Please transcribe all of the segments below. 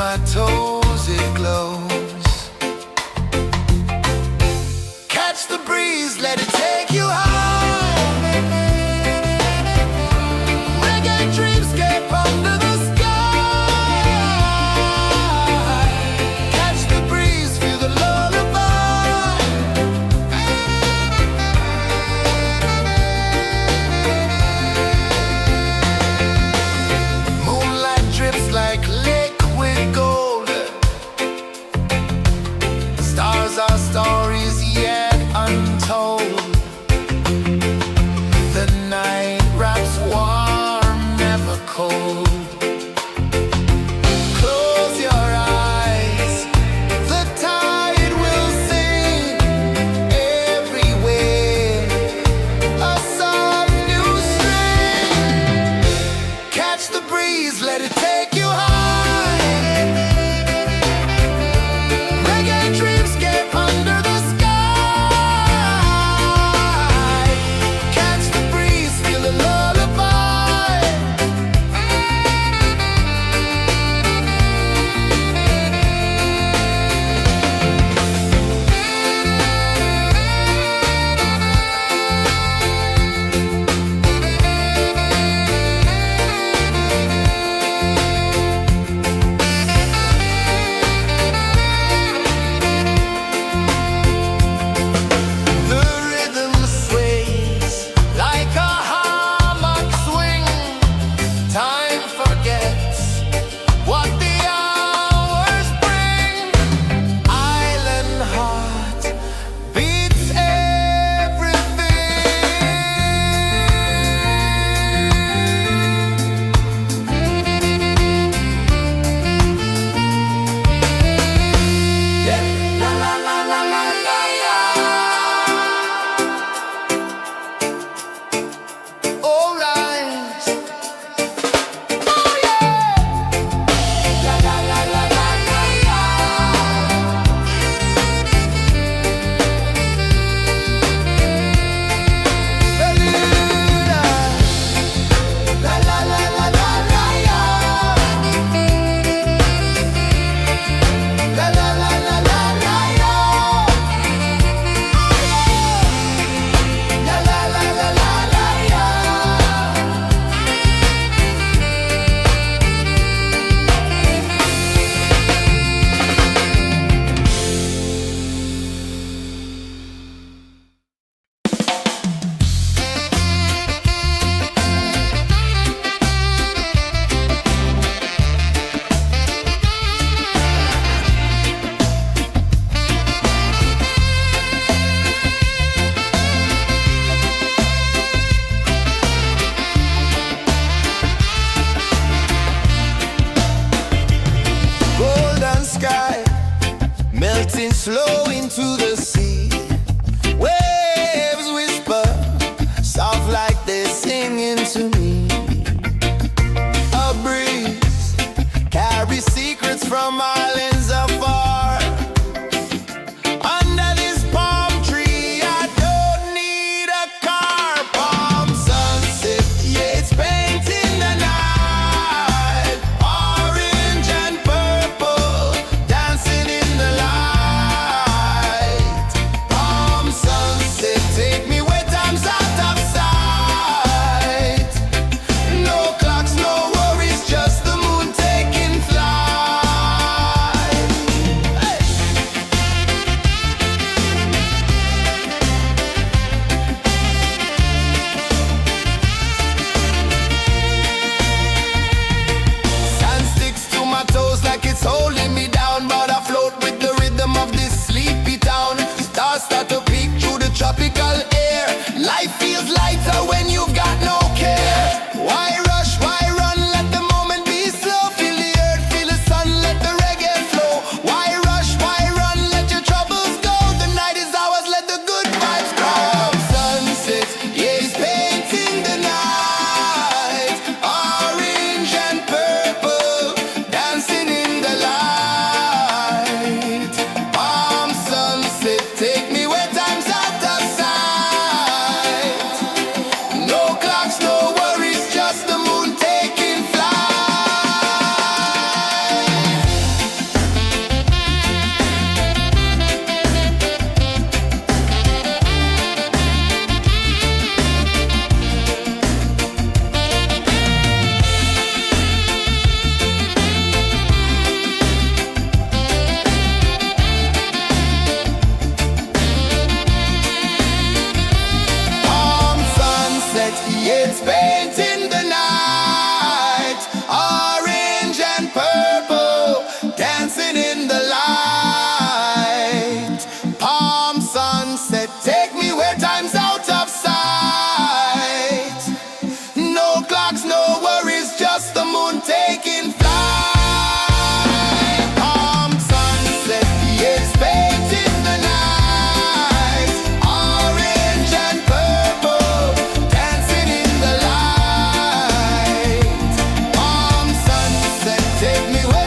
my toes, it glows. Catch the breeze, let it take you high. Reggae dreamscape under the sky. Catch the breeze, feel the lullaby. Moonlight drips like liquid gold. Stars are stories yet untold. The night wraps warm, never cold. Close your eyes, the tide will sing everywhere. A soft new string. Catch the breeze, let it take you high. Reggae dreamscape under the sky. Catch the breeze, feel the lullaby. The rhythm sways like a hammock swing. Time forgets what the hours bring. Island heart beats everything. Yeah. La la la la la la la. All right. Oh yeah. La la la la la la la. Beluga. La la la la la la la. La la la la la la la. La la la la la la la. Golden sky melting slow into the sea. Waves whisper soft like they're singing to me. A breeze carries secrets from islands afar. Under this palm tree, I don't need a car. Palm sunset, yeah, it's painting the night. Orange and purple, dancing in the light. Palm sunset, take me where time's out of sight. No clocks, no worries, just the moon taking flight.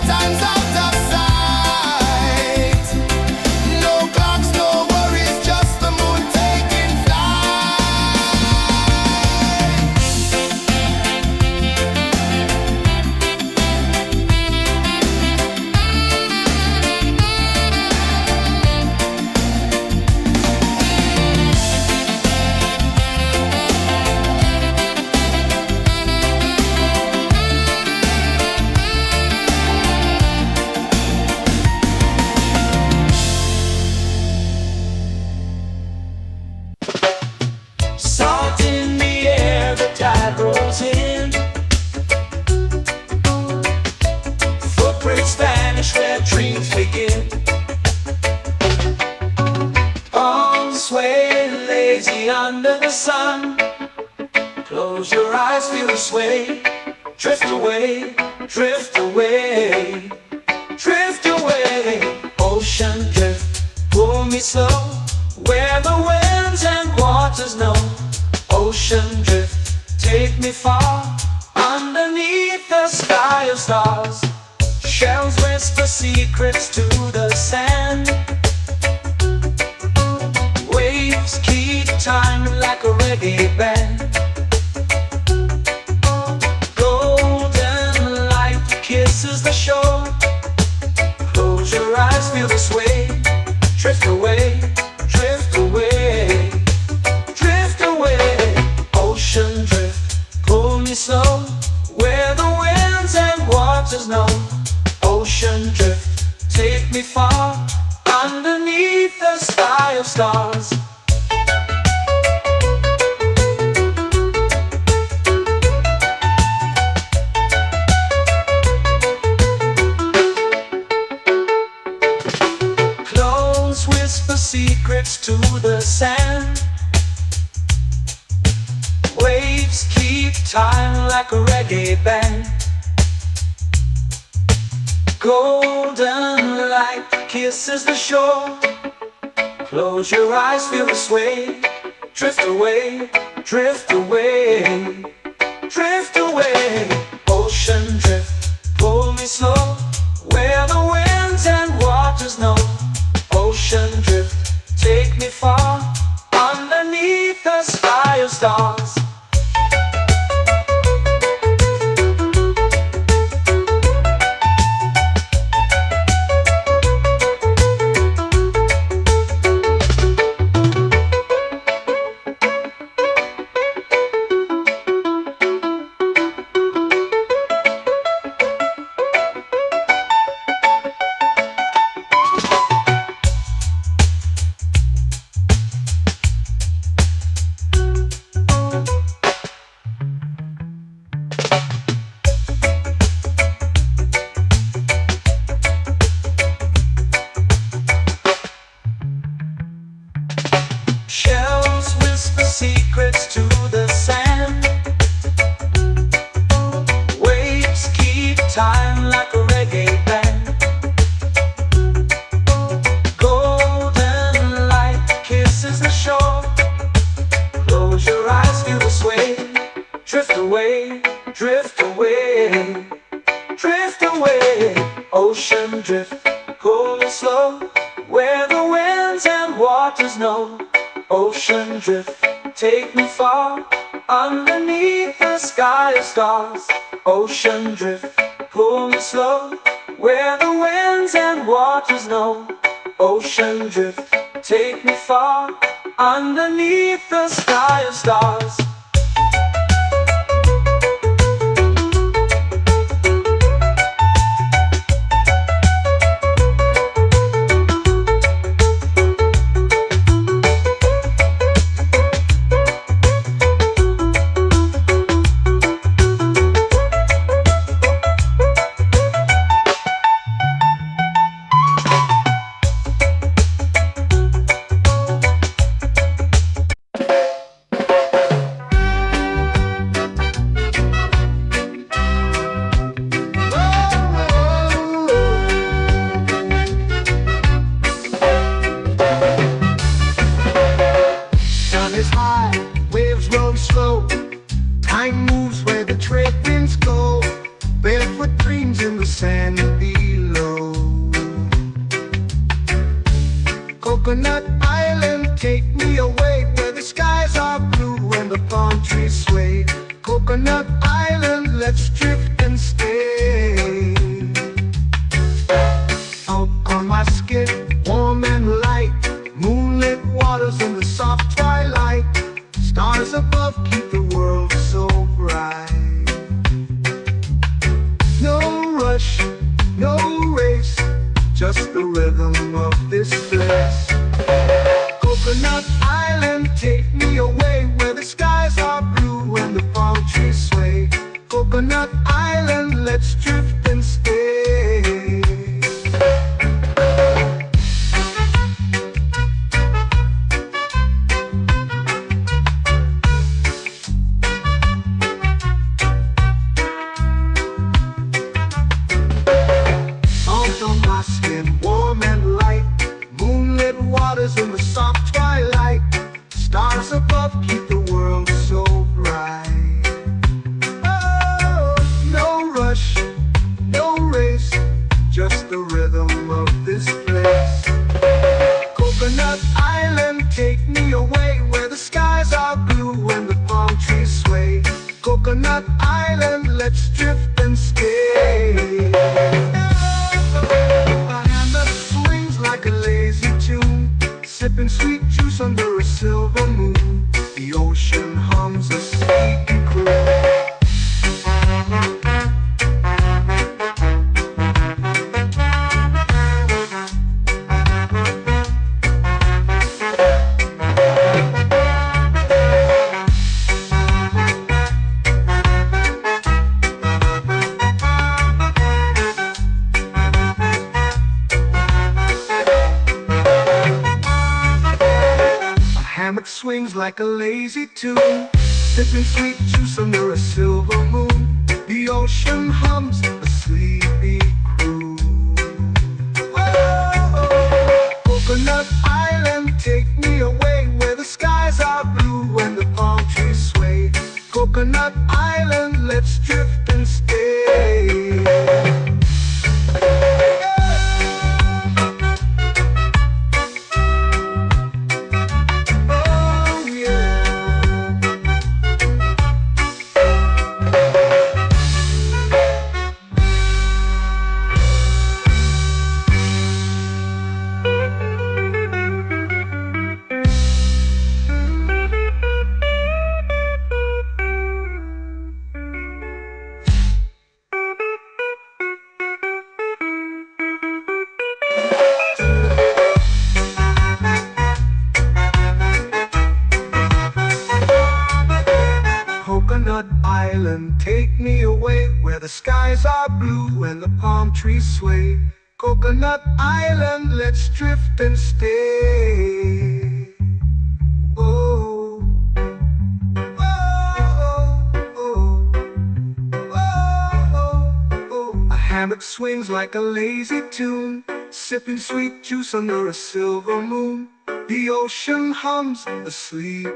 time's out of sight. No clocks, no worries, just the moon taking flight. Salt in the air, the tide rolls in. Footprints vanish where dreams begin. Arms swaying lazy under the sun. Close your eyes, feel the sway. Drift away, drift away, drift away. Ocean drift, pull me slow, where the winds and waters know. Ocean drift, take me far, underneath the sky of stars. Shells whisper secrets to the sand. Waves keep time like a reggae band. Golden light kisses the shore. Close your eyes, feel the sway. Drift away, drift away, drift away. Ocean drift, pull me slow, where the winds and waters know. Ocean drift, take me far, underneath the sky of stars. Close whisper secrets to the sand. Waves keep time like a reggae band. Golden light kisses the shore. Close your eyes, feel the sway. Drift away, drift away, drift away. Ocean drift, pull me slow, where the winds and waters know. Ocean drift, take me far, underneath the sky of stars. Shells whisper secrets to the sand. Waves keep time like a reggae band. Golden light kisses the shore. Close your eyes, feel the sway. Drift away, drift away, drift away. Ocean drift, pull me slow, where the winds and waters know. Ocean drift, take me far, underneath the sky of stars. Ocean drift, pull me slow, where the winds and waters know. Ocean drift, take me far, underneath the sky of stars. below. Coconut Island, take me away where the skies are blue and the palm trees sway. Coconut Island, let's drift and stay. Out on my skin, warm and light, moonlit waters in the soft twilight. Stars above keep the world so bright. No rush, no race, just the rhythm of this place. Coconut Island, take me away where the skies are blue and the palm trees sway. Coconut Island, let's drift and stay. In the soft twilight, stars above keep the world so bright. Oh, no rush, no race, just the rhythm of this place. Coconut Island, take me away where the skies are blue and the palm trees sway. Coconut Island, let's drift and stay. A hand that swings like a lazy tune, sipping sweet juice under a silver moon. The ocean hums a sleepy croon. Hammock swings like a lazy tune, sipping sweet juice under a silver moon. The ocean hums a sleepy croon. Oh, Coconut Island, take me away where the skies are blue and the palm trees sway. Coconut Island, let's drift and stay. Coconut Island, take me away where the skies are blue and the palm trees sway. Coconut Island, let's drift and stay. Oh, oh, oh, oh, oh. A hammock swings like a lazy tune, sipping sweet juice under a silver moon. The ocean hums asleep.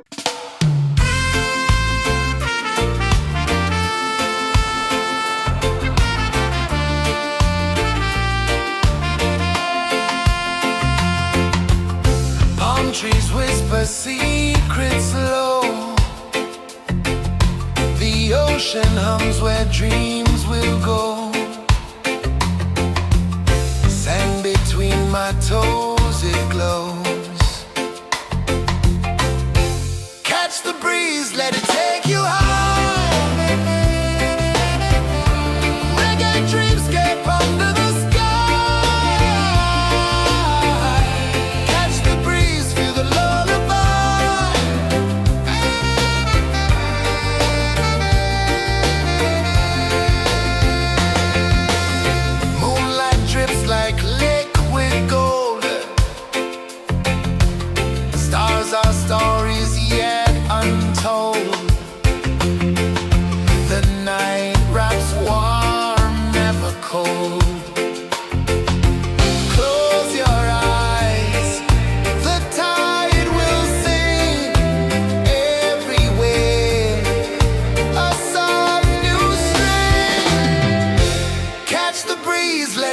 Trees whisper secrets low. The ocean hums where dreams will go. Sand between my toes, it glows. Catch the breeze, let it take you high. Reggae dreamscape under the sky.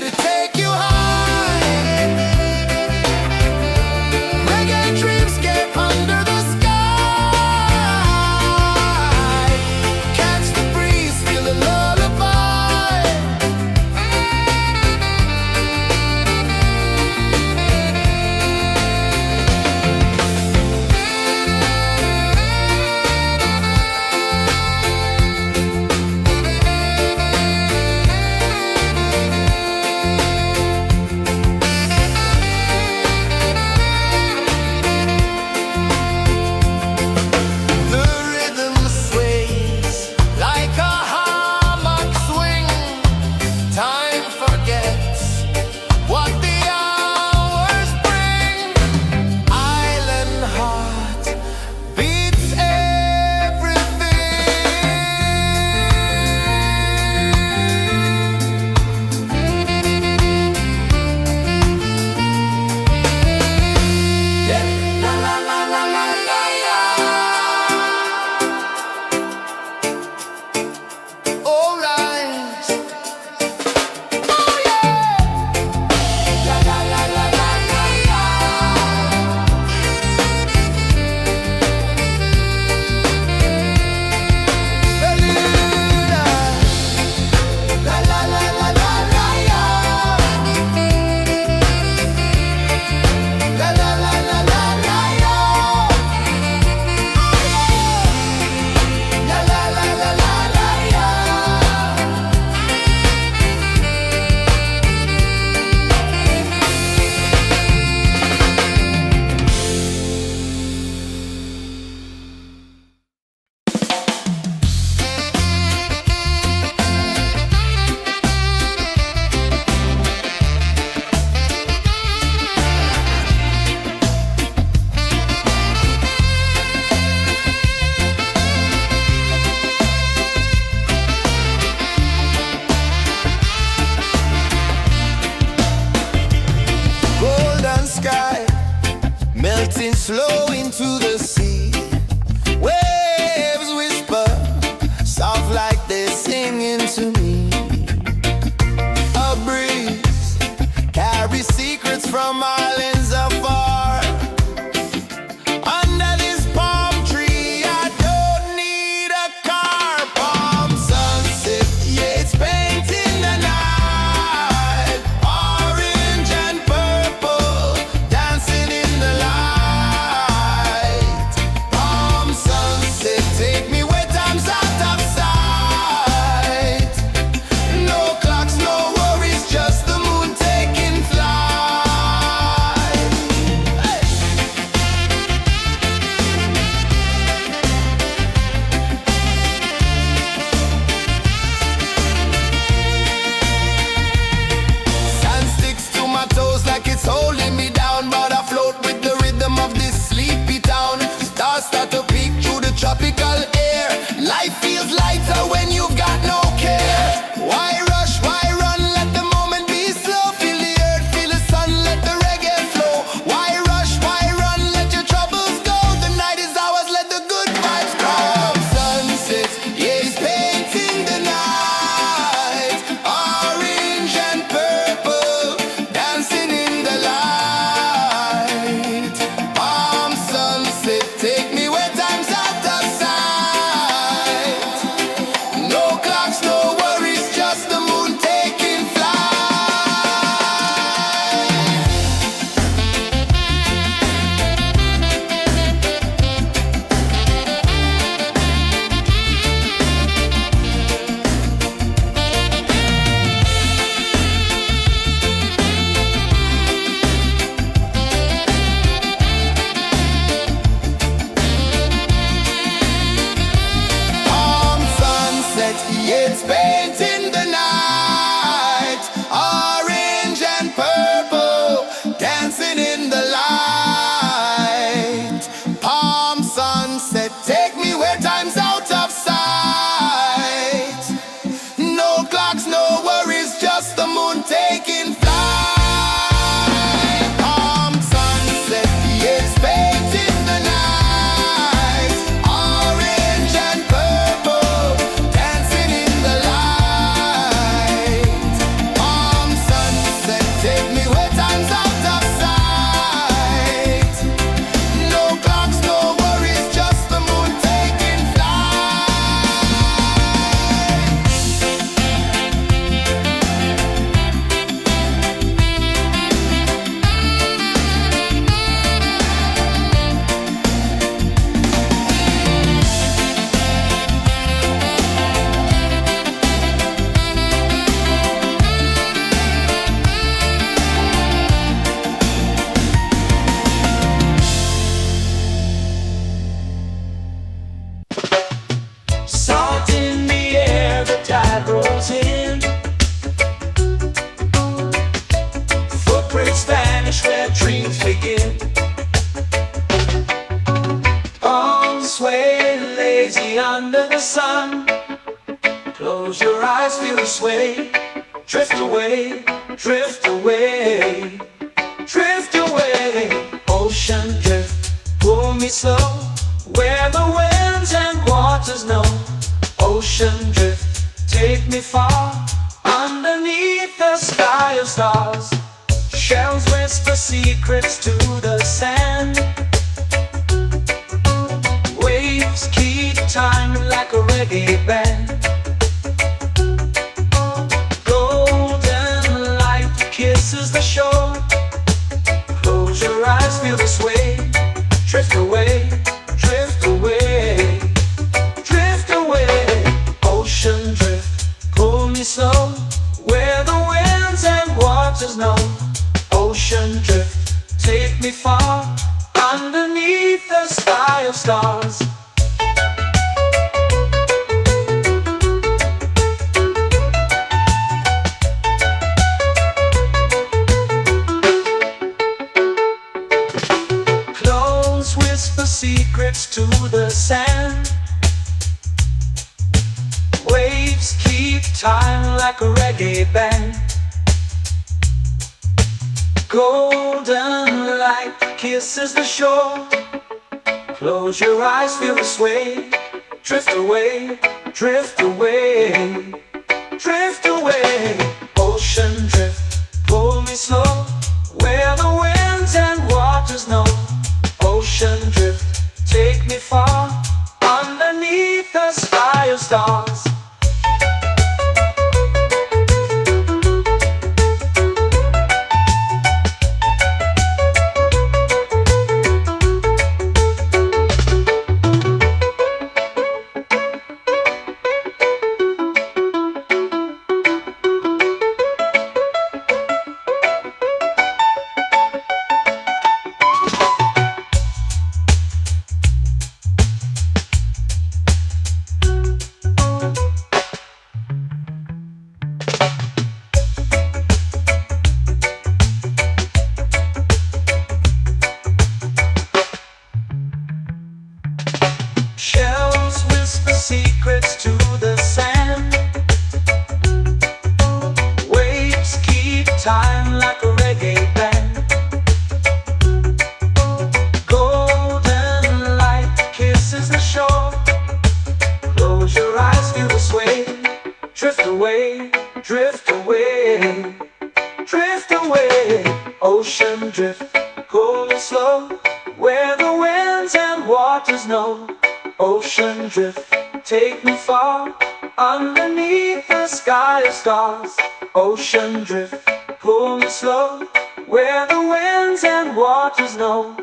let it take you high. Reggae dreamscape under the sky. Catch the breeze, feel a lullaby. The rhythm sways like a hammock swing. Time forgets what the hours bring. Island heart beats everything. Yeah. La la la la la la la. All right. Oh yeah. La la la la la la la. Beluga. La la la la la la la. La la la la la la la. La la la la la la la. Golden sky melting slow into the sea. Waves whisper soft like they're singing to me. A breeze carries secrets from islands afar. Under this palm tree, I don't need a car. Palm sunset, yeah, it's painting the night. Orange and purple, dancing in the light. this way. Drift away, drift away, drift away. Ocean drift, pull me slow, where the winds and waters know. Ocean drift, take me far, underneath the sky of stars. Shells whisper secrets to the sand. Waves keep time like a reggae band. Golden light kisses the shore. Close your eyes, feel the sway. Drift away, drift away, drift away. Ocean drift, pull me slow, where the winds and waters know. Ocean drift, take me far, underneath the sky of stars. Close whisper secrets to the sand. Waves keep time like a reggae band. Golden light kisses the shore. Close your eyes, feel the sway. Drift away, drift away, drift away. Ocean drift, pull me slow, where the winds and waters know. Ocean drift, take me far, underneath the sky of stars. Shells whisper secrets to the sand. Waves keep time like a reggae band. Golden light kisses the shore. Close your eyes, feel the sway. Drift away, drift away, drift away. Ocean drift, pull me slow, where the winds and waters know. Ocean drift, take me far, underneath the sky of stars. Ocean drift, pull me slow, where the winds and waters know.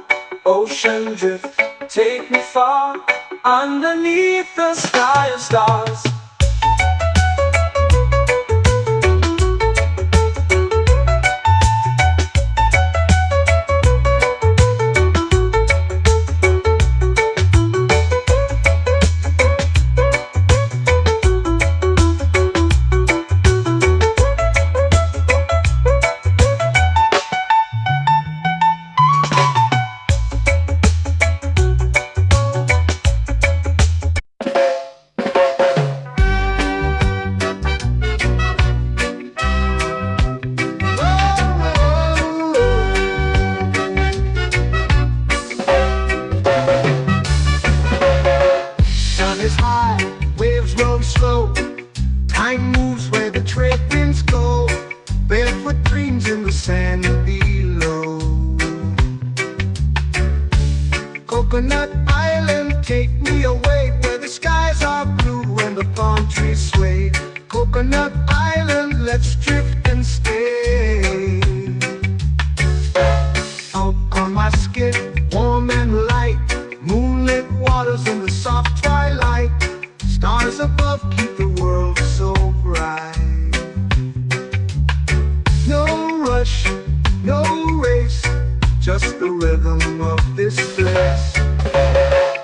Ocean drift, take me far, underneath the sky of stars. Time moves where the trade winds go. Barefoot dreams in the sand below. Coconut Island, take me away, where the skies are blue and the palm trees sway. Coconut Island, let's drift and stay. Out on my skin, warm and light, moonlit waters in the soft twilight. Stars above keep the world so bright. No rush, no race, just the rhythm of this place.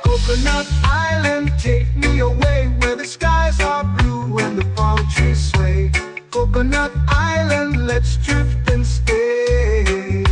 Coconut Island, take me away, where the skies are blue and the palm trees sway. Coconut Island, let's drift and stay.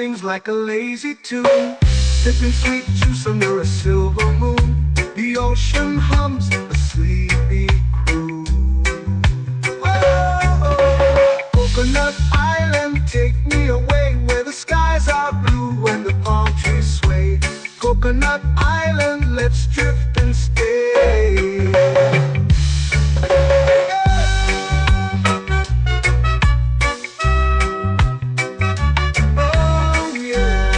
swings like a lazy tune, sipping sweet juice under a silver moon. The ocean hums a sleepy croon. Whoa, Coconut Island, take me away where the skies are blue and the palm trees sway. Coconut Island, let's drift and stay. Oh yeah.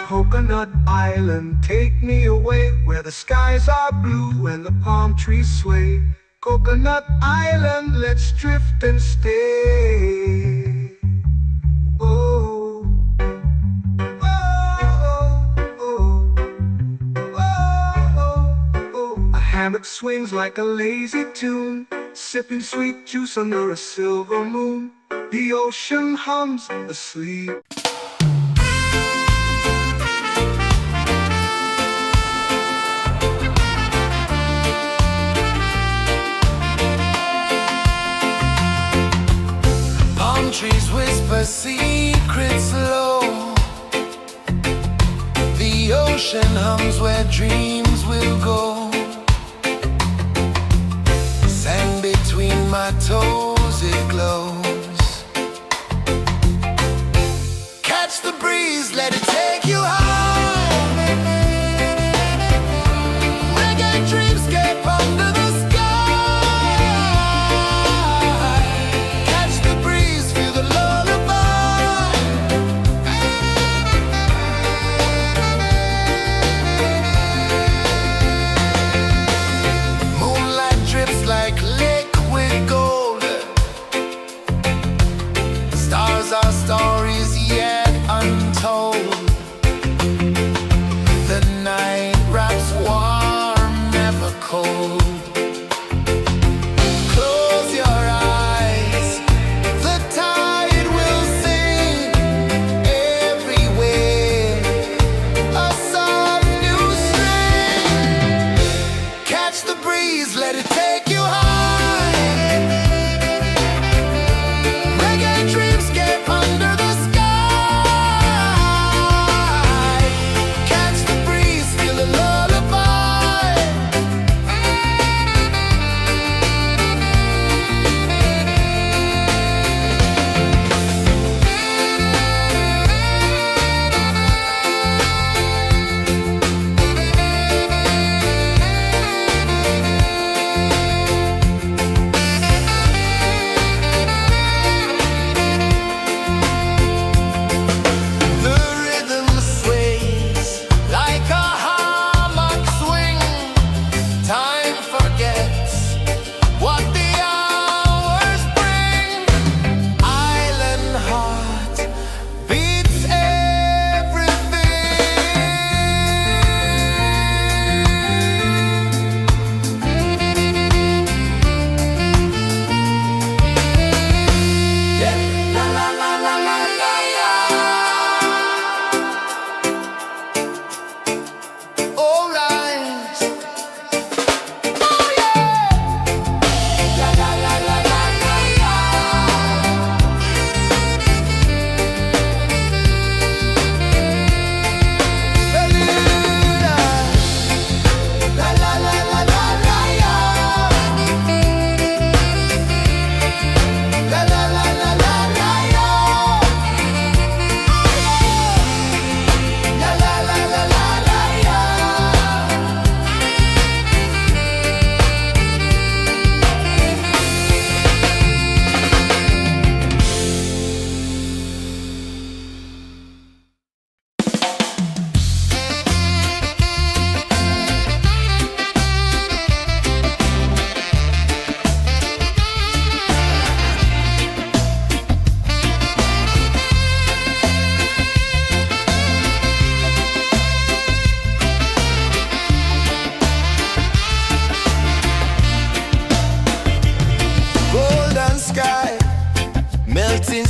Coconut Island, take me away where the skies are blue and the palm trees sway. Coconut Island, let's drift and stay. Oh, oh, oh, oh, oh. A hammock swings like a lazy tune, sipping sweet juice under a silver moon. The ocean hums asleep. Palm trees whisper secrets low. The ocean hums where dreams will go. Sand between my toes, it glows. Catch the breeze, let it take you high. Reggae dreamscape under the sky. Catch the breeze, feel the lullaby. Moonlight drips like liquid gold. Stars are stories yet untold. The night wraps warm, never cold. Close your eyes, the tide will sing everywhere. A soft new string. Catch the breeze, let it take you high. Reggae dreamscape under the sky. Catch the breeze, feel a lullaby.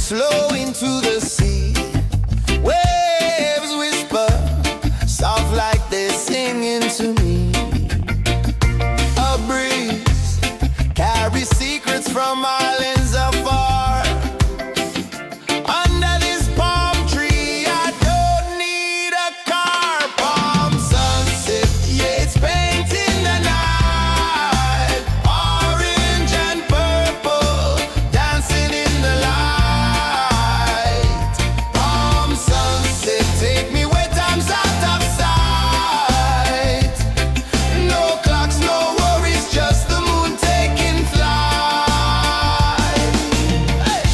flow into the sea. Waves whisper, soft like they're singing to me. A breeze carries secrets from islands afar. Under this palm tree, I don't need a car. Palm sunset, yeah, it's painting the night. Orange and purple, dancing in the light. Palm sunset, take me where time's out of sight. No clocks, no worries, just the moon taking flight. Hey!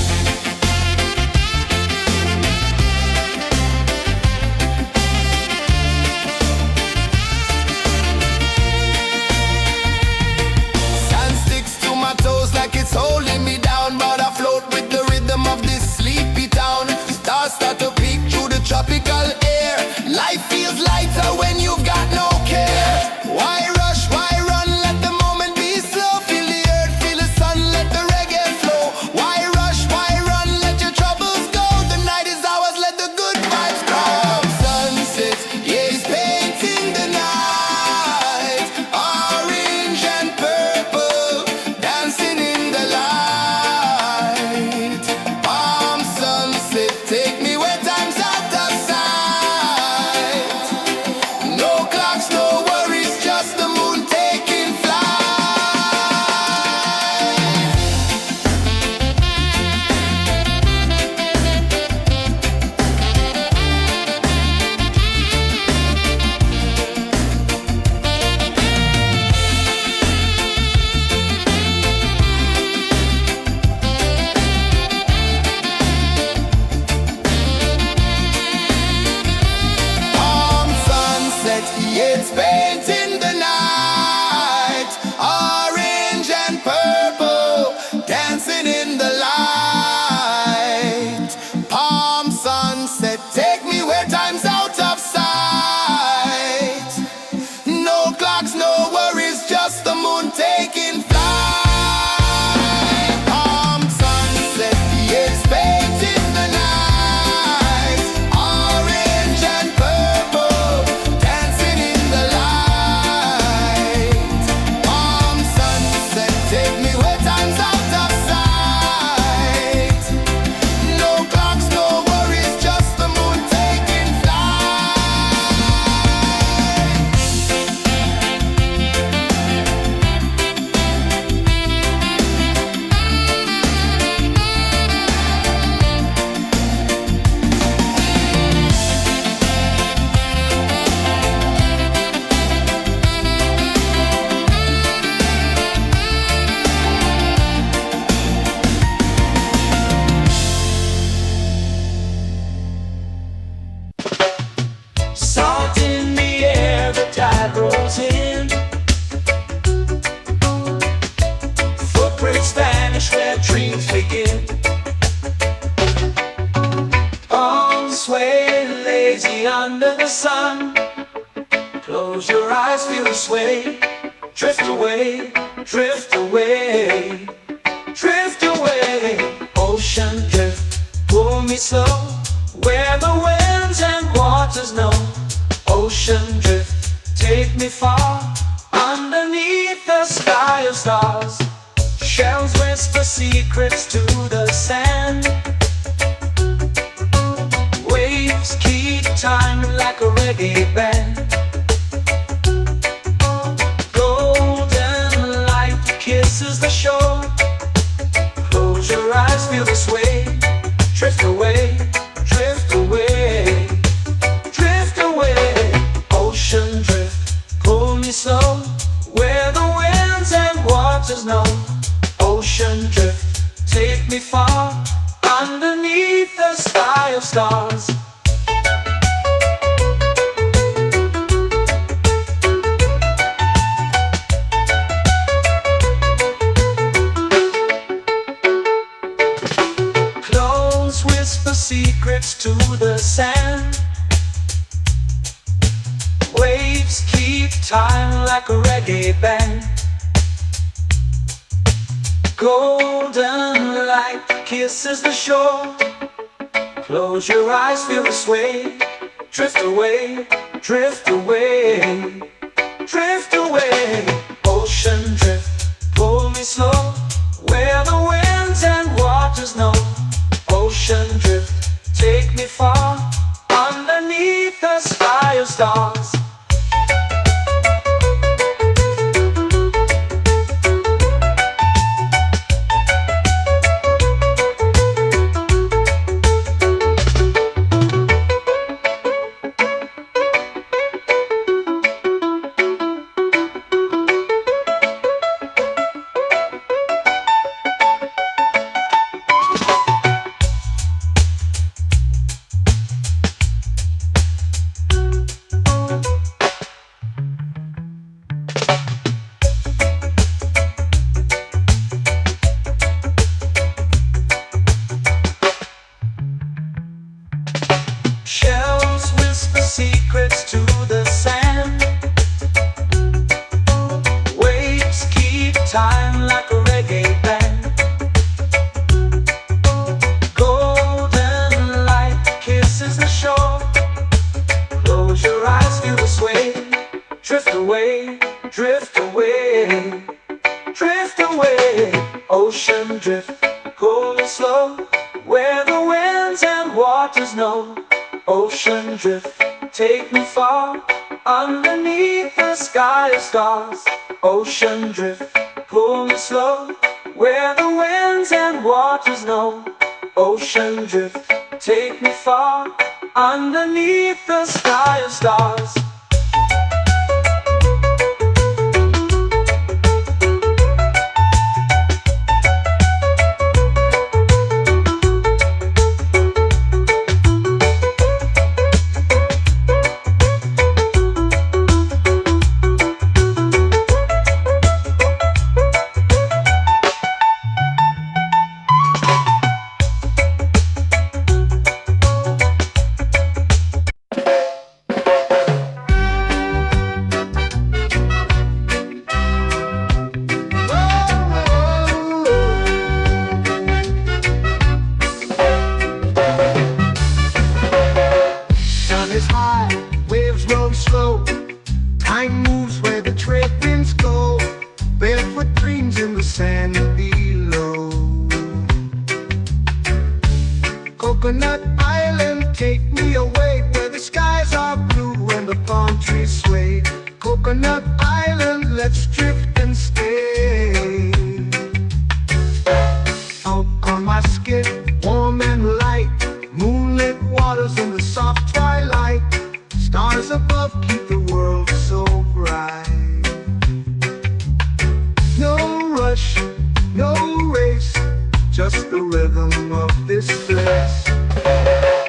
Sand sticks to my toes like it's holding me down, but I float with the rhythm of this sleepy town. Stars start to peek through the tropical air. Life feels lighter when you've got no care. Why rush, why run, let the moment be slow. Feel the earth, feel the sun, let the reggae flow. Why rush, why run, let your troubles go. The night is ours, let the good vibes come. Sunset, yeah, it's painting the night. Orange and purple, dancing in the light. Palm sunset, take me where time's out of sight. No clocks, no worries, just the moon taking flight. Palm sunset, yeah, it's painting the night. Orange and purple, dancing in the light. Palm sunset, take me where time's out of sight. No clocks, no worries, just the moon taking flight. Palm sunset, yeah, it's painting the night. Orange and purple, dancing in the light. Palm sunset, take me where time's out of sight. No clocks, no worries, just the moon taking flight. Salt in the air, the tide rolls in. Footprints vanish where dreams begin. Arms sway lazy under the sun. Close your eyes, feel the sway. Drift away, drift away, drift away. Ocean drift, pull me slow, where the winds and waters know. Ocean drift, take me far, underneath the sky of stars. Shells whisper secrets to the sand. Waves keep time like a reggae band. Golden light kisses the shore. Close your eyes, feel the sway. Drift away, drift away, drift away. Ocean drift, pull me slow, where the winds and waters know. Ocean drift, take me far, underneath the sky of stars. Close whisper secrets to the sand. Waves keep time like a reggae band. Golden light kisses the shore. Close your eyes, feel the sway. Drift away, drift away, drift away. Ocean drift, pull me slow, where the winds and waters know. Ocean drift, take me far, underneath the sky of stars. Shells whisper secrets to the sand. Waves keep time like a reggae band. Golden light kisses the shore. Close your eyes, feel the sway. Drift away, drift away, drift away. Ocean drift, cool and slow, where the winds and waters know. Ocean drift, take me far, underneath the sky of stars. Ocean drift, pull me slow, where the winds and waters know. Ocean drift, take me far, underneath the sky of stars. Is high, waves roll slow. Time moves where the trade winds go. Barefoot dreams in the sand below. Coconut Island, take me away, where the skies are blue and the palm trees sway. Coconut Island, let's drift and stay. Out on my skin, warm and light, moonlit waters in the soft twilight. Stars above keep the world so bright. No rush, no race, just the rhythm of this place.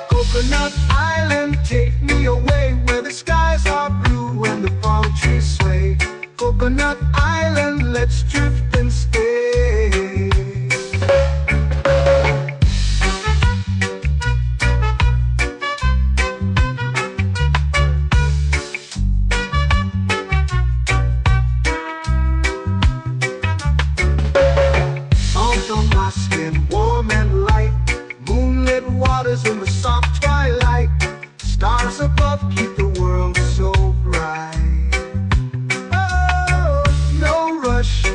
Coconut Island, take me away, where the skies are blue and the palm trees sway. Coconut Island, let's drift and stay. Warm and light, moonlit waters in the soft twilight. Stars above keep the world so bright. Oh, no rush,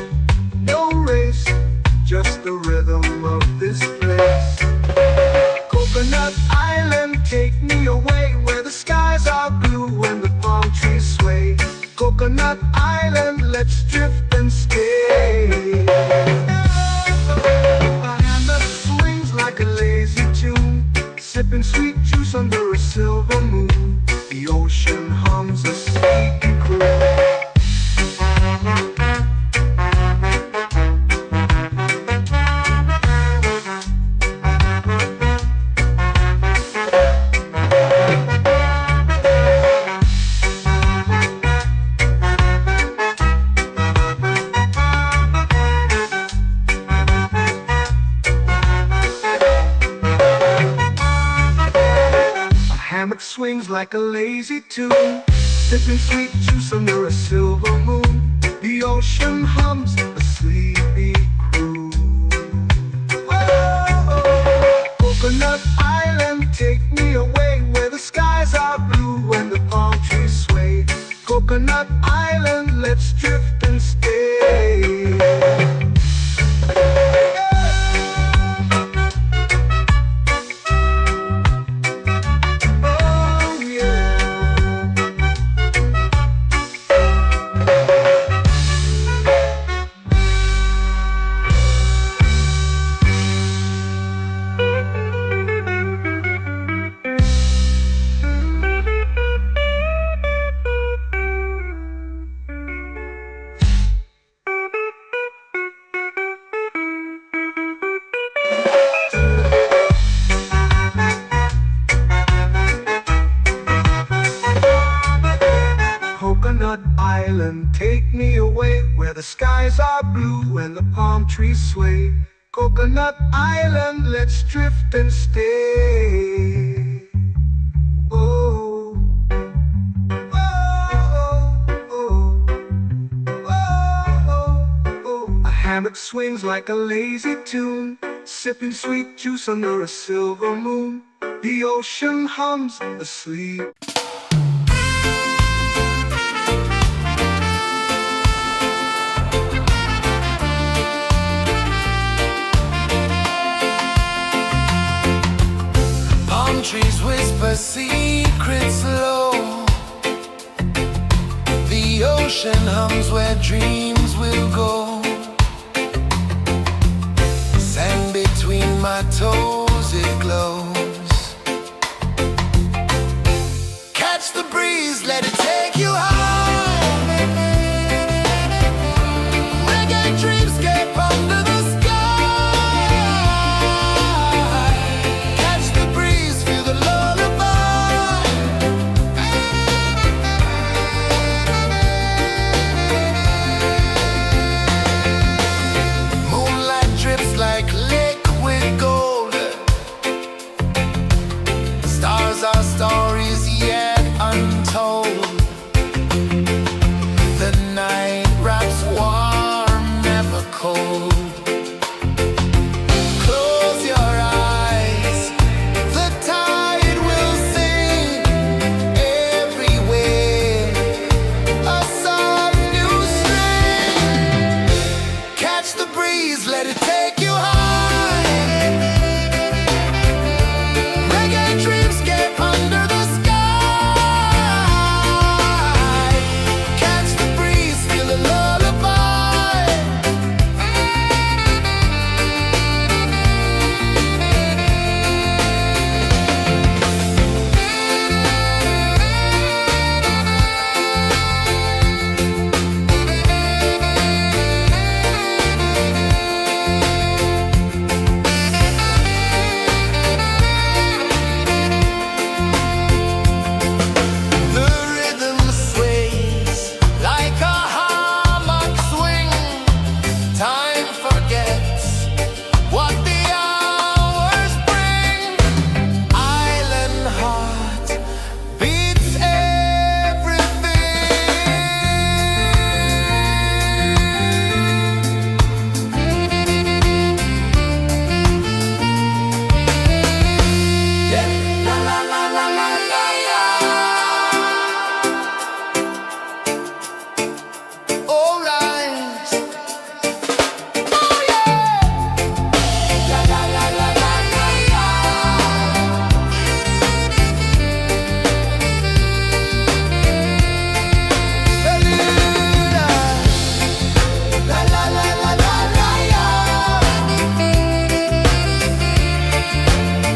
no race, just the rhythm of this place. Coconut Island, take me away, where the skies are blue and the palm trees sway. Coconut Island, let's drift and stay. Like a lazy tune, sipping sweet juice under a silver moon. The ocean hums a sleepy croon. Swings like a lazy tune, sipping sweet juice under a silver moon. The ocean hums a sleepy croon. where the skies are blue and the palm trees sway. Coconut Island, let's drift and stay. Oh, oh, oh, oh, oh. A hammock swings like a lazy tune, sipping sweet juice under a silver moon. The ocean hums asleep. Palm trees whisper secrets low. The ocean hums where dreams will go. Sand between my toes, it glows. Catch the breeze, let it take you high. Reggae dreamscape under the sky. Catch the breeze, feel the lullaby. Moonlight drips like liquid gold. Stars are stories yet untold. The night wraps warm, never cold. Close your eyes, the tide will sing everywhere. A soft new string. Catch the breeze, let it take you high. Reggae dreamscape under the sky. Catch the breeze, feel a lullaby. The rhythm sways like a hammock swing. Time forgets what the hours bring. Island heart beats everything. Yeah. La la la la la la la. All rise. Oh yeah. La la la la la la la. Beluga. La la la la la la la.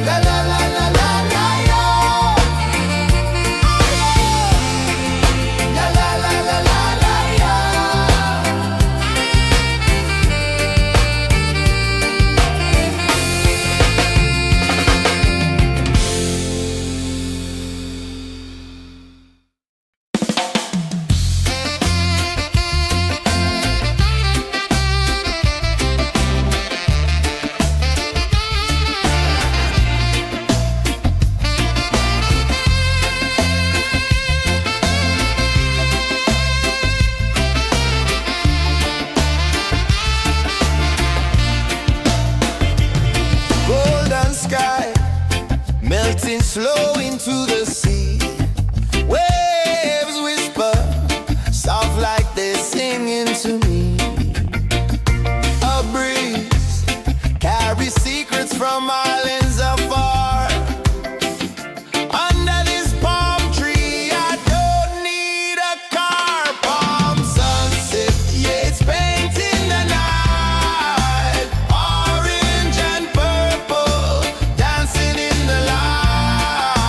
La la la la la la la. La la la la la la la. Golden sky melting slow into the sea. Waves whisper soft like they're singing to me. A breeze carries secrets from islands afar. Under this palm tree, I don't need a car. Palm sunset, yeah, it's painting the night. Orange and purple, dancing in the light.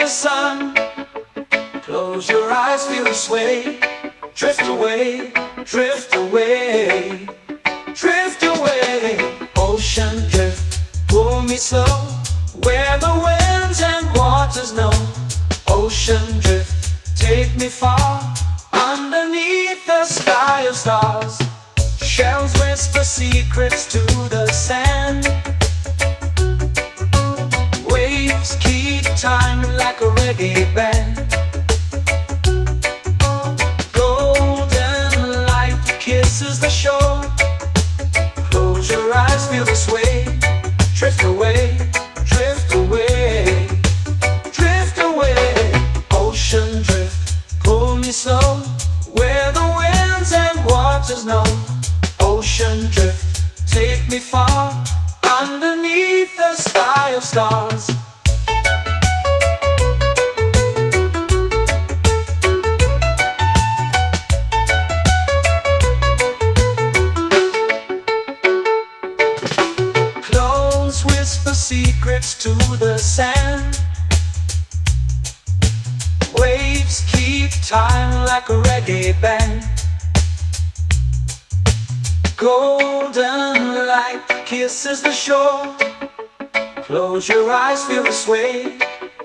the sun. Close your eyes, feel the sway. Drift away, drift away, drift away. Ocean drift, pull me slow, where the winds and waters know. Ocean drift, take me far, underneath the sky of stars. Shells whisper secrets to the sand. Waves keep time like a reggae band. Golden light kisses the shore. Close your eyes, feel the sway. Drift away, drift away, drift away. Ocean drift, pull me slow, where the winds and waters know. Ocean drift, take me far, underneath the sky of stars. Clones whisper secrets to the sand. Waves keep time like a reggae band. Golden light kisses the shore. Close your eyes, feel the sway.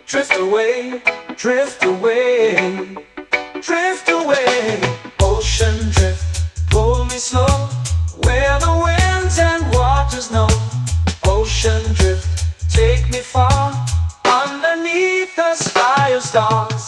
Drift away, drift away, drift away. Ocean drift, pull me slow, where the winds and waters know. Ocean drift, take me far, underneath the sky of stars.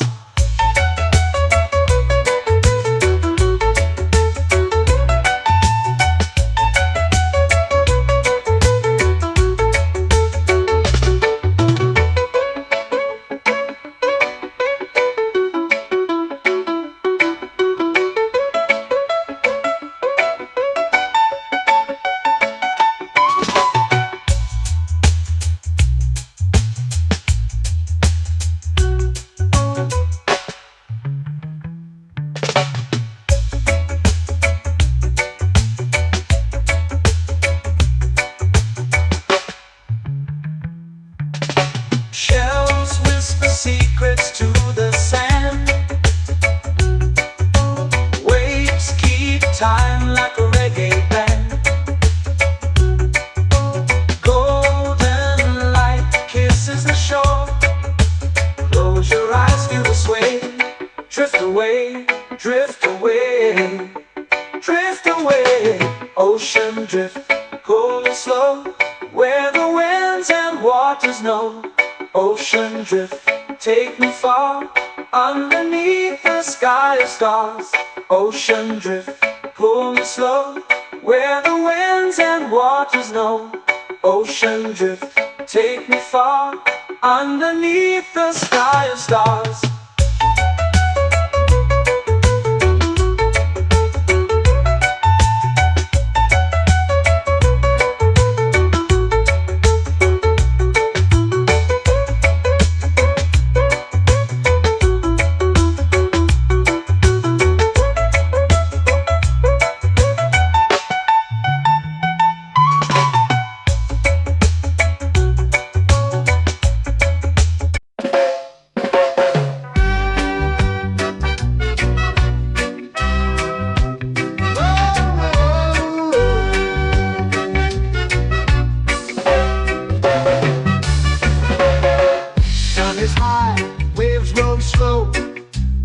Shells whisper secrets to the sand. Waves keep time like a reggae band. Golden light kisses the shore. Close your eyes, feel the sway. Drift away, drift away, drift away. Ocean drift, pull me slow, where the winds and waters know. Ocean drift, take me far, underneath the sky of stars. Ocean drift, pull me slow, where the winds and waters know. Ocean drift, take me far, underneath the sky of stars.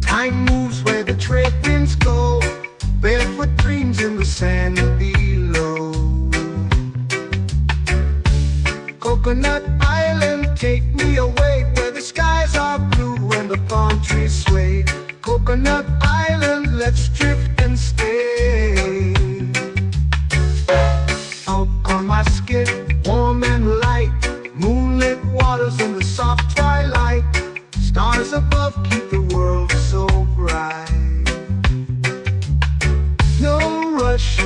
Time moves where the trade winds go. Barefoot dreams in the sand below. Coconut Island, take me away, where the skies are blue and the palm trees sway. Coconut Island, let's drift and stay. Out on my skin, warm and light, moonlit waters in the soft twilight. Stars above keep the world so bright. No rush,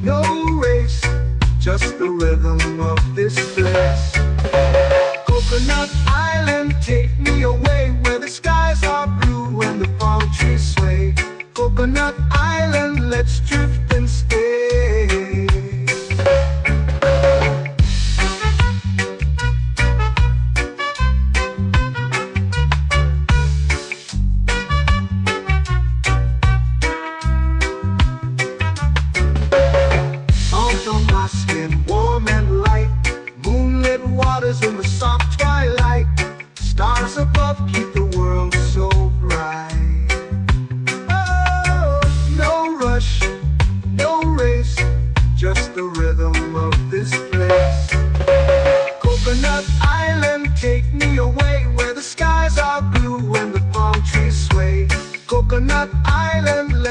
no race, just the rhythm of this place. Coconut Island, take me away, where the skies are blue and the palm trees sway. Coconut Island, let's drift and stay.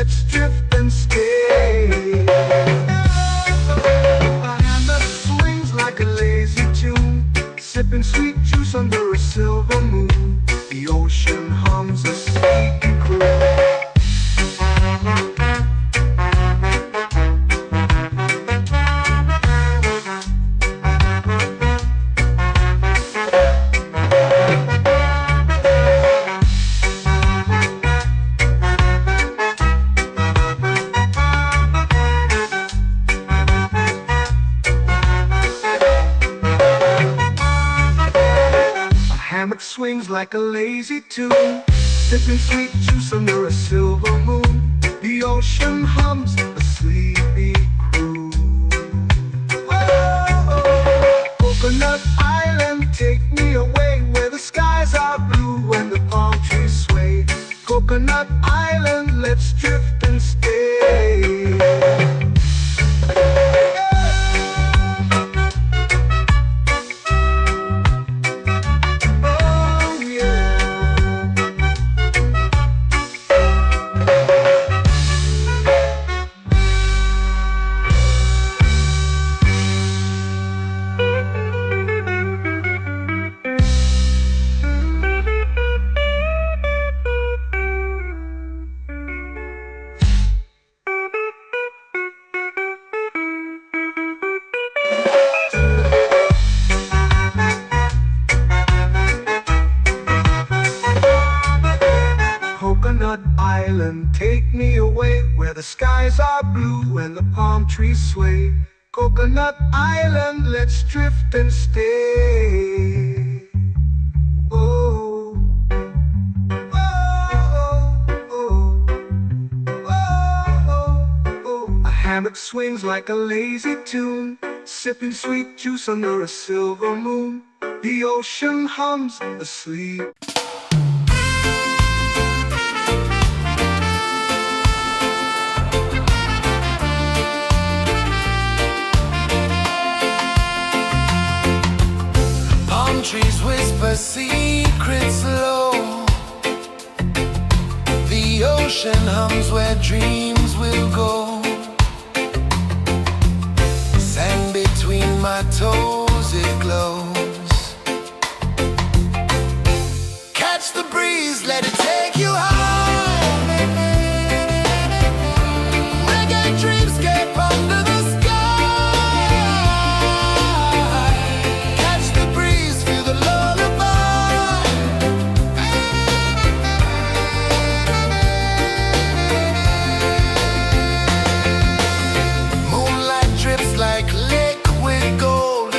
let's drift and stay. A hand that swings like a lazy tune, sipping sweet juice under a silver moon. The ocean hums a sleepy croon. Hammock swings like a lazy tune, sipping sweet juice under a silver moon. The ocean hums a sleepy croon. Oh, Coconut Island, take me away where the skies are blue and the palm trees sway. Coconut Island, let's drift and stay. Coconut Island, take me away where the skies are blue and the palm trees sway. Coconut Island, let's drift and stay. Oh, oh, oh, oh, oh. A hammock swings like a lazy tune, sipping sweet juice under a silver moon. The ocean hums asleep. Trees whisper secrets low. The ocean hums where dreams will go. Sand between my toes, it glows. Catch the breeze, let it take you high. Reggae dreamscape under the sky. Like liquid gold,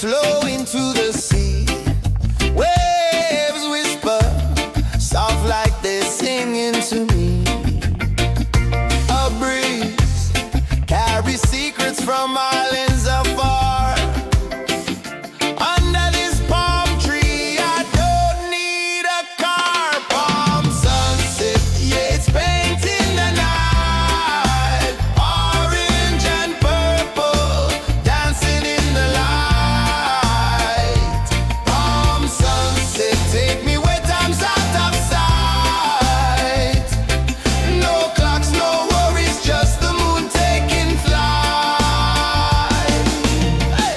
flow into the sea. Waves whisper, soft like they're singing to me. A breeze carries secrets from islands afar. Under this palm tree, I don't need a car. Palm sunset, yeah, it's painting the night. Orange and purple, dancing in the light. Palm sunset, take me where time's out of sight. No clocks, no worries, just the moon taking flight. Hey!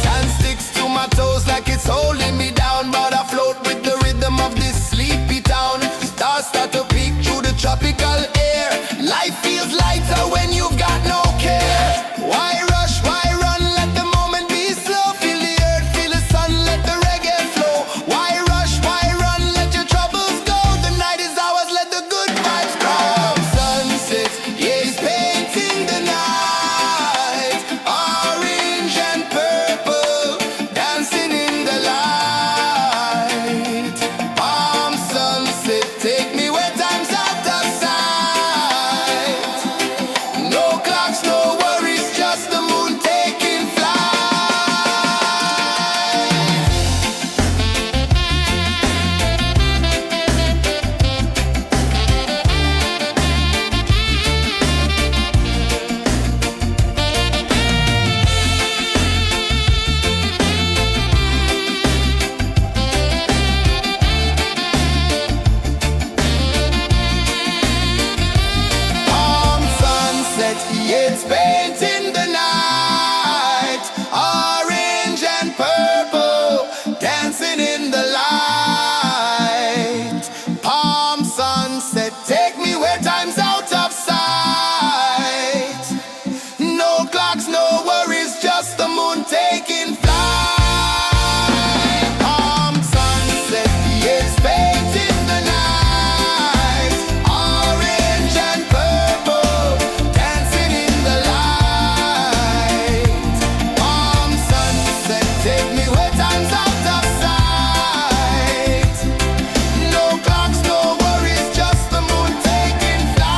Sand sticks to my toes like it's holding me down, but I float with the rhythm of this sleepy town. Stars start to peek through the tropical air. Life feels lighter when you've got no care. Why rush, why run, let the moment be slow. Feel the earth, feel the sun, let the reggae flow. Why rush, why run, let your troubles go. The night is ours, let the good vibes grow. Sunset, yeah, it's painting the night. Orange and purple, dancing in the light. Palm sunset, take me where time's out of sight. No clocks, no worries, just the moon taking flight. Palm sunset, yeah, it's painting the night. Orange and purple, dancing in the light. Palm sunset, take me where time's out of sight. No clocks, no worries, just the moon taking flight. Palm sunset, yeah, it's painting the night. Orange and purple, dancing in the light. Palm sunset, take me where time's out of sight. No clocks, no worries, just the moon taking flight.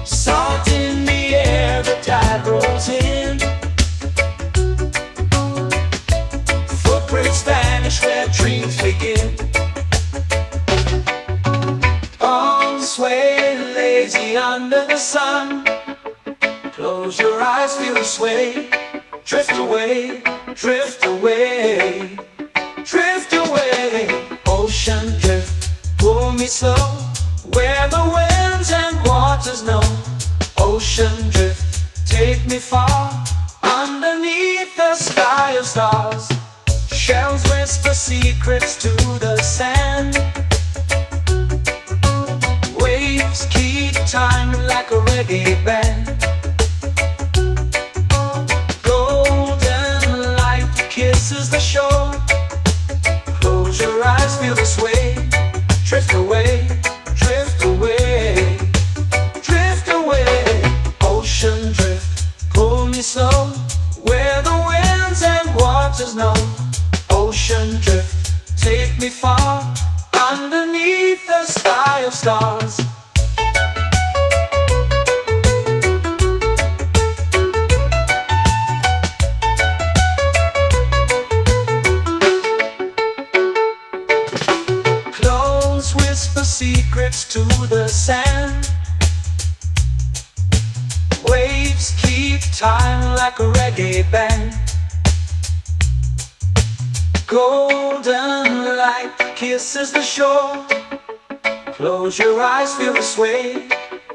Salt in the air, the tide rolls in. Footprints vanish where dreams begin. Arms sway lazy under the sun. Close your eyes, feel the sway. Drift away, drift away, drift away. Ocean drift, pull me slow. Where the winds and waters know. Ocean drift, take me far. Underneath the sky of stars. Shells whisper secrets to the sand. Waves keep time like a reggae band. Golden light kisses the shore. Close your eyes, feel the sway. Drift away, drift away, drift away. Ocean drift, pull me slow. Where the winds and waters know. Ocean drift, take me far. Underneath the sky of stars. Close whisper secrets to the sand. Waves keep time like a reggae band. Golden light kisses the shore. Close your eyes, feel the sway.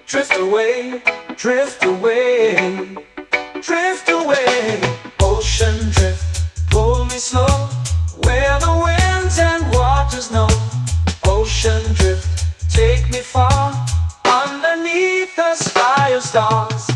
Drift away, drift away, drift away. Ocean drift, pull me slow, where the winds and waters know. Ocean drift, take me far, underneath the sky of stars.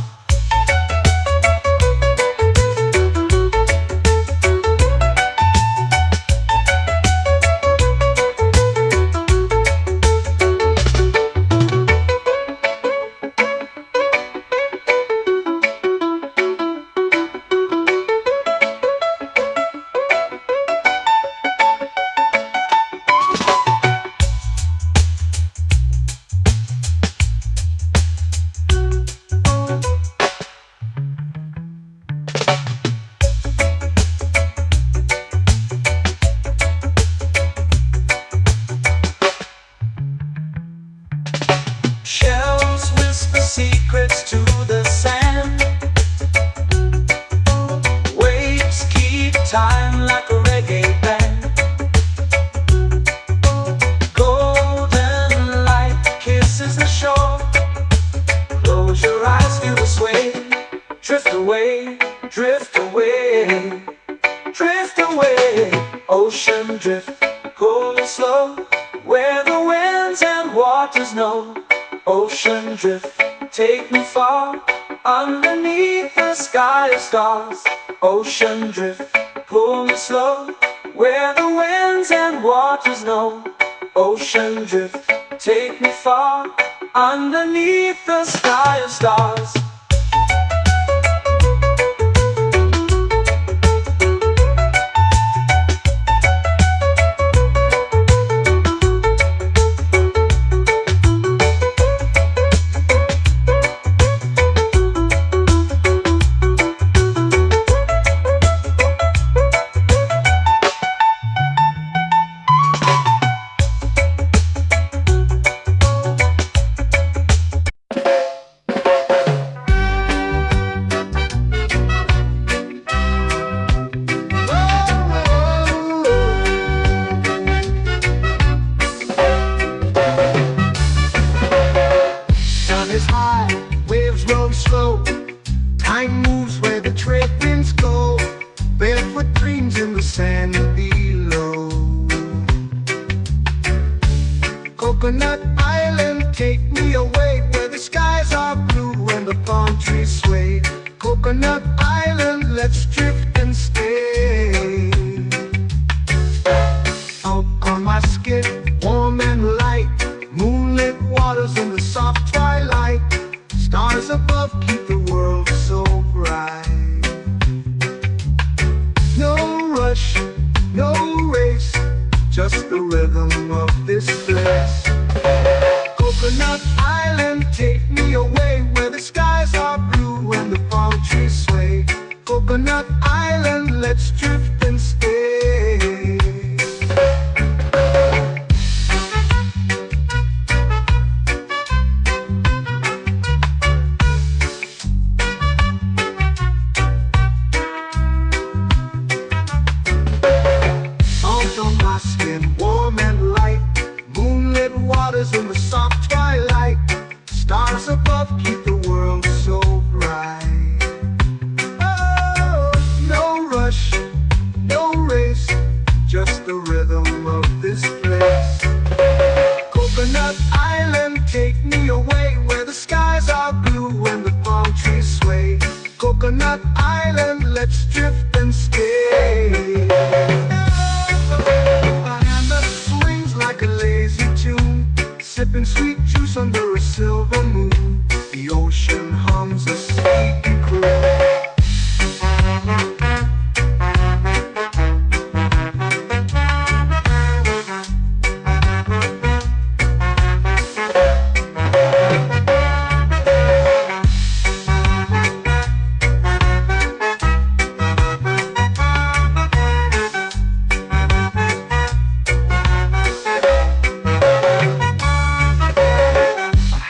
Shells whisper secrets to the sand. Waves keep time like a reggae band. Golden light kisses the shore. Close your eyes, feel the sway. Drift away, drift away, drift away. Ocean drift, cool and slow, where the winds and waters know. Ocean drift, take me far, underneath the sky of stars. Ocean drift, pull me slow, where the winds and waters know. Ocean drift, take me far, underneath the sky of stars. Sun is high, waves roll slow. Time moves where the trade winds go. Barefoot dreams in the sand below. Coconut Island, take me away, where the skies are blue and the palm trees sway. Coconut Island, let's drift and stay. Out on my skin, warm and light, moonlit waters in the soft twilight. Stars above keep the world so bright. No rush, no race, just the rhythm of this place. Coconut Island, take me away, where the skies are blue and the palm trees sway. Coconut Island, let's drift and stay. Salt on my skin, warm and light, moonlit waters in the soft twilight. Stars above keep the world so bright. Oh, no rush, no race, just the rhythm of this place. Coconut Island, take me away, where the skies are blue and the palm trees sway. Coconut Island, let's drift and stay. A hand that swings like a lazy tune, sipping sweet juice under a silver moon. The ocean hums a sleepy croon.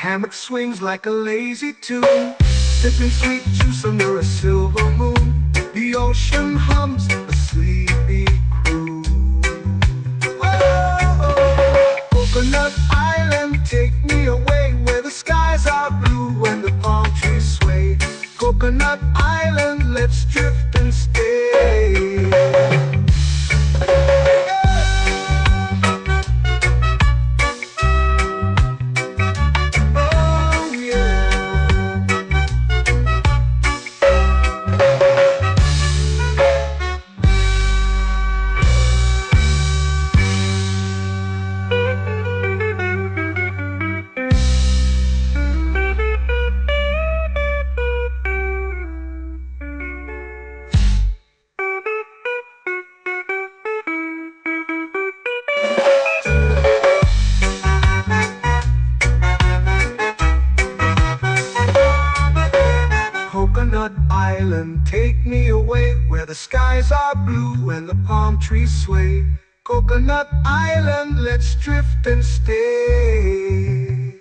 Hammock swings like a lazy tune, sipping sweet juice under a silver moon. The ocean hums a sleepy croon. island, let's drift and stay. Oh yeah. Coconut Island, take me away where the skies are blue and the palm trees sway. Coconut Island, let's drift and stay.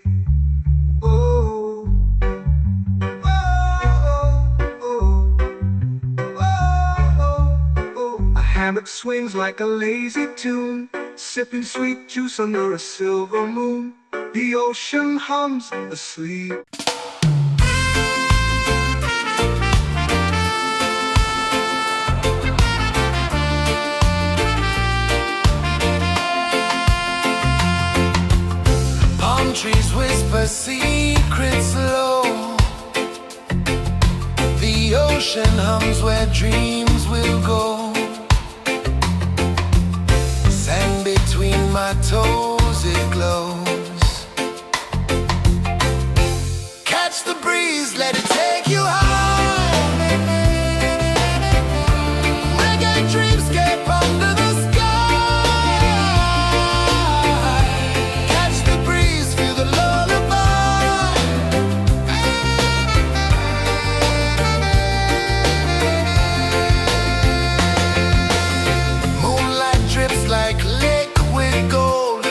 Oh, oh, oh, oh, oh. A hammock swings like a lazy tune, sipping sweet juice under a silver moon. The ocean hums asleep. Palm trees whisper secrets low. The ocean hums where dreams will go. Sand between my toes, it glows. Catch the breeze, let it take you high. Reggae dreamscape under the sky. Catch the breeze, feel the lullaby. Moonlight drips like liquid gold.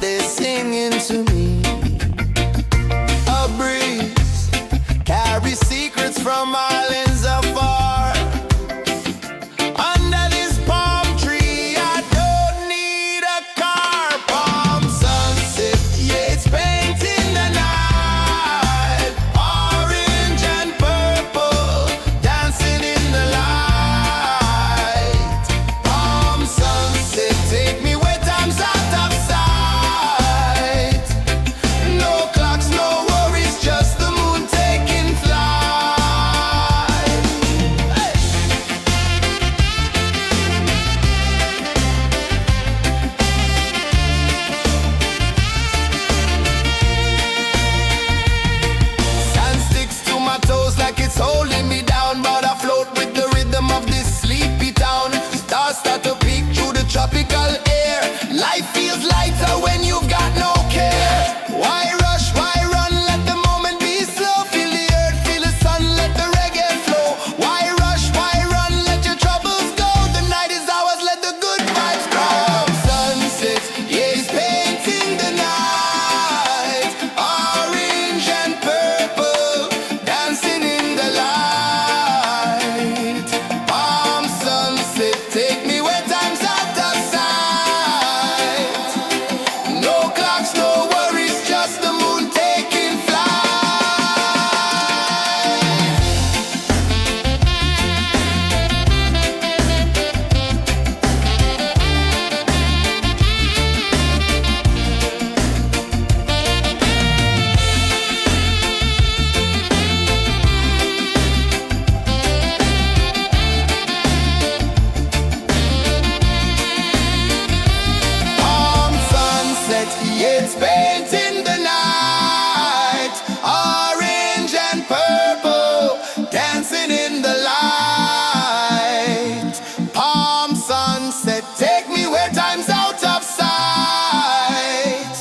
they're singing to me. A breeze carries secrets from islands afar. Under this palm tree, I don't need a car. Palm sunset, yeah, it's painting the night. Orange and purple, dancing in the light. Palm sunset, take me where time's out of sight. No clocks, no worries, just the moon taking flight. Hey! Sand sticks to my toes like it's holding me down, but I float with the rhythm of this sleepy town. Stars start to peek through the tropical air. Life feels lighter when you've got no care. Why rush, why run, let the moment be slow. Feel the earth, feel the sun, let the reggae flow. Why rush, why run, let your troubles go. The night is ours, let the good vibes grow. Sunset, yeah, it's painting the night. Orange and purple, dancing in the light. Palm sunset, take me where time's out of sight. No clocks, no worries, just the moon taking flight. Palm sunset, yeah, it's painting the night. Orange and purple, dancing in the light. Palm sunset, take me where time's out of sight.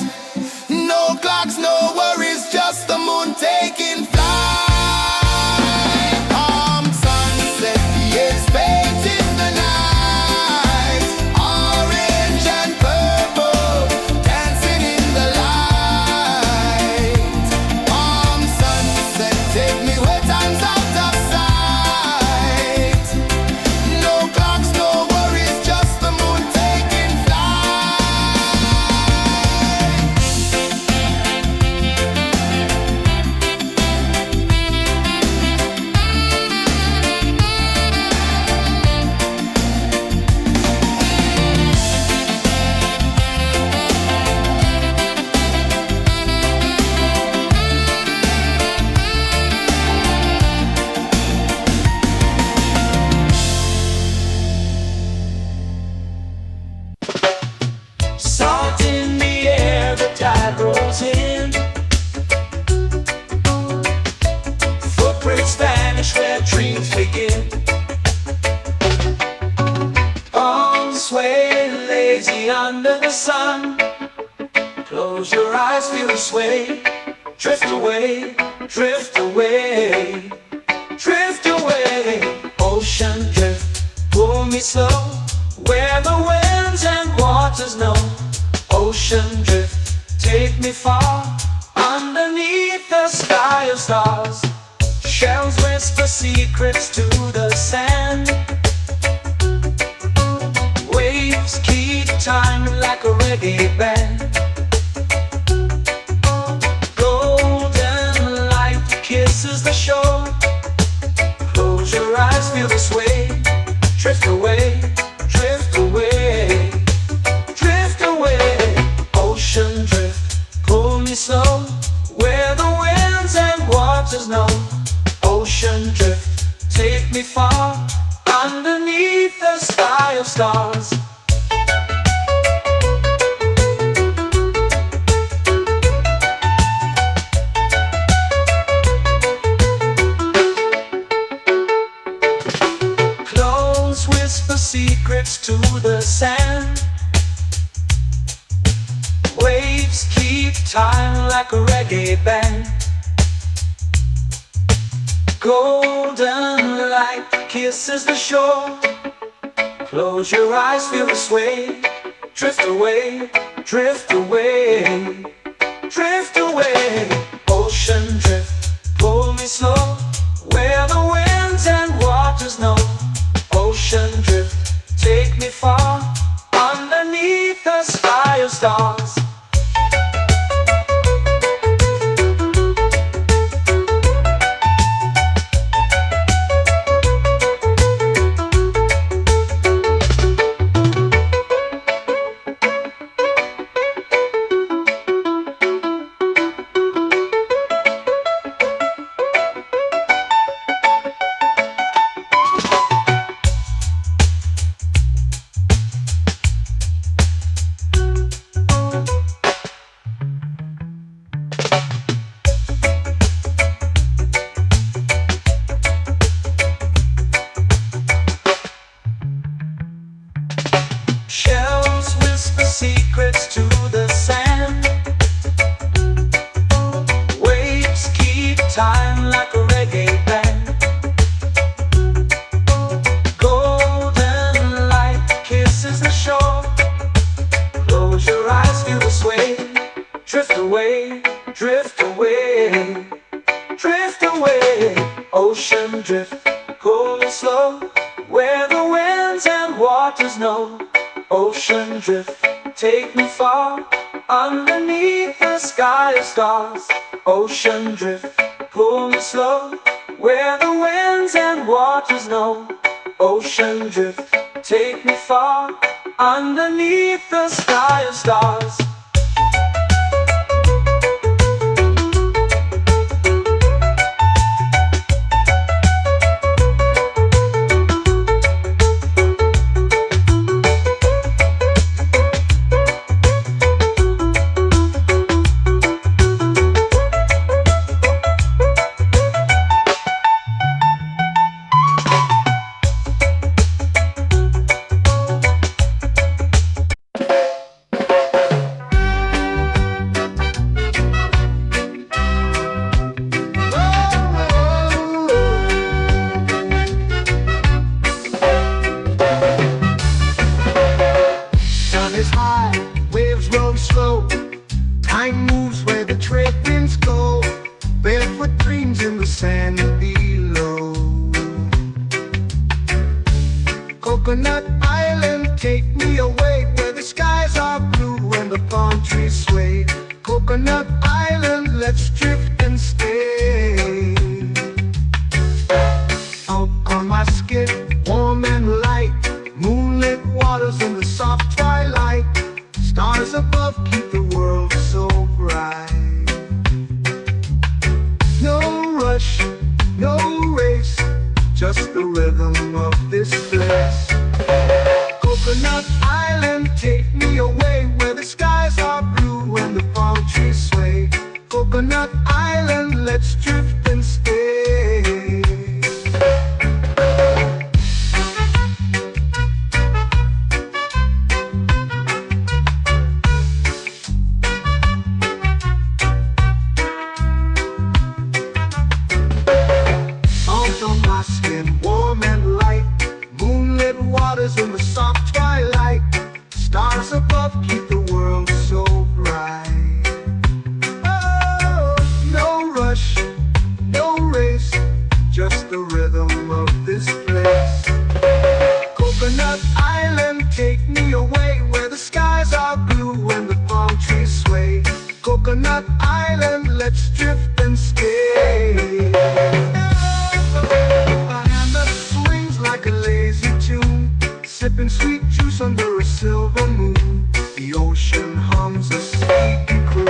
No clocks, no worries, just the moon taking flight. Palm sunset, yeah, it's painting the night. Orange and purple, dancing in the light. Palm sunset, take me where time's out of sight. No clocks, no worries, just the moon taking flight. Salt in the air, the tide rolls in. Footprints vanish where dreams begin. Arms sway lazy under the sun. Close your eyes, feel the sway. Drift away, drift away, drift away. Ocean drift, pull me slow. Where the winds and waters know. Ocean drift, take me far. Underneath the sky of stars. Shells whisper secrets to the sand. Waves keep time like a reggae band. Golden light kisses the shore. Close your eyes, feel the sway. Drift away, drift away, drift away. Ocean drift, pull me slow. Where the winds and waters know. Ocean drift, take me far. Underneath the sky of stars. Close whisper secrets to the sand. Waves keep time like a reggae band. Golden light kisses the shore. Close your eyes, feel the sway. Drift away, drift away, drift away. Ocean drift, pull me slow, where the winds and waters know. Ocean drift, take me far, underneath the sky of stars. Shells whisper secrets to the sand. Waves keep time like a reggae band. Golden light kisses the shore. Close your eyes, feel the sway. Drift away, drift away, drift away. Ocean drift, pull me slow, where the winds and waters know. Ocean drift, take me far, underneath the sky of stars. Ocean drift, pull me slow, where the winds and waters know. Ocean drift, take me far, underneath the sky of stars. Sun is high, waves roll slow. Time moves where the trade winds go. Barefoot dreams in the sand below. Coconut Island, take me away, where the skies are blue and the palm trees sway. Coconut Island, let's drift and stay. Out on my skin, warm and light, moonlit waters in the soft twilight. Stars above keep the world so bright. No rush, no race, just the rhythm of this place. Coconut Island, take me away, where the skies are blue and the palm trees sway. Coconut Island, let's drift and stay. Salt on my skin, warm and light, moonlit waters in the soft twilight. Stars above keep the world so bright. Oh, no rush, no race, just the rhythm of this place. Coconut Island, take me away, where the skies are blue and the palm trees sway. Coconut Island, let's drift and stay. A hand that swings like a lazy tune, sipping sweet juice under a silver moon. The ocean hums a sleepy croon.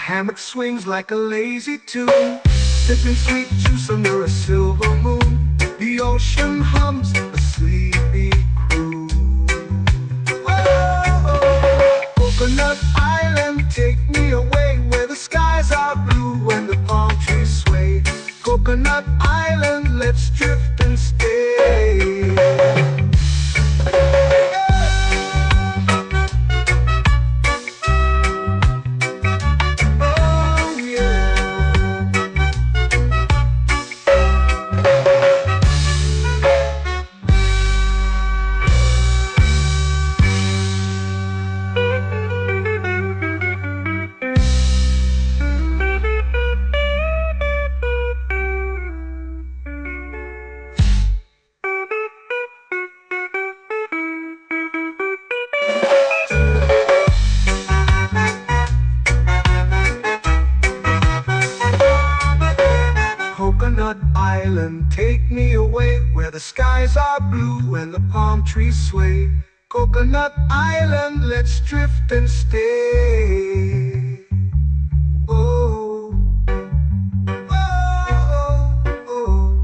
Hammock swings like a lazy tune, sipping sweet juice under a silver moon. The ocean hums a sleepy croon. Whoa, Coconut Island, take me away, where the skies are blue and the palm trees Coconut Island, let's drift and stay. Oh yeah. Coconut Island, take me away where the skies are blue and the palm trees sway. Coconut Island, let's drift and stay. Oh, oh, oh,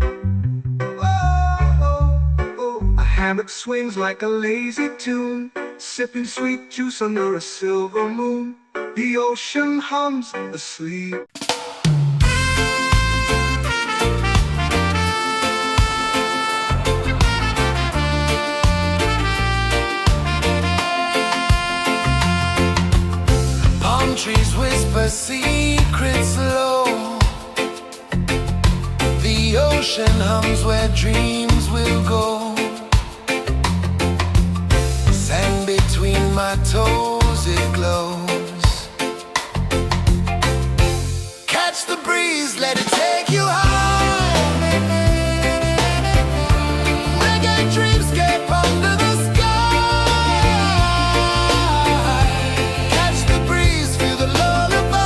oh, oh. A hammock swings like a lazy tune, sipping sweet juice under a silver moon. The ocean hums asleep. Palm trees whisper secrets low. The ocean hums where dreams will go. Sand between my toes, it glows. Catch the breeze, let it take you high. Reggae dreamscape under the sky. Catch the breeze, feel the lullaby.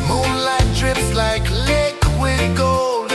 Moonlight drips like liquid gold.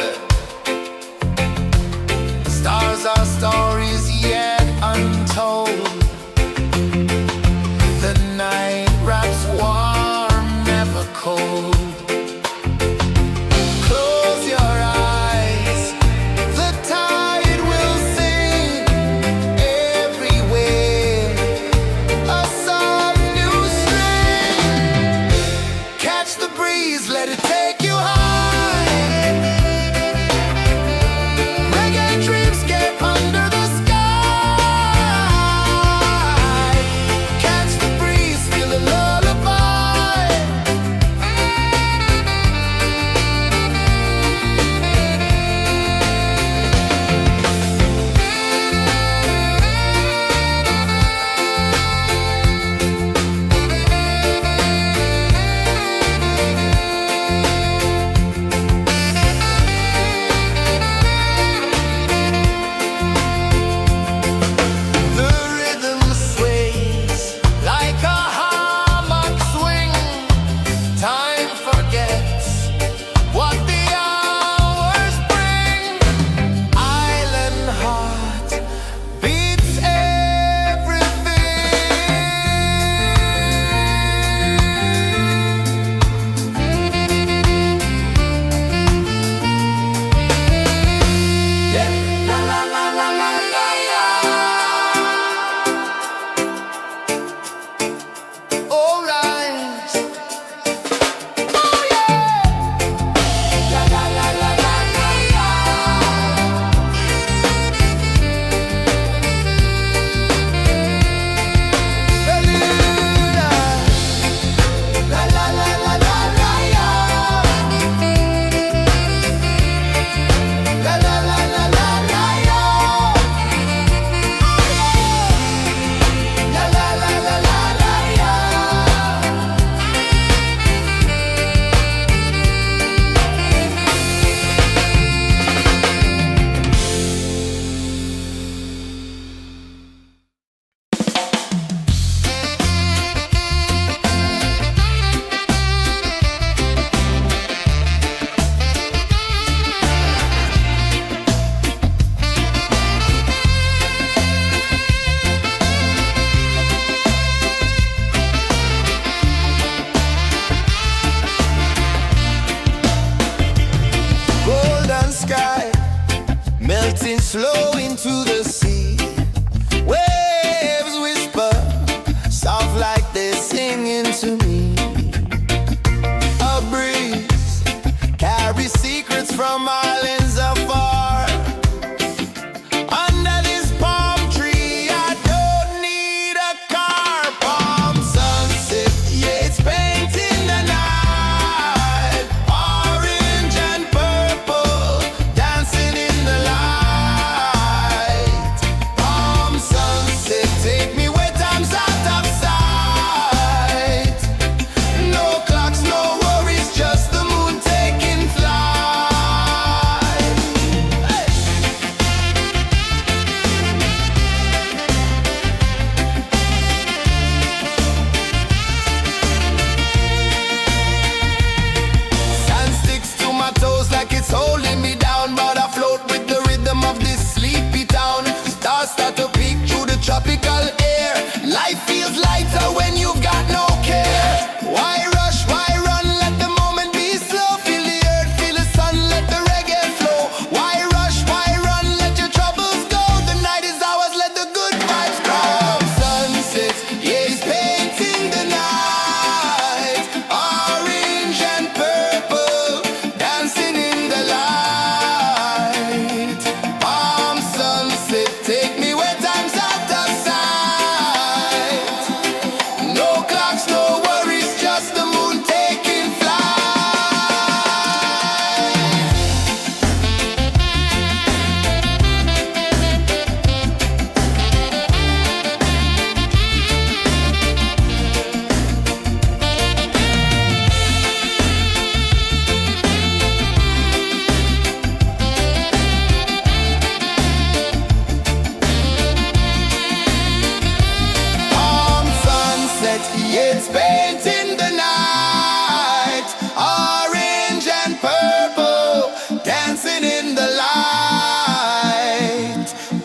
it's painting the night. Orange and purple, dancing in the light.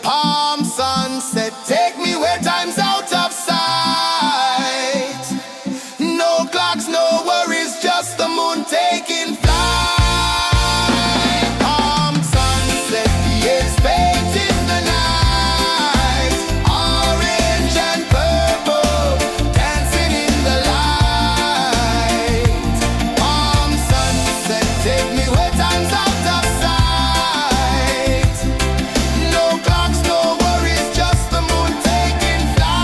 Palm sunset, take me where time's out of sight. No clocks, no worries, just the moon taking flight. Palm sunset, it's painting the night. Orange and purple, dancing in the light. Palm sunset, take me where time's out of sight. No clocks, no worries, just the moon taking flight.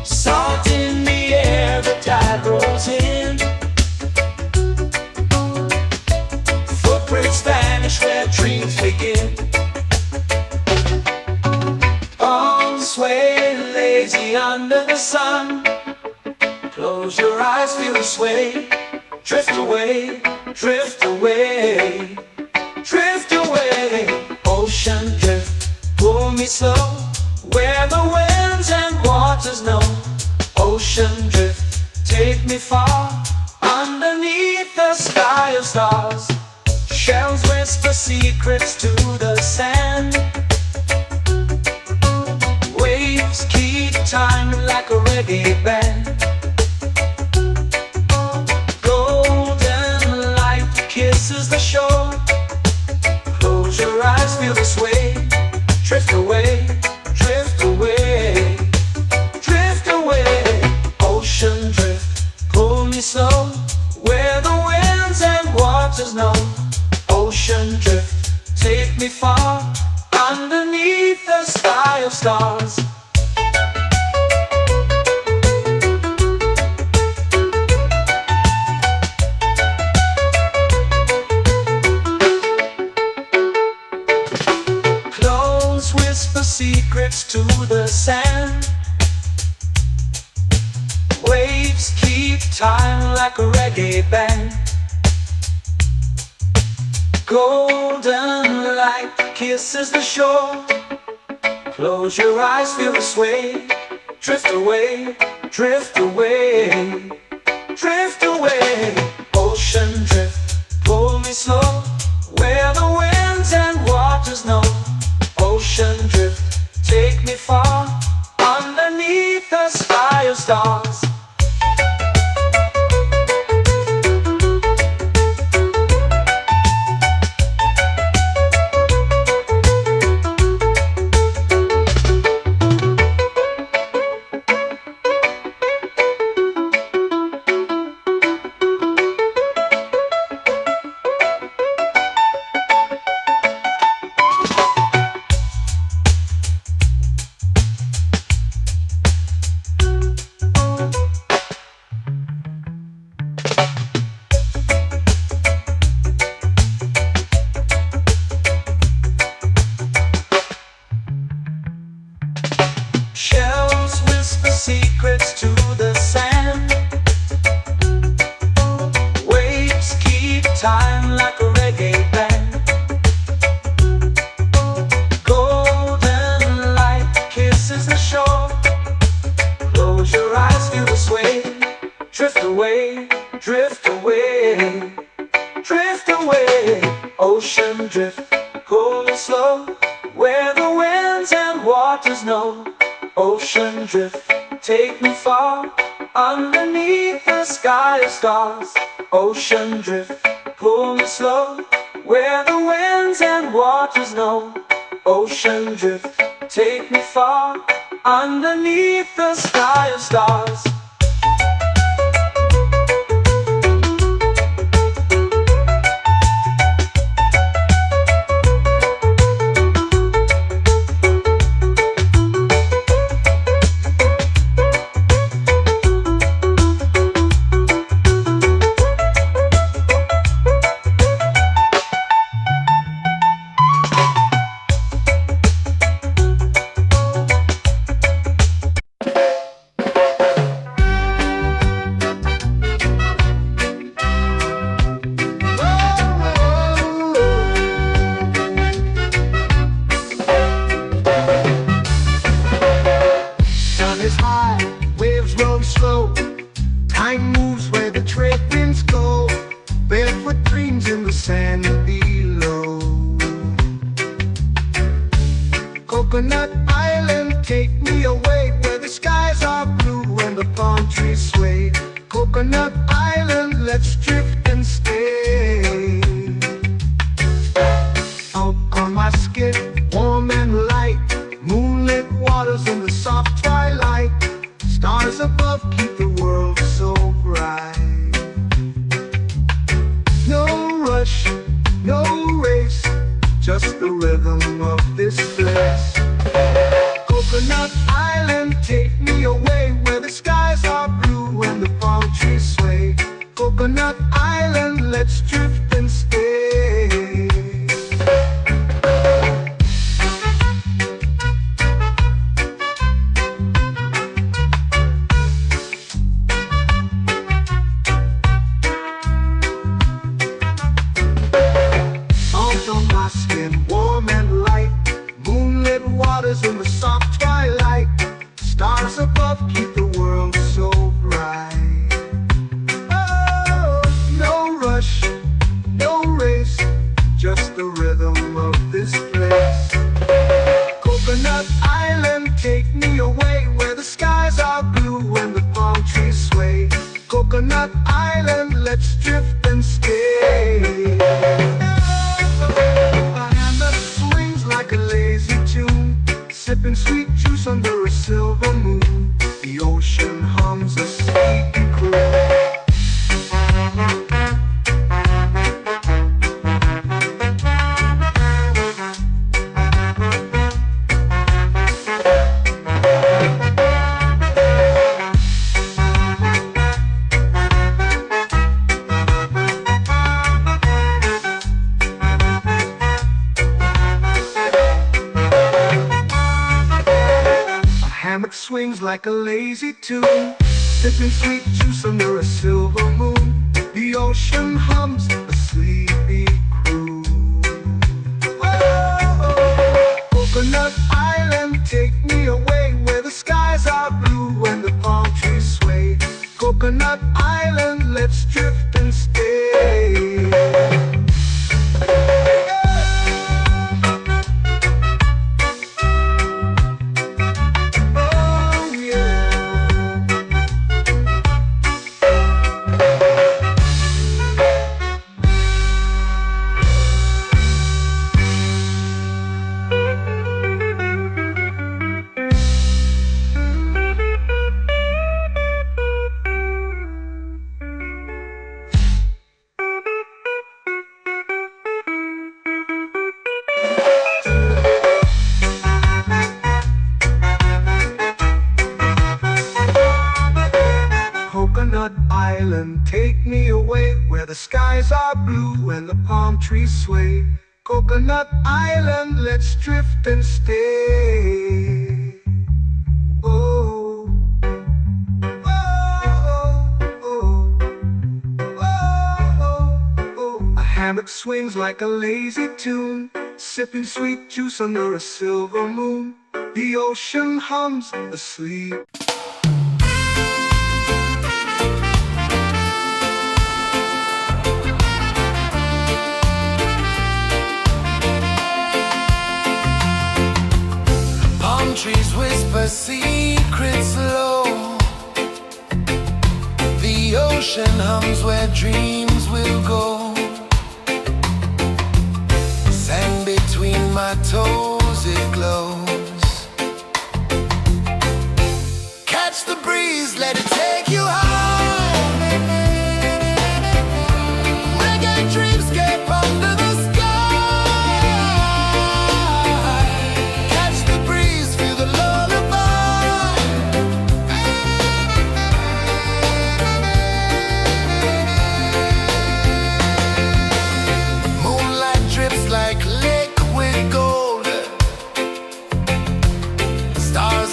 Salt in the air, the tide rolls in. Footprints vanish where dreams begin. Arms sway lazy under the sun. Close your eyes, feel the sway. Drift away, drift away, drift away. Ocean drift, pull me slow, where the winds and waters know. Ocean drift, take me far, underneath the sky of stars. Shells whisper secrets to the sand. Waves keep time like a reggae band. Golden light kisses the shore. Close your eyes, feel the sway. Drift away, drift away, drift away. Ocean drift, pull me slow, where the winds and waters know. Ocean drift, take me far, underneath the sky of stars. Close whisper secrets to the sand. Waves keep time like a reggae band. Golden light kisses the shore. Close your eyes, feel the sway. Drift away, drift away, drift away. Ocean drift, pull me slow, where the winds and waters know. Ocean drift, take me far, underneath the sky of stars. Shells whisper secrets to the sand. Waves keep time like a reggae band. Golden light kisses the shore. Close your eyes, feel the sway. Drift away, drift away, drift away. Ocean drift, pull me slow, where the winds and waters know. Ocean drift, take me far, underneath the sky of stars. Ocean drift, pull me slow, where the winds and waters know. Ocean drift, take me far, underneath the sky of stars. flow. Time moves where the trade winds go. Barefoot dreams in the sand below. Coconut Island, take me away where the skies are blue and the palm trees sway. Coconut Island, let's drift and stay. Out on my skin, warm and light, moonlit waters in the soft twilight. Stars above keep the world so bright. No rush, no race, just the rhythm of this place. Coconut Island, take me away where the skies are blue and the palm trees sway. Coconut Island, let's drift and stay. Out on my skin, warm and light, moonlit waters in the soft twilight. Stars above keep the world so bright. Oh, no rush, no race, just the rhythm of this place. Coconut Island, take me away where the skies are blue and the palm trees sway. Coconut Island, let's drift and stay. A hand that swings like a lazy tune, sipping sweet juice under a silver moon. The ocean hums a sleepy croon. Hammock swings like a lazy tune, sipping sweet juice under a silver moon. The ocean hums a sleepy croon. Whoa, Coconut Island, take me away where the skies are blue and the palm trees sway. Coconut Island, let's drift and stay. Coconut Island, take me away where the skies are blue and the palm trees sway. Coconut Island, let's drift and stay. Oh, oh, oh, oh, oh. A hammock swings like a lazy tune, sipping sweet juice under a silver moon. The ocean hums asleep. Trees whisper secrets low. The ocean hums where dreams will go. Sand between my toes, it glows. Catch the breeze, let it take you high. Reggae dreamscape under the sky.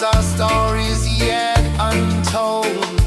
Our stories yet untold.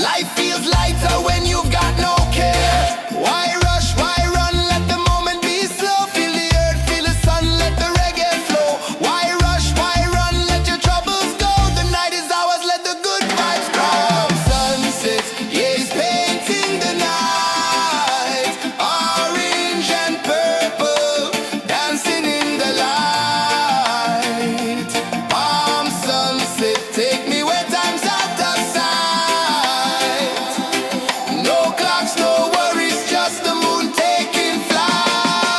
Life feels lighter when you've got no care. Why rush, why run, let the moment be slow. Feel the earth, feel the sun, let the reggae flow. Why rush, why run, let your troubles go. The night is ours, let the good vibes come. Sunset, yeah, it's painting the night. Orange and purple, dancing in the light. Palm sunset, take me where time's out of sight. No clocks, no worries, just the moon taking flight.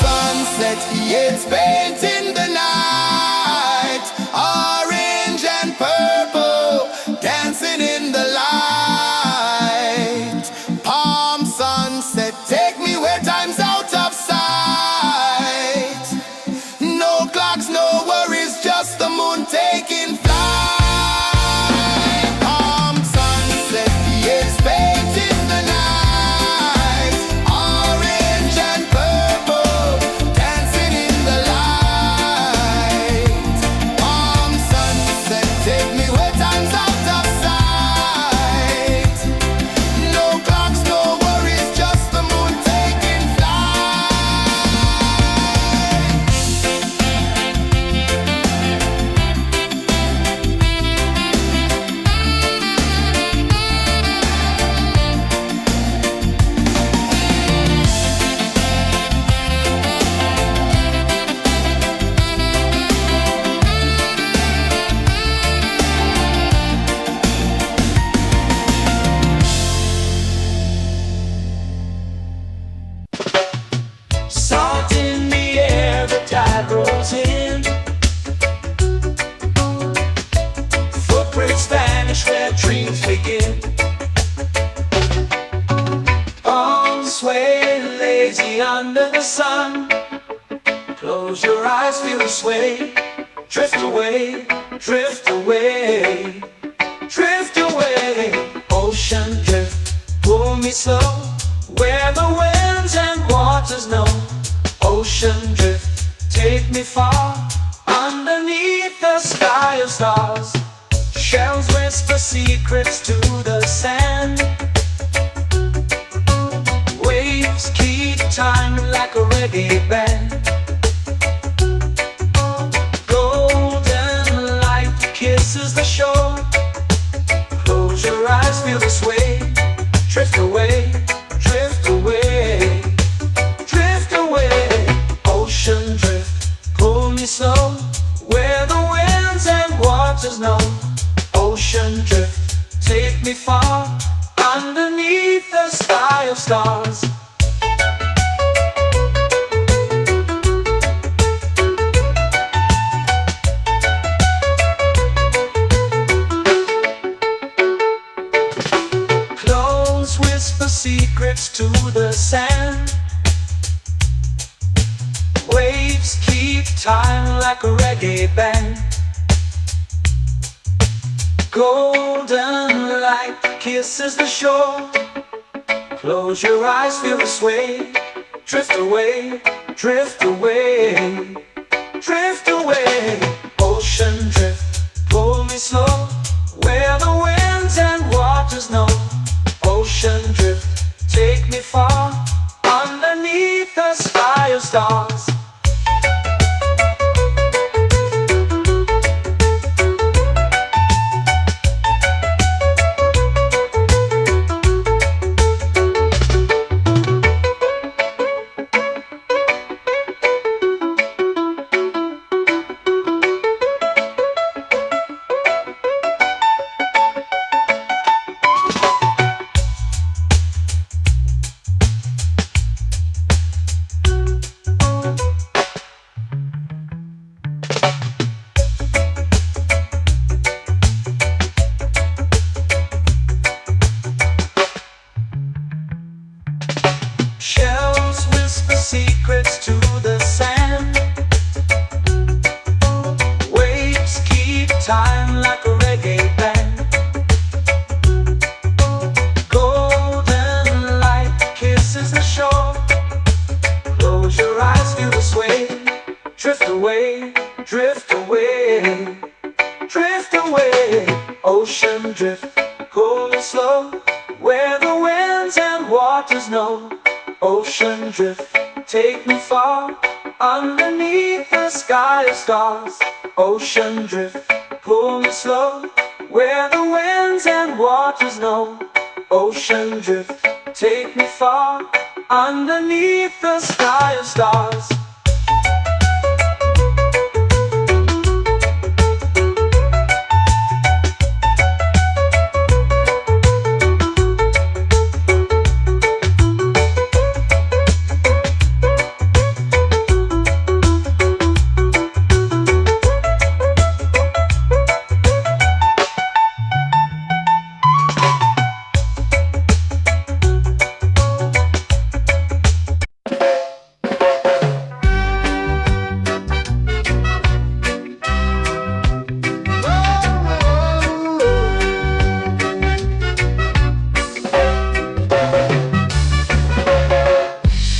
Palm sunset, yeah, it's painting the night. Orange and purple, dancing in the light. Palm sunset, take me where time's out of sight. No clocks, no worries, just the moon taking flight. Palm sunset, yeah, it's painting the night. Orange and purple, dancing in the light. Palm sunset, take me where time's out of sight. No clocks, no worries, just the moon taking flight. Salt in the air, the tide rolls in. Footprints vanish where dreams begin. Arms sway lazy under the sun. Close your eyes, feel the sway. Drift away, drift away, drift away. Ocean drift, pull me slow. Where the winds and waters know. Ocean drift, take me far. Underneath the sky of stars. Shells whisper secrets to the sand. Waves keep time like a reggae band. Golden light kisses the shore. Close your eyes, feel the sway. Drift away, drift away, drift away. Ocean drift, pull me slow. Where the winds and waters know. Ocean drift, take me far. Underneath the sky of stars. Close whisper secrets to the sand. Waves keep time like a reggae band. Golden light kisses the shore. Close your eyes, feel the sway. Drift away, drift away, drift away. Ocean drift, pull me slow. Where the winds and waters know. Ocean drift, take me far. Underneath the sky of stars. Close your eyes, feel the sway. Drift away, drift away, drift away. Ocean drift, cool and slow, where the winds and waters know. Ocean drift, take me far, underneath the sky of stars. Ocean drift, pull me slow, where the winds and waters know. Ocean drift, take me far, underneath the sky of stars.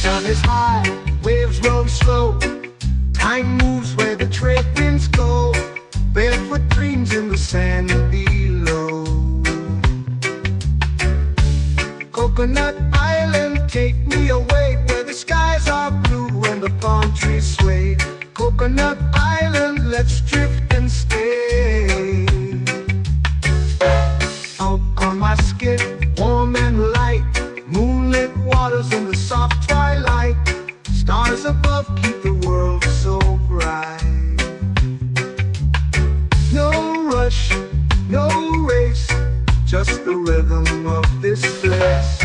Sun is high, waves roll slow. Time moves where the trade winds go. Barefoot dreams in the sand below. Coconut Island, take me away where the skies are blue and the palm trees sway. Coconut Island, let's drift and stay. Out on my skin, warm and light, moonlit waters in the soft twilight. Stars above keep the world so bright. No rush, no race, just the rhythm of this place.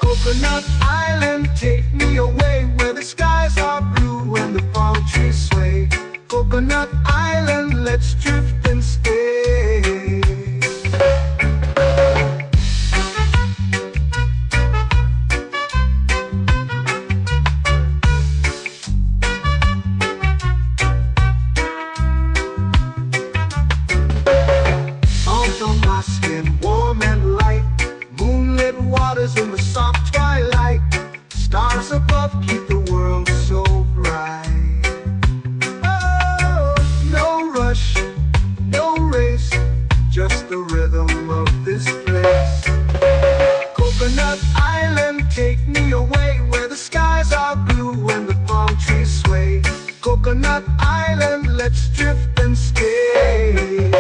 Coconut Island, take me away where the skies are blue and the palm trees sway. Coconut Island, let's drift and stay. Salt on my skin, warm and light, moonlit waters in the soft twilight. Stars above keep the world so bright. Oh, no rush, no race, just the rhythm of this place. Coconut Island, take me away where the skies are blue and the palm trees sway. Coconut Island, let's drift and stay.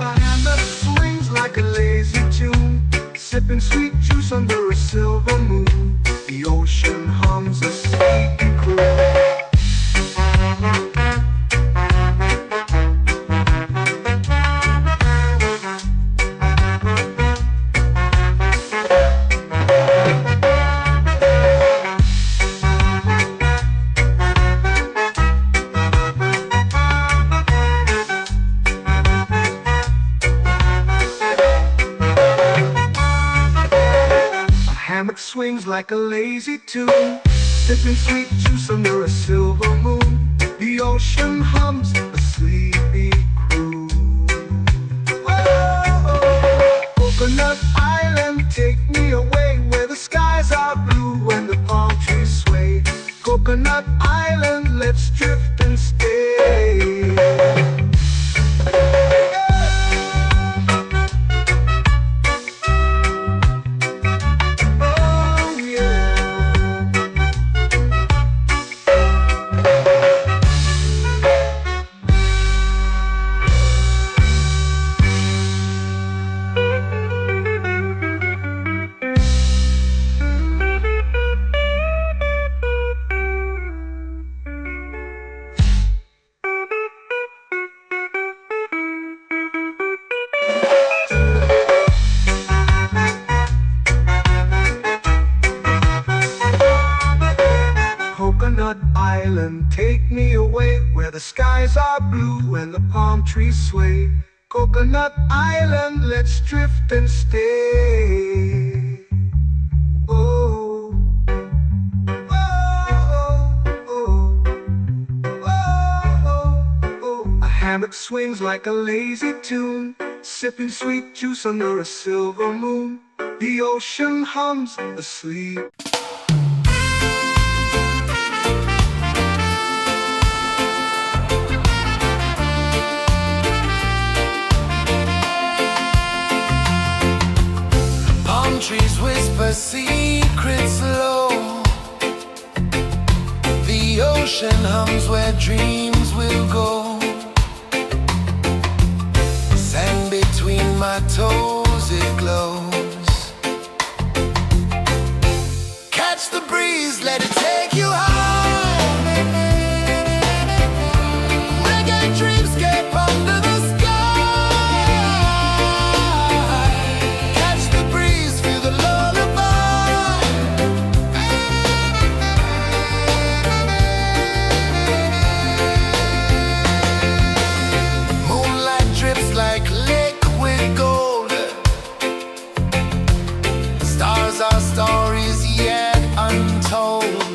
A hand that swings like a lazy tune, sipping sweet juice under a silver moon. The ocean hums a sleepy croon. Hammock swings like a lazy tune, sipping sweet juice under a silver moon. The ocean hums a sleepy croon. Whoa, Coconut Island, take me away where the skies are blue and the palm trees sway. Coconut Island, let's drift and stay. Coconut Island, take me away where the skies are blue and the palm trees sway. Coconut Island, let's drift and stay. Oh, oh, oh, oh, oh. A hammock swings like a lazy tune, sipping sweet juice under a silver moon. The ocean hums asleep. where secrets flow. The ocean hums where dreams will go. Sand between my toes, it glows. Catch the breeze, let it take you high. Reggae dreamscape under the sky. Catch the breeze, feel the lullaby. Moonlight drips like liquid gold. Stars are stories yet untold.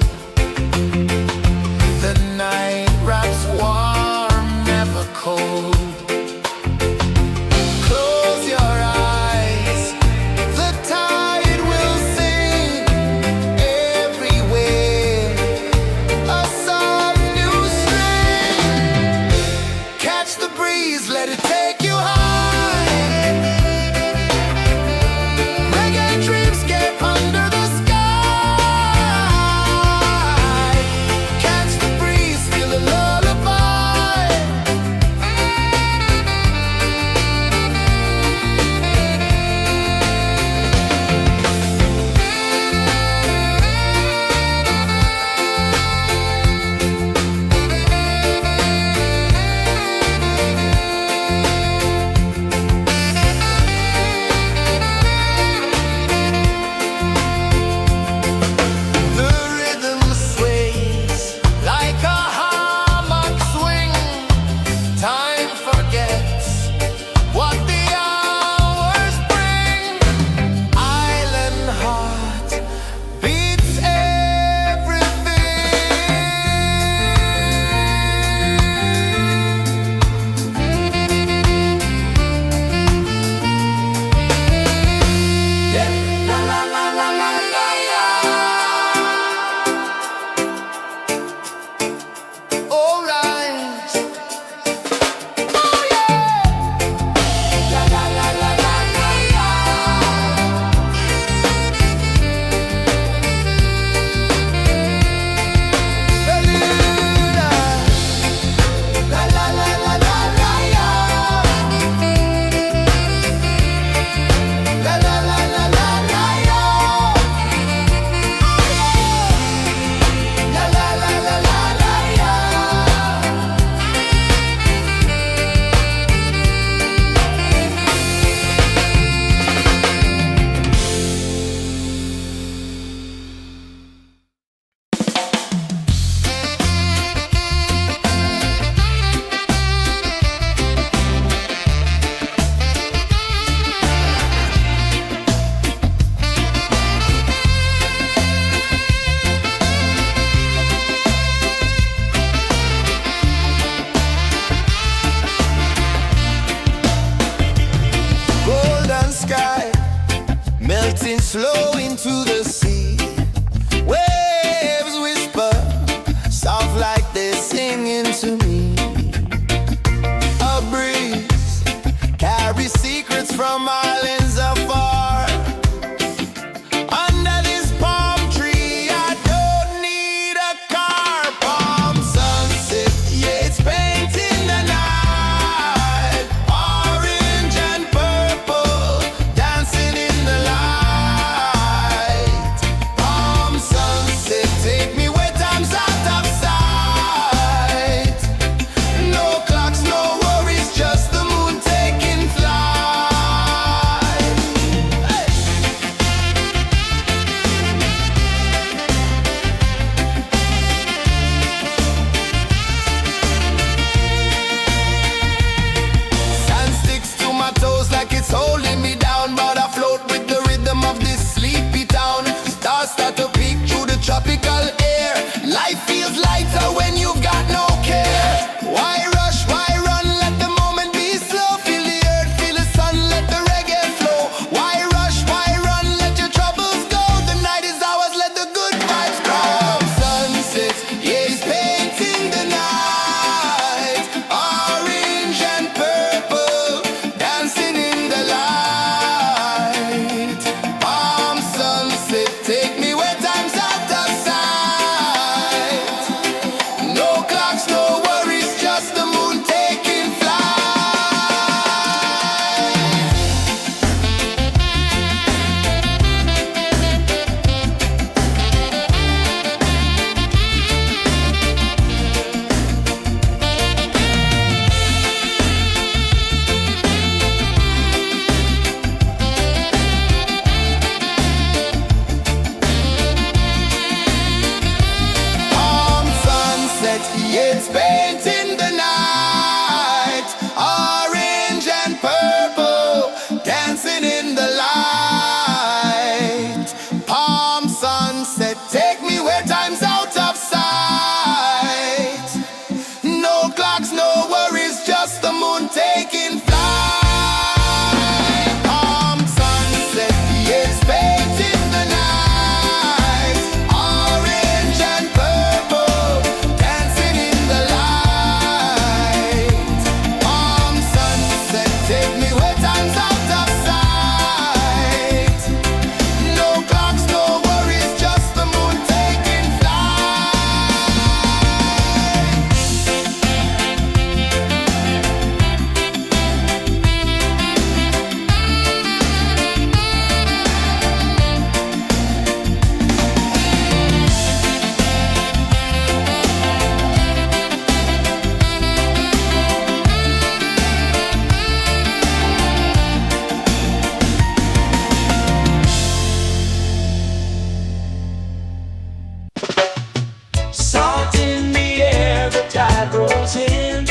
Salt in the air, the tide rolls in.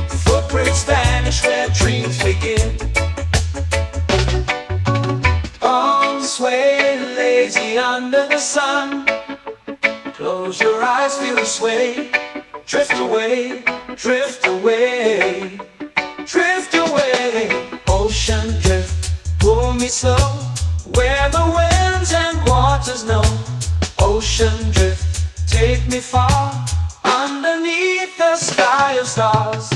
Footprints vanish where dreams begin. Arms sway lazy under the sun. Close your eyes, feel the sway. Drift away, drift away, drift away. Ocean drift, pull me slow, where the winds and waters know. Ocean drift, take me far, underneath the sky of stars.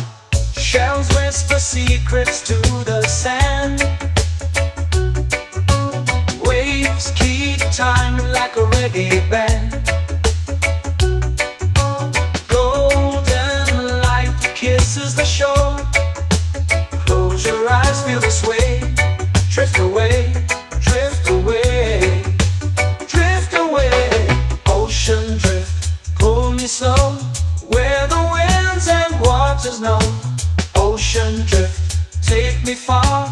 Shells whisper secrets to the sand. Waves keep time like a reggae band. Golden light kisses the shore. Close your eyes, feel the sway. Drift away, drift away, drift away. Ocean drift, pull me slow, where the winds and waters know. Ocean drift, take me far,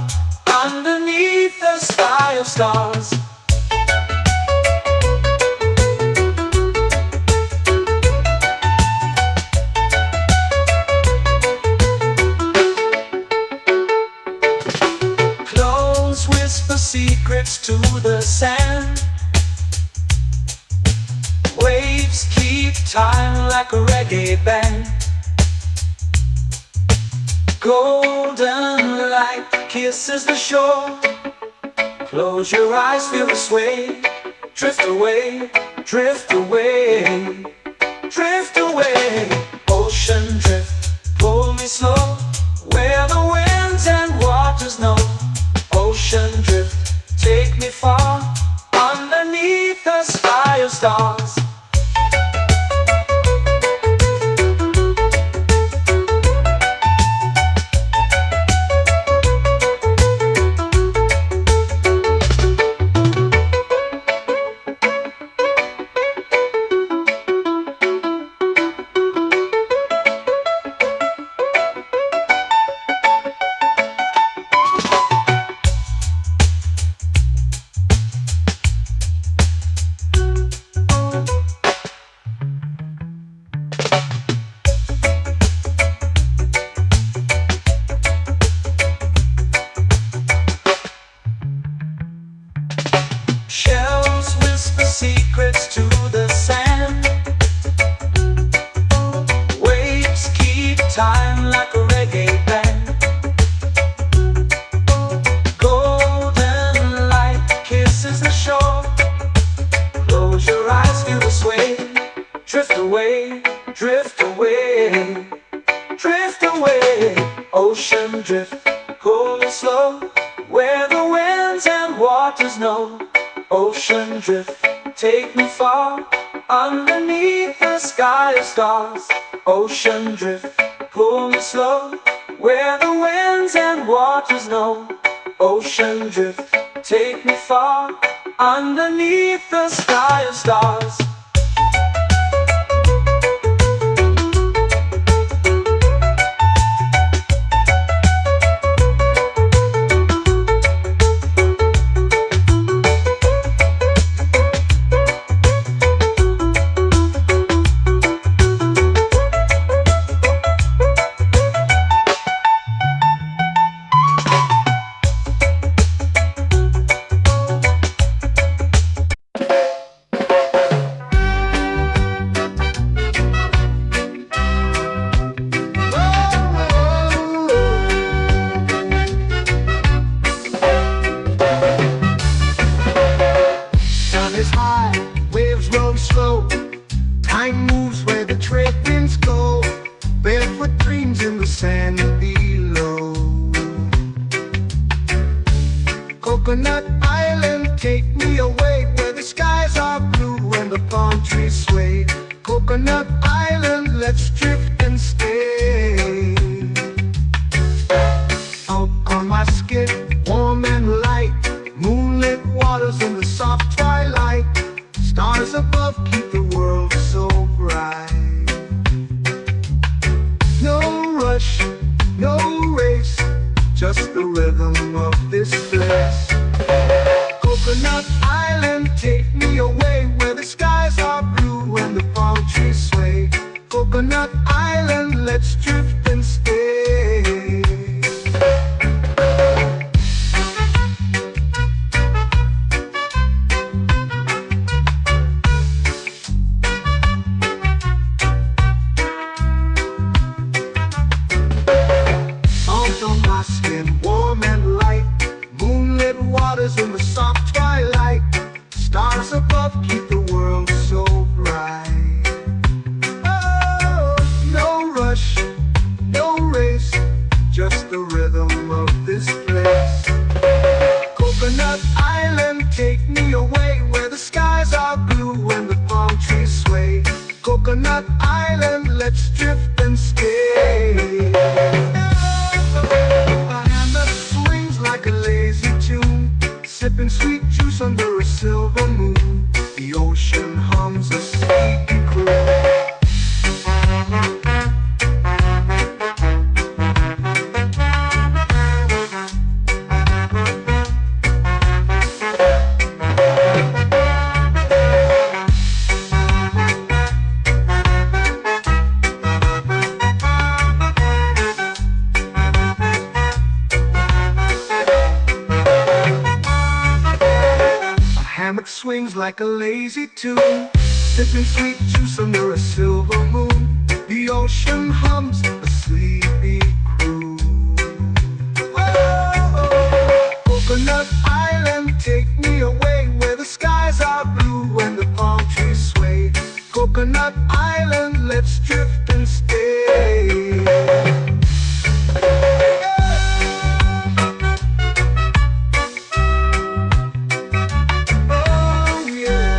underneath the sky of stars. Clones whisper secrets to the sand. Waves keep time like a reggae band. Golden light kisses the shore. Close your eyes, feel the sway. Drift away, drift away, drift away. Ocean drift, pull me slow, where the winds and waters know. Ocean drift, take me far, underneath the sky of stars. Shells whisper secrets to the sand. Waves keep time like a reggae band. Golden light kisses the shore. Close your eyes, feel the sway. Drift away, drift away, drift away. Ocean drift, pull me slow, where the winds and waters know. Ocean drift, take me far, underneath the sky of stars. Ocean drift, pull me slow, where the winds and waters know. Ocean drift, take me far, underneath the sky of stars. Coconut Island, take me away where the skies are blue and the palm trees sway. Coconut Island, let's drift and stay. Out on my skip, warm and light, moonlit waters in the soft twilight. Stars above keep the world so bright. No rush, no race, just the rhythm of this place. Coconut Island, take me away where hammock swings like a lazy tune, sipping sweet juice under a silver moon. The ocean hums a sleepy crew. Oh, Coconut Island, take me away where the skies are blue and the palm trees sway. Coconut Island, let's drift and stay. Oh yeah.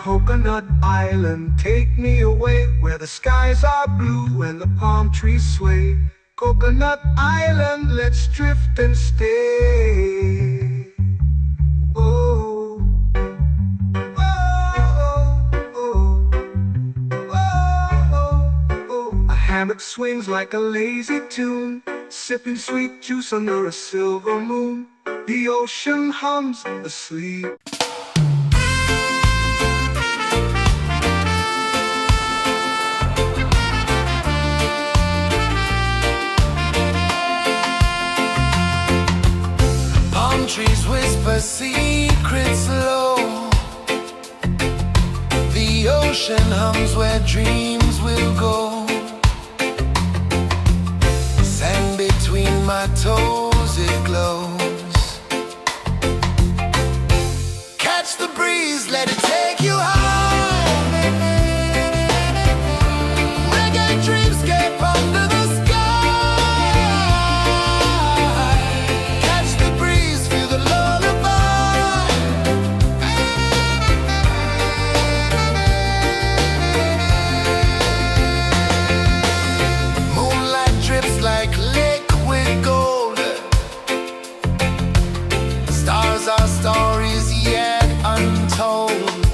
Coconut Island, take me away where the skies are blue and the palm trees sway. Coconut Island, let's drift and stay. Oh, oh, oh, oh, oh. A hammock swings like a lazy tune, sipping sweet juice under a silver moon. The ocean hums asleep. Palm trees whisper secrets low. The ocean hums where dreams will go. Sand between my toes, it glows. Catch the breeze, let it take you high. Reggae dreamscape under the sky. Catch the breeze, feel the lullaby. Moonlight drips like liquid gold. Stars are stories yet untold.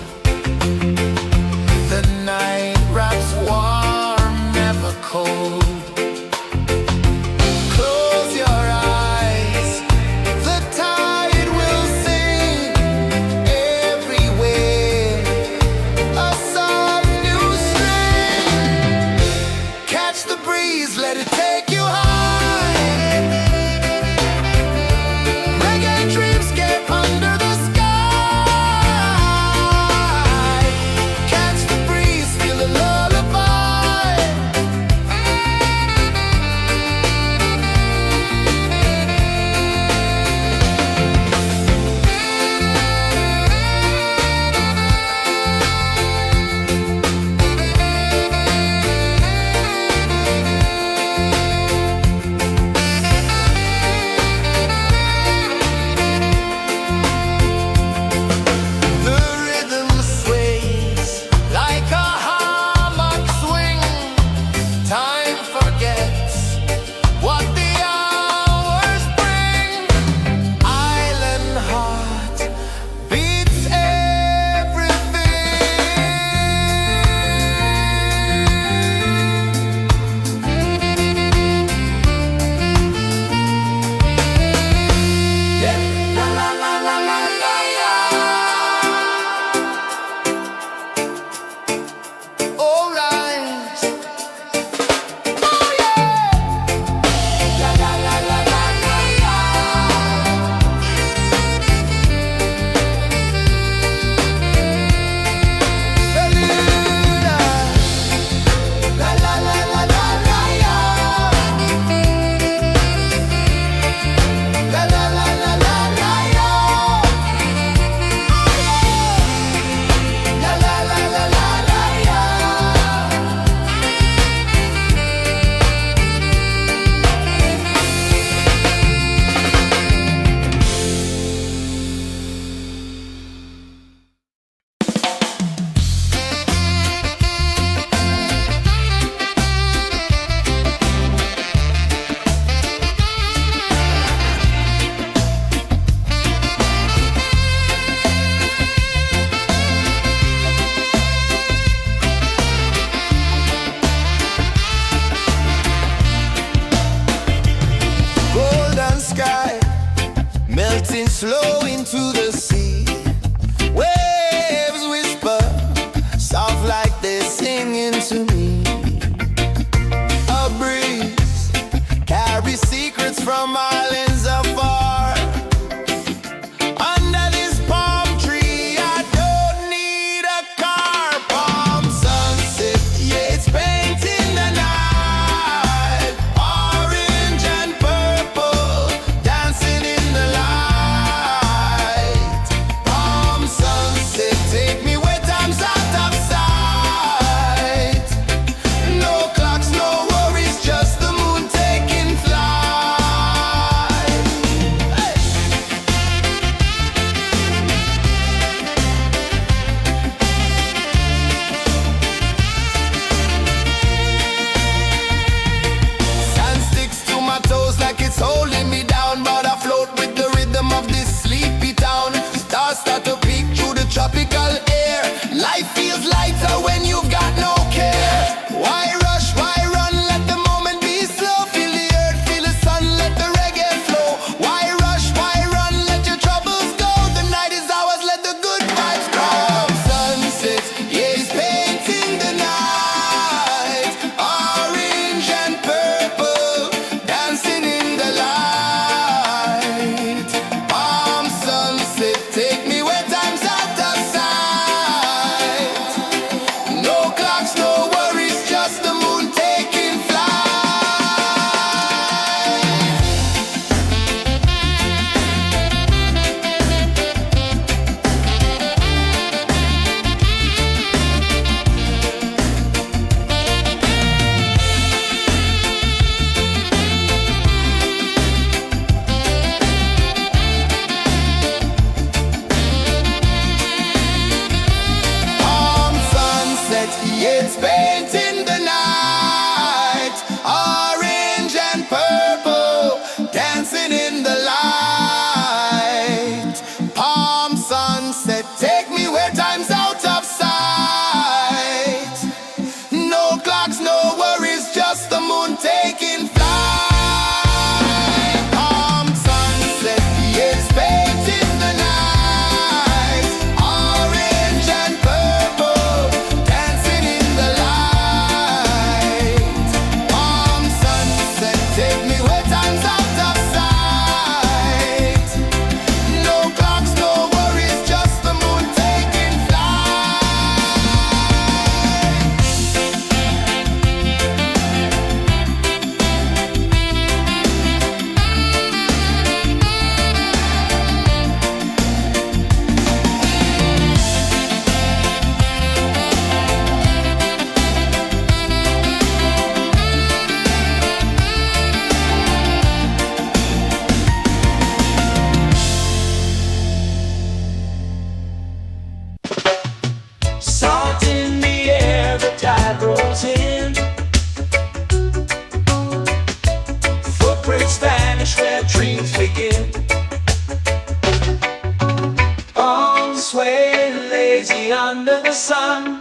sway, lazy under the sun.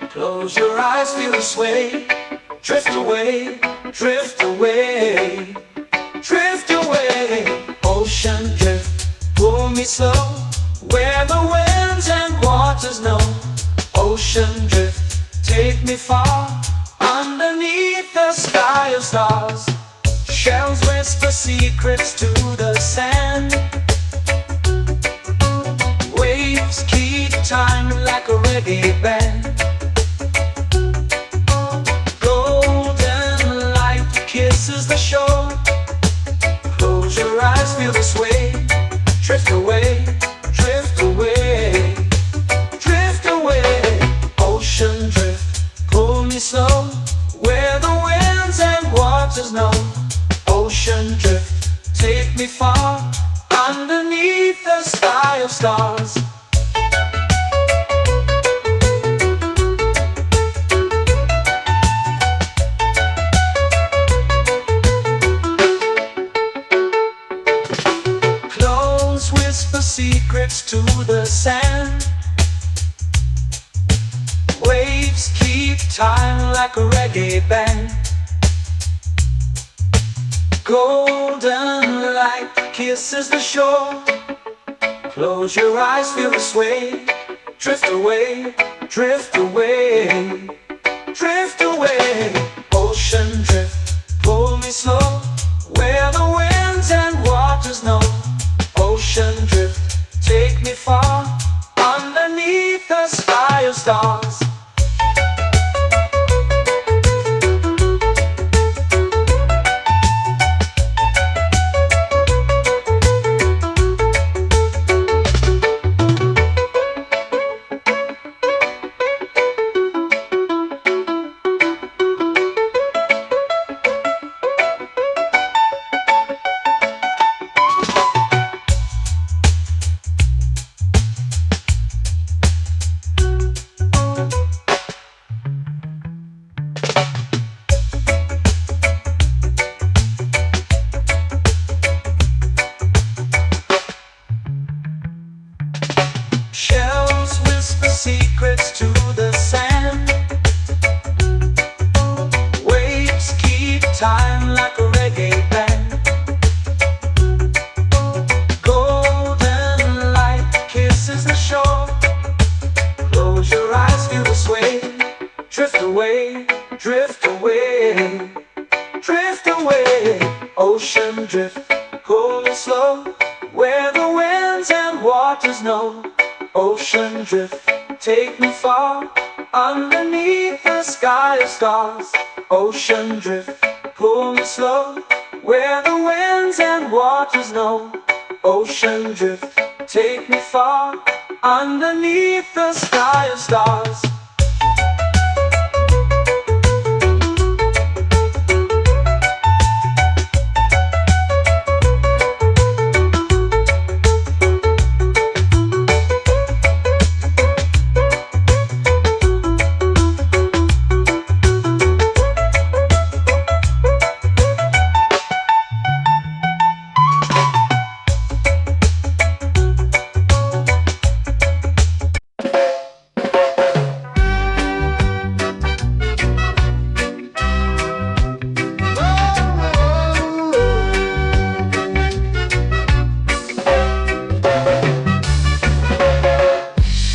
Close your eyes, feel the sway. Drift away, drift away, drift away. Ocean drift, pull me slow, where the winds and waters know. Ocean drift, take me far, underneath the sky of stars. Shells whisper secrets to the sand. Waves keep time like a reggae band. Golden light kisses the shore. Close your eyes, feel the sway. Drift away, drift away, drift away. Ocean drift, pull me slow, where the winds and waters know. Ocean drift, take me far, underneath the sky of stars. Clones whisper secrets to the sand. Waves keep time like a reggae band. Golden light kisses the shore. Close your eyes, feel the sway. Drift away, drift away, drift away. Ocean drift, pull me slow, where the winds and waters know. Ocean drift, take me far, underneath the sky of stars. Shells whisper secrets to the sand. Waves keep time like a reggae band. Golden light kisses the shore. Close your eyes, feel the sway. Drift away, drift away, drift away. Ocean drift, pull me slow, where the winds and waters know. Ocean drift, take me far, underneath the sky of stars. Ocean drift, pull me slow, where the winds and waters know. Ocean drift, take me far, underneath the sky of stars.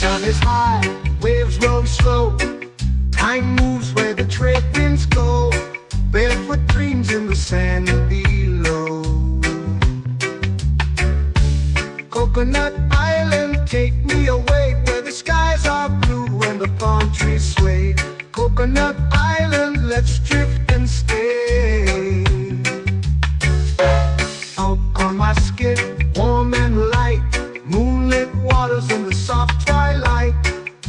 Sun is high, waves roll slow. Time moves where the trade winds go. Barefoot dreams in the sand below. Coconut Island, take me away, where the skies are blue and the palm trees sway. Coconut Island, let's drift and stay. Out on my skin, warm and light, moonlit waters in the soft twilight.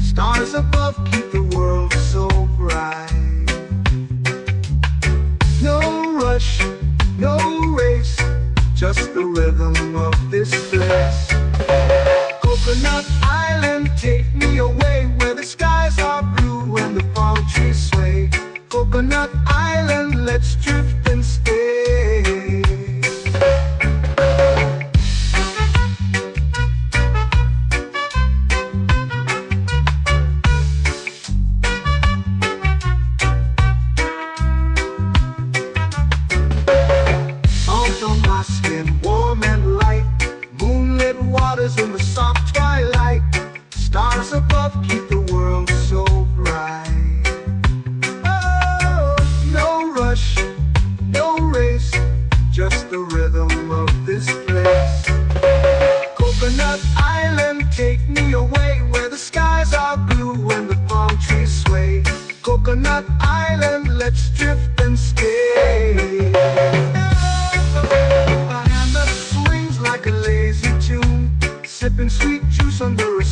Stars above keep the world so bright. No rush, no race, just the rhythm of this place. Coconut Island, take me away, where the skies are blue and the palm trees sway. Coconut Island, let's drift and stay.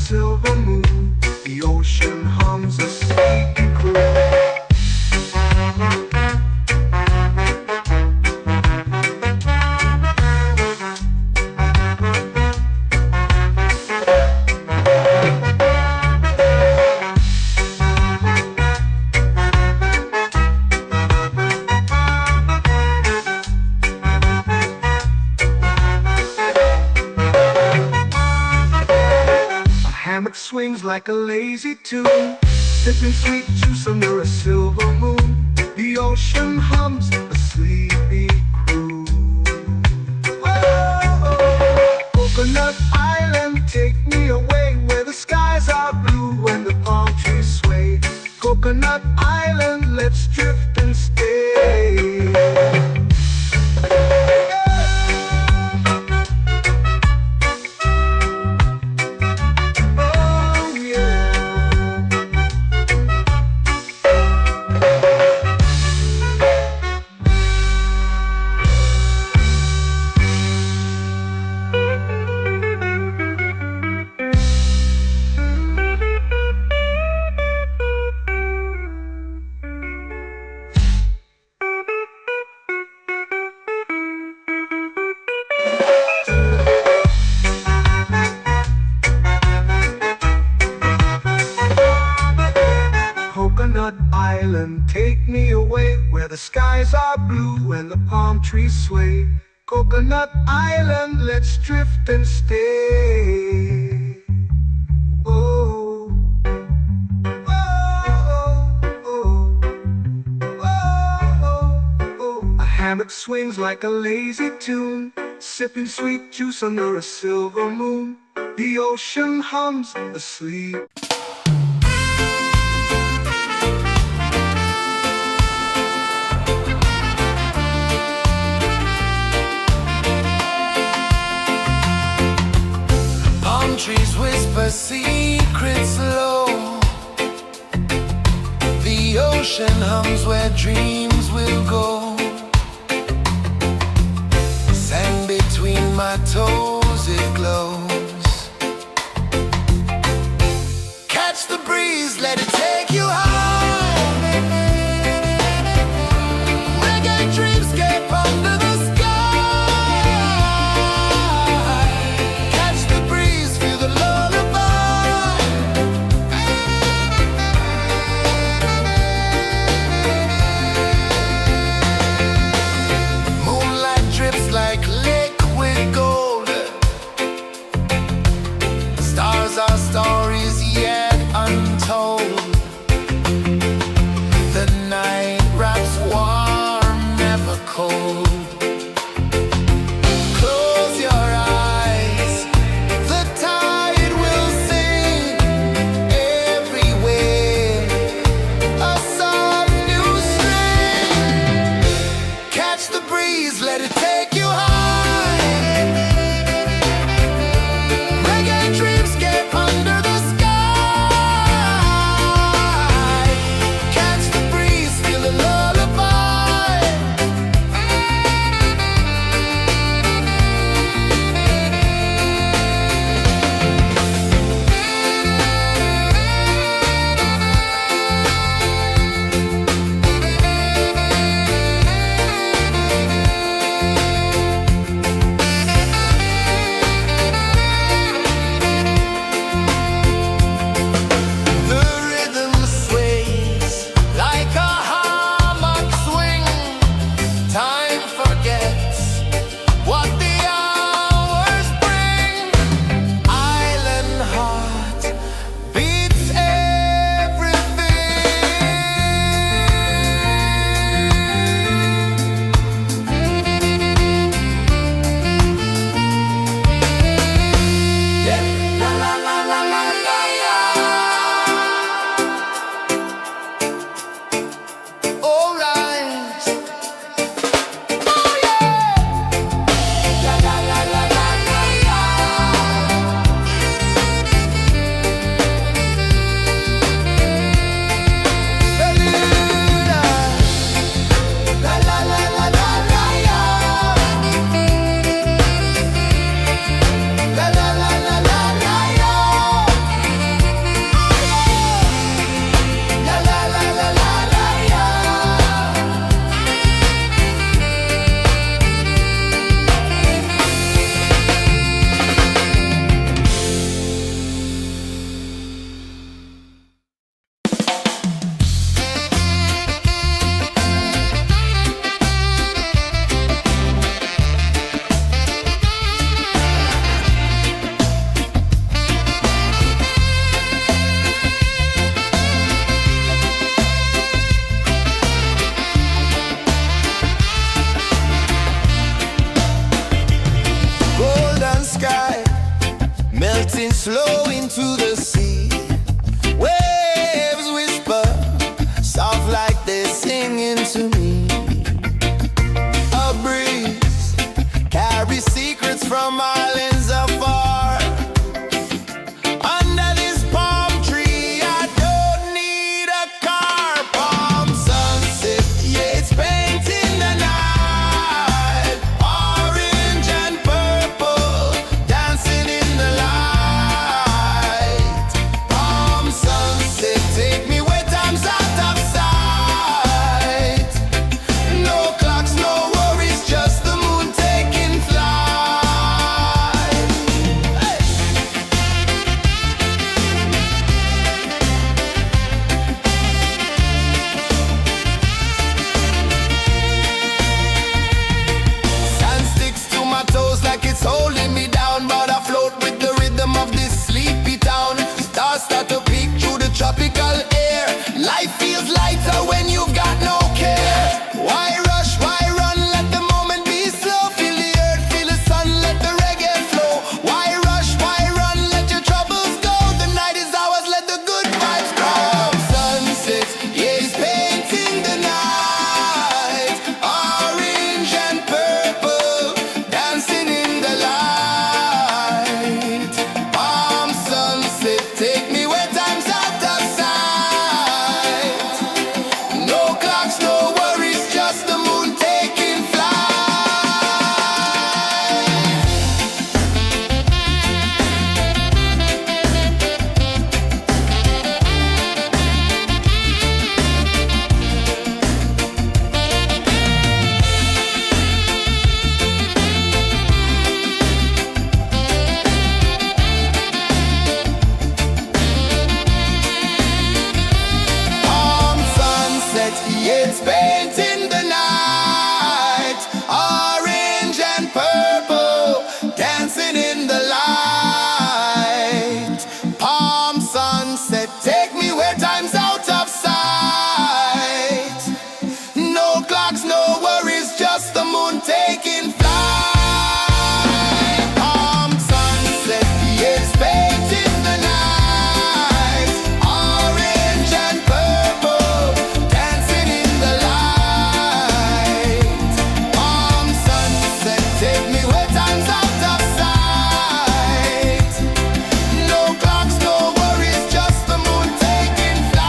silver moon. The ocean hums a sleepy croon. Hammock swings like a lazy tune, sipping sweet juice under a silver moon. The ocean hums a sleepy croon. Whoa, Coconut Island, take me away where the skies are blue and the palm trees sway. Coconut Island, let's drift and stay. Coconut Island, take me away where the skies are blue and the palm trees sway. Coconut Island, let's drift and stay. Oh, oh, oh, oh, oh. A hammock swings like a lazy tune, sipping sweet juice under a silver moon. The ocean hums asleep. Trees whisper secrets low. The ocean hums where dreams will go. Sand between my toes, it glows. Catch the breeze, let it take you high. Reggae dreamscape under the sky. to the sea. Waves whisper, soft like they're singing to me. A breeze carries secrets from islands afar. Under this palm tree, I don't need a car. Palm sunset, yeah, it's painting the night. Orange and purple, dancing in the light. Palm sunset, take me where time's out of sight. No clocks, no worries, just the moon taking flight. Hey! Sand sticks to my toes like it's holding me down, but I float with the rhythm of this sleepy town. Stars start to peek through the tropical air. Life feels lighter when you've got no care. Why rush, why run, let the moment be slow. Feel the earth, feel the sun, let the reggae flow. Why rush, why run, let your troubles go. The night is ours, let the good vibes grow. Sunset, yeah, it's painting the night. Orange and purple, dancing in the light. Palm sunset, take me where time's out of sight. No clocks, no worries, just the moon taking flight. Palm sunset, yeah, it's painting the night. Orange and purple, dancing in the light. Palm sunset, take me where time's out of sight. No clocks, no worries, just the moon taking flight. Palm sunset, yeah, it's painting the night. Orange and purple, dancing in the light. Palm sunset, take me where time's out of sight. No clocks, no worries, just the moon taking flight.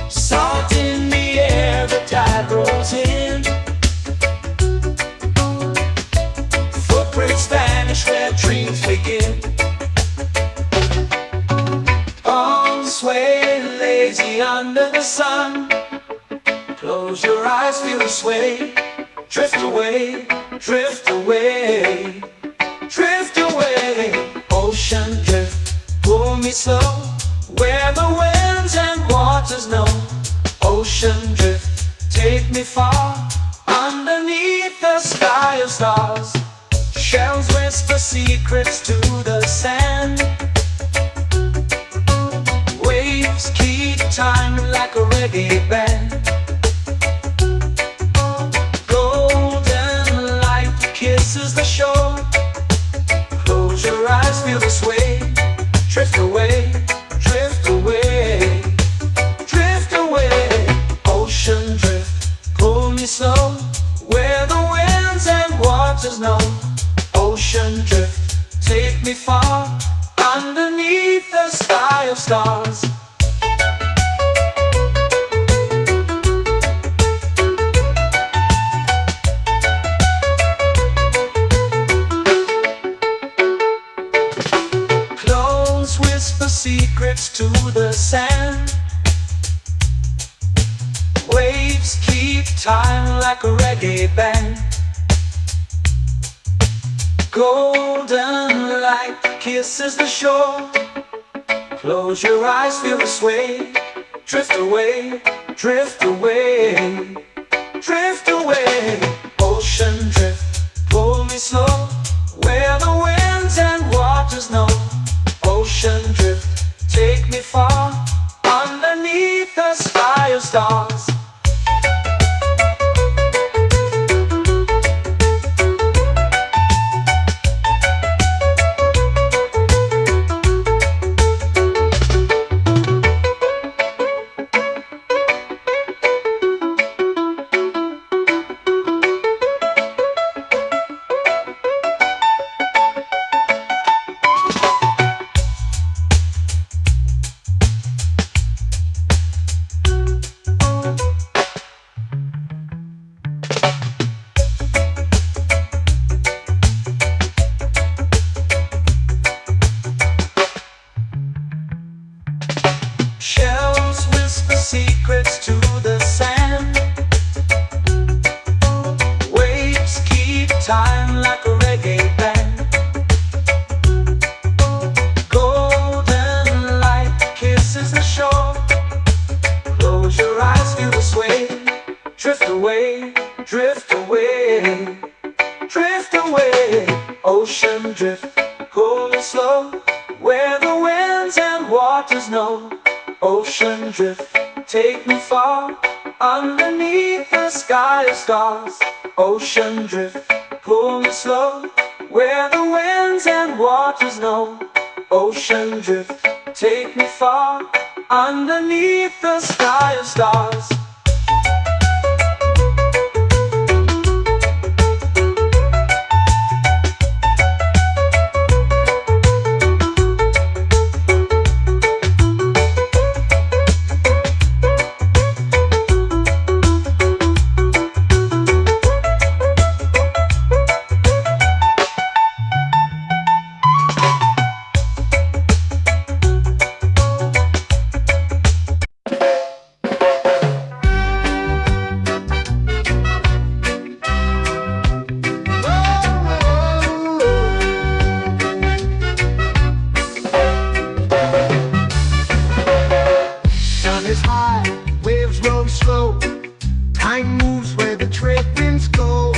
Salt in the air, the tide rolls in. Footprints vanish where dreams begin. Arms sway lazy under the sun. Close your eyes, feel the sway. Drift away, drift away, drift away. Ocean drift, pull me slow. Where the winds and waters know. Ocean drift, take me far. Underneath the sky of stars. Shells whisper secrets to the sand. Waves keep time like a reggae band. Golden light kisses the shore. Close your eyes, feel the sway. Drift away, drift away, drift away. Ocean drift, pull me slow. Where the winds and waters know. Ocean drift, take me far. Underneath the sky of stars. Close whisper secrets to the sand. Waves keep time like a reggae band. Golden light kisses the shore. Close your eyes, feel the sway. Drift away, drift away, drift away. Ocean drift, pull me slow, where the winds and waters know. Ocean drift, take me far, underneath the sky of stars. Shells whisper secrets to the sand. Waves keep time like a reggae band. Golden light kisses the shore. Close your eyes, feel the sway. Drift away, drift away, drift away. Ocean drift, pull me slow, where the winds and waters know. Ocean drift, take me far, underneath the sky of stars. Ocean drift, pull me slow, where the winds and waters know. Ocean drift, take me far, underneath the sky of stars. Sun is high, waves roll slow. Time moves where the trade winds go.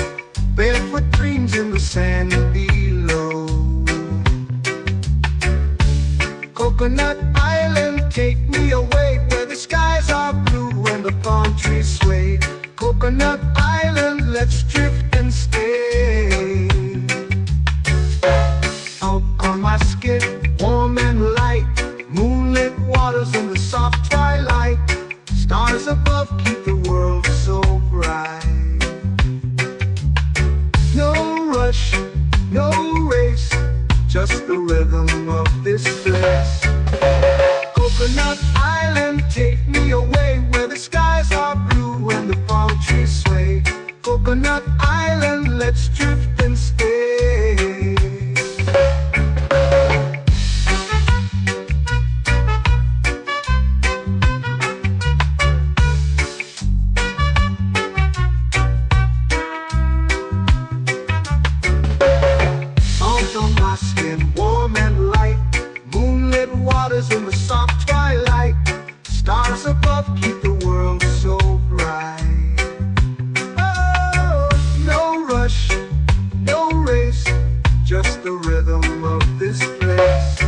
Barefoot dreams in the sand below. Coconut Island, take me away, where the skies are blue and the palm trees sway. Coconut Island, let's drift and stay. Out on my skin, warm and light, moonlit waters in the soft twilight. Stars above keep the world so bright. No rush, no race, just the rhythm of this place. Coconut Island, take me away, where the skies are blue and the palm trees sway. Coconut Island, let's drift and stay. Salt on my skin, warm and light, moonlit waters in the soft twilight. Stars above keep the world so bright. Oh, no rush, no race, just the rhythm of this place.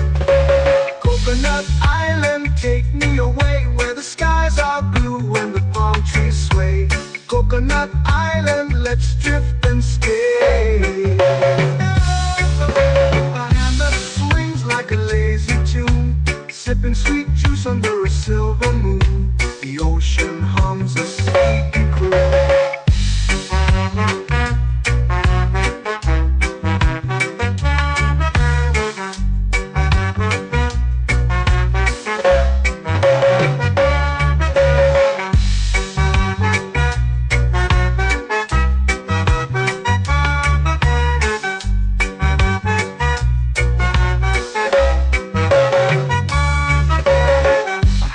Coconut Island, take me away, where the skies are blue and the palm trees sway. Coconut Island, let's drift and stay. A hand that swings like a lazy tune, sipping sweet juice under a silver moon. The ocean hums a sleepy croon.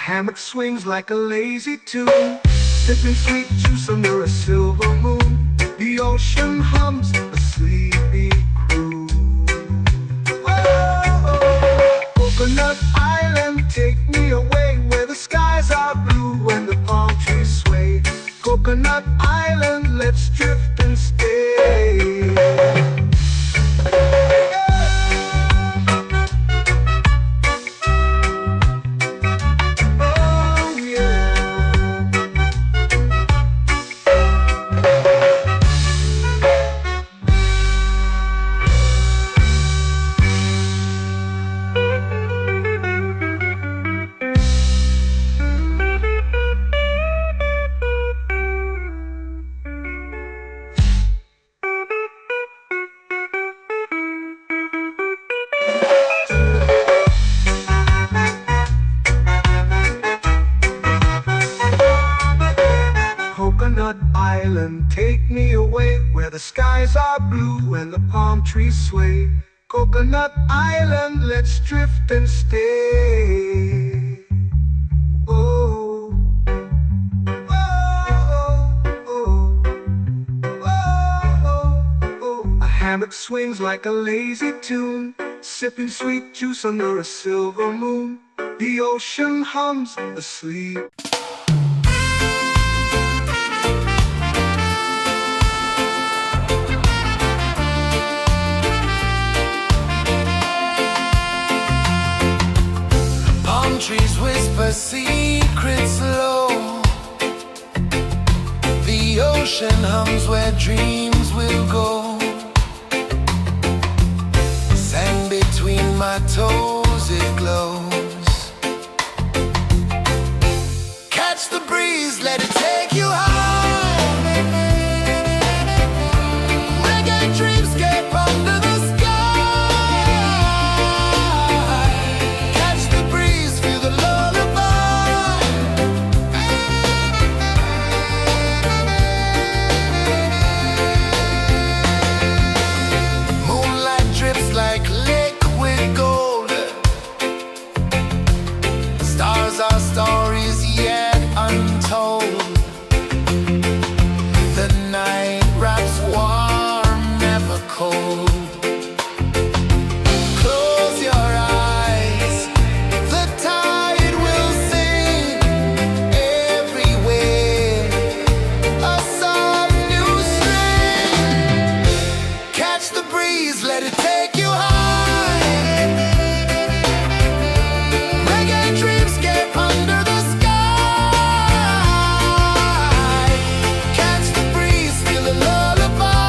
Hammock swings like a lazy tune, sipping sweet juice under a silver moon. The ocean hums a sleepy croon. Oh, Coconut Island, island, take me away where the skies are blue and the palm trees sway. Coconut Island, let's drift and stay. Oh, oh, oh, oh, oh. A hammock swings like a lazy tune, sipping sweet juice under a silver moon. The ocean hums asleep. Palm trees whisper secrets low. The ocean hums where dreams will go. Sand between my toes, it glows. Catch the breeze, let it take you high. Reggae dreamscape under the sky. Catch the breeze, feel the lullaby. Moonlight drips like liquid gold. Stars are stories yet untold. The night wraps warm, never cold. Close your eyes, the tide will sing everywhere. A soft new string. Catch the breeze, let it take you high. Reggae dreamscape under the sky. Catch the breeze, feel the lullaby.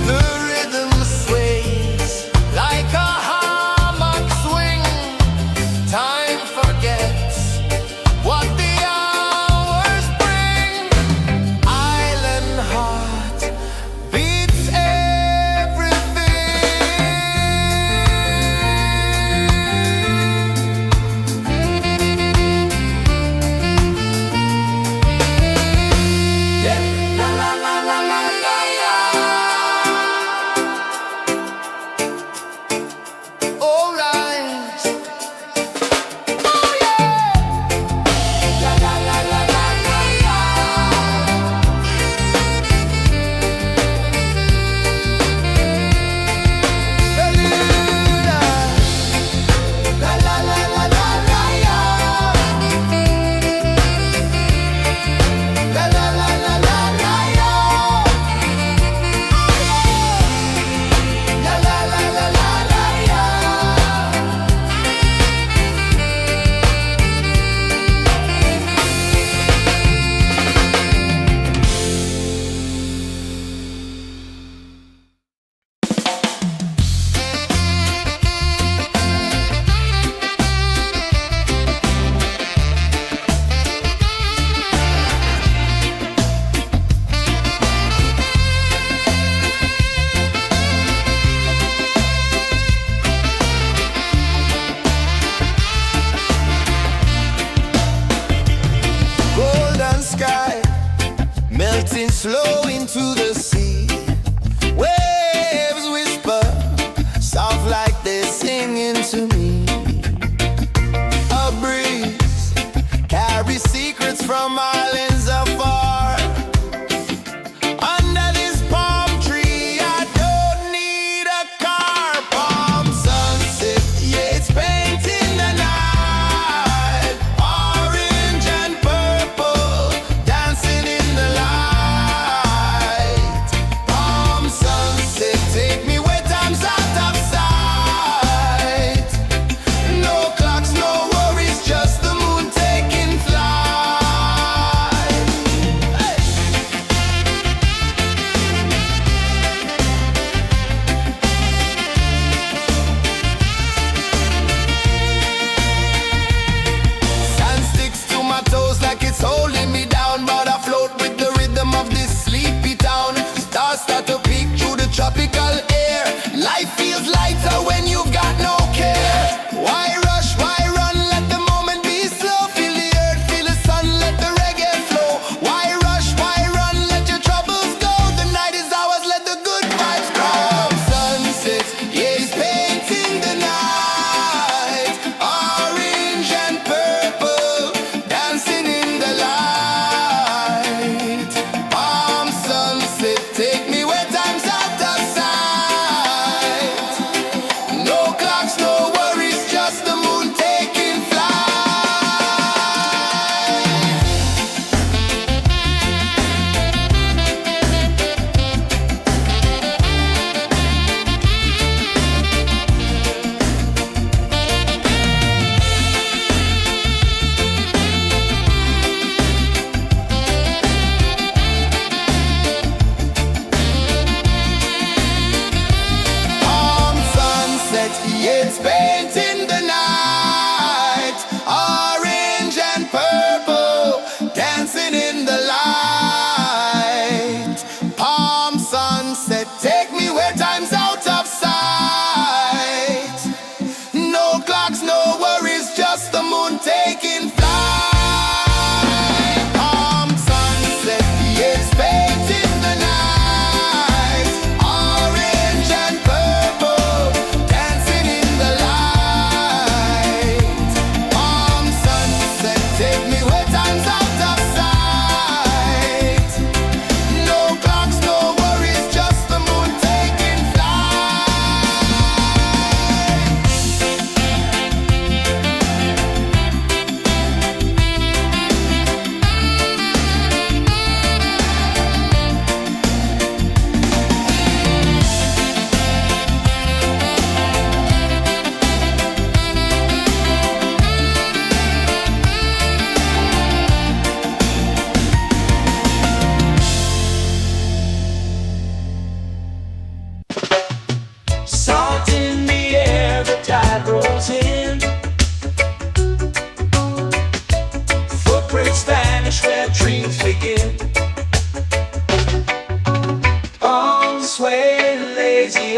The rhythm sways like a hammock swing. Time forgets what the hours bring. Island heart beats everything. Yeah. La la la la la la la. All right. Oh yeah. La la la la la la la. Bermuda. La la la la la la la. La la la la la la la. La la la la la la la. Golden sky melting slow into the sea. Waves whisper soft like they're singing to me. A breeze carries secrets from islands afar. Under this palm tree, I don't need a car. Palm sunset, yeah, it's painting the night. Orange and purple, dancing in the light.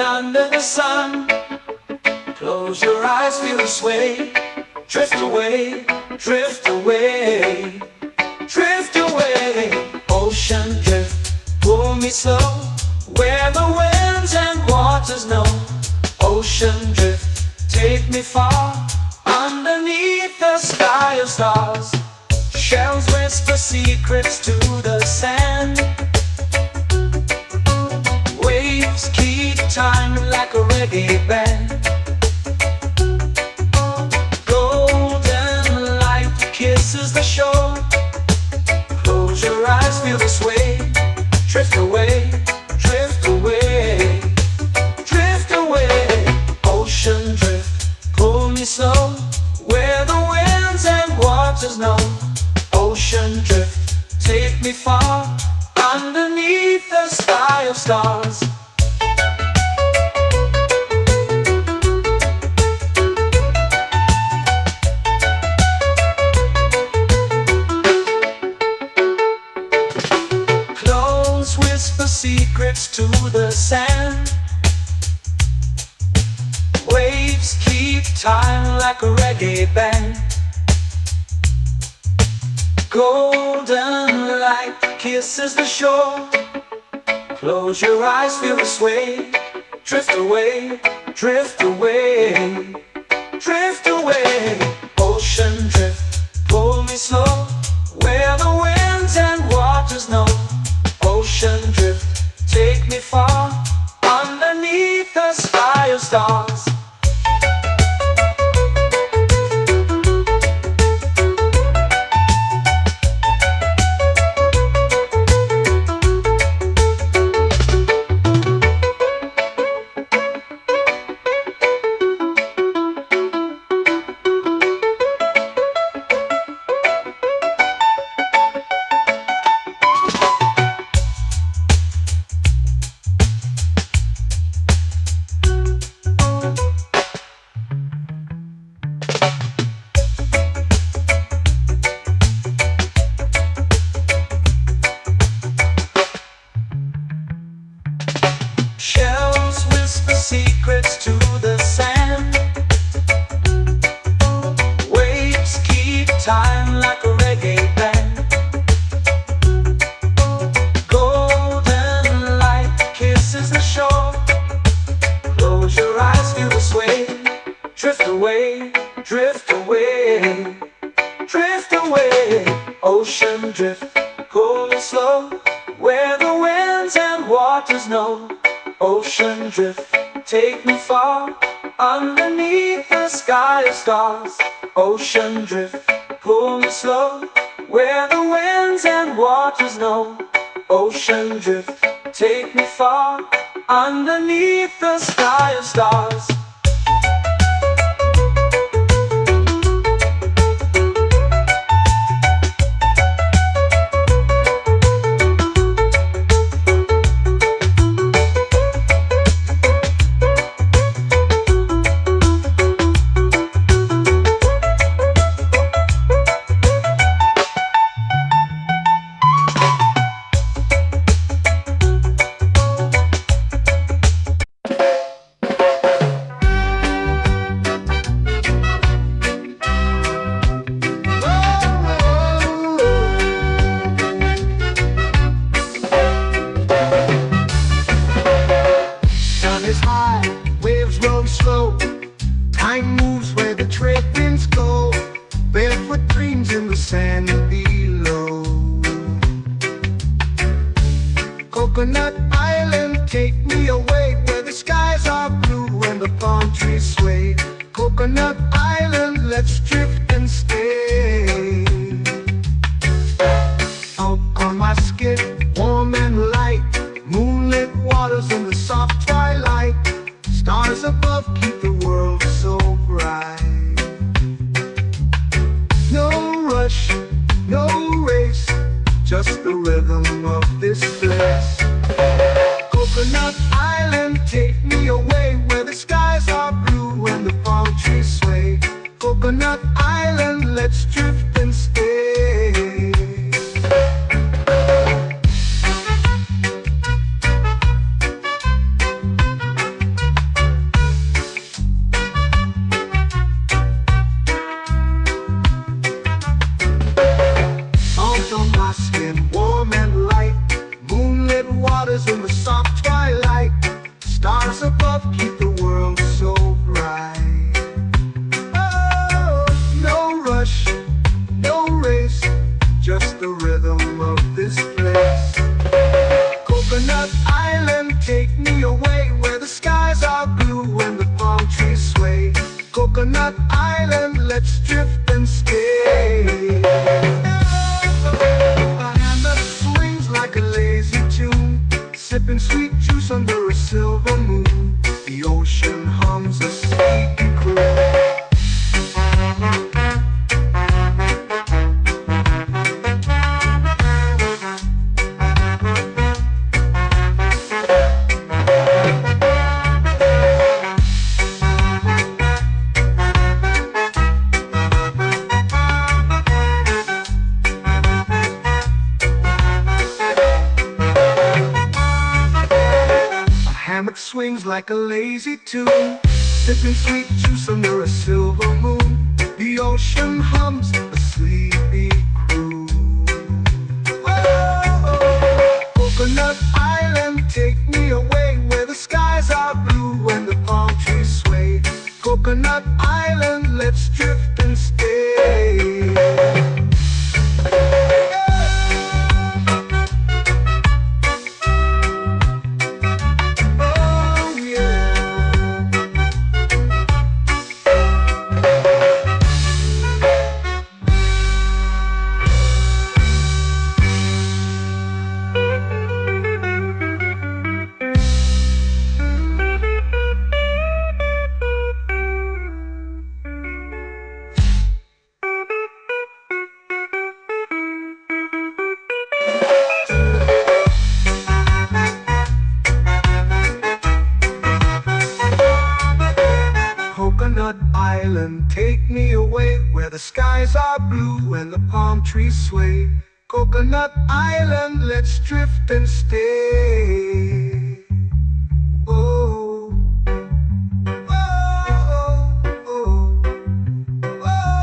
under the sun. Close your eyes, feel the sway. Drift away, drift away, drift away. Ocean drift, pull me slow, where the winds and waters know. Ocean drift, take me far, underneath the sky of stars. Shells whisper secrets to the sand. Waves keep time like a reggae band. Golden light kisses the shore. Close your eyes, feel the sway. Drift away, drift away, drift away. Ocean drift, pull me slow, where the winds and waters know. Ocean drift, take me far, underneath the sky of stars. Clones whisper secrets to the sand. Waves keep time like a reggae band. Golden light kisses the shore. Close your eyes, feel the sway. Drift away, drift away, drift away. Ocean drift, pull me slow, where the winds and waters know. Ocean drift, take me far, underneath the sky of stars. Shells whisper secrets to the sand. Waves keep time like a reggae band. Golden light kisses the shore. Close your eyes, feel the sway. Drift away, drift away, drift away. Ocean drift, cool and slow, where the winds and waters know. Ocean drift, take me far, underneath the sky of stars. Ocean drift, pull me slow, where the winds and waters know. Ocean drift, take me far, underneath the sky of stars. Sun is high, waves roll slow. Time moves where the trade winds go. Barefoot dreams in the sand below. Coconut Island, take me away, where the skies are blue and the palm trees sway. Coconut Island, let's drift and stay. Out on my skin, warm and light, moonlit waters in the soft twilight. Stars above keep the world so bright. No rush, no race, just the rhythm of this place. Coconut Island, take me away, where the skies are blue and the palm trees sway. Coconut Island, let's drift and stay. Coconut Island, let's drift and stay. A hand that swings like a lazy tune, sipping sweet juice under a silver moon. The ocean hums a sleepy croon. Hammock swings like a lazy tune, sipping sweet juice under a silver moon. The ocean hums a sleepy croon. Whoa, Coconut Island, take me away where the skies are blue and the palm trees sway. Coconut Island, let's drift and stay. Coconut Island, take me away where the skies are blue and the palm trees sway. Coconut Island, let's drift and stay. Oh, oh, oh, oh,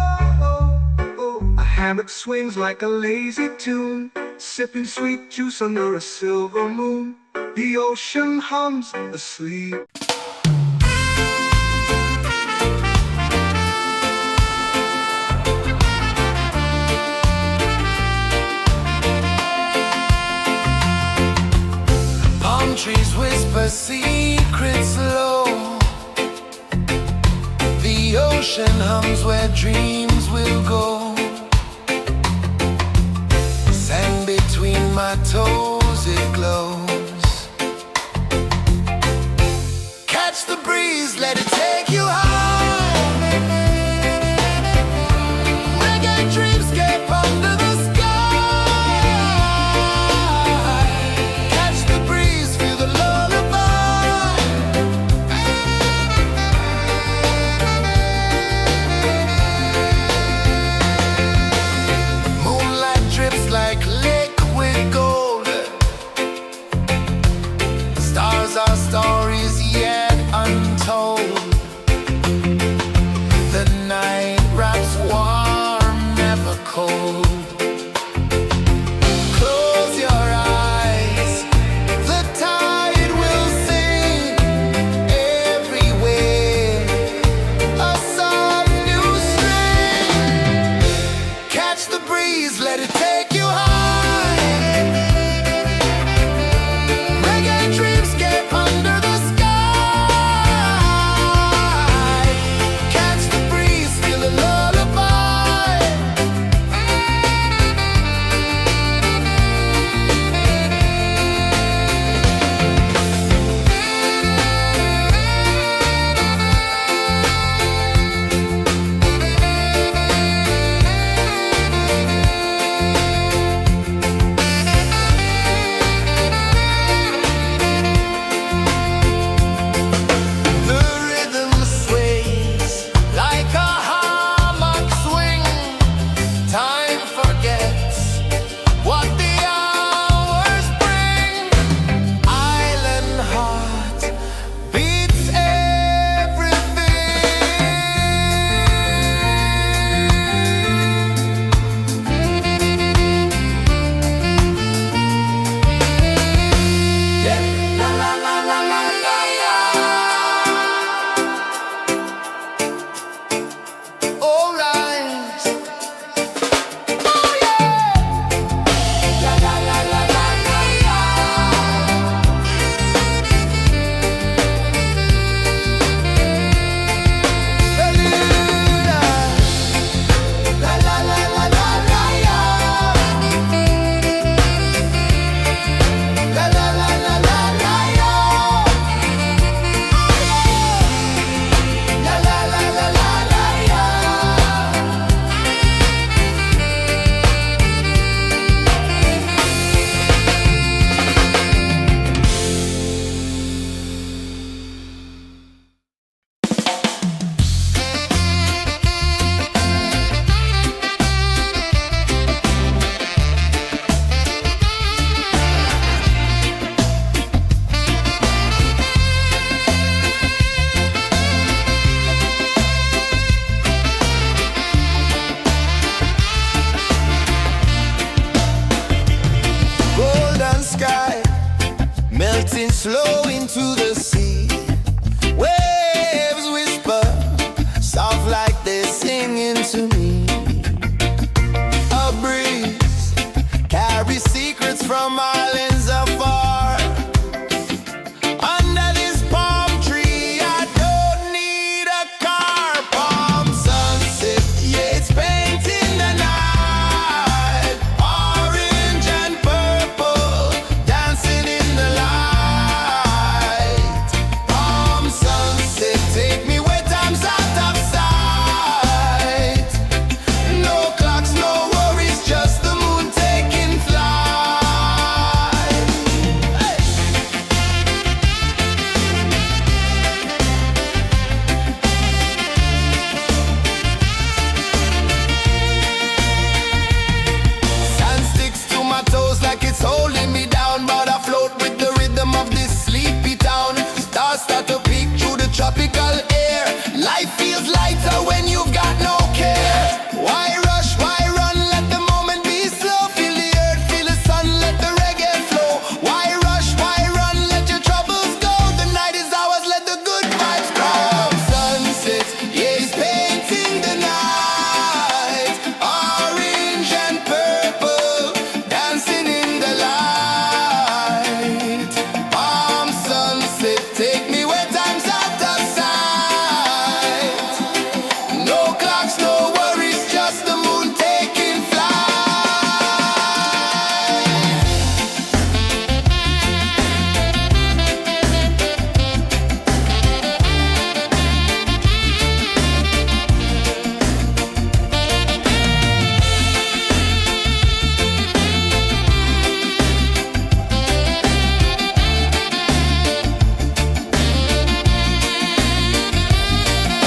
oh. A hammock swings like a lazy tune, sipping sweet juice under a silver moon. The ocean hums asleep. Trees whisper secrets low. The ocean hums where dreams will go. Sand between my toes, it glows. Catch the breeze, let it take you high. Reggae dreamscape under the sky. Like liquid gold, floating slow into the sea. Waves whisper, soft like they're singing to me. A breeze carries secrets from islands afar. Under this palm tree, I don't need a car. Palm sunset, yeah, it's painting the night. Orange and purple, dancing in the light. Palm sunset, take me where time's out of sight. No clocks, no worries, just the moon taking flight. Hey! Sand sticks to my toes like it's holding me down, but I float with the rhythm of this sleepy town. Stars start to peek through the tropical air. Life feels lighter when you've got no care. Why rush, why run, let the moment be slow. Feel the earth, feel the sun, let the reggae flow. Why rush, why run, let your troubles go. The night is ours, let the good vibes grow. Sunset, yeah, it's painting the night. Orange and purple, dancing in the light. Palm sunset, take me where time's out of sight. No clocks, no worries, just the moon taking flight.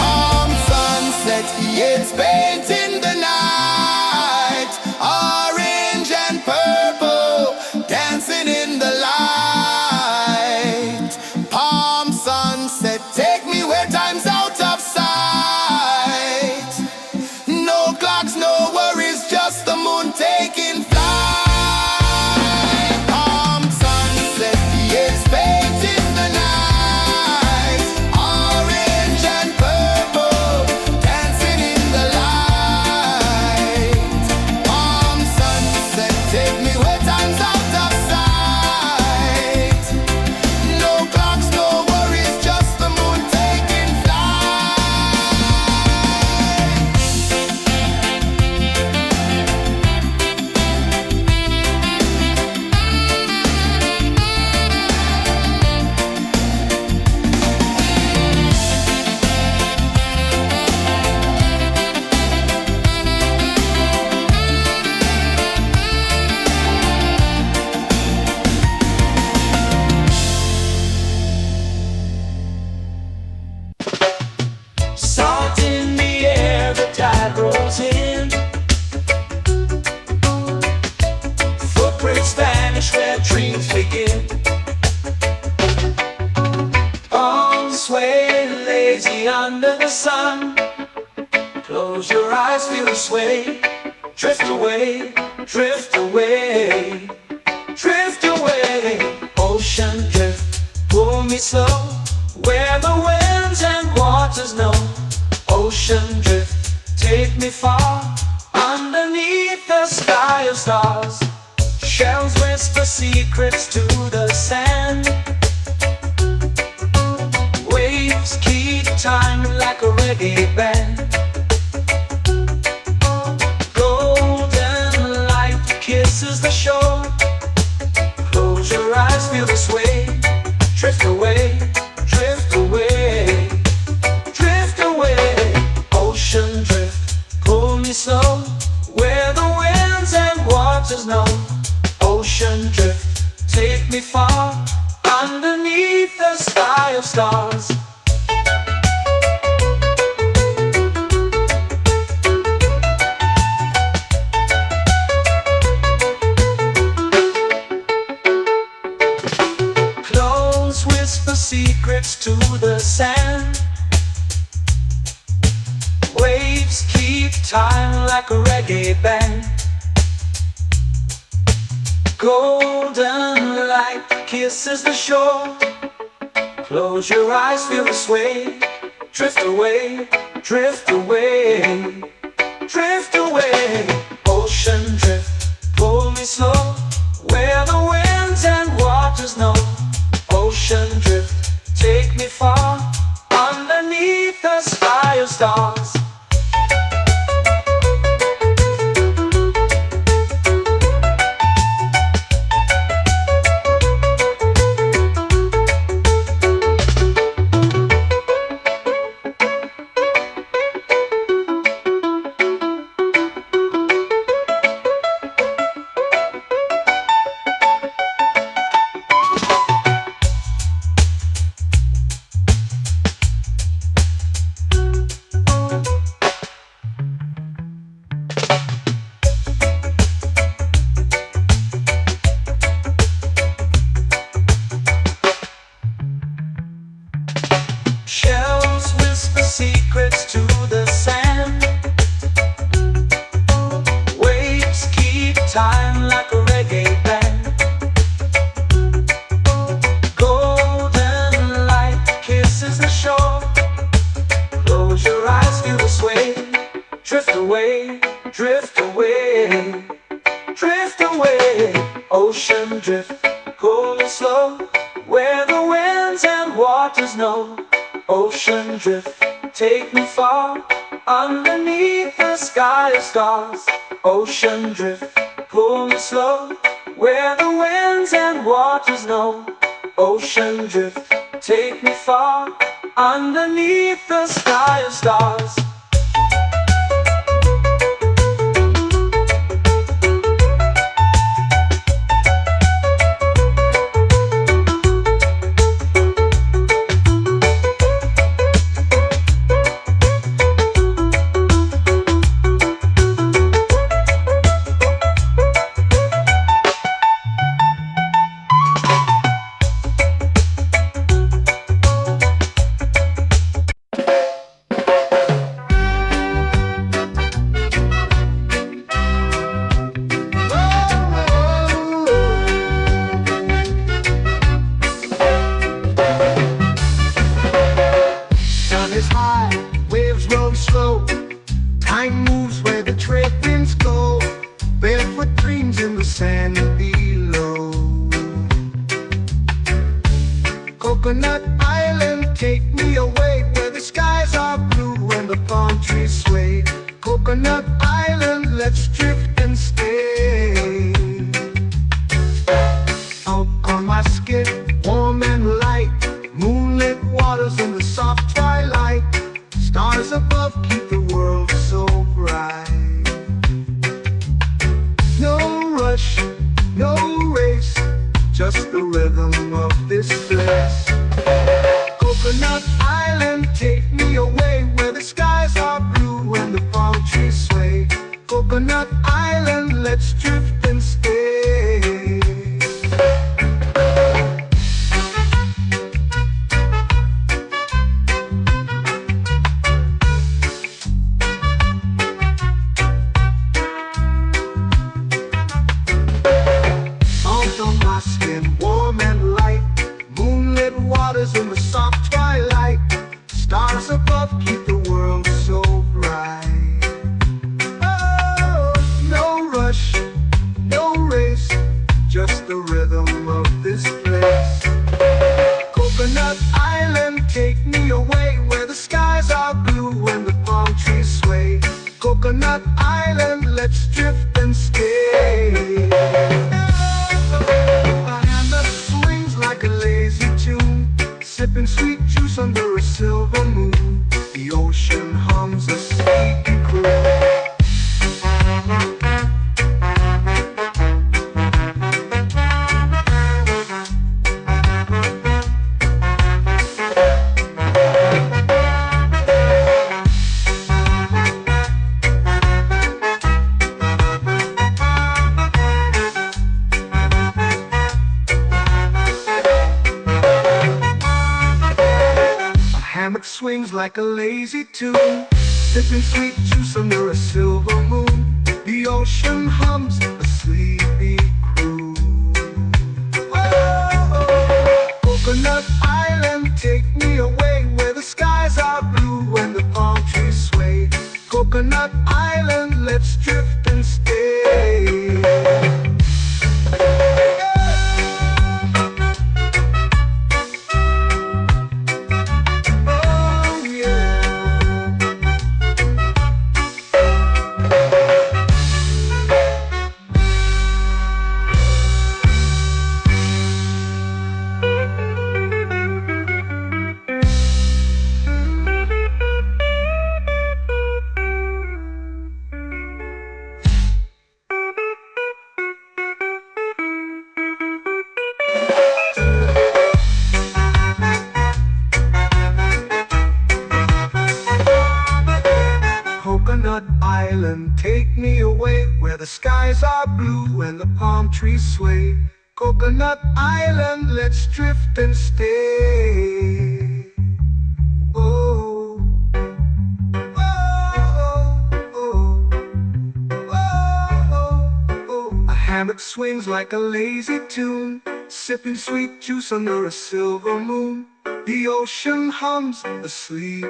Palm sunset, yeah, it's painting the night. Orange and purple, dancing in the light. Palm sunset, take me where time's out of sight. No clocks, no worries, just the moon taking flight. Palm sunset, yeah, it's painting the night. Orange and purple, dancing in the light. Palm sunset, take me where time's out of sight. No clocks, no worries, just the moon taking flight. Salt in the air, the tide rolls in. Footprints vanish where dreams begin. All sway lazy under the sun. Close your eyes, feel the sway. Drift away, drift away, drift away. Ocean drift, pull me slow. Where the winds and waters know. Ocean drift, take me far. Underneath the sky of stars. Shells whisper secrets to the sand. Waves keep time like a reggae band. Golden light kisses the shore. Close your eyes, feel the sway. Drift away, drift away, drift away. Ocean drift, pull me slow. Where the winds and waters know. Ocean drift, take me far. Underneath the sky of stars. Close whisper secrets to the sand. Waves keep time like a reggae band. Golden light kisses the shore. Close your eyes, feel the sway. Drift away, drift away, drift away. Ocean drift, pull me slow, where the winds and waters know. Ocean drift, take me far, underneath the sky of stars. Shells whisper secrets to the sand. Waves keep time like a reggae band. Golden light kisses the shore. Close your eyes, feel the sway. Drift away, drift away, drift away. Ocean drift, cool and slow, where the winds and waters know. Ocean drift, take me far, underneath the sky of stars. Ocean drift, pull me slow, where the winds and waters know. Ocean drift, take me far, underneath the sky of stars. Sun is high, waves roll slow. Time moves where the trade winds go. Barefoot dreams in the sand below. Coconut Island, take me away, where the skies are blue and the palm trees sway. Coconut Island, let's drift and stay. Out on my skin, warm and light, moonlit waters in the soft twilight. Stars above keep the world so bright. No rush, no race, just the rhythm of this place. Coconut Island, take me away, where the skies are blue and the palm trees sway. Coconut Island, let's drift and stay. On my skin, warm and light, moonlit waters in the soft twilight. Stars above keep the world so bright. Oh, no rush, no race, just the rhythm of this place. Coconut Island, take me away, where the skies are blue and the palm trees sway. Coconut Island, let's drift and stay. Like a lazy tune, sipping sweet juice under a silver moon. The ocean hums a sleepy croon. Hammock swings like a lazy tune, sipping sweet juice under a silver moon. The ocean hums a sleepy croon. Whoa. the skies are blue and the palm trees sway. Coconut Island, let's drift and stay. Oh, oh, oh, oh, oh. A hammock swings like a lazy tune, sipping sweet juice under a silver moon. The ocean hums asleep.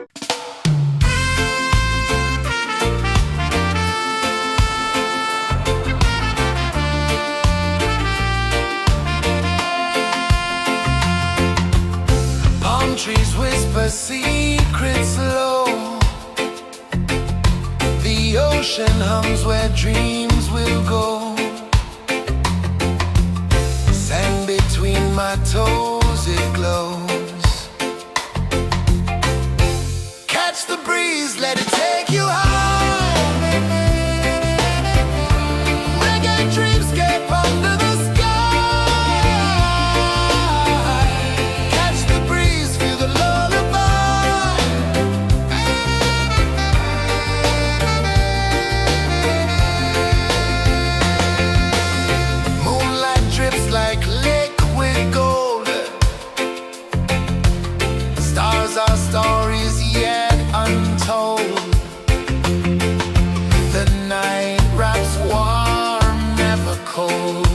Palm trees whisper secrets low. The ocean hums where dreams will go. Sand between my toes, it glows. Catch the breeze, let it take you high. Reggae dreamscape under the sky. Catch the breeze, feel the lullaby. Moonlight drips like liquid gold. Stars are stories yet untold. The night wraps warm, never cold.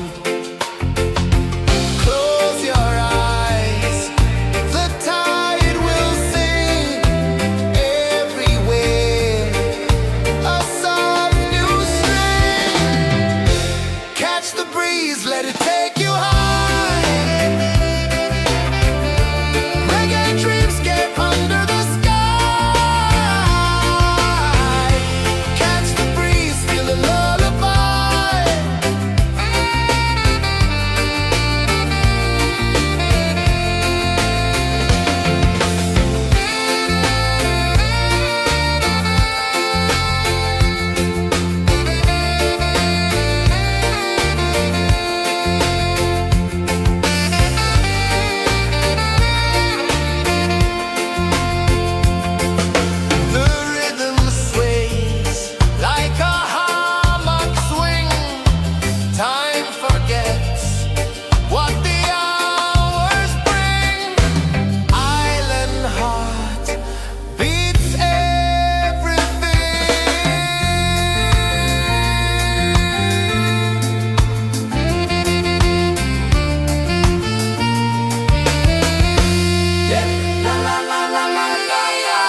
Close your eyes, the tide will sing everywhere. A soft new string. Catch the breeze, let it take you high. Reggae dreamscape under the sky. Catch the breeze, feel the lullaby. The rhythm sways like a hammock swing. Time forgets what the hours bring. Island heart beats everything. Yeah. La la la la la la la.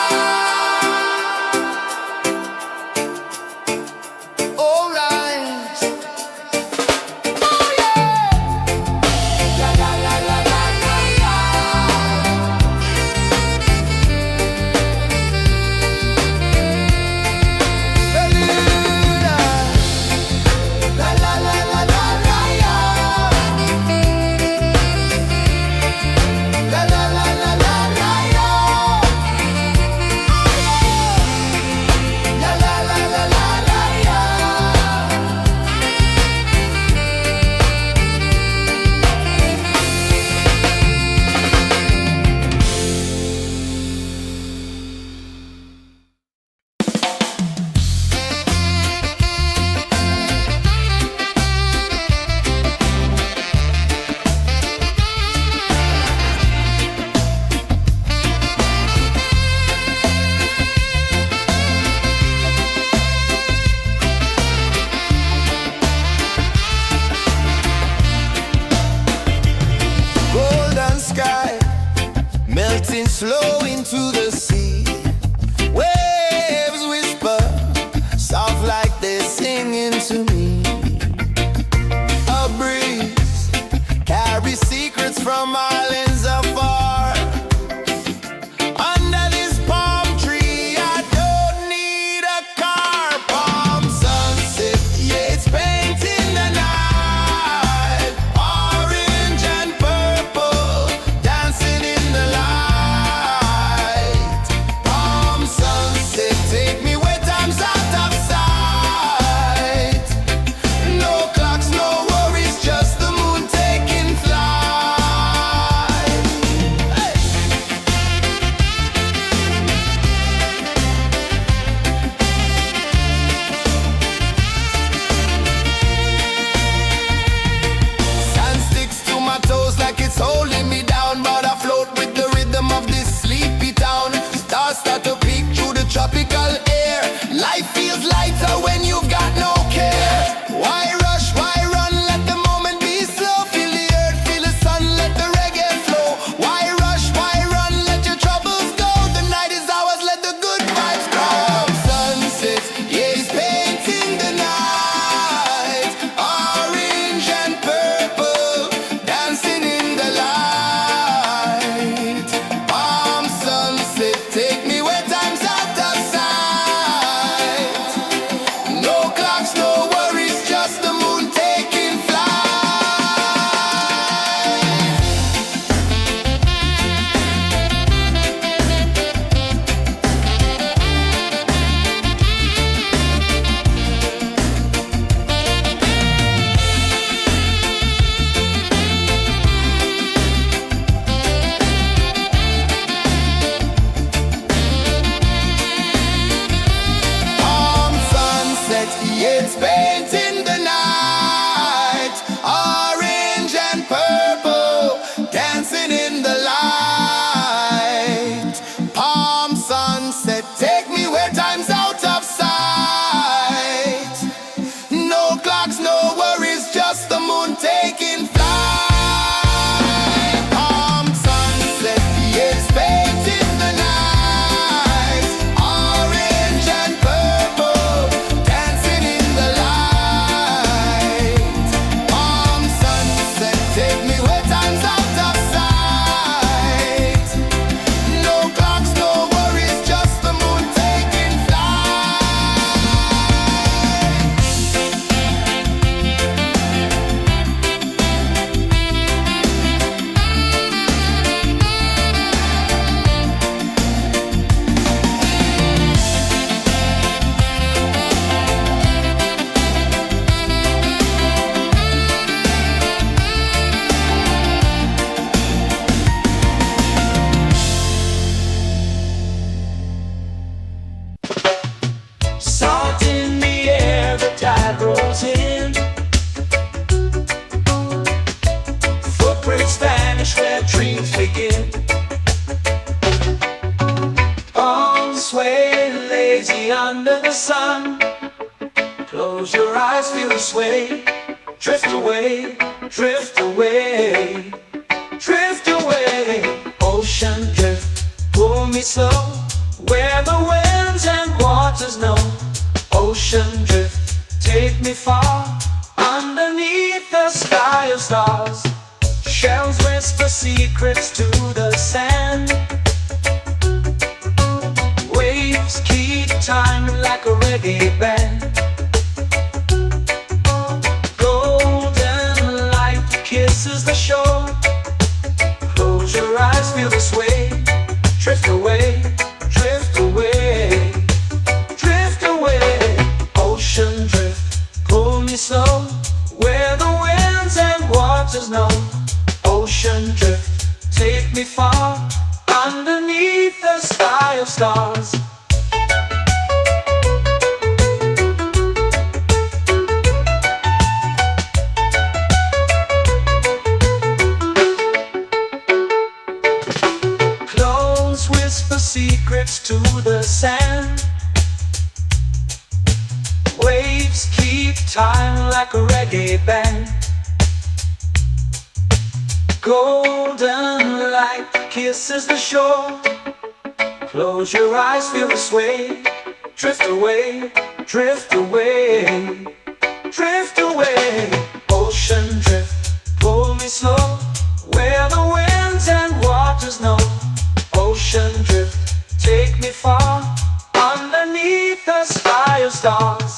All right. Oh yeah. La la la la la la la. Bermuda. La la la la la la la. La la la la la la la. La la la la la la la. Golden sky melting slow into the sea. Waves whisper soft like they're singing to me. A breeze carries secrets from islands afar. Under this palm tree, I don't need a car. Palm sunset, yeah, it's painting the night. Orange and purple, dancing in the light. eyes feel the sway. Drift away, drift away, drift away. Ocean drift, pull me slow, where the winds and waters know. Ocean drift, take me far, underneath the sky of stars. Shells whisper secrets to the sand. Waves keep time like a reggae band. Golden light kisses the shore. Close your eyes, feel the sway. Drift away, drift away, drift away. Ocean drift, pull me slow, where the winds and waters know. Ocean drift, take me far, underneath the sky of stars. Close whisper secrets to the sand. Waves keep time like a reggae band. Golden light kisses the shore. Close your eyes, feel the sway. Drift away, drift away, drift away. Ocean drift, pull me slow, where the winds and waters know. Ocean drift, take me far, underneath the sky of stars.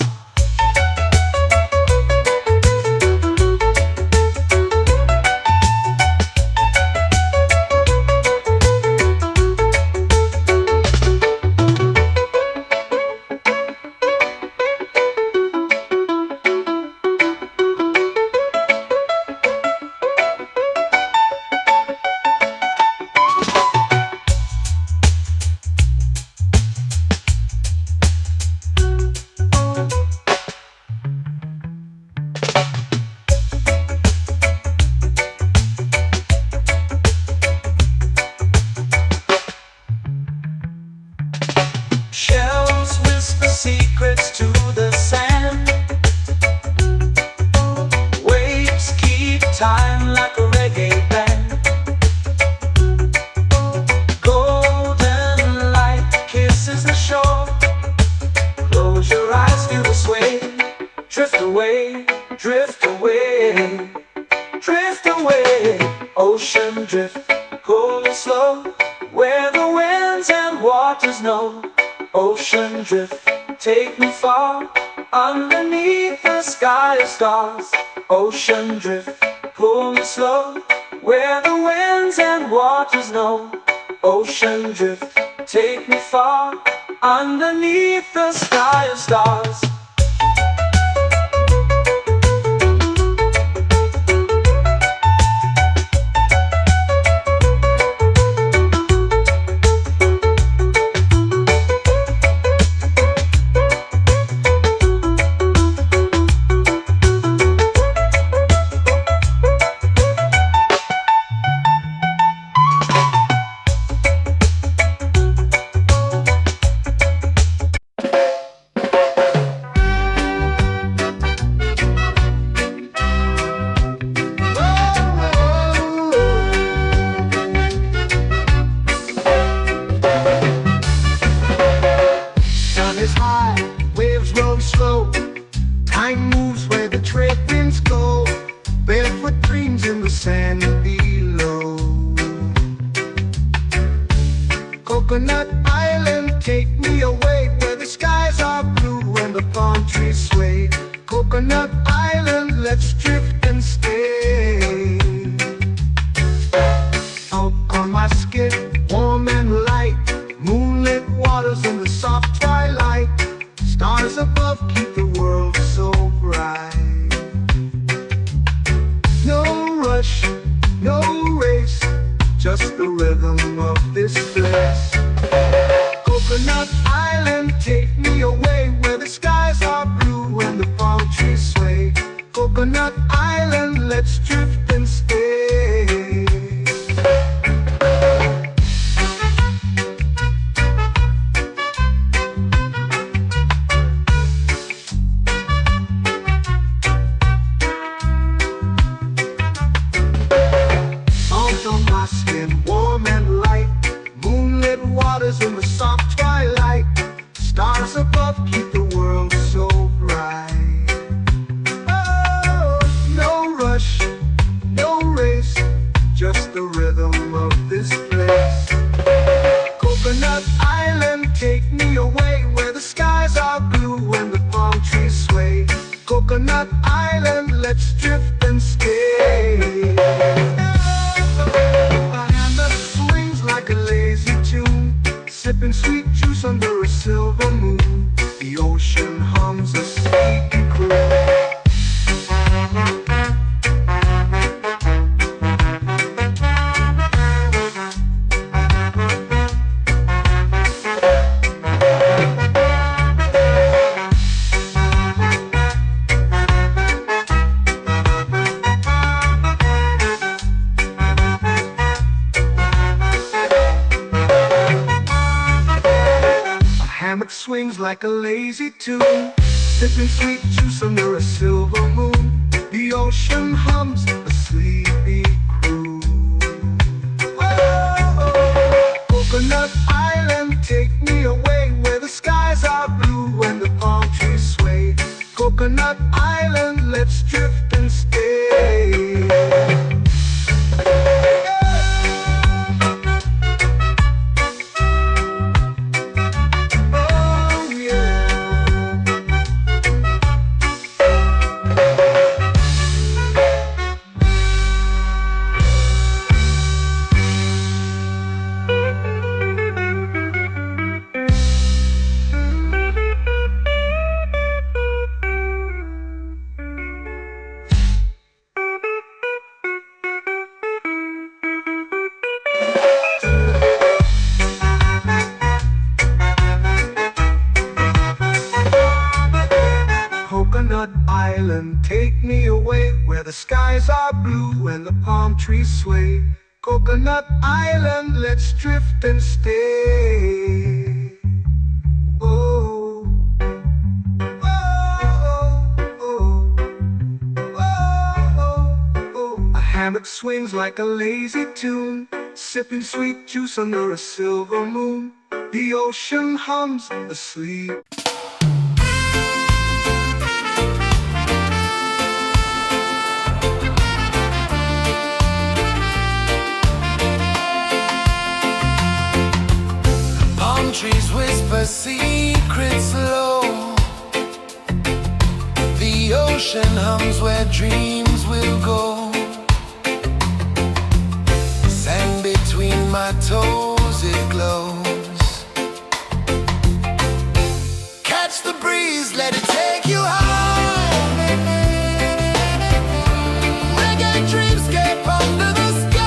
Shells whisper secrets to the sand. Waves keep time like a reggae band. Golden light kisses the shore. Close your eyes, feel the sway. Drift away, drift away, drift away. Ocean drift, pull me slow, where the winds and waters know. Ocean drift, take me far, underneath the sky of stars. Ocean drift, pull me slow, where the winds and waters know. Ocean drift, take me far, underneath the sky of stars. Is high, waves roll slow. Time moves where the trade winds go. Barefoot dreams in the sand below. Coconut Island, take me away, where the skies are blue and the palm trees sway. Coconut Island, let's drift and stay. Out on my skin, warm and light, moonlit waters in the soft twilight. Stars above keep the world so bright. No rush, no race, just the rhythm of this place. Coconut Island, take me away, where the skies are blue and the palm trees sway. Coconut Island, let's drift and stay. skin warm and light. Moonlit waters in the soft twilight. Stars above keep the world so bright. Oh, no rush, no race, just the rhythm of this place. Coconut Island, take me away where the skies are blue and the palm trees sway. Coconut Island, let's drift and stay. A hand that swings like a lazy tune, sipping sweet juice under a silver moon. The ocean hums a sleepy croon. Hammock swings like a lazy tune, sipping sweet juice under a silver moon. The ocean hums a sleepy croon. Oh, Coconut Island, take me away where the skies are blue and the palm trees sway. Coconut Island, let's drift and stay. Coconut Island, take me away where the skies are blue and the palm trees sway. Coconut Island, let's drift and stay. Oh, oh, oh, oh, oh. A hammock swings like a lazy tune, sipping sweet juice under a silver moon. The ocean hums asleep. Trees whisper secrets low. The ocean hums where dreams will go. Sand between my toes, it glows. Catch the breeze, let it take you high. Reggae dreamscape under the sky.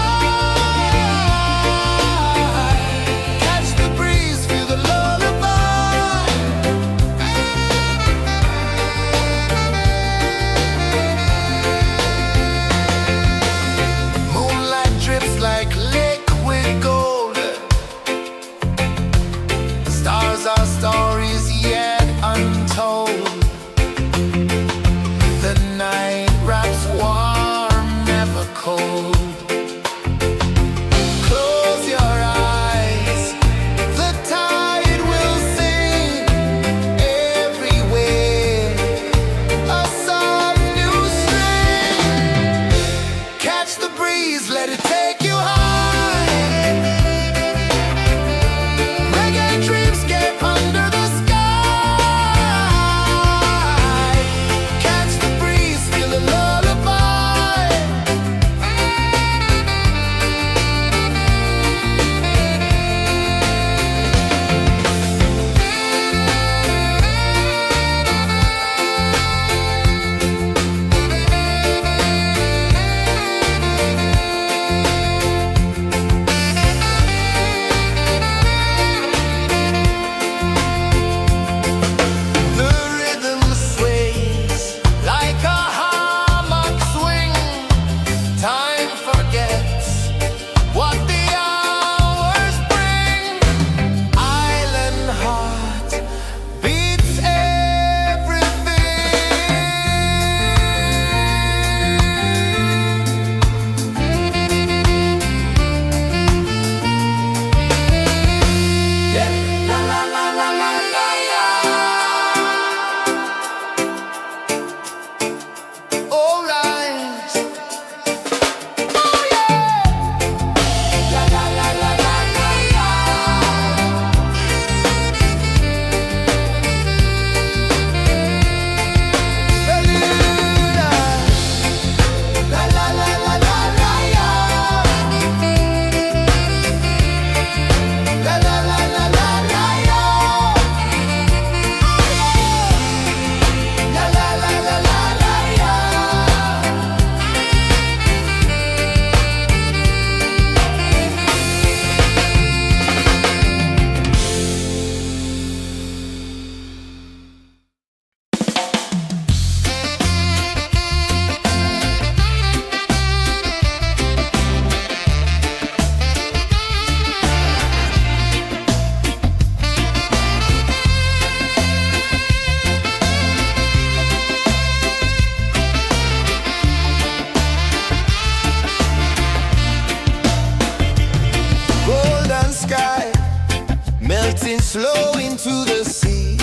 flow into the sea.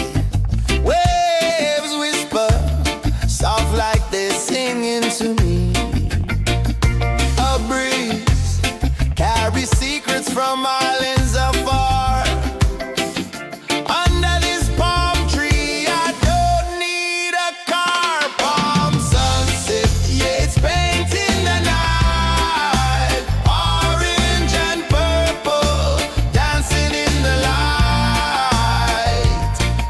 Waves whisper, soft like they're singing to me. A breeze carries secrets from islands afar. Under this palm tree, I don't need a car. Palm sunset, yeah, it's painting the night. Orange and purple, dancing in the light.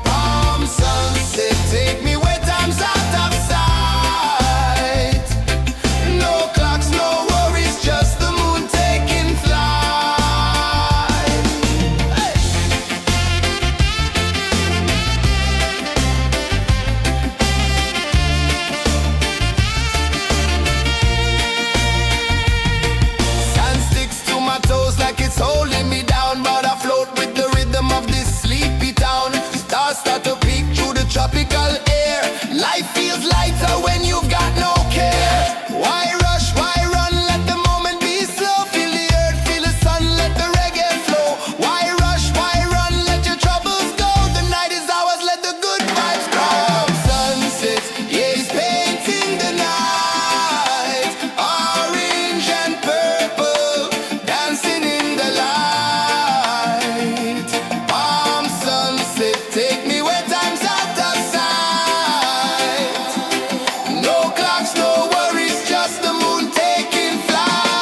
Palm sunset, take me where time's out of sight. No clocks, no worries, just the moon taking flight. Hey! Sand sticks to my toes like it's holding me down, but I float with the rhythm of this sleepy town. Stars start to peek through the tropical air. Life feels lighter when you've got no care. Why rush, why run, let the moment be slow. Feel the earth, feel the sun, let the reggae flow. Why rush, why run, let your troubles go. The night is ours, let the good vibes grow. Sunset, yeah, it's painting the night. Orange and purple, dancing in the light. Palm sunset, take me where time's out of sight. No clocks, no worries, just the moon taking flight.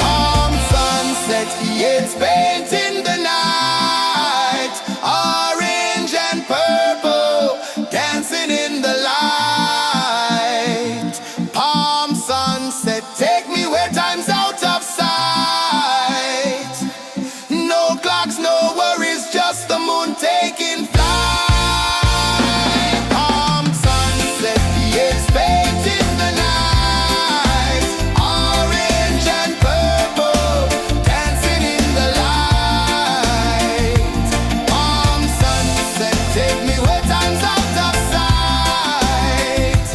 Palm sunset, yeah, it's painting the night. Orange and purple, dancing in the light. Palm sunset, take me where time's out of sight. No clocks, no worries, just the moon taking flight. Palm sunset, yeah, it's painting the night. Orange and purple, dancing in the light. Palm sunset, take me where time's out of sight.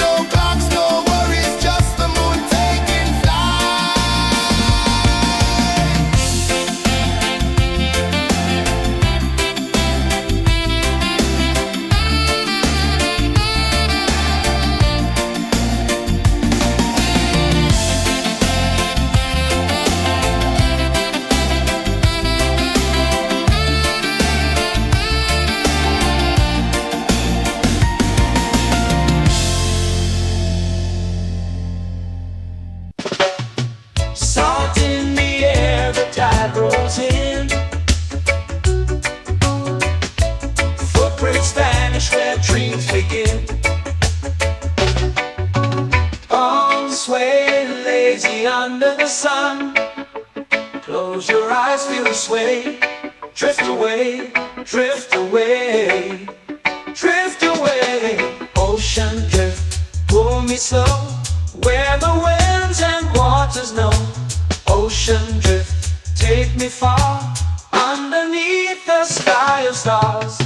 No clocks, no worries, just the moon taking flight. Salt in the air, the tide rolls in. Footprints vanish where dreams begin. Arms sway lazy under the sun. Close your eyes, feel the sway. Drift away, drift away, drift away. Ocean drift, pull me slow, where the winds and waters know. Ocean drift, take me far, underneath the sky of stars.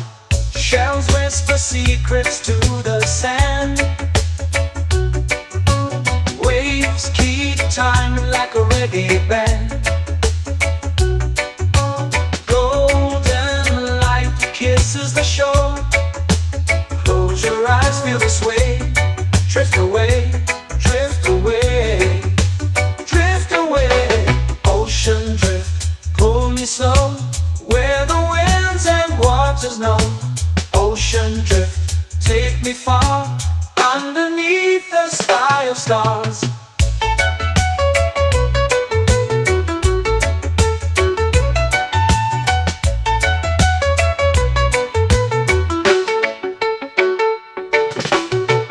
Shells whisper secrets to the sand. Waves keep time like a reggae band. Golden light kisses the shore. Close your eyes, feel the sway. Drift away, drift away, drift away. Ocean drift, pull me slow, where the winds and waters know. Ocean drift, take me far, underneath the sky of stars.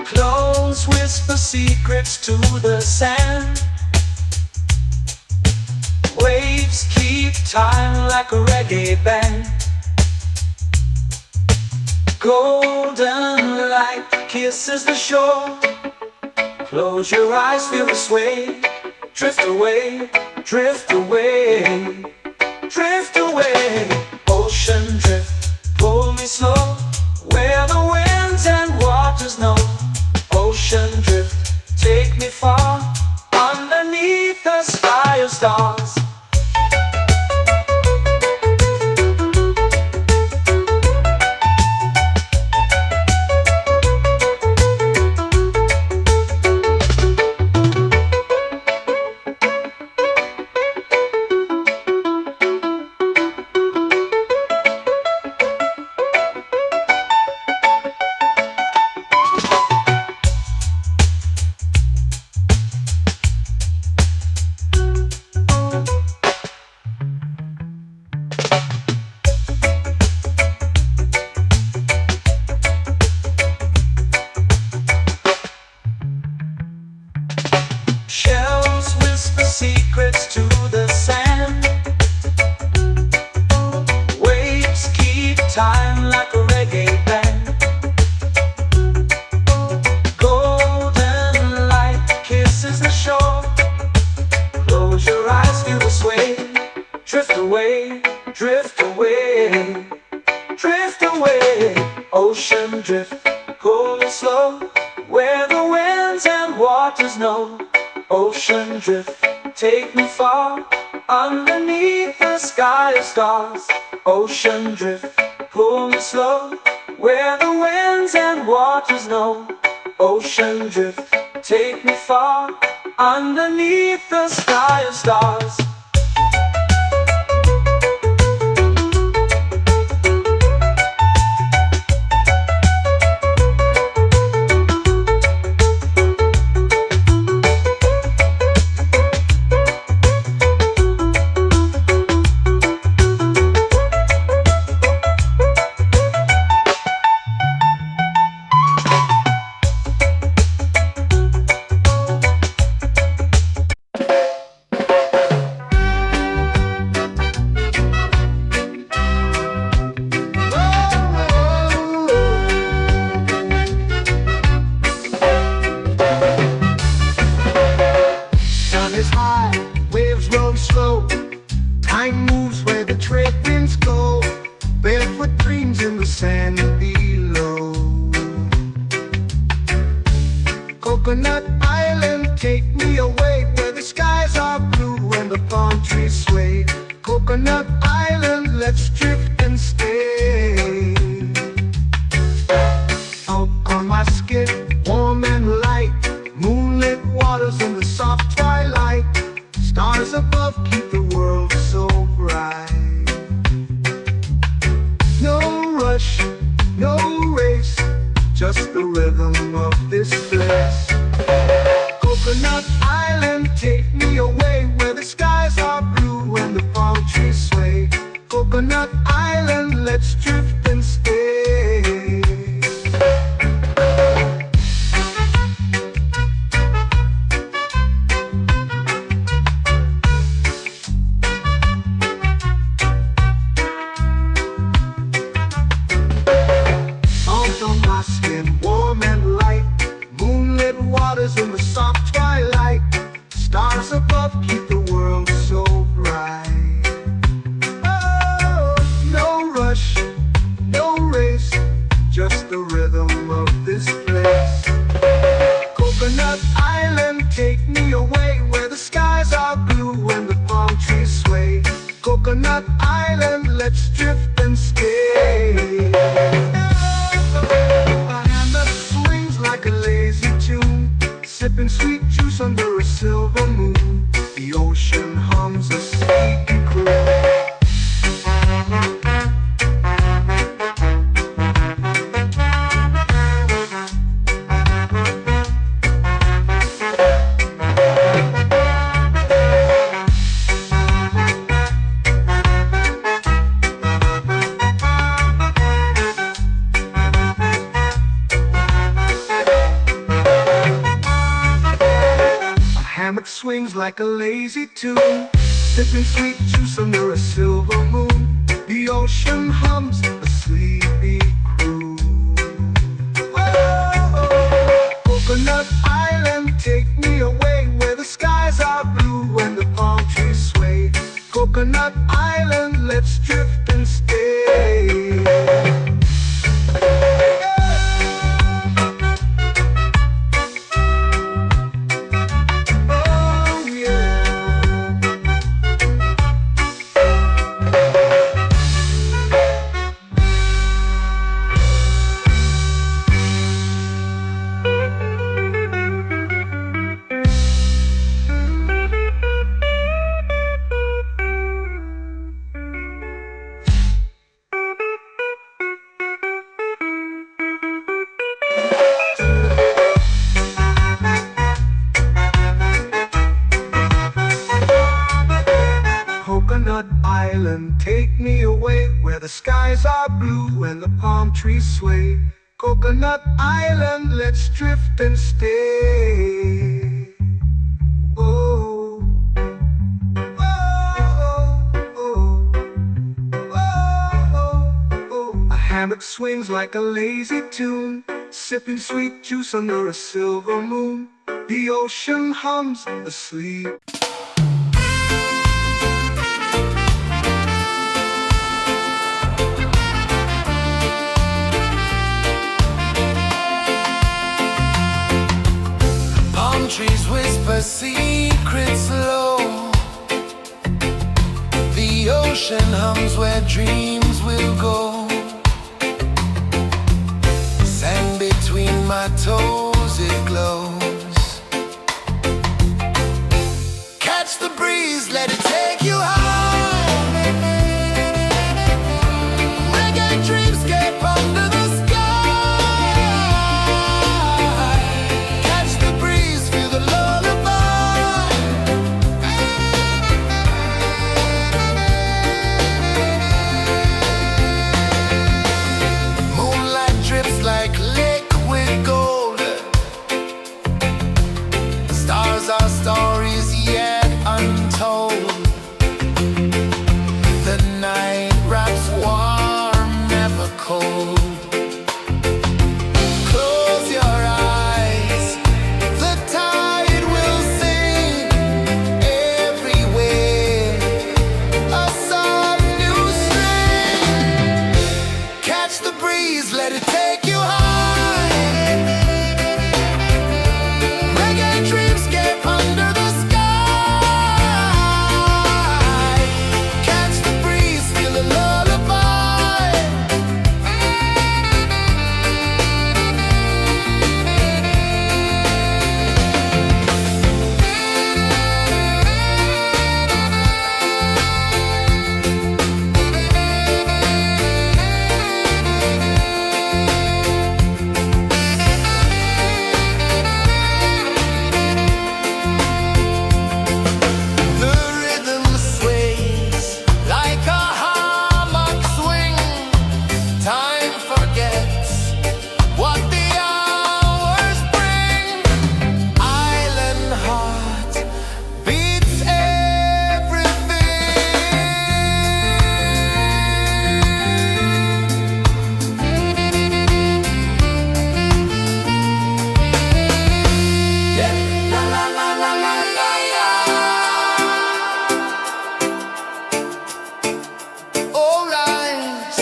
Clones whisper secrets to the sand. Waves keep time like a reggae band. Golden light kisses the shore. Close your eyes, feel the sway. Drift away, drift away, drift away. Ocean drift, pull me slow, where the winds and waters know. Ocean drift, take me far, underneath the sky of stars. Shells whisper secrets to the sand. Waves keep time like a reggae band. Golden light kisses the shore. Close your eyes, feel the sway. Drift away, drift away, drift away. Ocean drift, cool and slow, where the winds and waters know. Ocean drift, take me far, underneath the sky of stars. Ocean drift, pull me slow, where the winds and waters know. Ocean drift, take me far, underneath the sky of stars. Is high, waves roll slow. Time moves where the trade winds go. Barefoot dreams in the sand below. Coconut Island, take me away, where the skies are blue and the palm trees sway. Coconut Island, let's drift and stay. Out on my skin, warm and light, moonlit waters in the soft twilight. Stars above keep the world so bright. No rush, no race, just the rhythm of this place. Coconut Island, take me away, where the skies are blue and the palm trees sway. Coconut Island, let's drift and stay. Warm and light, moonlit waters in the soft twilight. Stars above keep the world so bright. Oh, no rush, no race, just the rhythm of this place. Coconut Island, take me away, where the skies are blue and the palm trees sway. Coconut Island, let's drift and stay. Like a lazy tune, sipping sweet juice under a silver moon. The ocean hums a sleepy croon. Swings like a lazy tune, sipping sweet juice under a silver moon. The ocean hums a sleepy croon. Oh, Coconut Island, let's drift and stay. Oh yeah. Coconut Island, take me away where the skies are blue and the palm trees sway. Coconut Island, let's drift and stay. Oh, oh, oh, oh, oh. A hammock swings like a lazy tune, sipping sweet juice under a silver moon. The ocean hums asleep. Palm trees whisper secrets low. The ocean hums where dreams will go. Sand between my toes, it glows. Catch the breeze, let it take you high. Reggae dreamscape under the sky. Catch the breeze, feel the lullaby. Moonlight drips like liquid gold. Stars are stories yet untold. The night wraps warm, never cold. Close your eyes, the tide will sing everywhere. A soft new string. Catch the breeze, let it take you high. Reggae dreamscape under the sky. Catch the breeze, feel a lullaby. The rhythm sways like a hammock swing. Time forgets what the hours bring. Island heart beats everything. Yeah. La la la la la la la. All right.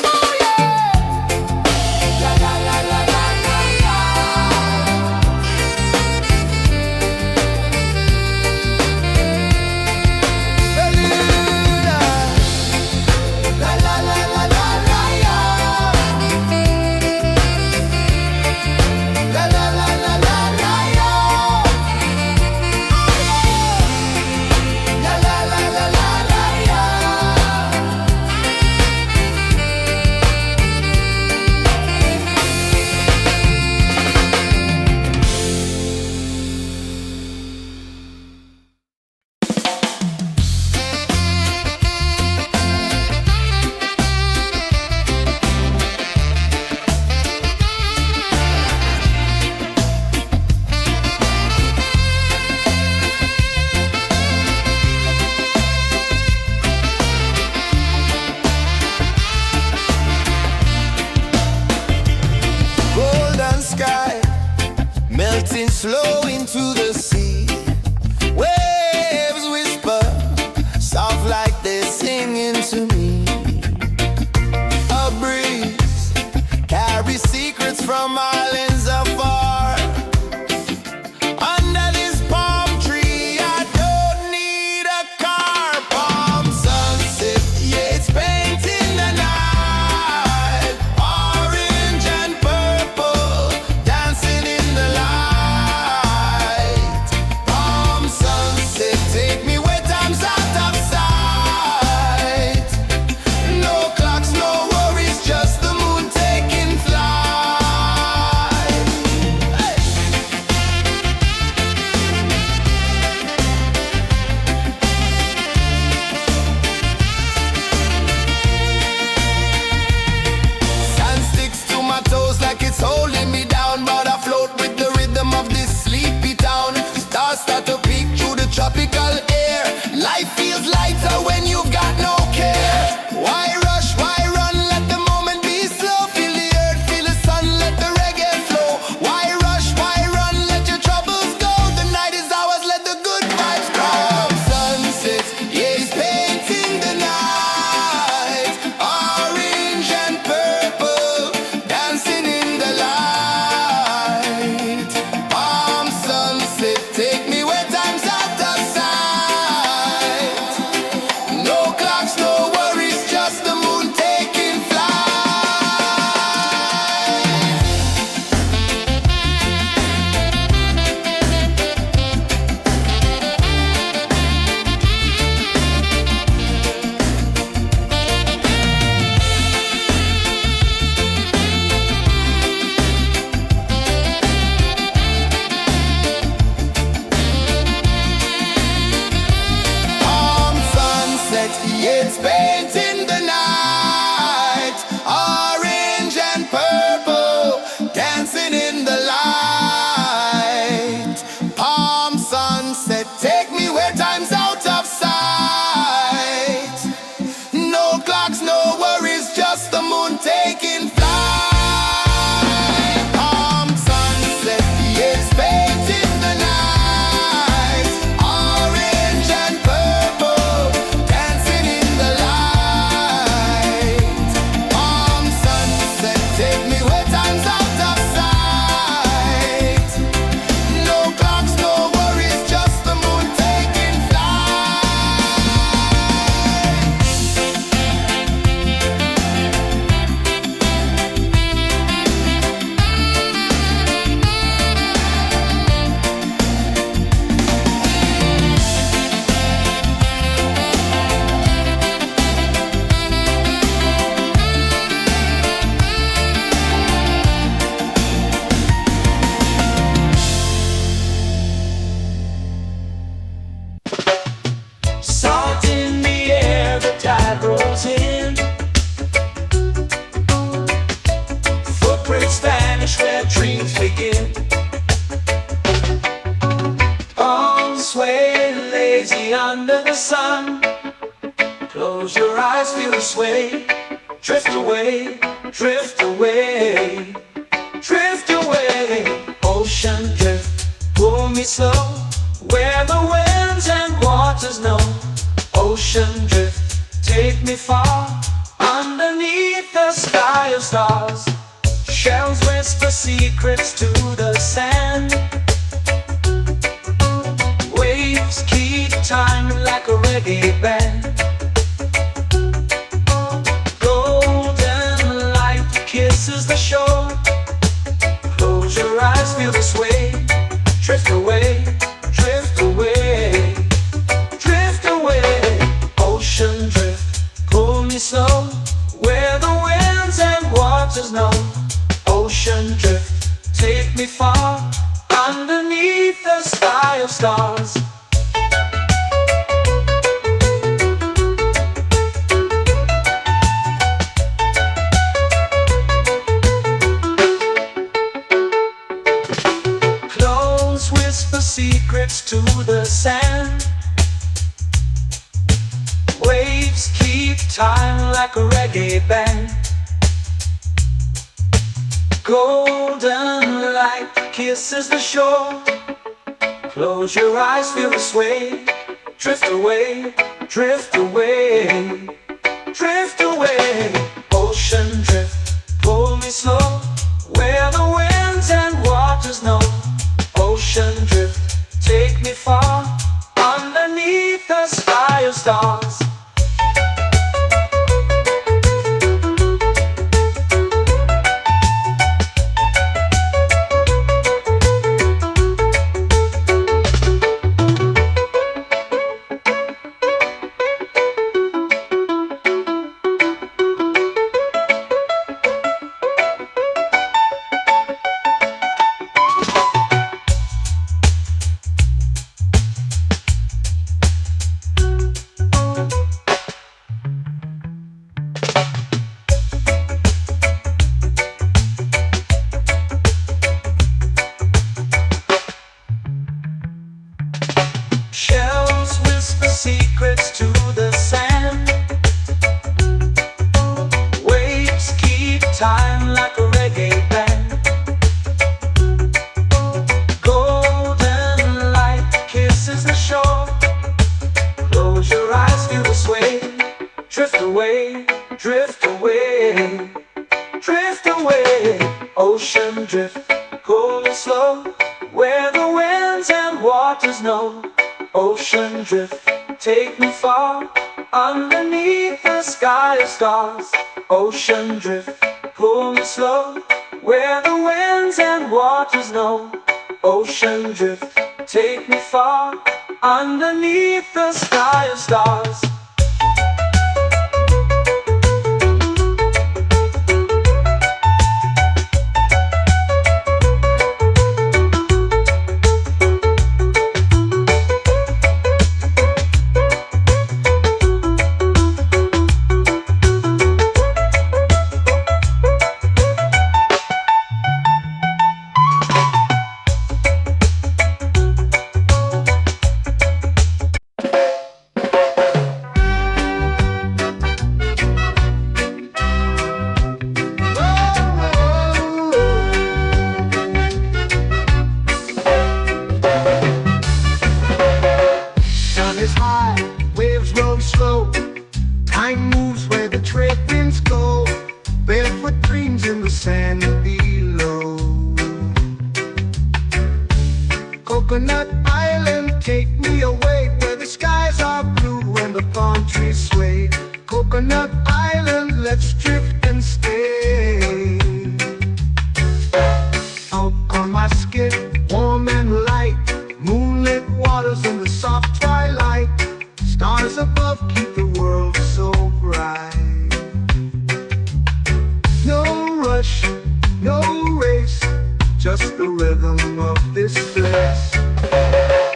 Oh yeah. La la la la la la la. Beluga. La la la la la la la. La la la la la la la. La la la la la la la. Golden sky melting slow into the sea. Waves whisper from islands afar. Under this palm tree, I don't need a car. Palm sunset, yeah, it's painting the night. Orange and purple, dancing in the light. Palm sunset, take me where time's out of sight. No clocks, no worries, just the moon taking flight. Hey. Sand sticks to my toes like it's holding me down, but I float with the rhythm of this sleepy town. Stars start to peek through the tropical air. Life feels lighter when you've got no care. Why rush, why run, let the moment be slow. Feel the earth, feel the sun, let the reggae flow. Why rush, why run, let your troubles go. The night is ours, let the good vibes grow. Sunset, yeah, it's painting the night. Orange and purple, dancing in the light. Palm sunset, take me where time's out of sight. No clocks, no worries, just the moon taking flight. Palm sunset, yeah, it's painting the night. Orange and purple, dancing in the light. Palm sunset, take me where time's out of sight. No clocks, no worries, just the moon taking flight. Palm sunset, yeah, it's painting the night. Orange and purple, dancing in the light. Palm sunset, take me where time's out of sight. No clocks, no worries, just the moon taking flight. Salt in the air, the tide rolls in. Footprints vanish where dreams begin. Arms sway lazy under the sun. Close your eyes, feel the sway. Drift away, drift away, drift away. Ocean drift, pull me slow. Where the winds and waters know. Ocean drift, take me far. Underneath the sky of stars. Shells whisper secrets to the sand. Waves keep time like a reggae band. Golden light kisses the shore. Close your eyes, feel the sway. Drift away, drift away, drift away. Ocean drift, pull me slow. Where the winds and waters know. Ocean drift, take me far. Underneath the sky of stars. Clones whisper secrets to the sand. Waves keep time like a reggae band. Golden light kisses the shore. Close your eyes, feel the sway. Drift away, drift away, drift away. Ocean drift, pull me slow. Where the Ocean drift, cool and slow, where the winds and waters know. Ocean drift, take me far, underneath the sky of stars. Ocean drift, pull me slow, where the winds and waters know. Ocean drift, take me far, underneath the sky of stars. Sun is high, waves roll slow. Time moves where the trade winds go. Barefoot dreams in the sand below. Coconut Island, take me away where the skies are blue and the palm trees sway. Coconut Island, let's drift and stay. Out on my skin, warm and light, moonlit waters in the soft twilight. Stars above keep the world so bright. No rush, no race, just the rhythm of this place.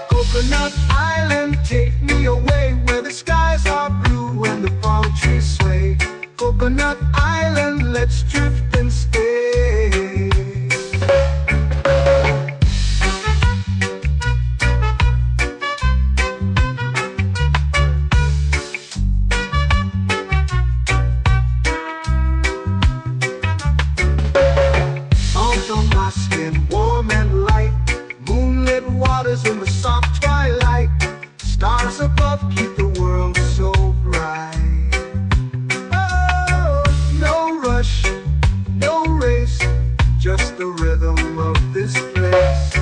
Coconut Island, take me away where the skies are blue and the palm trees sway. Coconut Island, let's drift and stay. Out on my skin, warm and light, moonlit waters in the soft twilight. Stars above keep the world so bright. Oh, no rush, no race, just the rhythm of this place.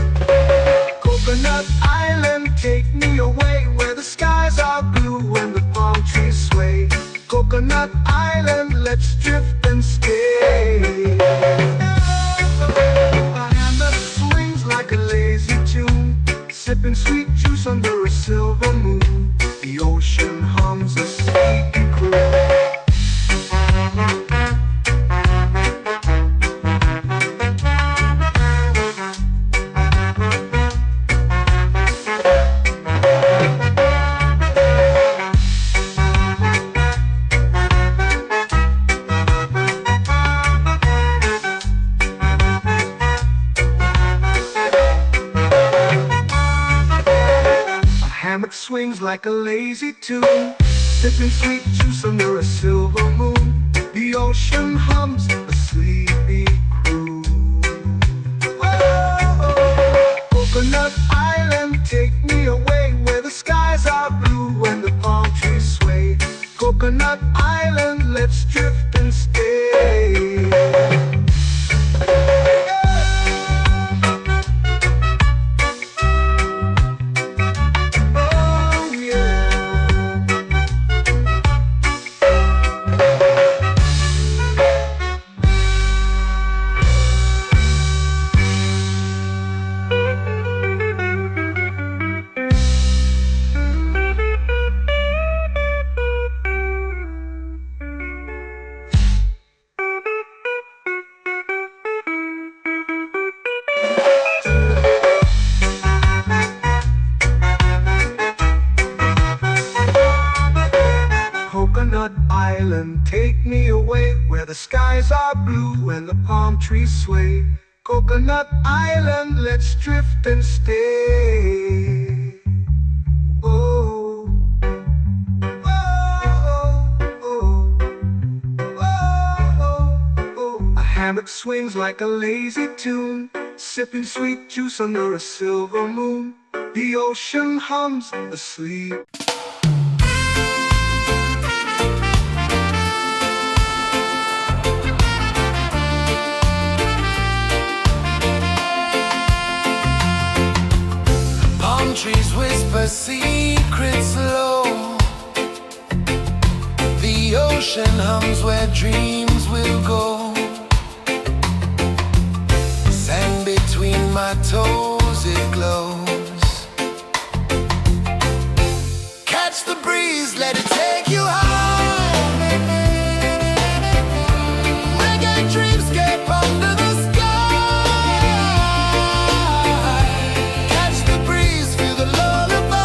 Coconut Island, take me away where the skies are blue and the palm trees sway. Coconut Island, let's drift and stay. A hand that swings like a lazy tune, sipping sweet juice under a silver moon. The ocean hums a sleepy croon. Hammock swings like a lazy tune, sipping sweet juice under a silver moon. The ocean hums a sleepy croon. Oh, Coconut Island, take me away where the skies are blue and the palm trees sway. Coconut Island, let's drift and stay. Coconut Island, take me away where the skies are blue and the palm trees sway. Coconut Island, let's drift and stay. Oh, oh, oh, oh, oh. A hammock swings like a lazy tune, sipping sweet juice under a silver moon. The ocean hums asleep. a secret slow. The ocean hums where dreams will go. Sand between my toes, it glows. Catch the breeze, let it take you high. Reggae dreamscape under the sky. Catch the breeze, feel the lullaby.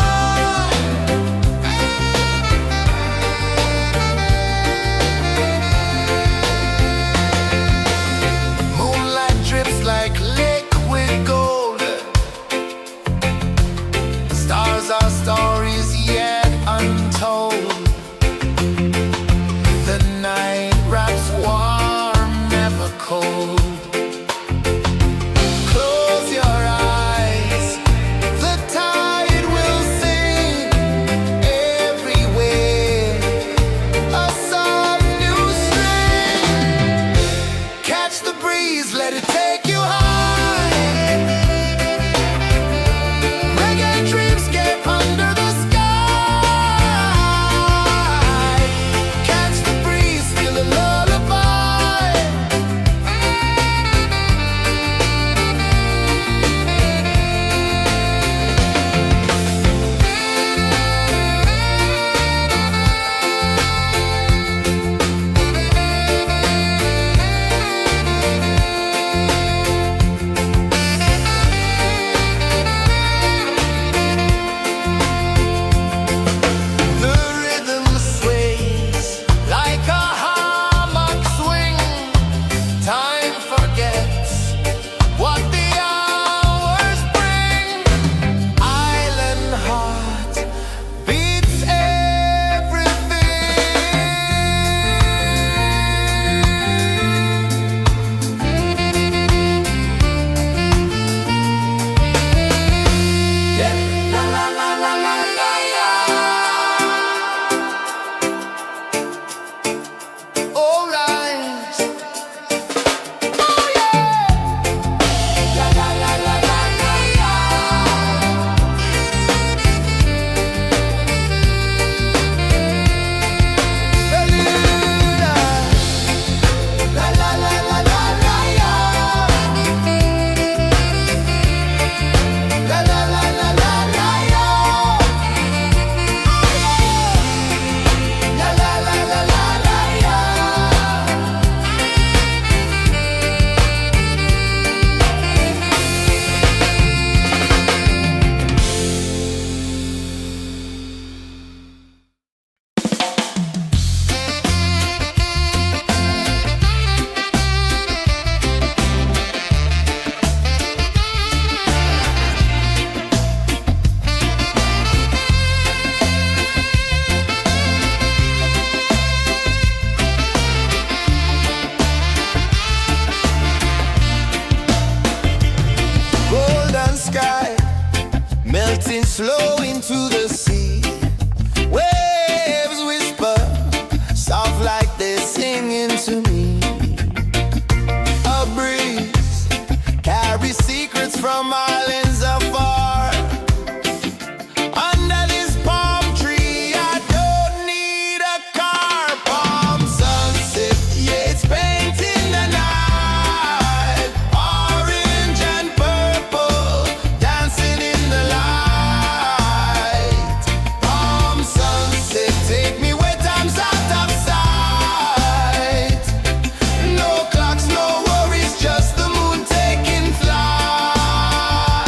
Moonlight drips like liquid gold. Stars are stories yet untold. The night wraps warm, never cold. Close your eyes, the tide will sing everywhere. A soft new string. Catch the breeze, let it take you high. Reggae dreamscape under the sky. Catch the breeze, feel the lullaby. The rhythm sways like a hammock swing. Time forgets what the hours bring. Island heart beats everything. Yeah. La la la la la la la. All right. Oh yeah. La la la la la la la. La la la la la la la. La la la la la la la. La la la la la la la. Golden sky melting slow into the sea. Waves whisper soft like they're singing to me. A breeze carries secrets from islands afar. Under this palm tree, I don't need a car. Palm sunset, yeah, it's painting the night. Orange and purple, dancing in the light. Palm sunset, take me where time's out of sight. No clocks, no worries, just the moon taking flight.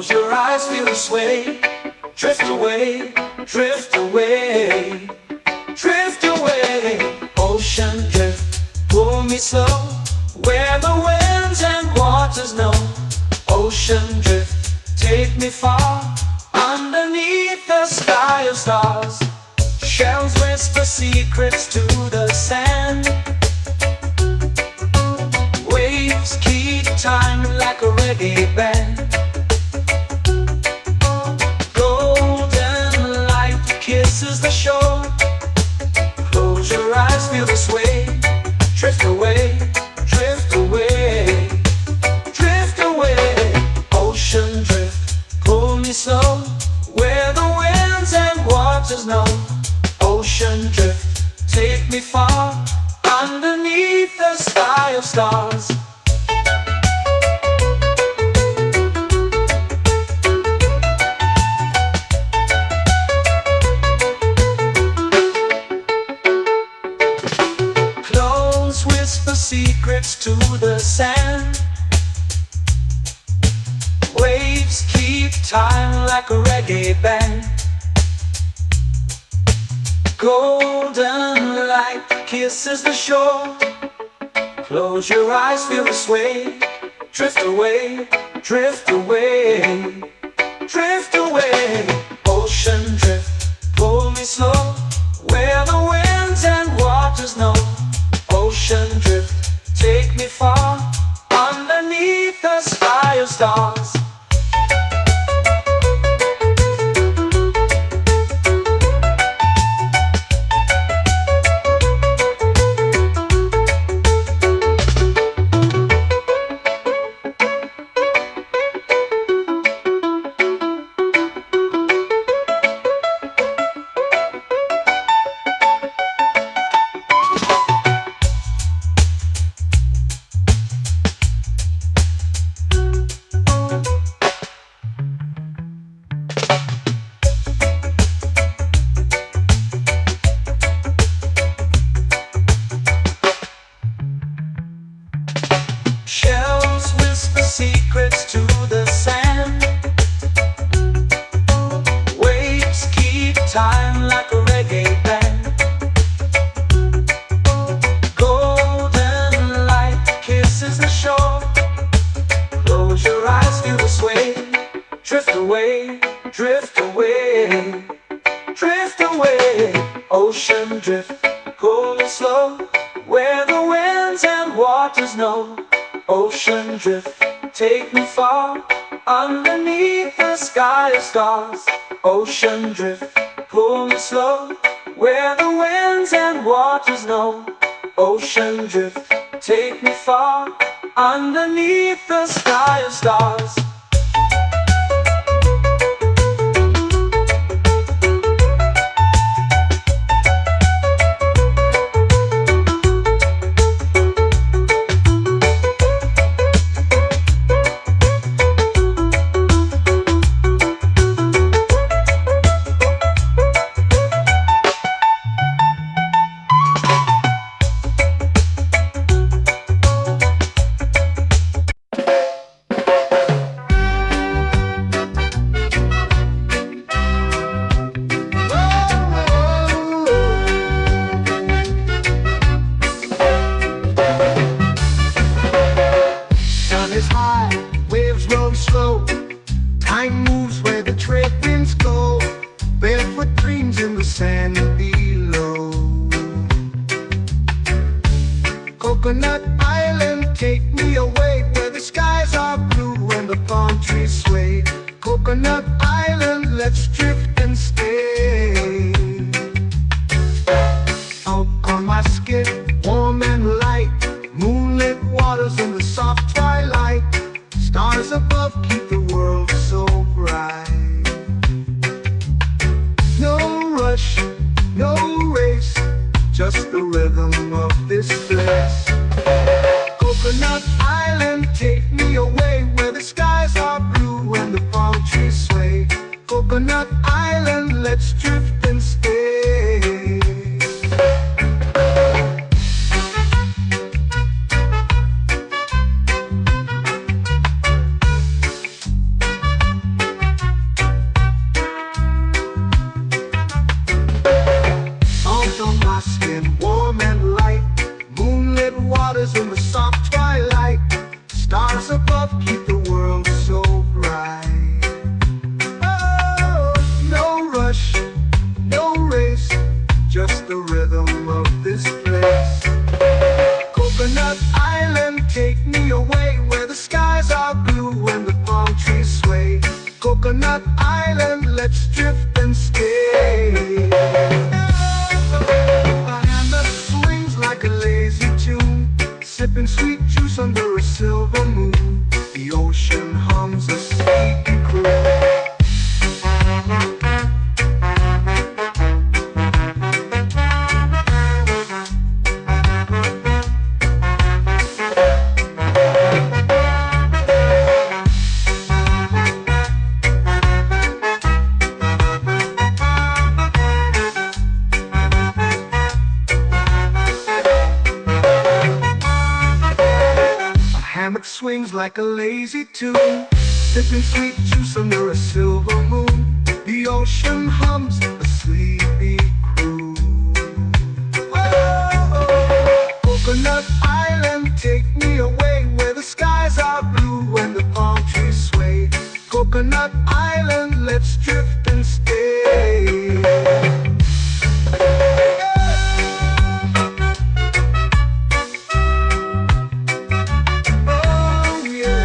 Close your eyes, feel the sway. Drift away, drift away, drift away. Ocean drift, pull me slow, where the winds and waters know. Ocean drift, take me far, underneath the sky of stars. Shells whisper secrets to the sand. Waves keep time like a reggae band. Golden light kisses the shore. Close your eyes, feel the sway. Drift away, drift away, drift away. Ocean drift, pull me slow, where the winds and waters know. Ocean drift, take me far, underneath the sky of stars. Clones whisper secrets to the sand. Waves keep time like a reggae band. Golden light kisses the shore. Close your eyes, feel the sway. Drift away, drift away, drift away. Ocean drift, pull me slow, where the winds and waters know. Ocean drift, take me far, underneath the sky of stars. Shells whisper secrets to the sand. Waves keep time like a reggae band. Golden light kisses the shore. Close your eyes, feel the sway. Drift away, drift away, drift away. Ocean drift, pull me slow, where the winds and waters know. Ocean drift, take me far, underneath the sky of stars. Ocean drift, pull me slow, where the winds and waters know. Ocean drift, take me far, underneath the sky of stars. Sun is high, waves roll slow. Time moves where the trade winds go. Barefoot dreams in the sand below. Coconut Island, take me away, where the skies are blue and the palm trees sway. Coconut Island, let's drift and stay. Out on my skin, warm and light, moonlit waters in the soft twilight. Stars above keep the world so bright. No rush, no race, just the rhythm of this place. Coconut Island, take me away, where the skies are blue and the palm trees sway. Coconut Island, let's drift and stay. swings like a lazy tune, sipping sweet juice under a silver moon. The ocean hums a sleepy croon. Whoa, Coconut Island, take me away where the skies are blue and the palm trees sway. Coconut Island, let's drift and stay. Oh yeah.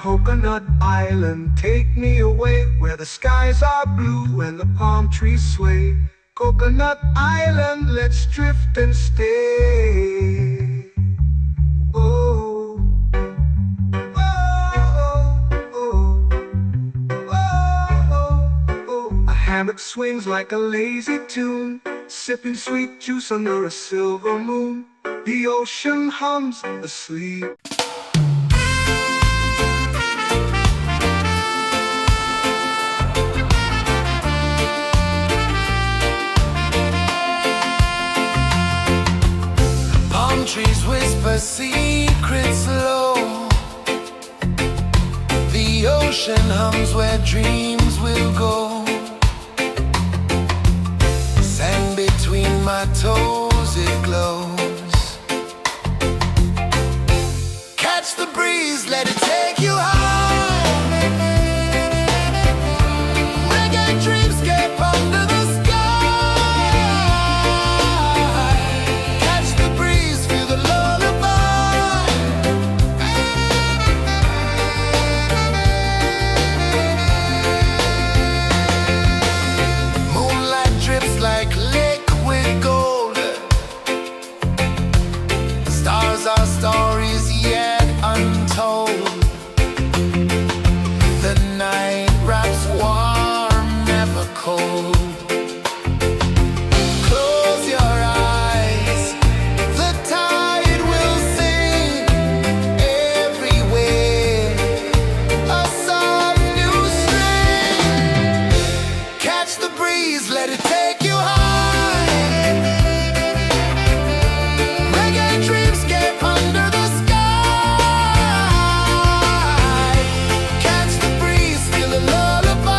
Coconut Island, take me away where the skies are blue and the palm trees sway. Coconut Island, let's drift and stay. Oh, oh, oh, oh, oh. A hammock swings like a lazy tune, sipping sweet juice under a silver moon. The ocean hums asleep. Palm trees whisper secrets low. The ocean hums where dreams will go. Sand between my toes, it glows. Catch the breeze, let it take you high. Reggae dreamscape under the sky. Catch the breeze, feel the lullaby. Moonlight drips like liquid gold. Stars are stories yet untold. The night wraps warm, never cold. Close your eyes, the tide will sing everywhere. A soft new string. Catch the breeze, let it take you high. Reggae dreamscape under the sky. Catch the breeze, feel the lullaby.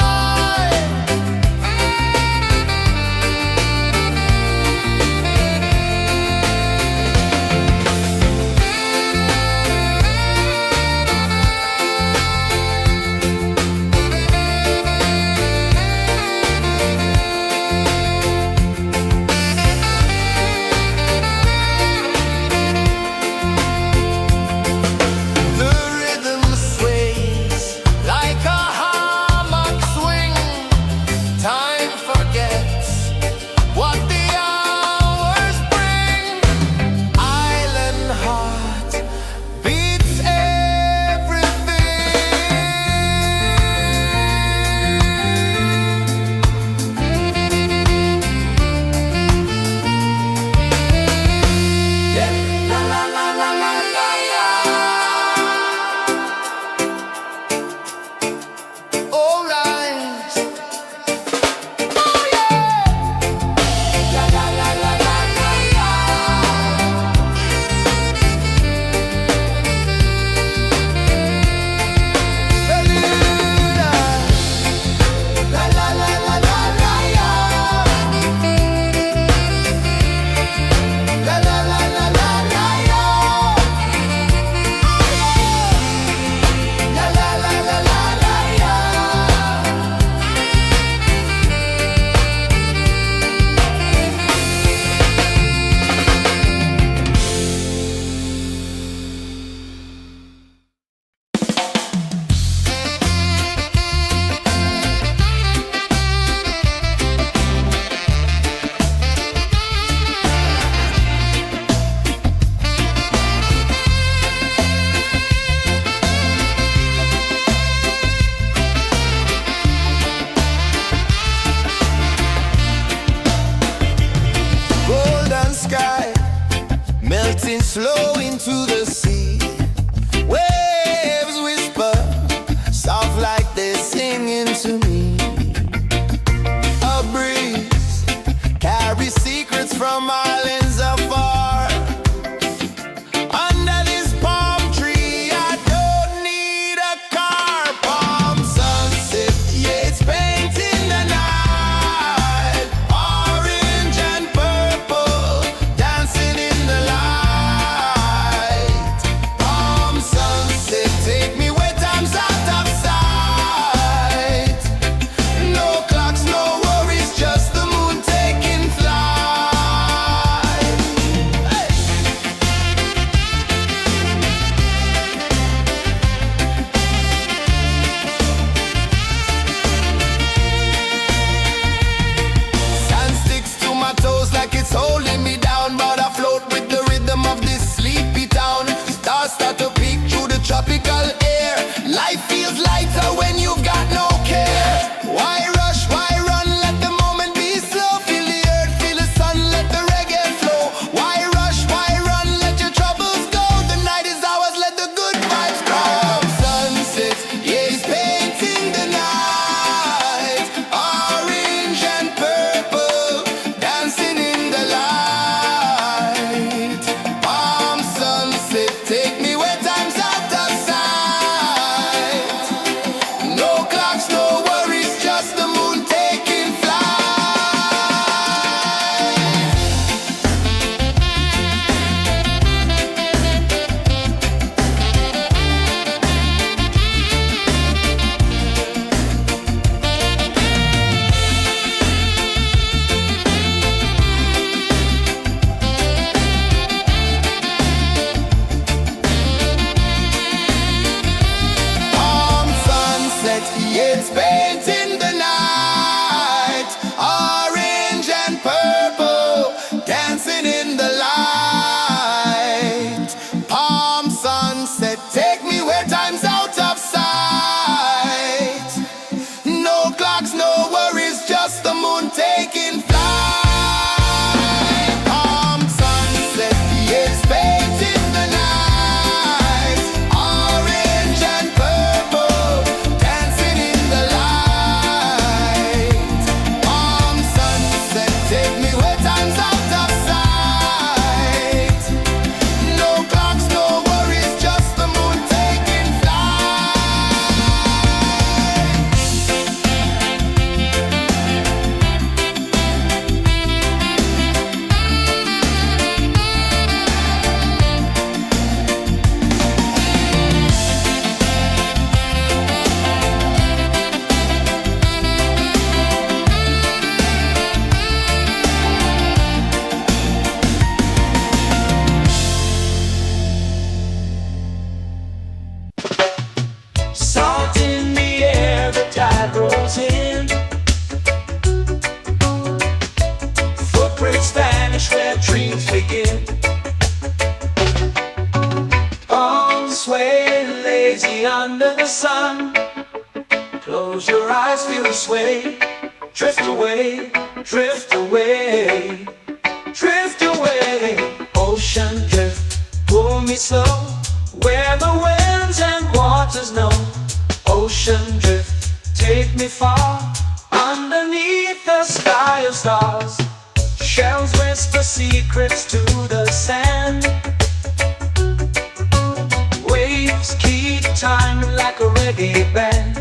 flow into the sea. Waves whisper, soft like they're singing to me. A breeze carries secrets from islands afar. Under this palm tree, I don't need a car. Palm sunset, yeah, it's painting the night. Orange and purple, dancing in the light. Palm sunset, take me where time's out of sight. No clocks, no worries, just the moon taking flight. Hey! Sand sticks to my toes like it's holding me down, but I float with the rhythm of this sleepy town. Stars start to peek through the tropical air. Life feels lighter when you've got no care. Why rush, why run, let the moment be slow. Feel the earth, feel the sun, let the reggae flow. Why rush, why run, let your troubles go. The night is ours, let the good vibes grow. Sunset, yeah, it's painting the night. Orange and purple, dancing in the light. Palm sunset, take me where time's out of sight. No clocks, no worries, just the moon taking flight. Palm sunset, yeah, it's painting the night. Orange and purple, dancing in the light. Palm sunset, take me where time's out of sight. No clocks, no worries, just the moon taking flight. Palm sunset, yeah, it's painting the night. Orange and purple, dancing in the light. Palm sunset, take me where time's out of sight. No clocks, no worries, just the moon taking flight. Salt in the air, the tide rolls in. Footprints vanish where dreams begin. Arms sway lazy under the sun. Close your eyes, feel the sway. Drift away, drift away, drift away. Ocean drift, pull me slow. Where the winds and waters know. Ocean drift, take me far. Underneath the sky of stars. Shells whisper secrets to the sand. Waves keep time like a reggae band.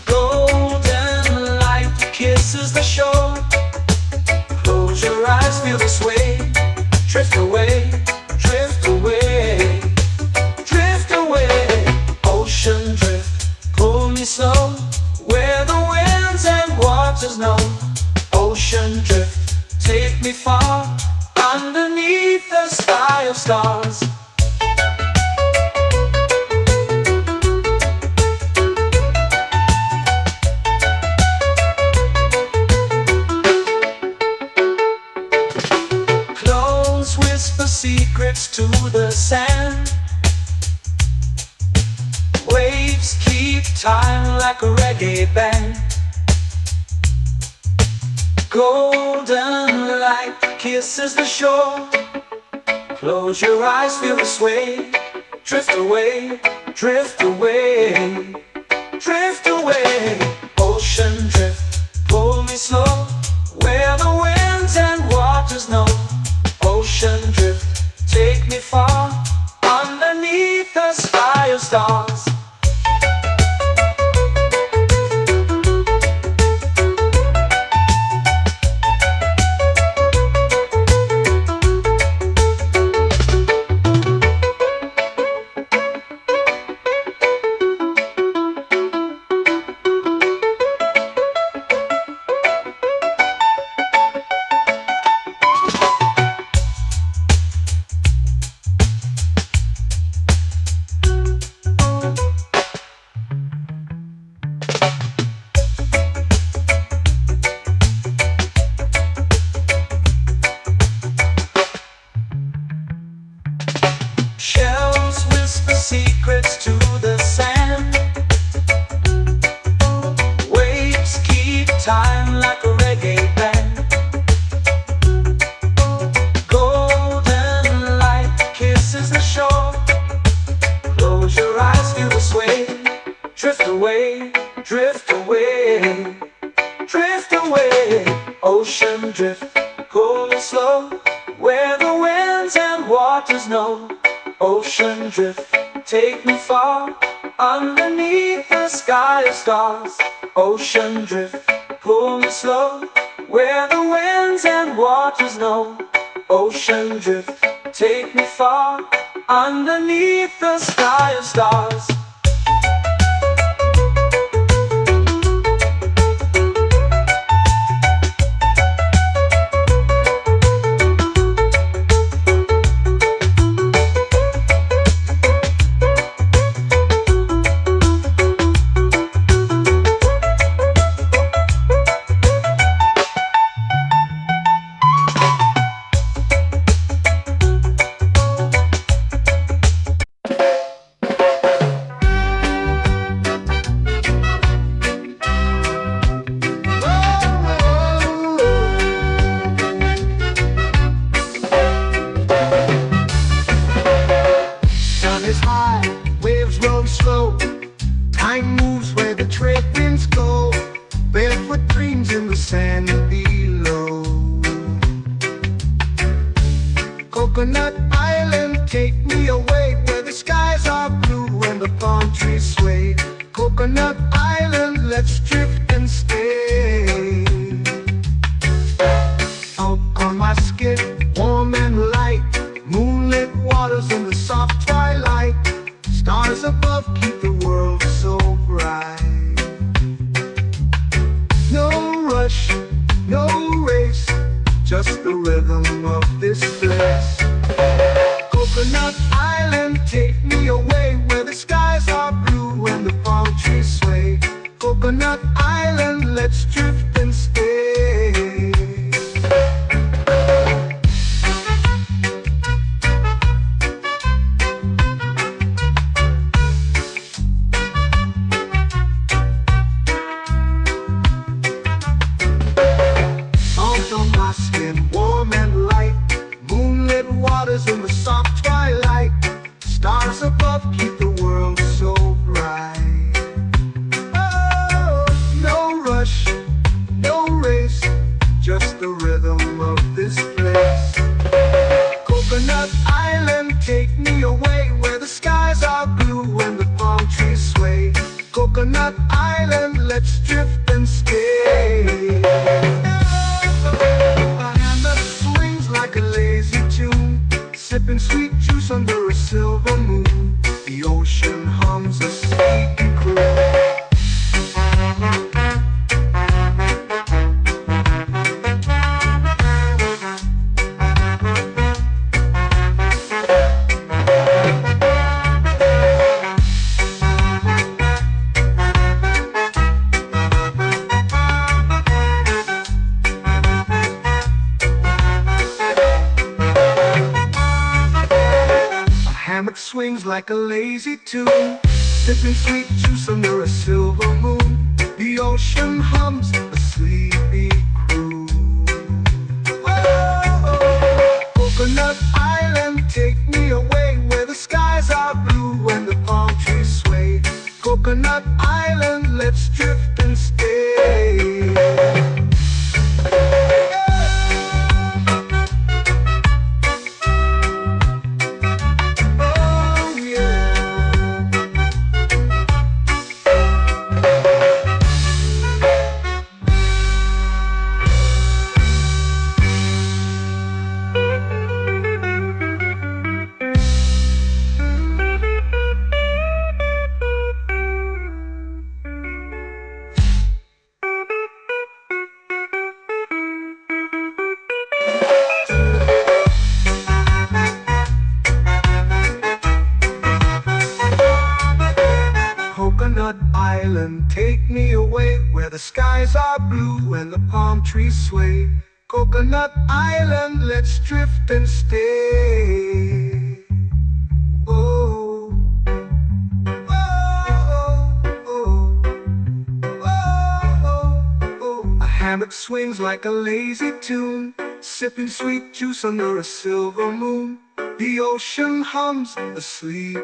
Golden light kisses the shore. Close your eyes, feel the sway. Drift away, drift away, drift away. Ocean drift, pull me slow. Where the winds and waters know. Ocean drift, take me far. Underneath the sky of stars. Close whisper secrets to the sand. Waves keep time like a reggae band. Golden light kisses the shore. Close your eyes, feel the sway. Drift away, drift away, drift away. Ocean drift, pull me slow, where the winds and waters know. Ocean drift, take me far, underneath the sky of stars. Shells whisper secrets to the sand. Waves keep time like a reggae band. Golden light kisses the shore. Close your eyes, feel the sway. Drift away, drift away, drift away. Ocean drift, pull me slow, where the winds and waters know. Ocean drift, take me far, underneath the sky of stars. Ocean drift, pull me slow, where the winds and waters know. Ocean drift, take me far, underneath the sky of stars. Sun is high, waves roll slow. Time moves where the trade winds go. Barefoot dreams in the sand below. Coconut Island, take me away, where the skies are blue and the palm trees sway. Coconut Island, let's drift and stay. Out on my skin, warm and light, moonlit waters in the soft twilight. Stars above keep the world so bright. No rush, no race, just the rhythm of this place. Coconut Island, take me away, where the skies are blue and the palm trees sway. Coconut Island, let's drift and stay. Salt on my skin, warm and light, moonlit waters in the soft twilight. Stars above keep the world so bright. Oh, no rush, no race, just the rhythm of this place. Coconut Island, take me away, where the skies are blue and the palm trees sway. Coconut Island, let's drift and stay. A hand that swings like a lazy tune, sipping sweet juice under a silver moon. The ocean hums a sleepy croon. Hammock swings like a lazy tune, sipping sweet juice under a silver moon. The ocean hums a sleepy croon. Whoa. Coconut Island, take me away where the skies are blue and the palm trees sway. Coconut Island, let's drift and stay. Oh yeah. Coconut Island, take me away where the skies are blue and the palm trees sway. Coconut Island, let's drift and stay. Oh, oh, oh, oh, oh. A hammock swings like a lazy tune, sipping sweet juice under a silver moon. The ocean hums asleep.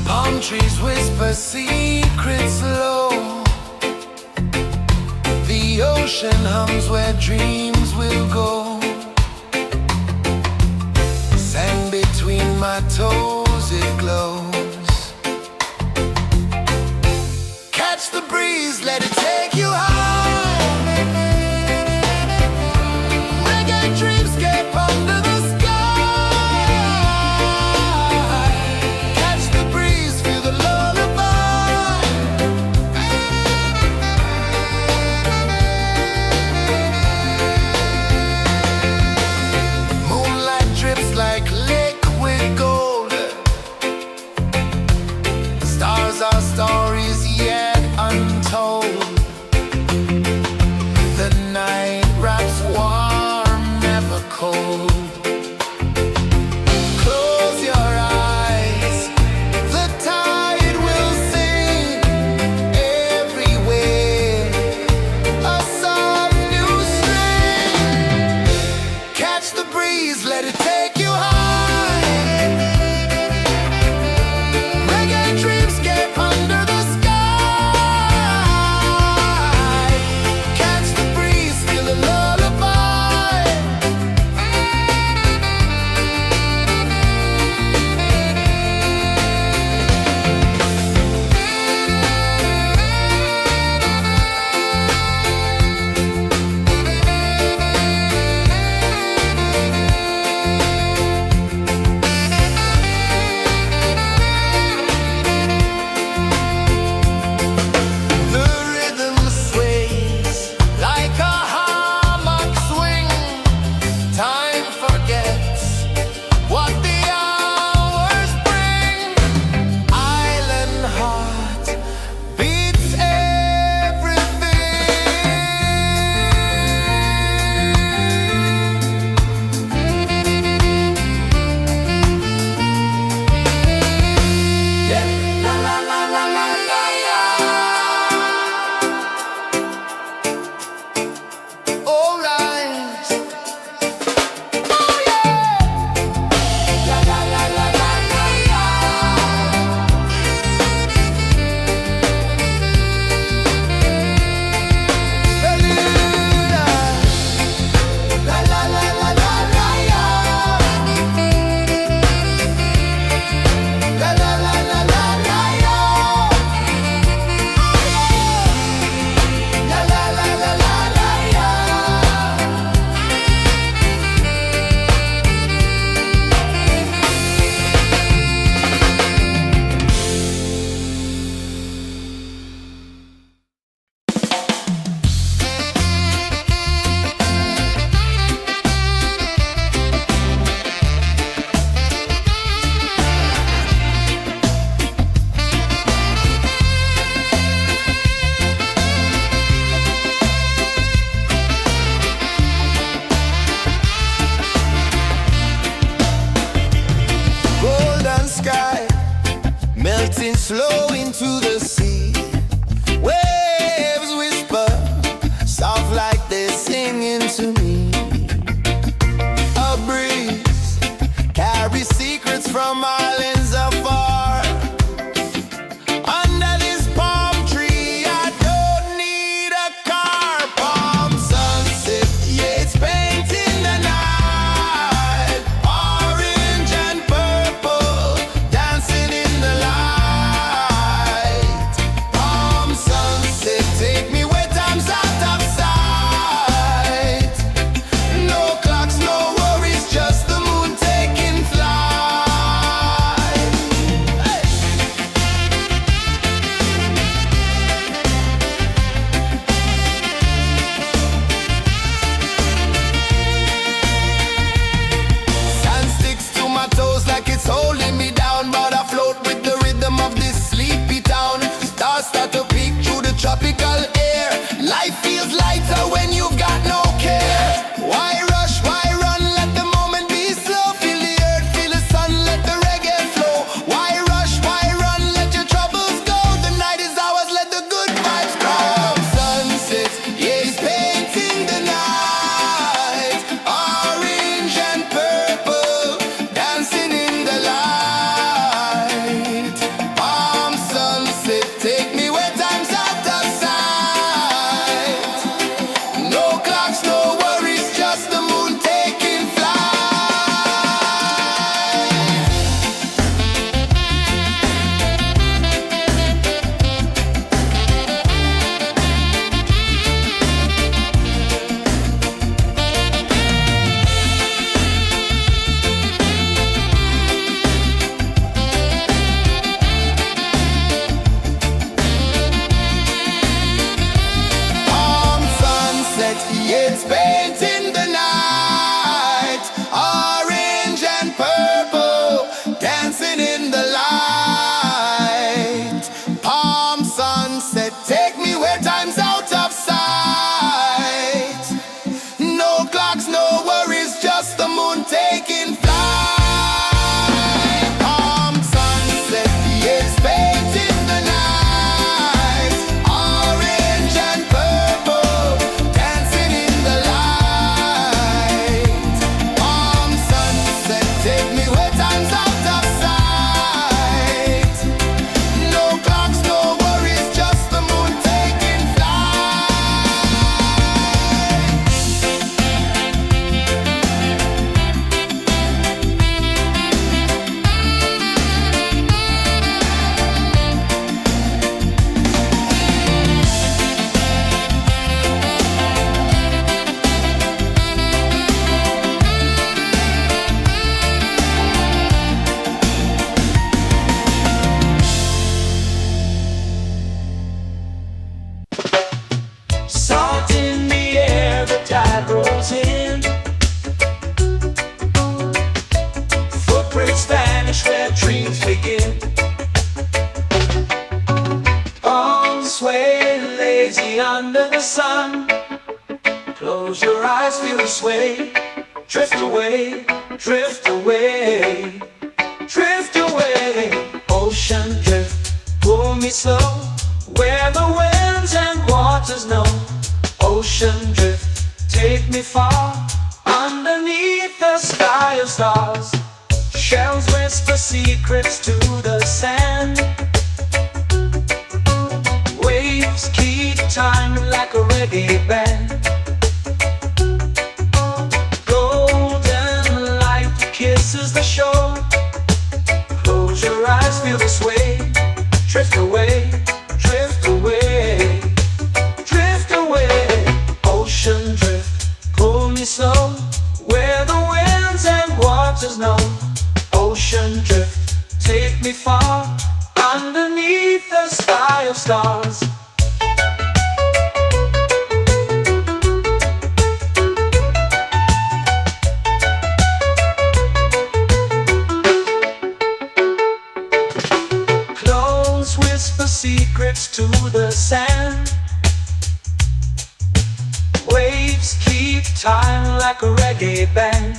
Palm trees whisper secrets low. The ocean hums where dreams will go. Sand between my toes, it glows. Catch the breeze, let it take you high. Reggae dreamscape under the sky. Catch the breeze, feel the lullaby. Moonlight drips like liquid gold. Stars are stories yet untold. The night wraps warm, never cold. Close your eyes, the tide will sing everywhere. A soft new string. Catch the breeze, let it take you high. Reggae dreamscape under the sky. Catch the breeze, feel the lullaby. flow into the sea. Waves whisper, soft like they're singing to me. A breeze carries secrets from islands afar. Under this palm tree, I don't need a car. Palm sunset, yeah, it's painting the night. Orange and purple, dancing in the light. Palm sunset, take me where time's out of sight. No clocks, no worries, just the moon taking flight. Hey! Sand sticks to my toes like it's holding me down, but I float with the rhythm of this sleepy town. Stars start to peek through the tropical air. Life feels lighter when you've got no care. Why rush, why run, let the moment be slow. Feel the earth, feel the sun, let the reggae flow. Why rush, why run, let your troubles go. The night is ours, let the good vibes come. Sunset, yeah, it's painting the night. Orange and purple, dancing in the light. Palm sunset, take me where time's out of sight. No clocks, no worries, just the moon taking flight. Palm sunset, yeah, it's painting the night. Orange and purple, dancing in the light. Palm sunset, take me where time's out of sight. No clocks, no worries, just the moon taking flight. Palm sunset, yeah, it's painting the night. Orange and purple, dancing in the light. Palm sunset, take me where time's out of sight. No clocks, no worries, just the moon taking flight. Salt in the air, the tide rolls in. Footprints vanish where dreams begin. Arms sway lazy under the sun. Close your eyes, feel the sway. Drift away, drift away, drift away. Ocean drift, pull me slow. Where the winds and waters know. Ocean drift, take me far. Underneath the sky of stars. Shells whisper secrets to the sand. Waves keep time like a reggae band. Golden light kisses the shore. Close your eyes, feel the sway. Drift away, drift away, drift away. Ocean drift, pull me slow. Where the winds and waters know. Ocean drift, take me far. Underneath the sky of stars. Close whisper secrets to the sand. Waves keep time like a reggae band.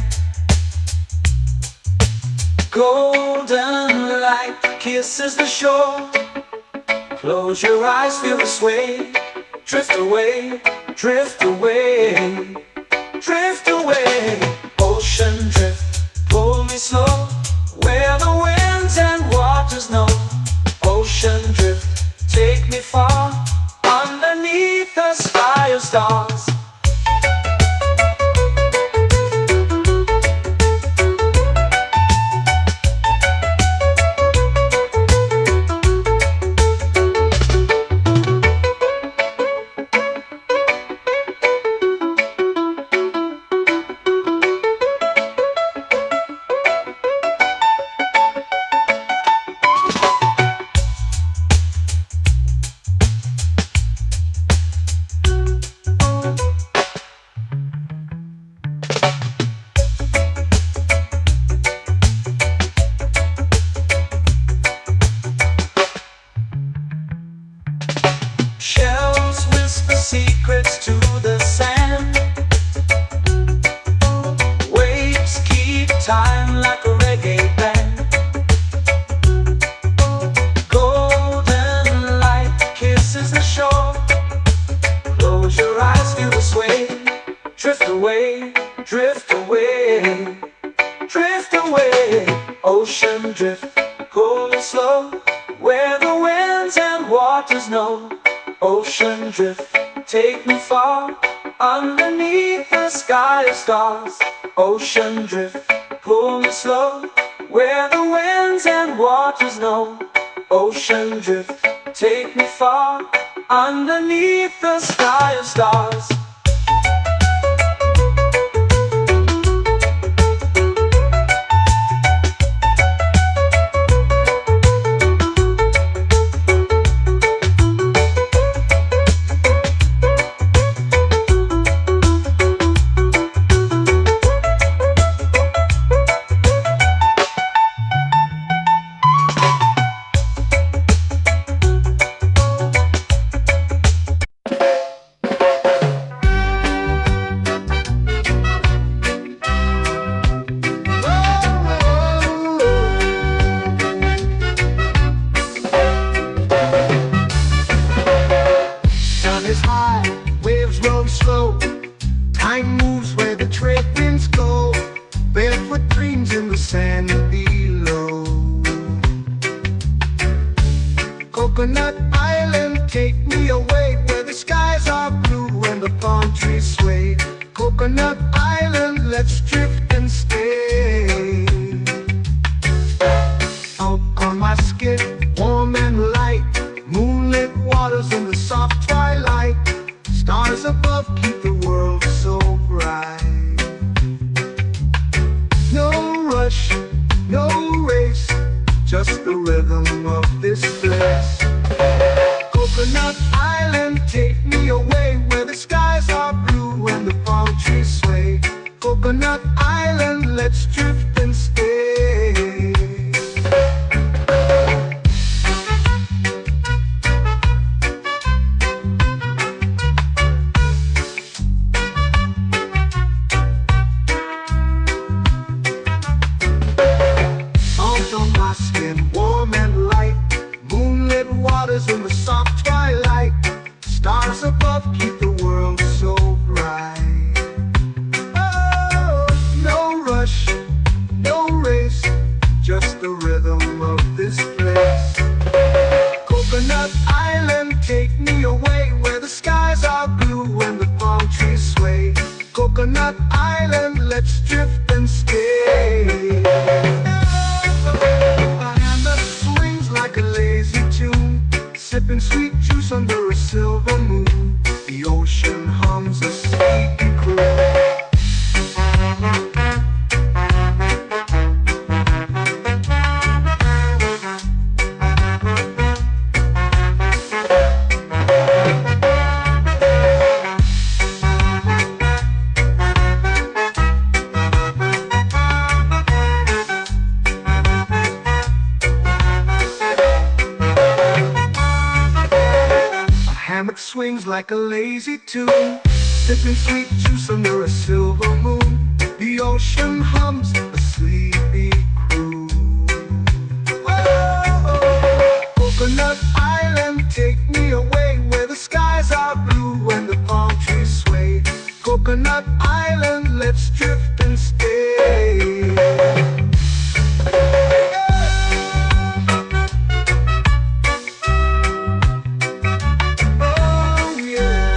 Golden light kisses the shore. Close your eyes, feel the sway. Drift away, drift away, drift away. Ocean drift, pull me slow, where the winds and waters know. Ocean drift, take me far, underneath the sky of stars. Shells whisper secrets to the sand. Waves keep time like a reggae band. Golden light kisses the shore. Close your eyes, feel the sway. Drift away, drift away, drift away. Ocean drift, cool and slow, where the winds and waters know. Ocean drift, take me far, underneath the sky of stars. Ocean drift, pull me slow, where the winds and waters know. Ocean drift, take me far, underneath the sky of stars. Is high, waves roll slow. Time moves where the trade winds go. Barefoot dreams in the sand below. Coconut Island, take me away, where the skies are blue and the palm trees sway. Coconut Island, let's drift and stay. Out on my skin, warm and light, moonlit waters in the soft twilight. Stars above keep the world so bright. No rush, no race, just the rhythm of this place. Coconut Island, take me away, where the skies are blue and the palm trees sway. Coconut Island, let's drift and stay. Warm and light, moonlit waters in the soft twilight. Stars above keep the world so bright. Oh, no rush, no race, just the rhythm of this place. Coconut Island, take me away, where the skies are blue and the palm trees sway. Coconut Island, let's drift and stay. Like a lazy tune, sipping sweet juice under a silver moon. The ocean hums a sleepy croon. Swings like a lazy tune, sipping sweet juice under a silver moon. The ocean hums a sleepy croon. and stay. Oh, yeah.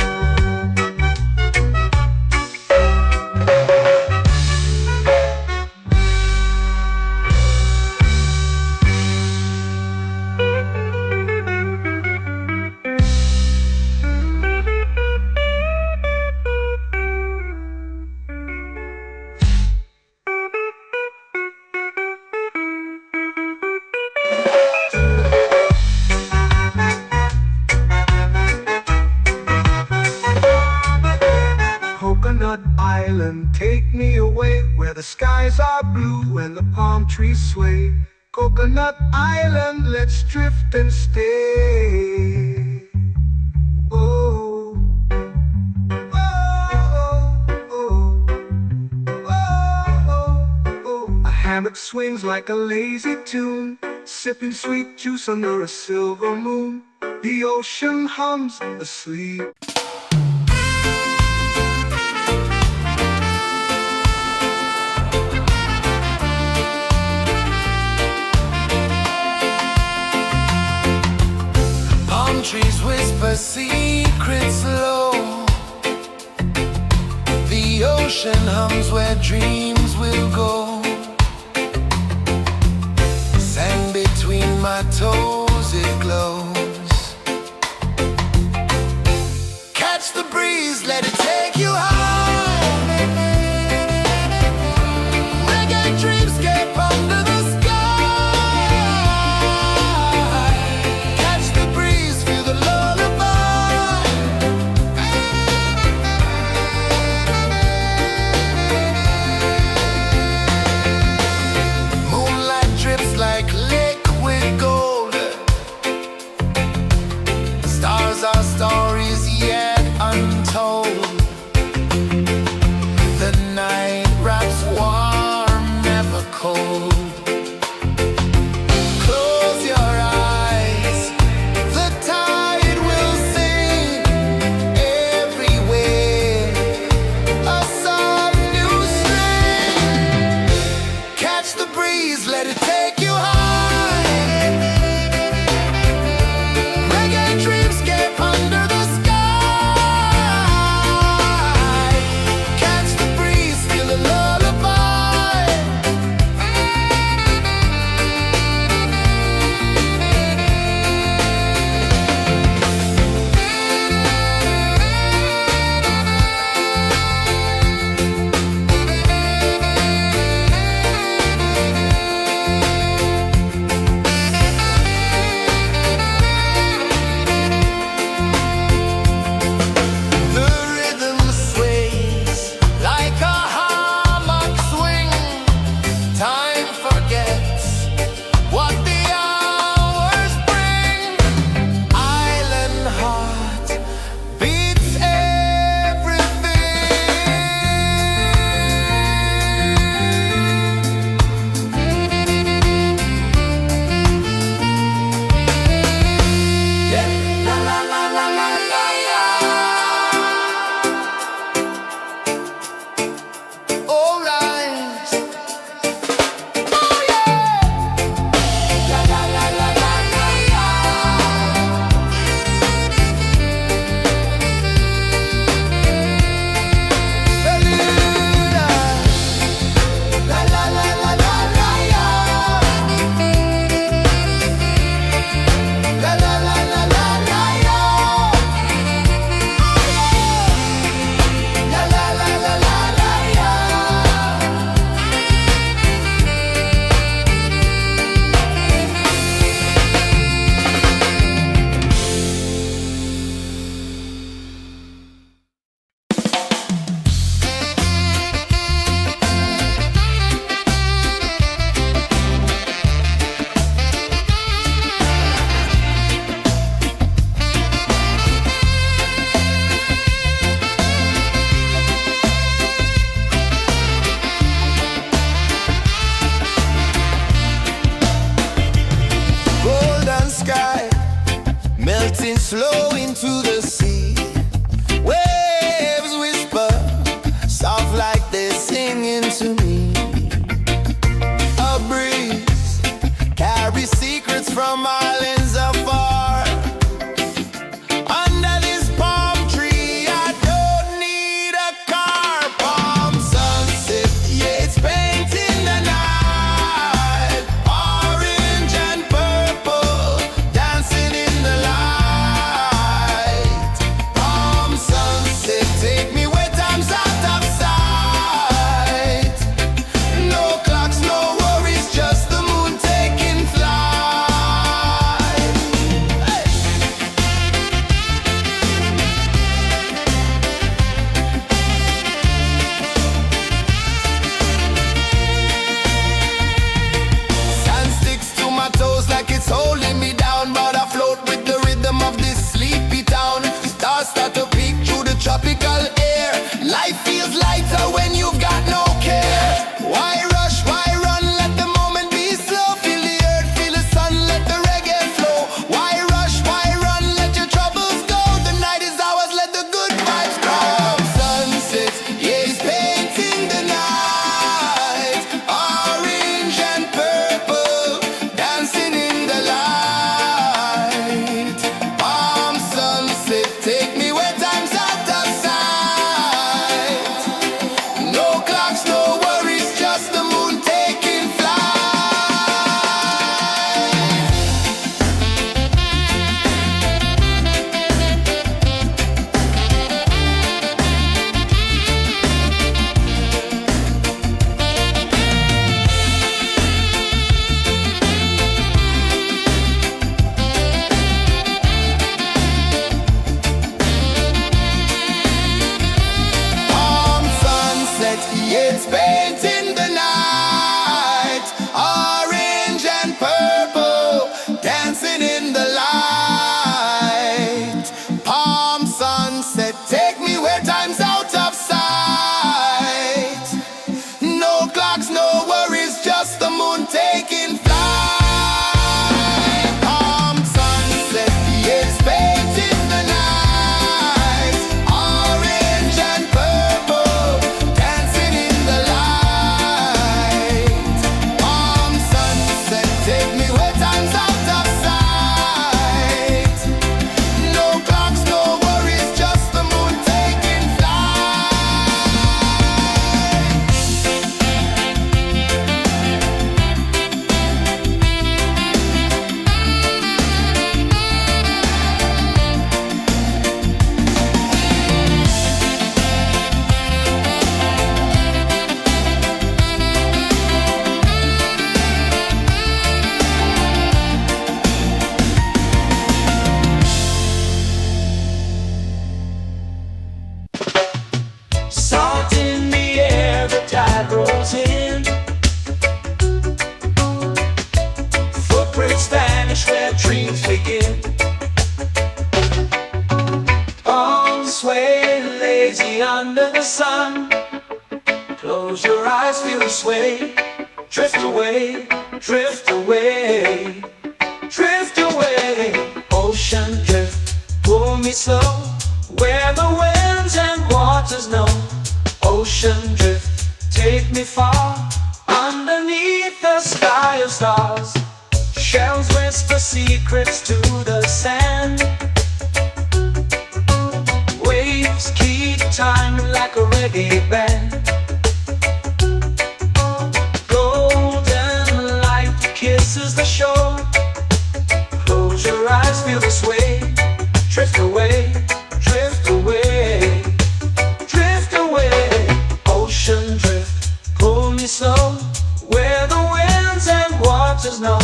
Coconut Island, take me away where the skies are blue and the palm trees sway. Coconut Island, let's drift and stay. Oh, oh, oh, oh, oh. A hammock swings like a lazy tune, sipping sweet juice under a silver moon. The ocean hums asleep. Palm trees whisper secrets low. The ocean hums where dreams will go. Sand between my toes, it glows. Catch the breeze, let it take you high. Reggae dreamscape under the sky. Catch the breeze, feel the lullaby. Moonlight drips like liquid gold. Stars are stories yet untold. me. A breeze carries secrets from islands afar. Under this palm tree, I don't need a car. Palm sunset, yeah, it's painting the night. Orange and purple, dancing in the light. Palm sunset, take me where time's out of sight. No clocks, no worries, just the moon taking flight. Hey! Sand sticks to my toes like it's holding me down, but I float with the rhythm of this sleepy town. Stars start to peek through the tropical air. Life feels lighter when you've got no care. Why rush, why run, let the moment be slow. Feel the earth, feel the sun, let the reggae flow. Why rush, why run, let your troubles go. The night is ours, let the good vibes come. Sunset, yeah, it's painting the night. Orange and purple, dancing in the light. Palm sunset, take me where time's out of sight. No clocks, no worries, just the moon taking flight. Palm sunset, yeah, it's painting the night. Orange and purple, dancing in the light. Palm sunset, take me where time's out of sight. No clocks, no worries, just the moon taking flight. Palm sunset, yeah, it's painting the night. Orange and purple, dancing in the light. Palm sunset, take me where time's out of sight. No clocks, no worries, just the moon taking flight. Salt in the air, the tide rolls in. Footprints vanish where dreams begin. Arms sway lazy under the sun. Close your eyes, feel the sway. Drift away, drift away, drift away. Ocean drift, pull me slow. Where the winds and waters know. Ocean drift, take me far. Underneath the sky of stars. Shells whisper secrets to the sand. Waves keep time like a reggae band. Golden light kisses the shore. Close your eyes, feel the sway. Drift away, drift away, drift away. Ocean drift, pull me slow. Where the winds and waters know.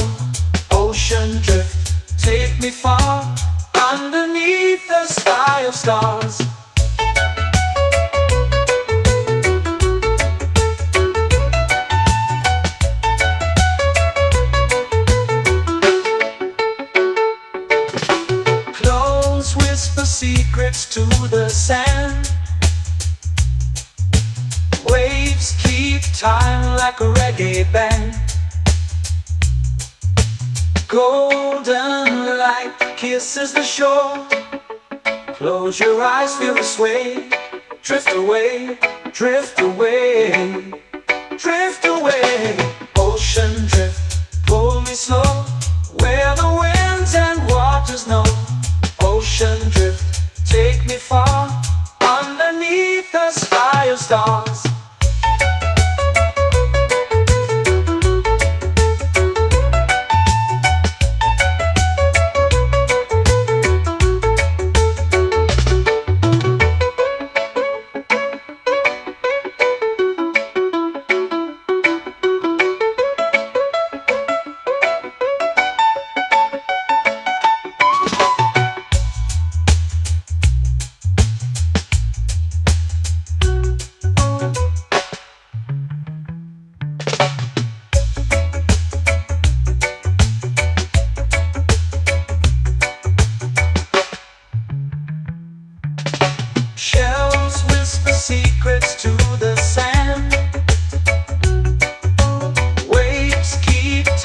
Ocean drift, take me far. Underneath the sky of stars. Close whisper secrets to the sand. Waves keep time like a reggae band. Golden light kisses the shore. Close your eyes, feel the sway. Drift away, drift away, drift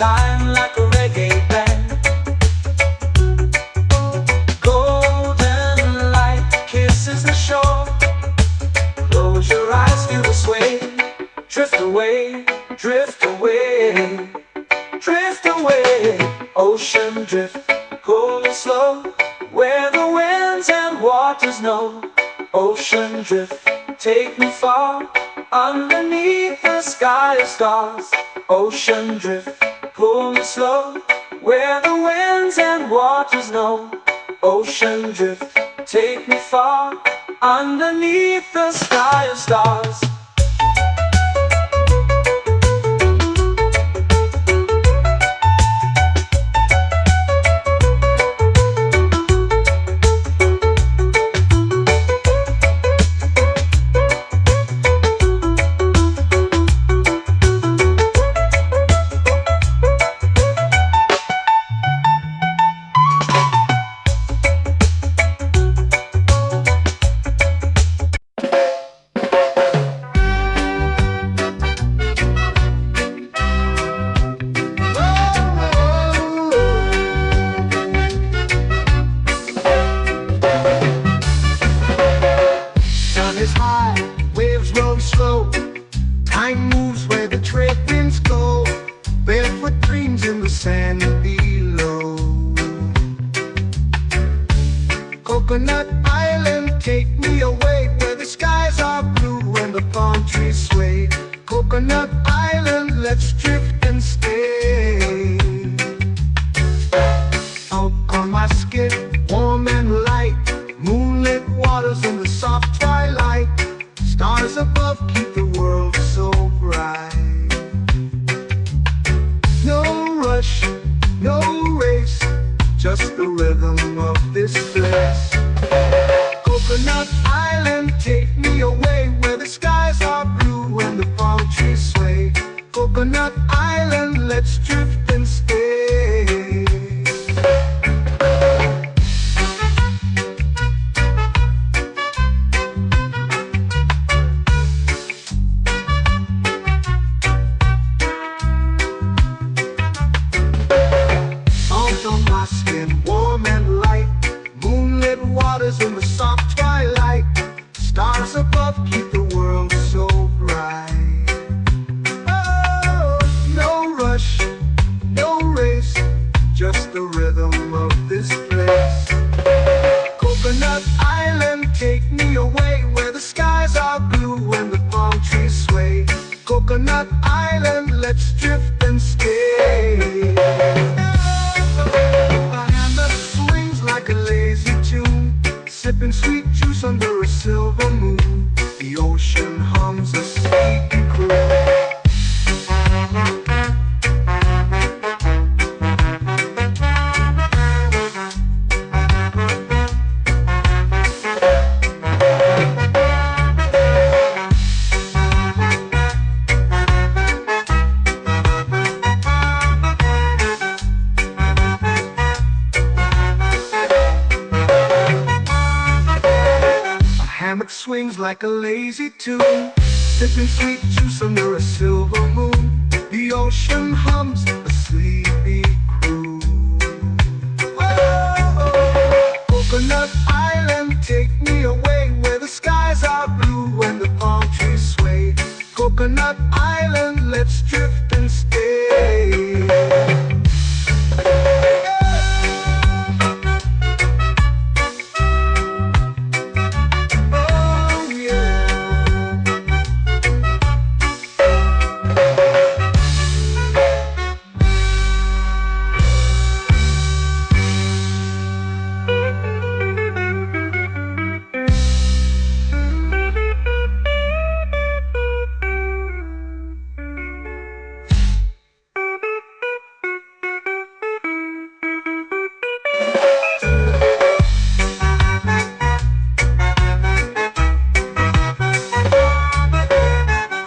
time like a reggae band. Golden light kisses the shore. Close your eyes, feel the sway. Drift away, drift away, drift away. Ocean drift, cool and slow, where the winds and waters know. Ocean drift, take me far, underneath the sky of stars. Ocean drift, pull me slow, where the winds and waters know. Ocean drift, take me far, underneath the sky of stars. Is high, waves roll slow. Time moves where the trade winds go. Barefoot dreams in the sand below. Coconut Island, take me away, where the skies are blue and the palm trees sway. Coconut Island, let's drift and stay. Out on my skin, warm and light, moonlit waters in the soft twilight. Stars above keep the world so bright. No rush, no race, just the rhythm of this place. Coconut Island, take me away, where the skies are blue and the palm trees sway. Coconut Island, let's drift and stay. In the soft twilight, stars above keep the world so bright. Oh, no rush, no race, just the rhythm of this place. Coconut Island, take me away, where the skies are blue and the palm trees sway. Coconut Island, let's drift and stay. A hand that swings like a lazy tune, sipping sweet juice under a silver moon. The ocean hums a sleepy croon. Hammock swings like a lazy tune, sipping sweet juice under a silver moon. The ocean hums a sleepy croon. Whoa, Coconut Island, take me away, where the skies are blue and the palm trees sway. Coconut Island, let's drift and stay.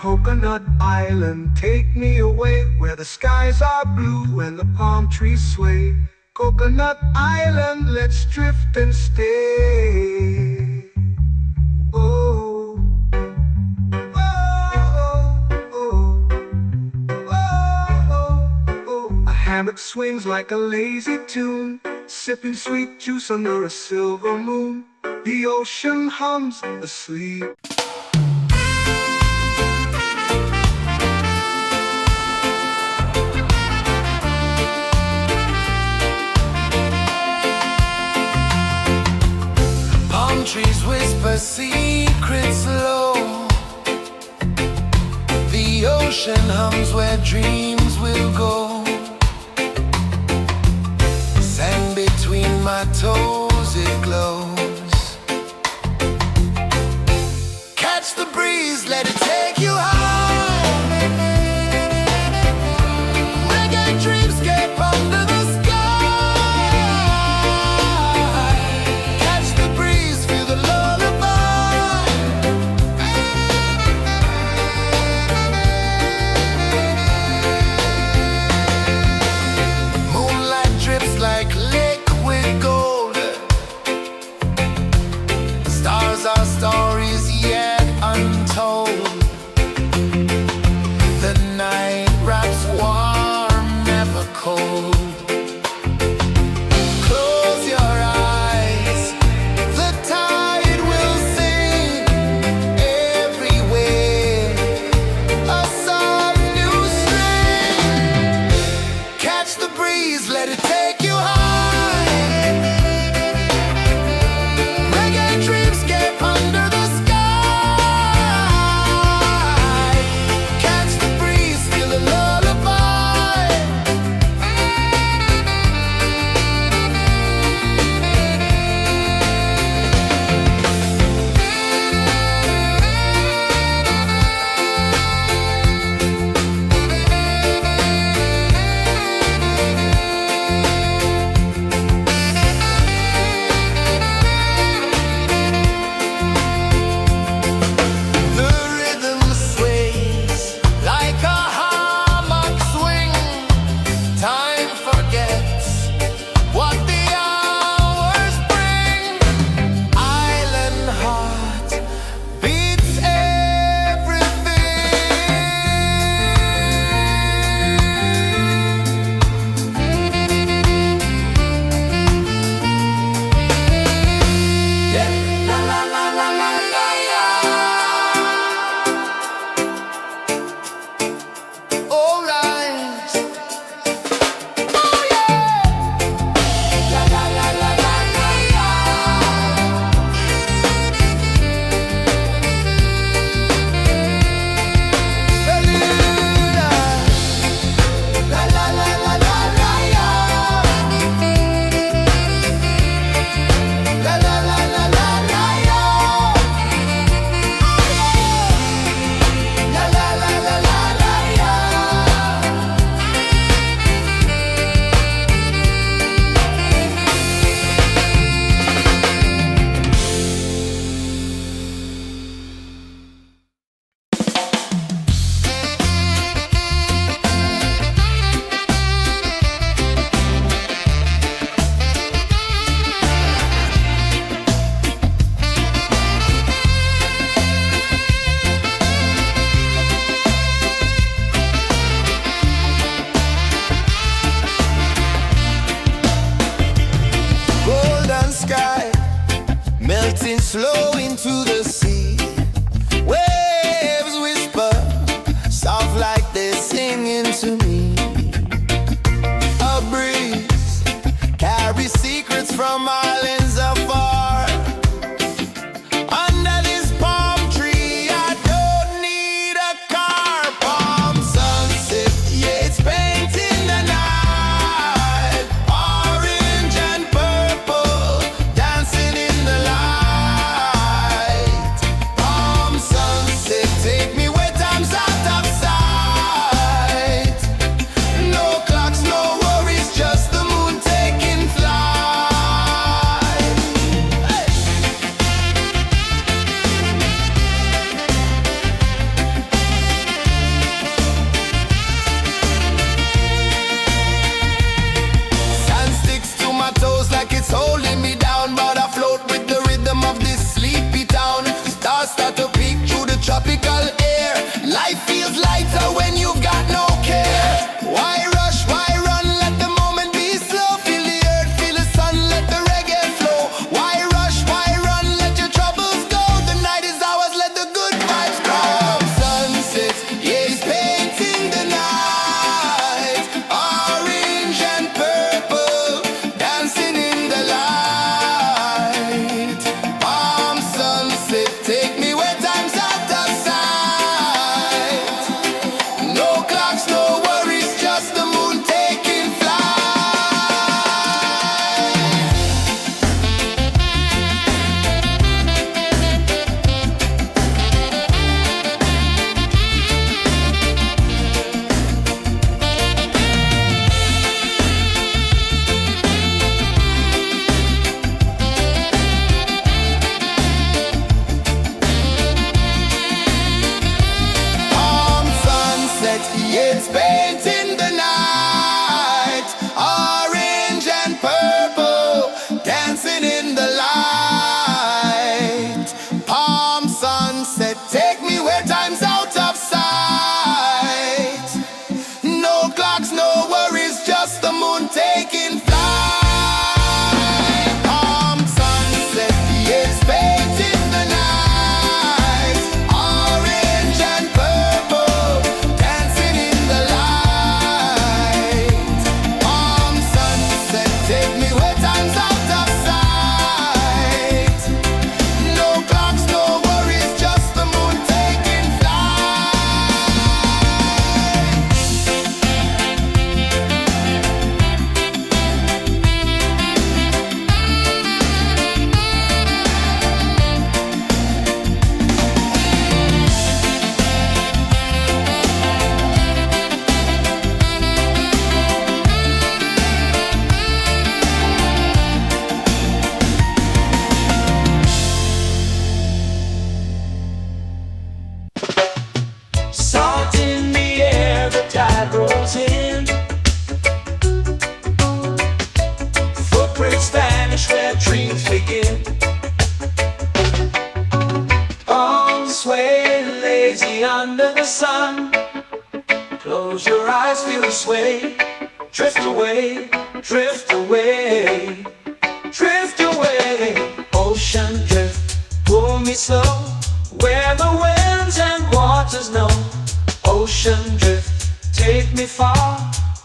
Coconut Island, take me away, where the skies are blue and the palm trees sway. Coconut Island, let's drift and stay. Oh, oh, oh, oh, oh, oh, oh. A hammock swings like a lazy tune, sipping sweet juice under a silver moon. The ocean hums asleep. Palm trees whisper secrets low. The ocean hums where dreams will go. Sand between my toes, it glows. Catch the breeze, let it take you high. Reggae dreamscape under the sky. Catch the breeze, feel the lullaby. Moonlight drips like liquid gold. Stars are stories yet untold. The night wraps warm, never cold. Close your eyes, the tide will sing everywhere. A soft new string. Catch the breeze, let it take you high. Reggae dreamscape under the sky. Catch the breeze, feel the lullaby. The rhythm sways like a hammock swing. Time forgets what the hours bring. Island heart beats everything. Yeah. La la la la la la la. All rise. Oh yeah. La la la la la la la. Beluga. La la la la la la la. La la la la la la la. La la la la la la la. Golden sky melting slow into the sea. Waves whisper soft like they're singing to me. A breeze carries secrets from islands afar. Under this palm tree, I don't need a car. Palm sunset, yeah, it's painting the night. Orange and purple dancing in the light. it's painting the night. Orange and purple, dancing in the light. Palm sunset, take me where time's out of sight. No clocks, no worries, just the moon taking flight. Palm sunset, it's painting the night. Orange and purple, dancing in the light. Palm sunset, take me where time's out of sight. No clocks, no worries, just the moon taking flight. Salt in the air, the tide rolls in. Footprints vanish where dreams begin. Arms sway lazy under the sun. Close your eyes, feel the sway. Drift away, drift away, drift away. Ocean drift, pull me slow, where the winds and waters know. Ocean drift, take me far,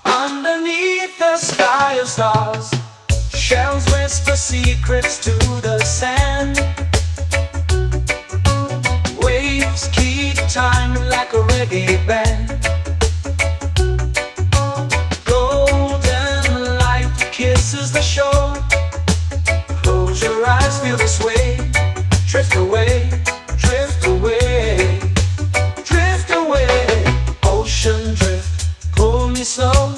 underneath the sky of stars. Shells whisper secrets to the sand. Waves keep time like a reggae band. Golden light kisses the shore. Close your eyes, feel the sway. Drift away, drift away, drift away. Ocean drift, pull me slow,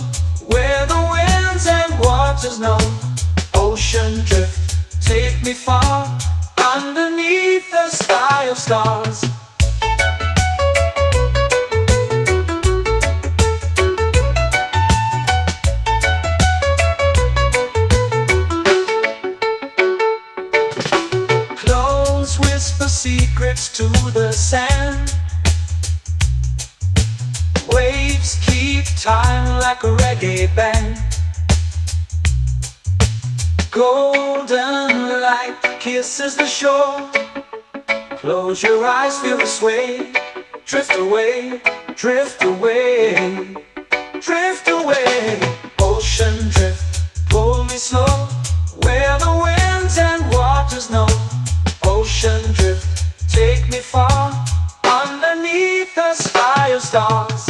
where the winds and waters know. Ocean drift, take me far, underneath the sky of stars. Clothes whisper secrets to the sand. Waves keep time like a reggae band. Golden light kisses the shore. Close your eyes, feel the sway. Drift away, drift away, drift away. Ocean drift, pull me slow, where the winds and waters know. Ocean drift, take me far, underneath the sky of stars.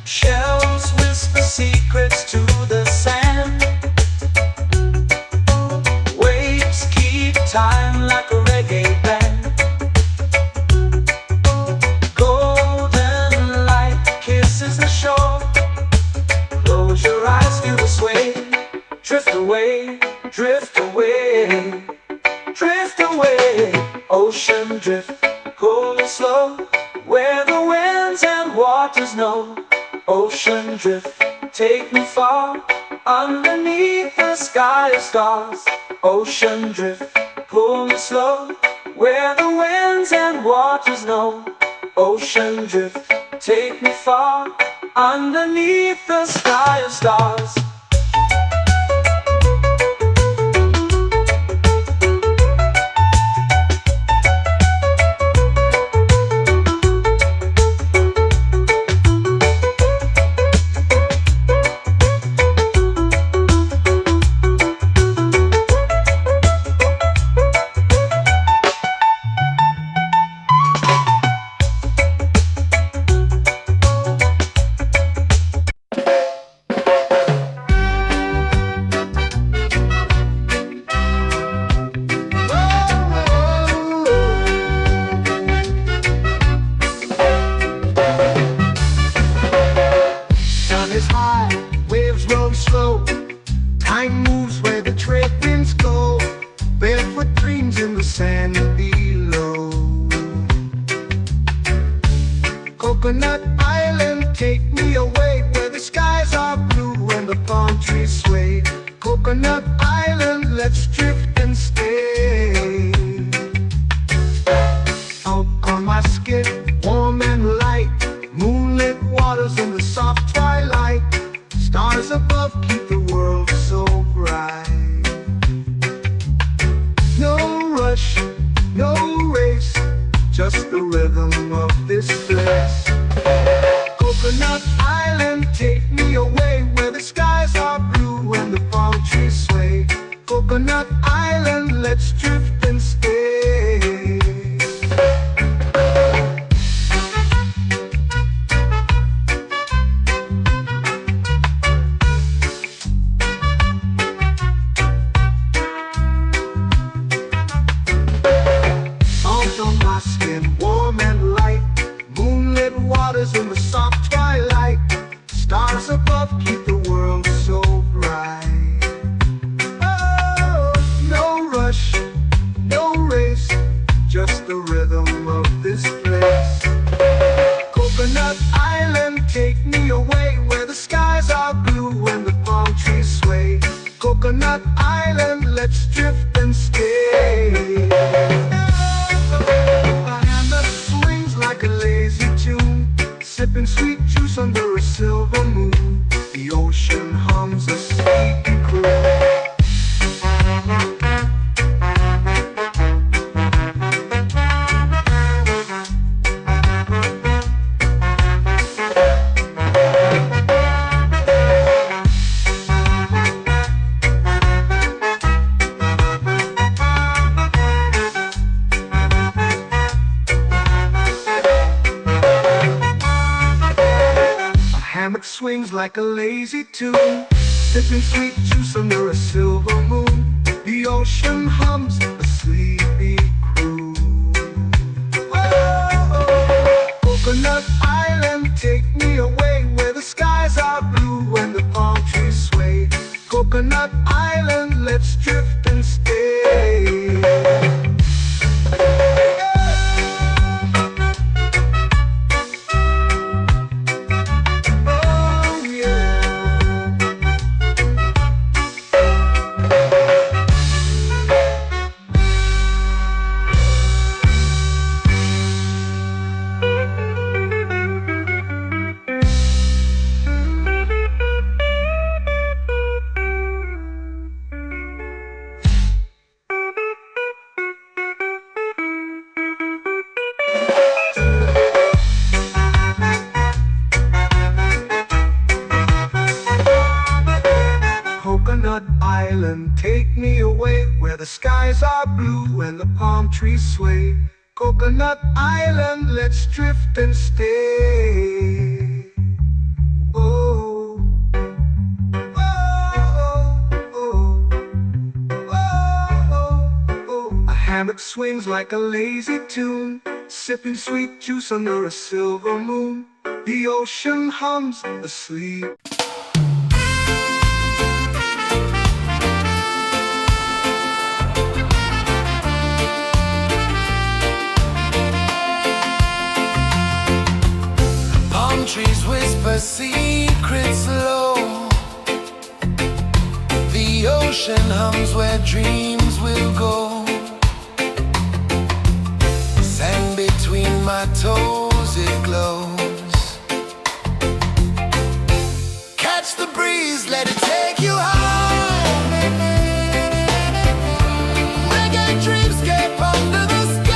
Shells whisper secrets to the sand. Waves keep time like a reggae band. Golden light kisses the shore. Close your eyes, feel the sway. Drift away, drift away, drift away. Ocean drift, pull me slow, where the winds and waters know. Ocean drift, take me far, underneath the sky of stars. Ocean drift, pull me slow, where the winds and waters know. Ocean drift, take me far, underneath the sky of stars. Coconut Island, let's drift and stay. Out on my skin, warm and light, moonlit waters in the soft twilight. Stars above keep the world so bright. No rush, no race, just the rhythm of this place. Coconut Island, take me away where the skies are blue and the palm trees sway. Coconut Island, let's drift and stay. Out on my skin, warm and light, moonlit waters in the soft twilight. Stars above keep the world so bright. Oh, no rush, no race, just the rhythm of this place. Coconut Island, take me away where the skies are blue and the palm trees sway. Coconut Island, let's drift and stay. A hand that swings like a lazy tune, sipping sweet juice under a silver moon. The ocean hums a sleepy croon. Hammock swings like a lazy tune, sipping sweet juice under a silver moon. The ocean hums a sleepy croon. Oh, Coconut Island, take me away where the skies are blue and the palm trees sway. Coconut Island, let's drift and stay. Coconut Island, take me away where the skies are blue and the palm trees sway. Coconut Island, let's drift and stay. Oh, oh, oh, oh, oh. A hammock swings like a lazy tune, sipping sweet juice under a silver moon. The ocean hums asleep. Trees whisper secrets low. The ocean hums where dreams will go. Sand between my toes, it glows. Catch the breeze, let it take you high. Reggae dreamscape under the sky.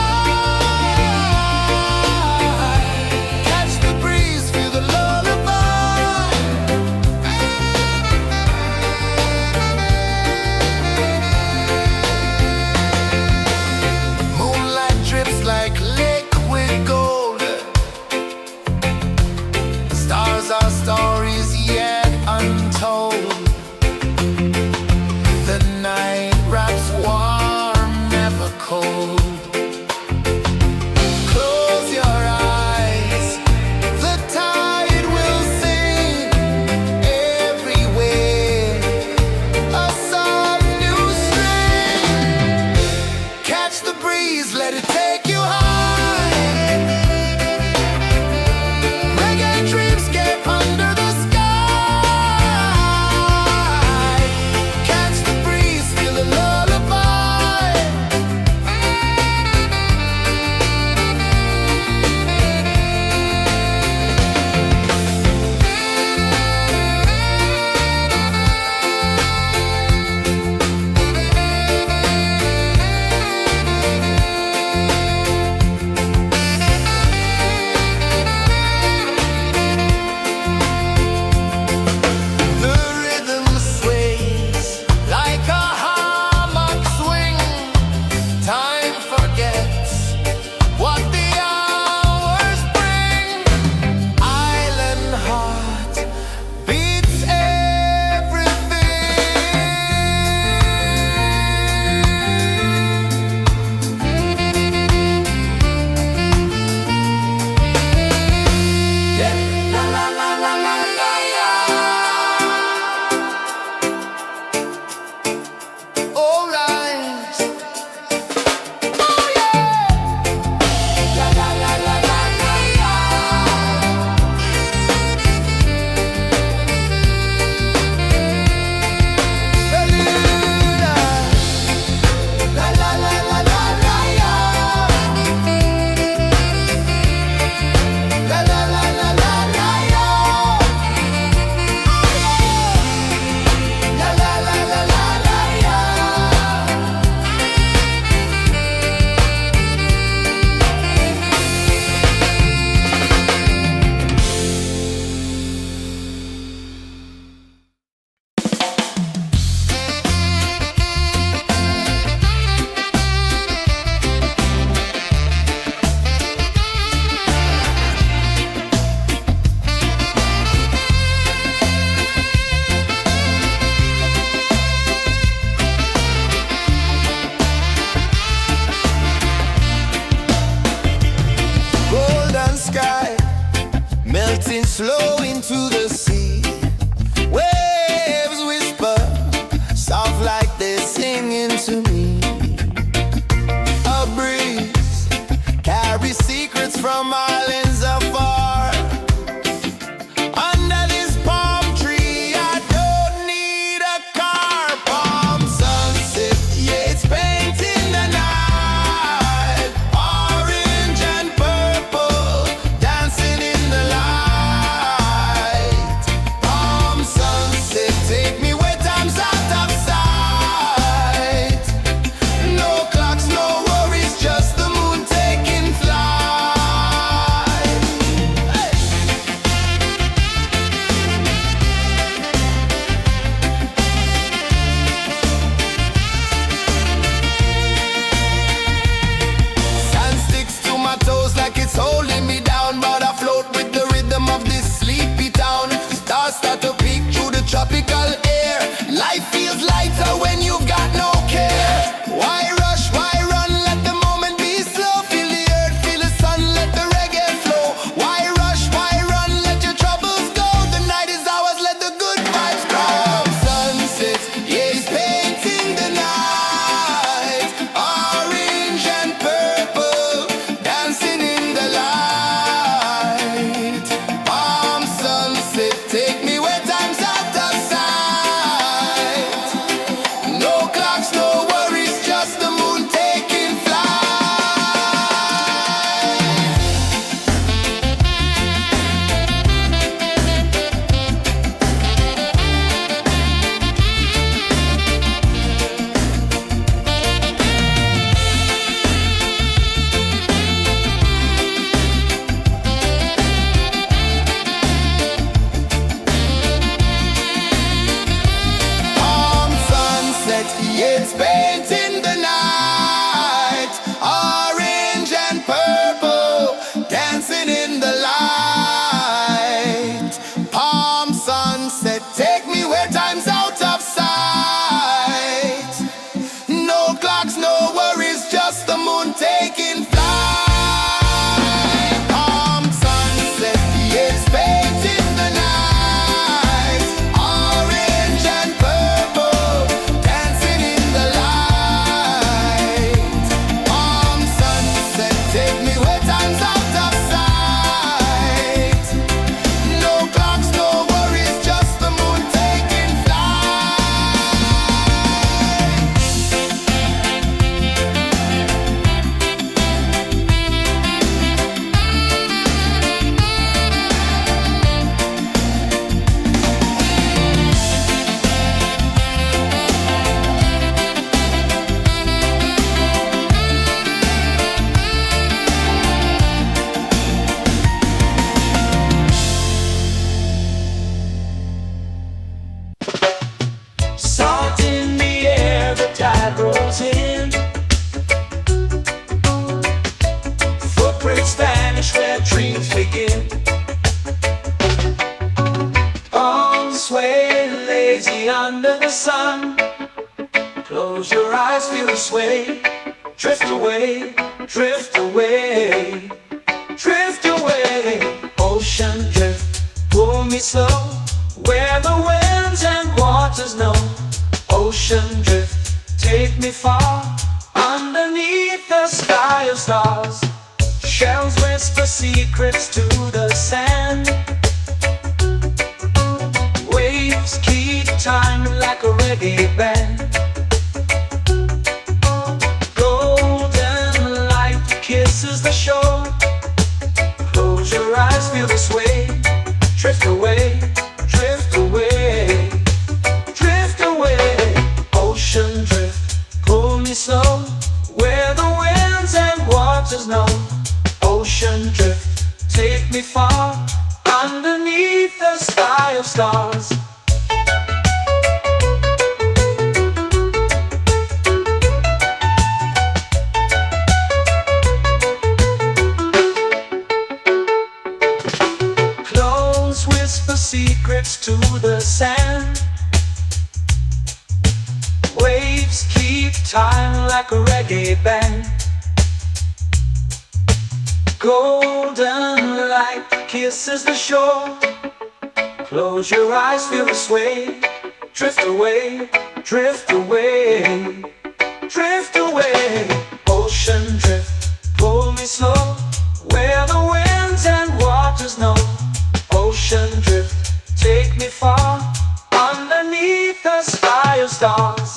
flow into the sea. Waves whisper, soft like they're singing to me. A breeze carries secrets from islands afar. Under this palm tree, I don't need a car. Palm sunset, yeah, it's painting the night. Orange and purple, dancing in the light. Palm sunset, take me where time's out of sight. No clocks, no worries, just the moon taking flight. Hey! Sand sticks to my toes like it's holding me down, but I float with the rhythm of this sleepy town. Stars start to peek through the tropical air. Life feels lighter when you've got no care. Why rush, why run, let the moment be slow. Feel the earth, feel the sun, let the reggae flow. Why rush, why run, let your troubles go. The night is ours, let the good vibes grow. Sunset, yeah, it's painting the night. Orange and purple, dancing in the light. Palm sunset, take me where time's out of sight. No clocks, no worries, just the moon taking flight. Palm sunset, yeah, it's painting the night. Orange and purple, dancing in the light. Palm sunset, take me where time's out of sight. No clocks, no worries, just the moon taking flight. Palm sunset, yeah, it's painting the night. Orange and purple, dancing in the light. Palm sunset, take me where time's out of sight. No clocks, no worries, just the moon taking flight. Salt in the air, the tide rolls in. Footprints vanish where dreams begin. Arms sway lazy under the sun. Close your eyes, feel the sway. Drift away, drift away, drift away. Ocean drift, pull me slow, where the winds and waters know. Ocean drift, take me far, underneath the sky of stars. Shells whisper secrets to the sand. Waves keep time like a reggae band. Golden light kisses the shore. Close your eyes, feel the sway. Drift away, drift away, drift away. Ocean drift, pull me slow, where the winds and waters know. Ocean drift, take me far, underneath the sky of stars. Clones whisper secrets to the sand. Waves keep time like a reggae band. Golden light kisses the shore. Close your eyes, feel the sway. Drift away, drift away, drift away. Ocean drift, pull me slow, where the winds and waters know. Ocean drift, take me far, underneath the sky of stars.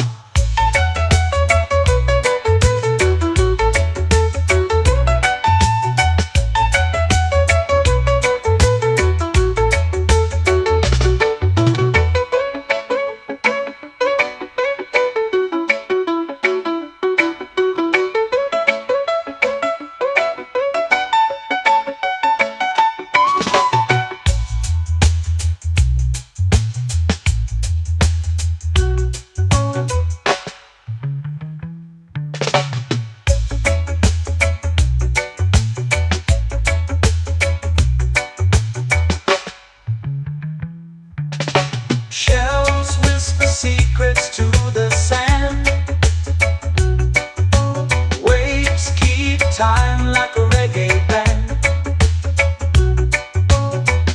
Shells whisper secrets to the sand. Waves keep time like a reggae band.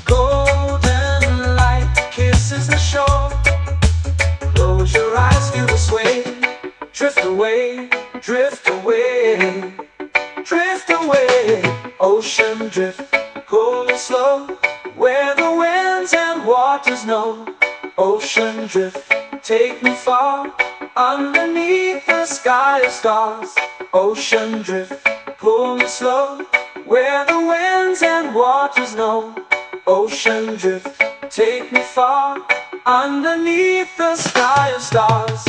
Golden light kisses the shore. Close your eyes, feel the sway. Drift away, drift away, drift away. Ocean drift, cool and slow, where the winds and waters know. Ocean drift, take me far, underneath the sky of stars. Ocean drift, pull me slow, where the winds and waters know. Ocean drift, take me far, underneath the sky of stars.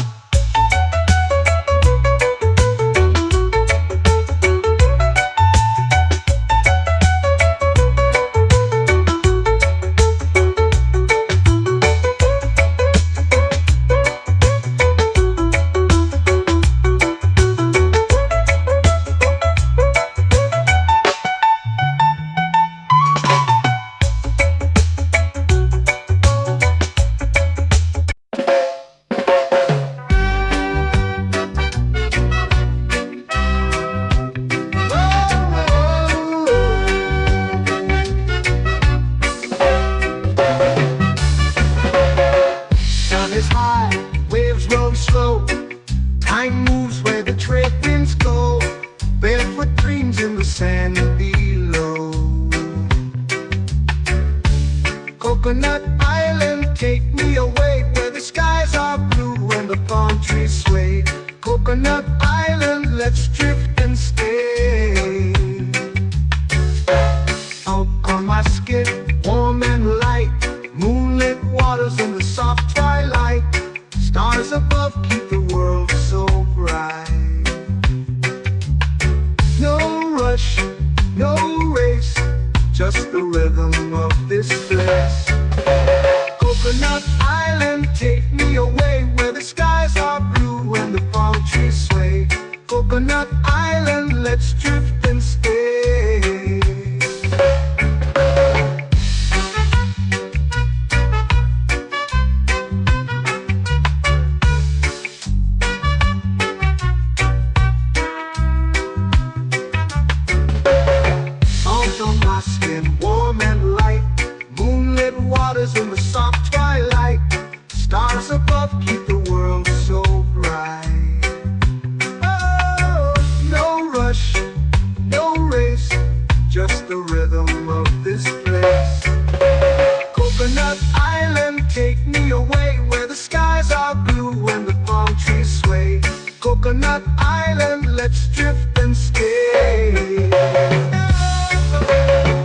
Sun is high, waves roll slow. Time moves where the trade winds go. Barefoot dreams in the sand below. Coconut Island, take me away, where the skies are blue and the palm trees sway. Coconut Island, let's drift and stay. Out on my skin, warm and light, moonlit waters in the soft twilight. Stars above keep the world so bright. No rush, no race, just the rhythm of this place. Coconut Island, take me away, where the skies are blue and the palm trees sway. Coconut Island, let's drift and stay. Salt on my skin, warm and light, moonlit waters in the soft twilight. Stars above keep the world so bright. Oh, no rush, no race, just the rhythm of this place. Coconut Island, take me away, where the skies are blue and the palm trees sway. Coconut Island, let's drift and stay.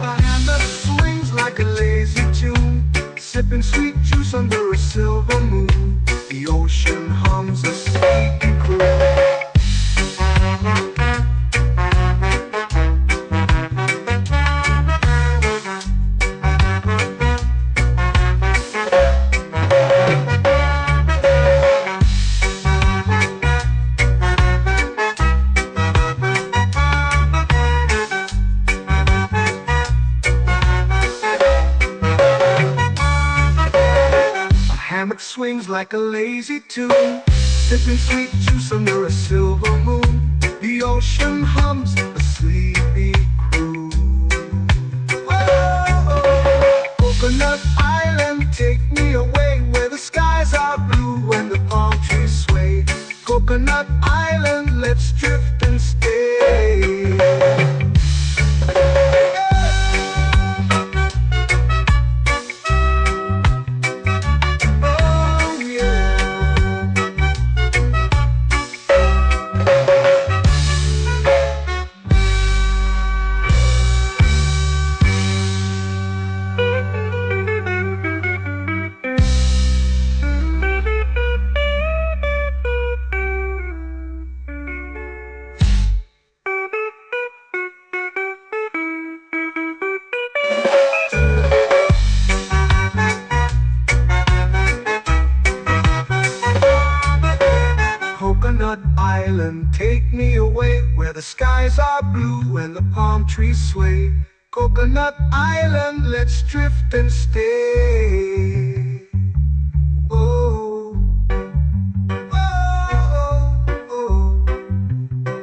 A hand that swings like a lazy tune, sipping sweet juice under a silver moon. The ocean hums a sleepy croon. Hammock swings like a lazy tune, sipping sweet juice under a silver moon. The ocean hums a sleepy croon. Coconut Island, let's drift and stay. Oh yeah. Coconut Island, take me away where the skies are blue and the palm trees sway. Coconut Island, let's drift and stay. Oh, oh, oh,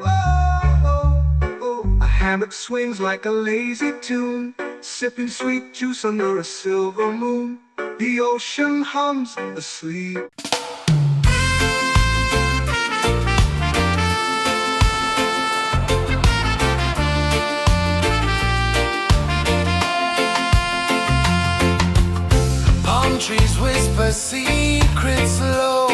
oh, oh. A hammock swings like a lazy tune, sipping sweet juice under a silver moon. The ocean hums asleep. Palm trees whisper secrets low.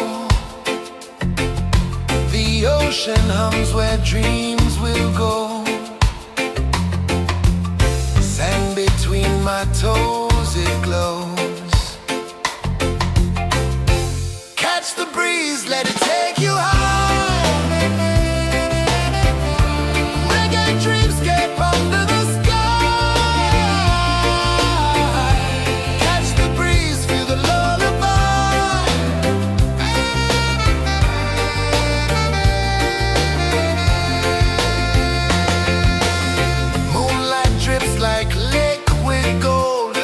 The ocean hums where dreams will go. Sand between my toes, it glows. Catch the breeze, let it take you high. Reggae dreamscape under the sky. Catch the breeze, feel the lullaby. Moonlight drips like liquid gold.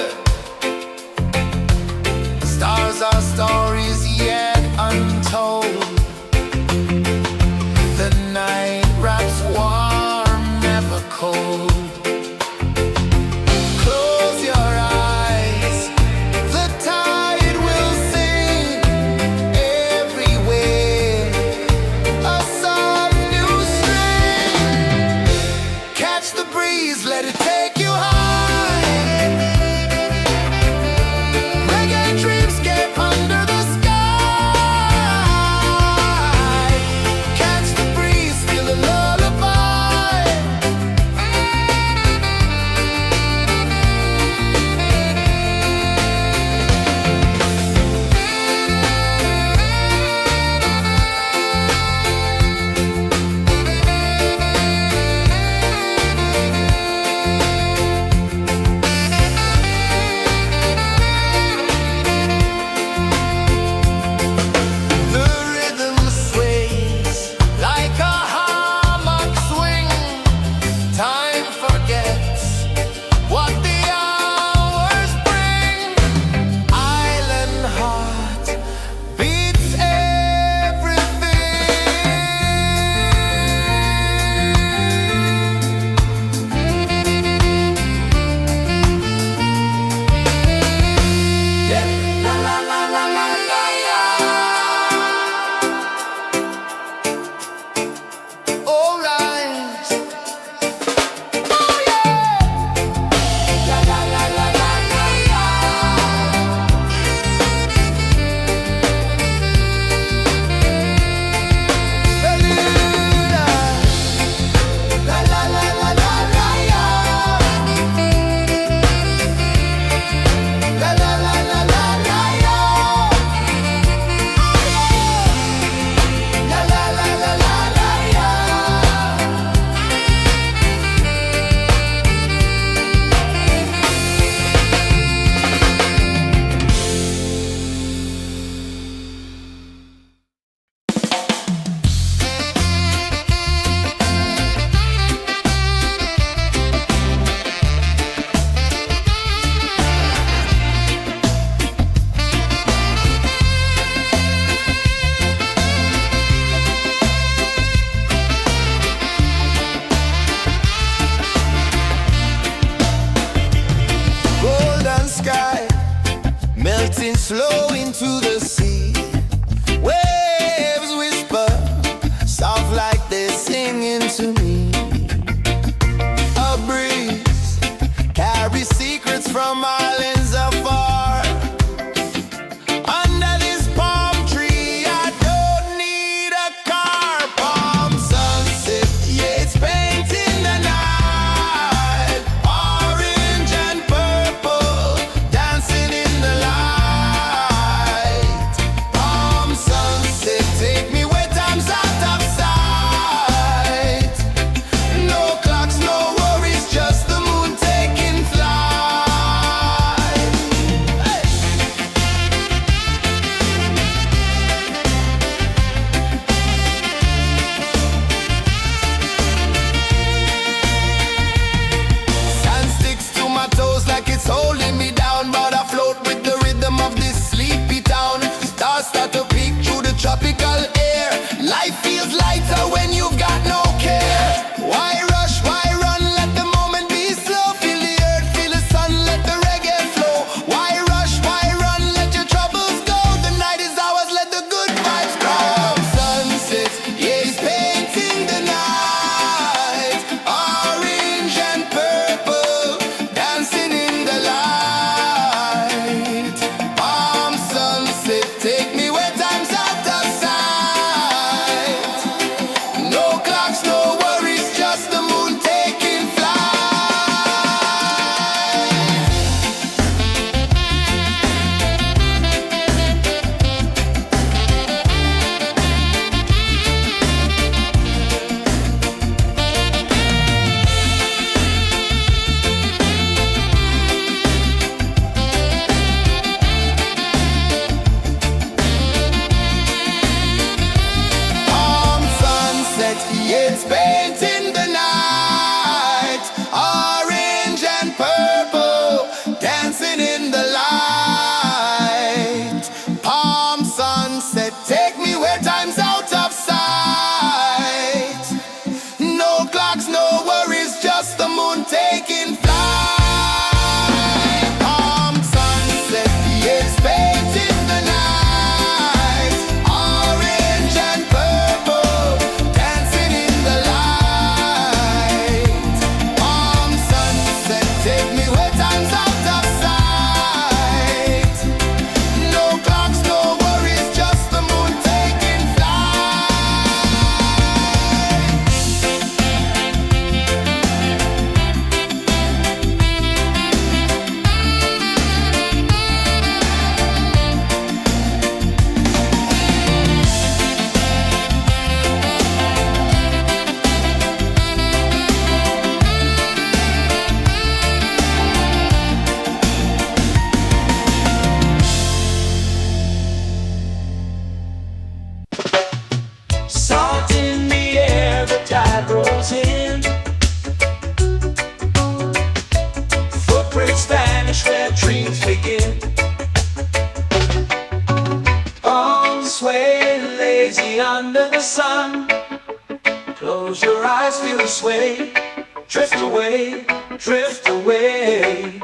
under the sun. Close your eyes, feel the sway. Drift away, drift away,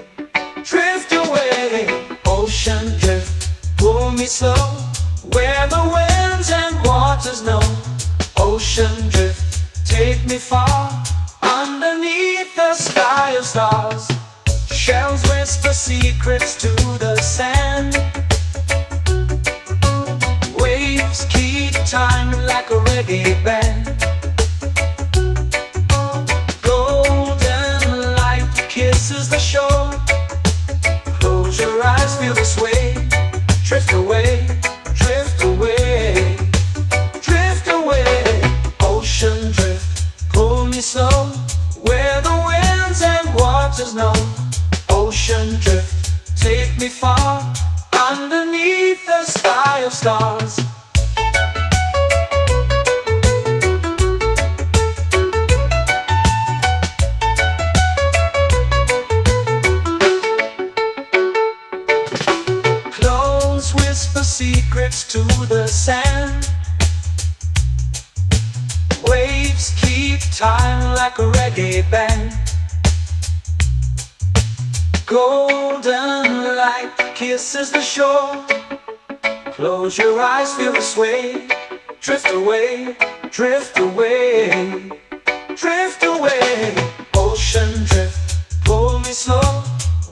drift away. Ocean drift, pull me slow, where the winds and waters know. Ocean drift, take me far, underneath the sky of stars. Shells whisper secrets to the sand. Waves keep time like a reggae band. Golden light kisses the shore. Close your eyes, feel the sway. Drift away, drift away, drift away. Ocean drift, pull me slow, where the winds and waters know. Ocean drift, take me far, underneath the sky of stars. Close whisper secrets to the sand. Waves keep time like a reggae band. Golden light kisses the shore. Close your eyes, feel the sway. Drift away, drift away, drift away. Ocean drift, pull me slow,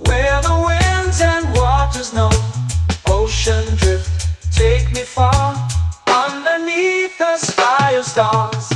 where the winds and waters know. Ocean drift, take me far, underneath the sky of stars.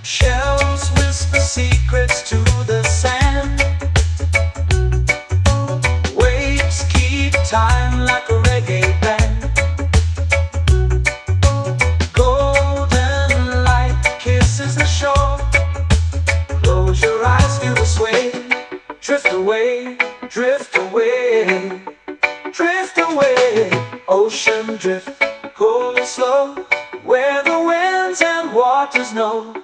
Shells whisper secrets to the sand. Waves keep time like a reggae band. Golden light kisses the shore. Close your eyes, feel the sway. Drift away, drift away, drift away. Ocean drift, pull me slow, where the winds and waters know.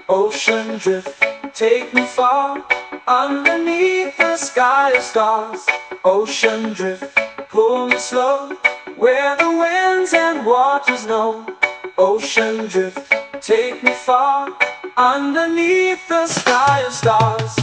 Ocean drift, take me far, underneath the sky of stars. Ocean drift, pull me slow, where the winds and waters know. Ocean drift, take me far, underneath the sky of stars.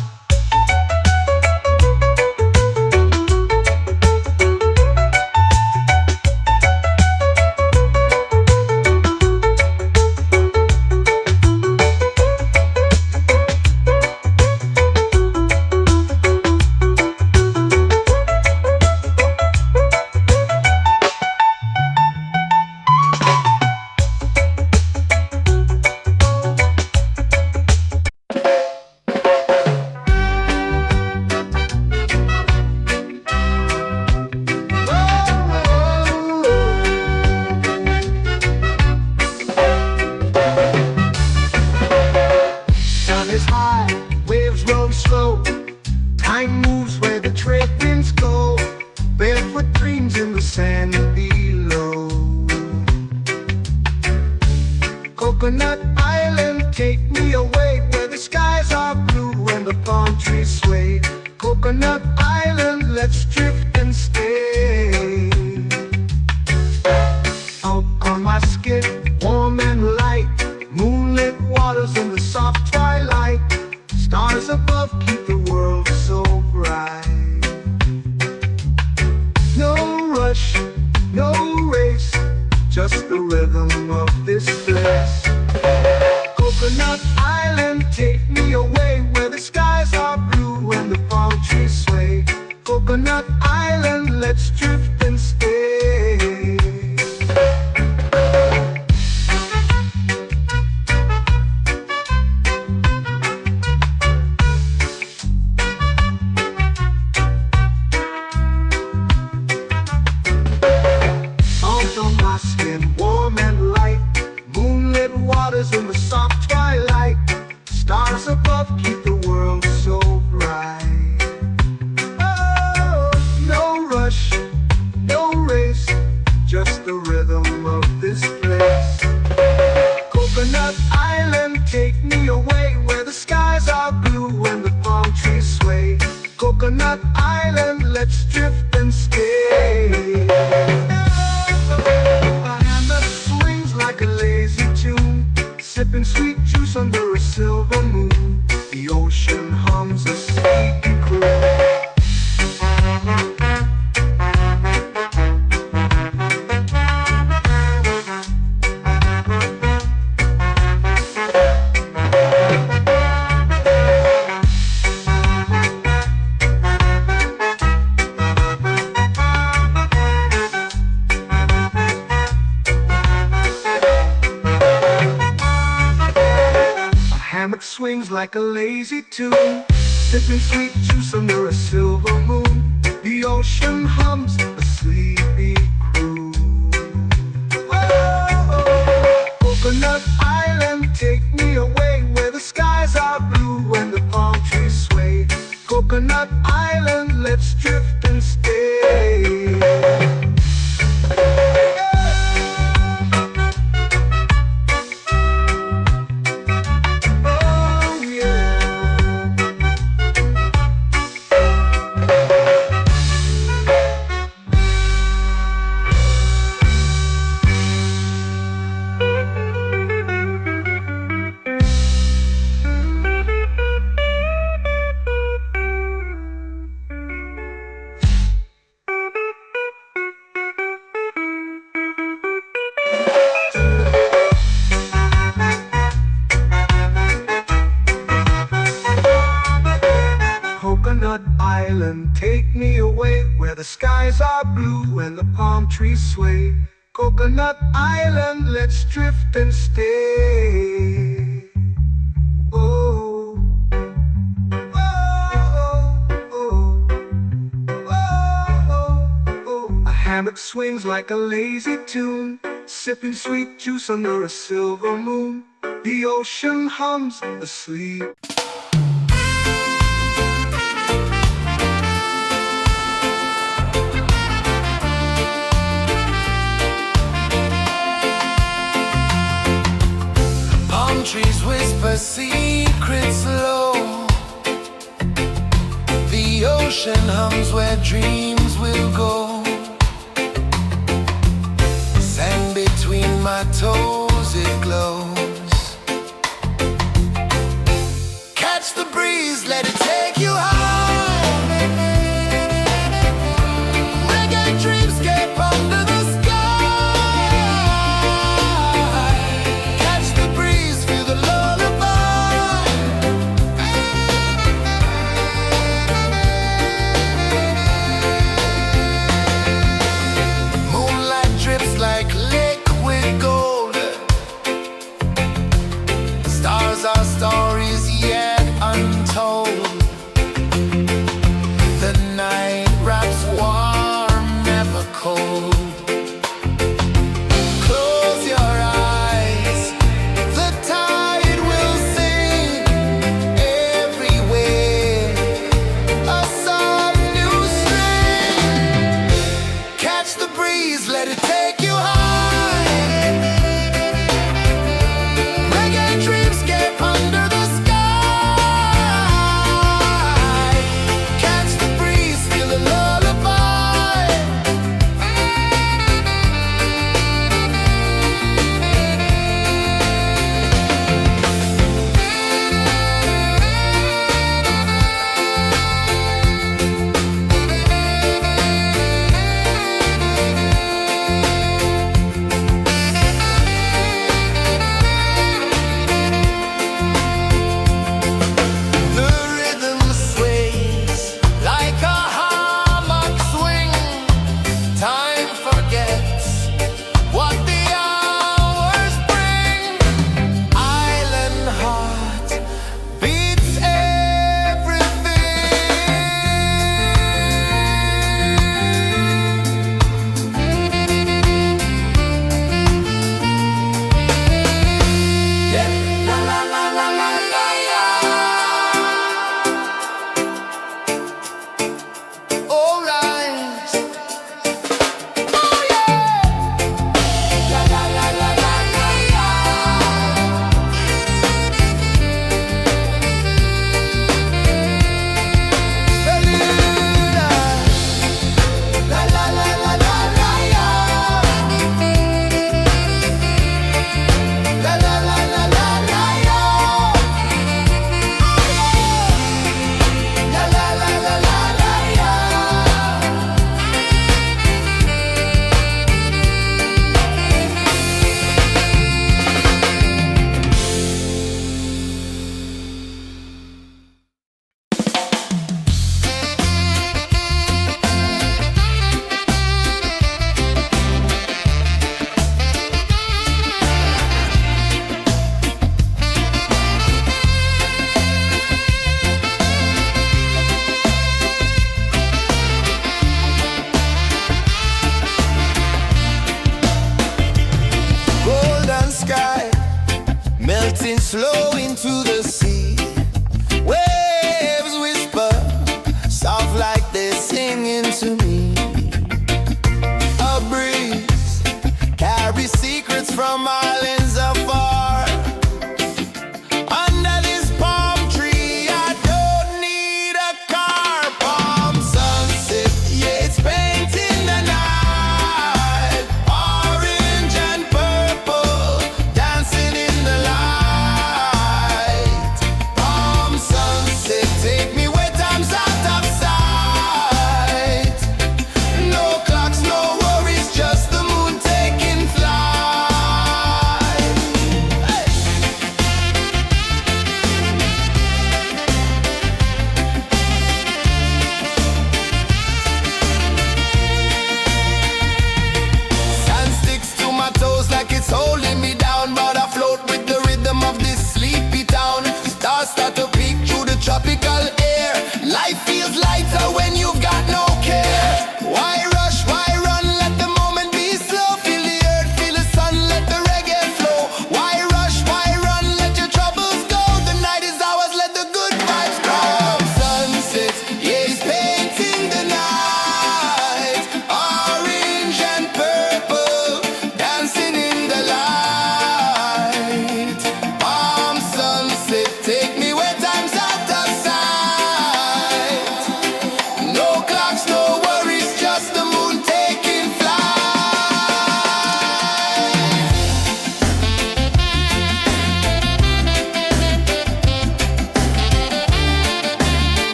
Sun is high, waves roll slow. Time moves where the trade winds go. Barefoot dreams in the sand below. Coconut Island, take me away, where the skies are blue and the palm trees sway. Coconut Island, let's drift and stay. Out on my skin, warm and light, moonlit waters in the soft twilight. Stars above keep the world so bright. No rush, no race, just the rhythm of this place. Coconut Island, take me away, where the skies are blue and the palm trees sway. Coconut Island, let's drift and stay. let's drift and stay. A hand that swings like a lazy tune, sipping sweet juice under a silver moon. The ocean hums a sleepy croon. Hammock swings like a lazy tune, sipping sweet juice under a silver moon. The ocean hums a sleepy croon. Oh, Coconut Island, take me away where the skies are blue and the palm trees sway. Coconut Island, let's drift and stay. Coconut Island, take me away where the skies are blue and the palm trees sway. Coconut Island, let's drift and stay. Oh, oh, oh, oh, oh. A hammock swings like a lazy tune, sipping sweet juice under a silver moon. The ocean hums asleep. Trees whisper secrets low. The ocean hums where dreams will go. Sand between my toes, it glows. Catch the breeze, let it take you high. Reggae dreamscape under the sky. Catch the breeze, feel the lullaby. Moonlight drips like liquid gold. Stars are stories yet untold.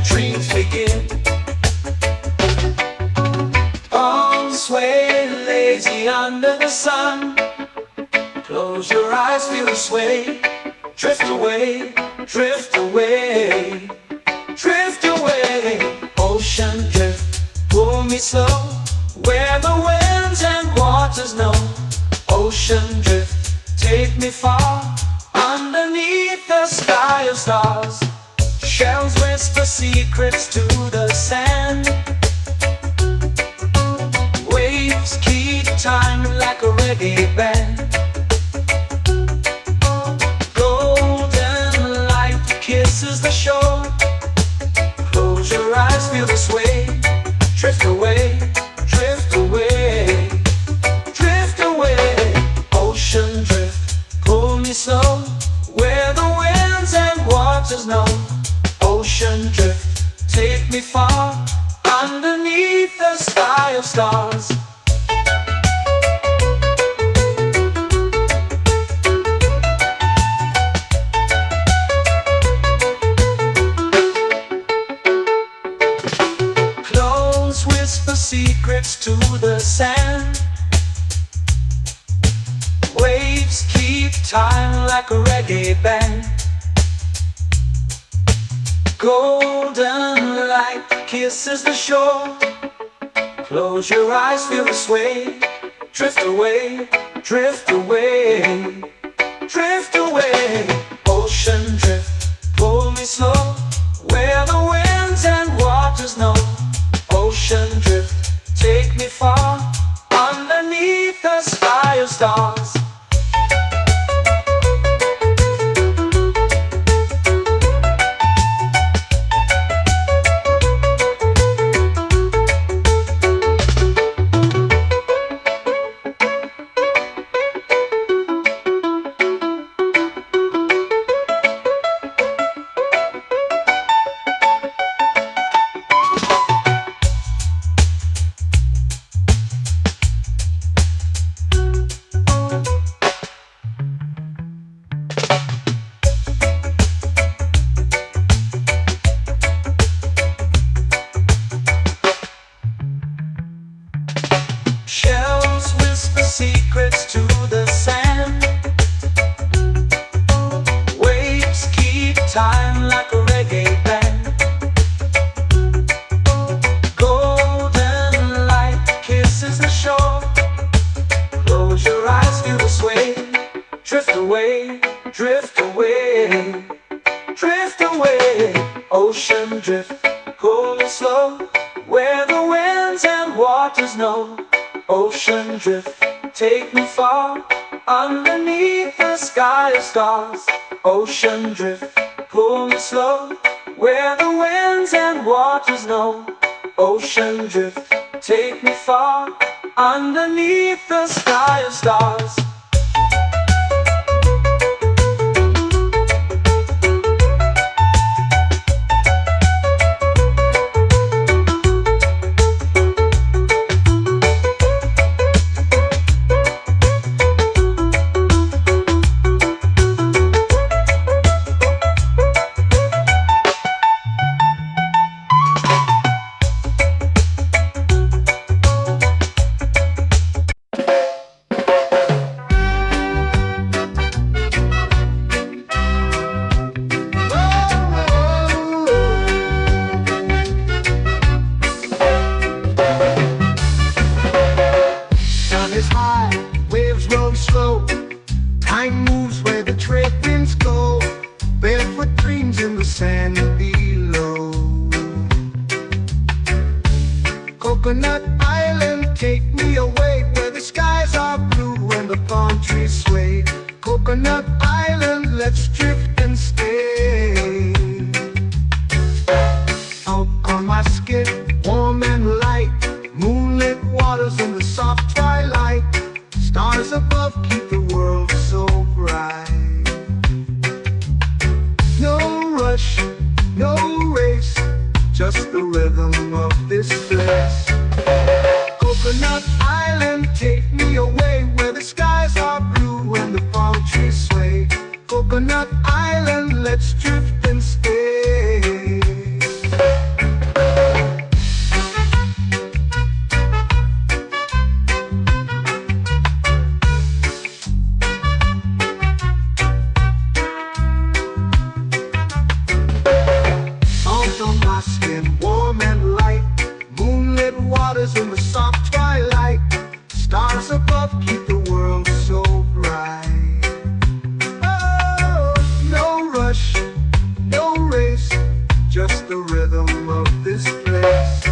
dreams begin. Arms sway lazy under the sun. Close your eyes, feel the sway. Drift away, drift away, drift away. Ocean drift, pull me slow, where the winds and waters know. Ocean drift, take me far, underneath the sky of stars. Shells whisper secrets to the sand. Waves keep time like a reggae band. Golden light kisses the shore. Close your eyes, feel the sway. Drift away, drift away, drift away. Ocean drift, pull me slow, where the winds and waters know. Ocean drift, take me far, underneath the sky of stars. Close whisper secrets to the sand. Waves keep time like a reggae band. Golden light kisses the shore. Close your eyes, feel the sway. Drift away, drift away, drift away. Ocean drift, pull me slow, where the winds and waters know. Ocean drift, take me far, underneath the sky of stars. Shells whisper secrets to the sand. Waves keep time like a reggae band. Golden light kisses the shore. Close your eyes, feel the sway. Drift away, drift away, drift away. Ocean drift, pull me slow, where the winds and waters know. Ocean drift, take me far, underneath the sky of stars. Ocean drift, pull me slow, where the winds and waters know. Ocean drift, take me far, underneath the sky of stars. Time moves where the trade winds go. Barefoot dreams in the sand below. Coconut Island, take me away, where the skies are blue and the palm trees sway. Coconut Island, let's drift and stay. Out on my skin, warm and light, moonlit waters in the soft twilight. Stars above keep the world so bright. No rush, no race, just the rhythm of this place. Coconut Island, take me away, where the skies are blue and the palm trees sway. stars above keep the world so bright. Oh, no rush, no race, just the rhythm of this place.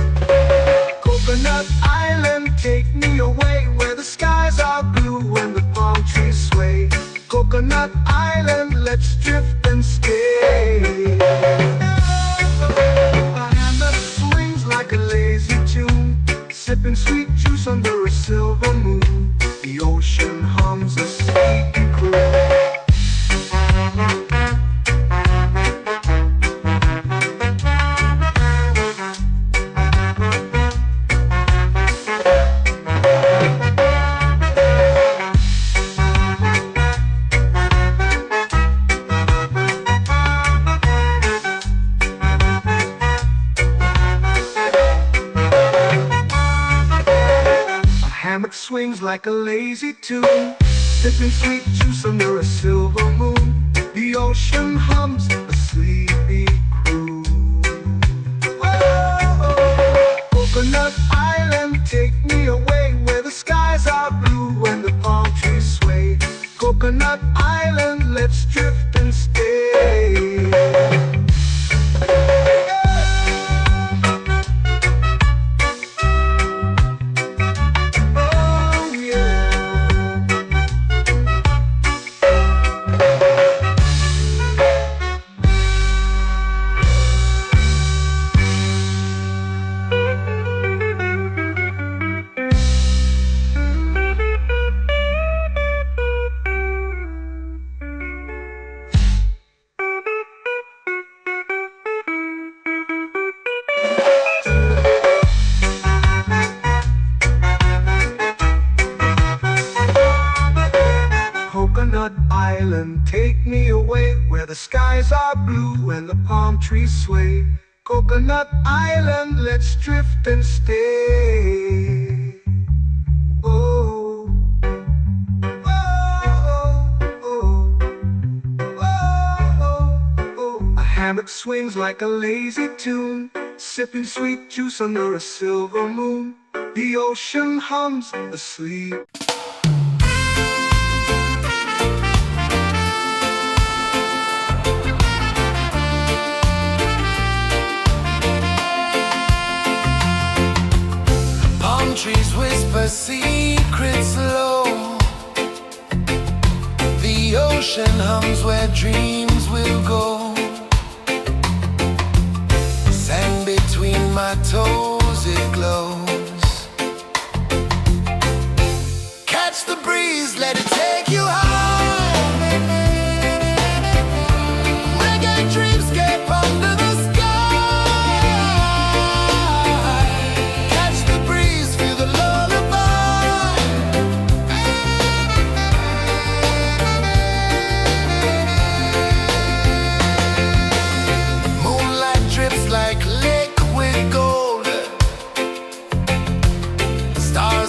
Coconut Island, take me away where the skies are blue and the palm trees sway. Coconut Island, let's drift and stay. A hand that swings like a lazy tune, sipping sweet juice under a silver moon. The ocean hums a sleepy croon. Hammock swings like a lazy tune, sipping sweet juice under a silver moon. The ocean hums a sleepy croon. Whoa, Coconut Island, take me away where the skies are blue and the palm trees sway. Coconut Island, let's drift and stay. Coconut Island, take me away where the skies are blue and the palm trees sway. Coconut Island, let's drift and stay. Oh, oh, oh, oh, oh. A hammock swings like a lazy tune, sipping sweet juice under a silver moon. The ocean hums asleep. Trees whisper secrets low. The ocean hums where dreams will go. Sand between my toes, it glows. Catch the breeze, let it take you high. Reggae dreamscape under the sky.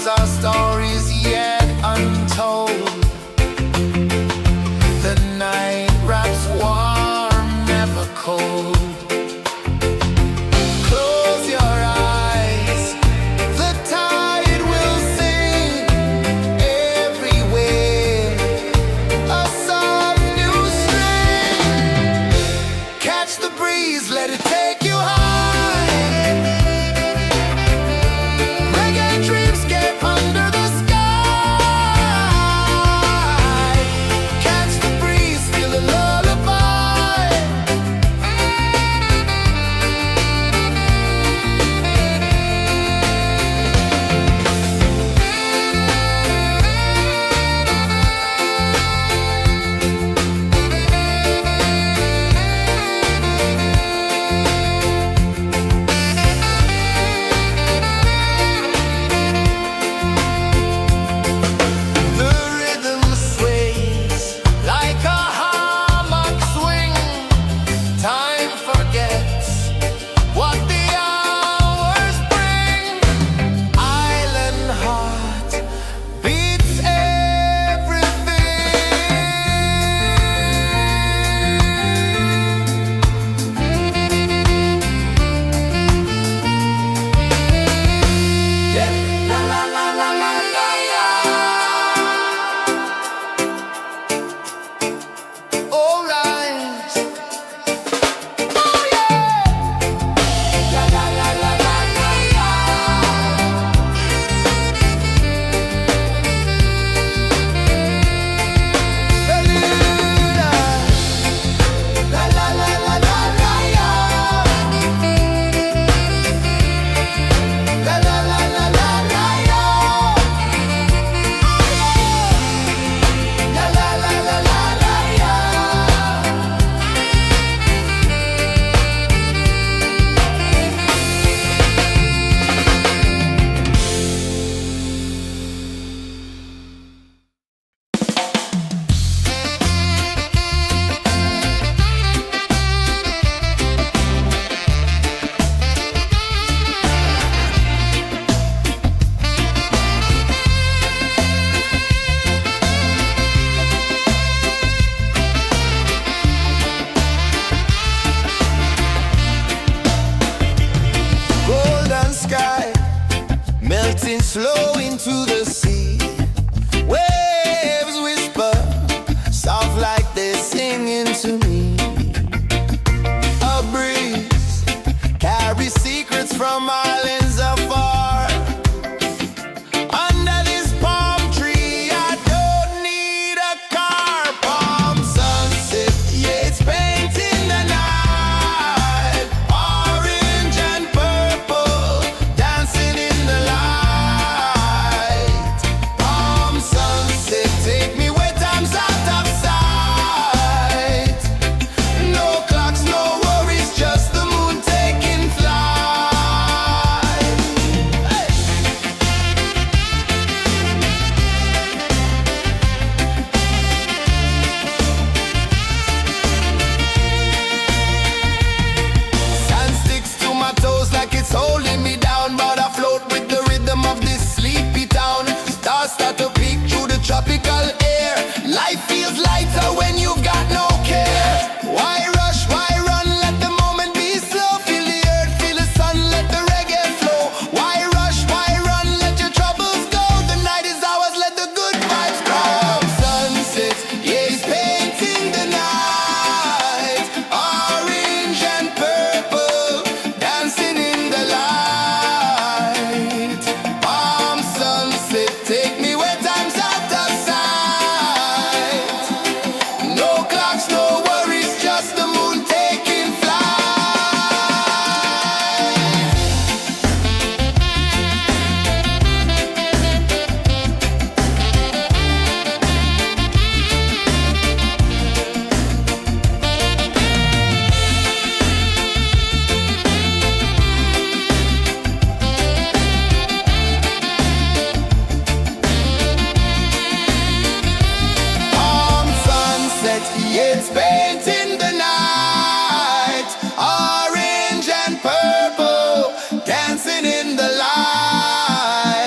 Our stories yet untold. tropical air. Life feels lighter when you've got no care. Why rush, why run, let the moment be slow. Feel the earth, feel the sun, let the reggae flow. Why rush, why run, let your troubles go. The night is ours, let the good vibes come. Sunset, yeah, it's painting the night. Orange and purple, dancing in the light. Palm sunset, take me where time's out of sight. No clocks, no worries, just the moon taking flight. Palm sunset, yeah, it's painting the night. Orange and purple, dancing in the light.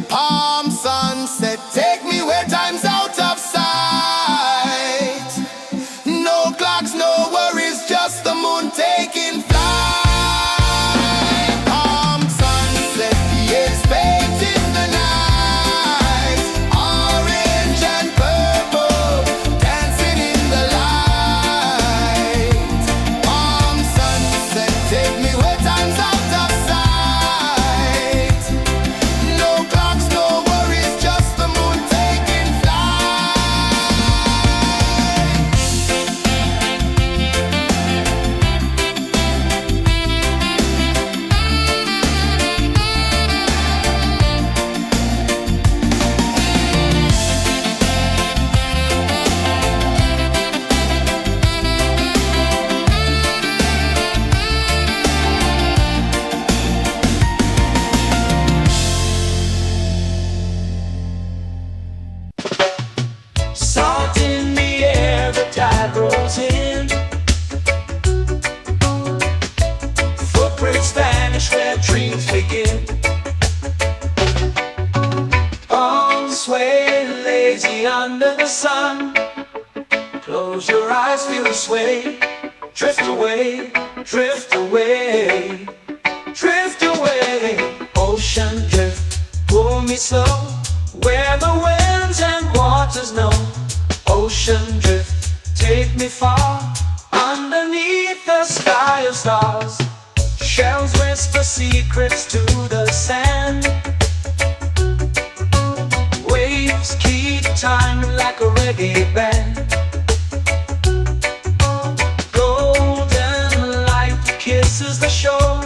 Palm sunset, take me where time's out of sight. No clocks, no worries, just the moon taking flight. Palm sunset, yeah, it's painting the night. Orange and purple, dancing in the light. Palm sunset, take me where time's out of sight. No clocks, no worries, just the moon taking flight. Salt in the air, the tide rolls in. Footprints vanish where dreams begin. Arms sway lazy under the sun. Close your eyes, feel the sway. Drift away, drift away, drift away. Ocean drift, pull me slow. Where the winds and waters know. Ocean drift, take me far. Underneath the sky of stars. Shells whisper secrets to the sand. Waves keep time like a reggae band. Golden light kisses the shore.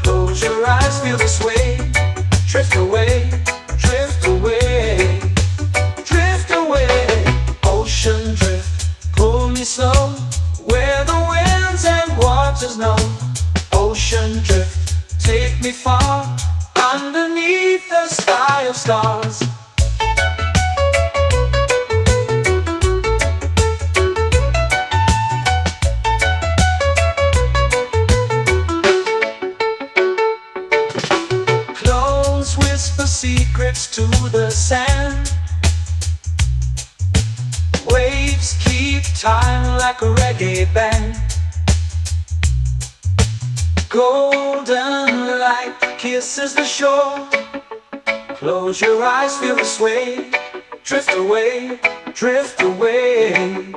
Close your eyes, feel the sway. Drift away, drift away, drift away. Ocean drift, pull me slow. Where the winds and waters know. Ocean drift, take me far. Underneath the sky of stars. Close whisper secrets to the sand. Waves keep time like a reggae band. Golden light kisses the shore. Close your eyes, feel the sway. Drift away, drift away,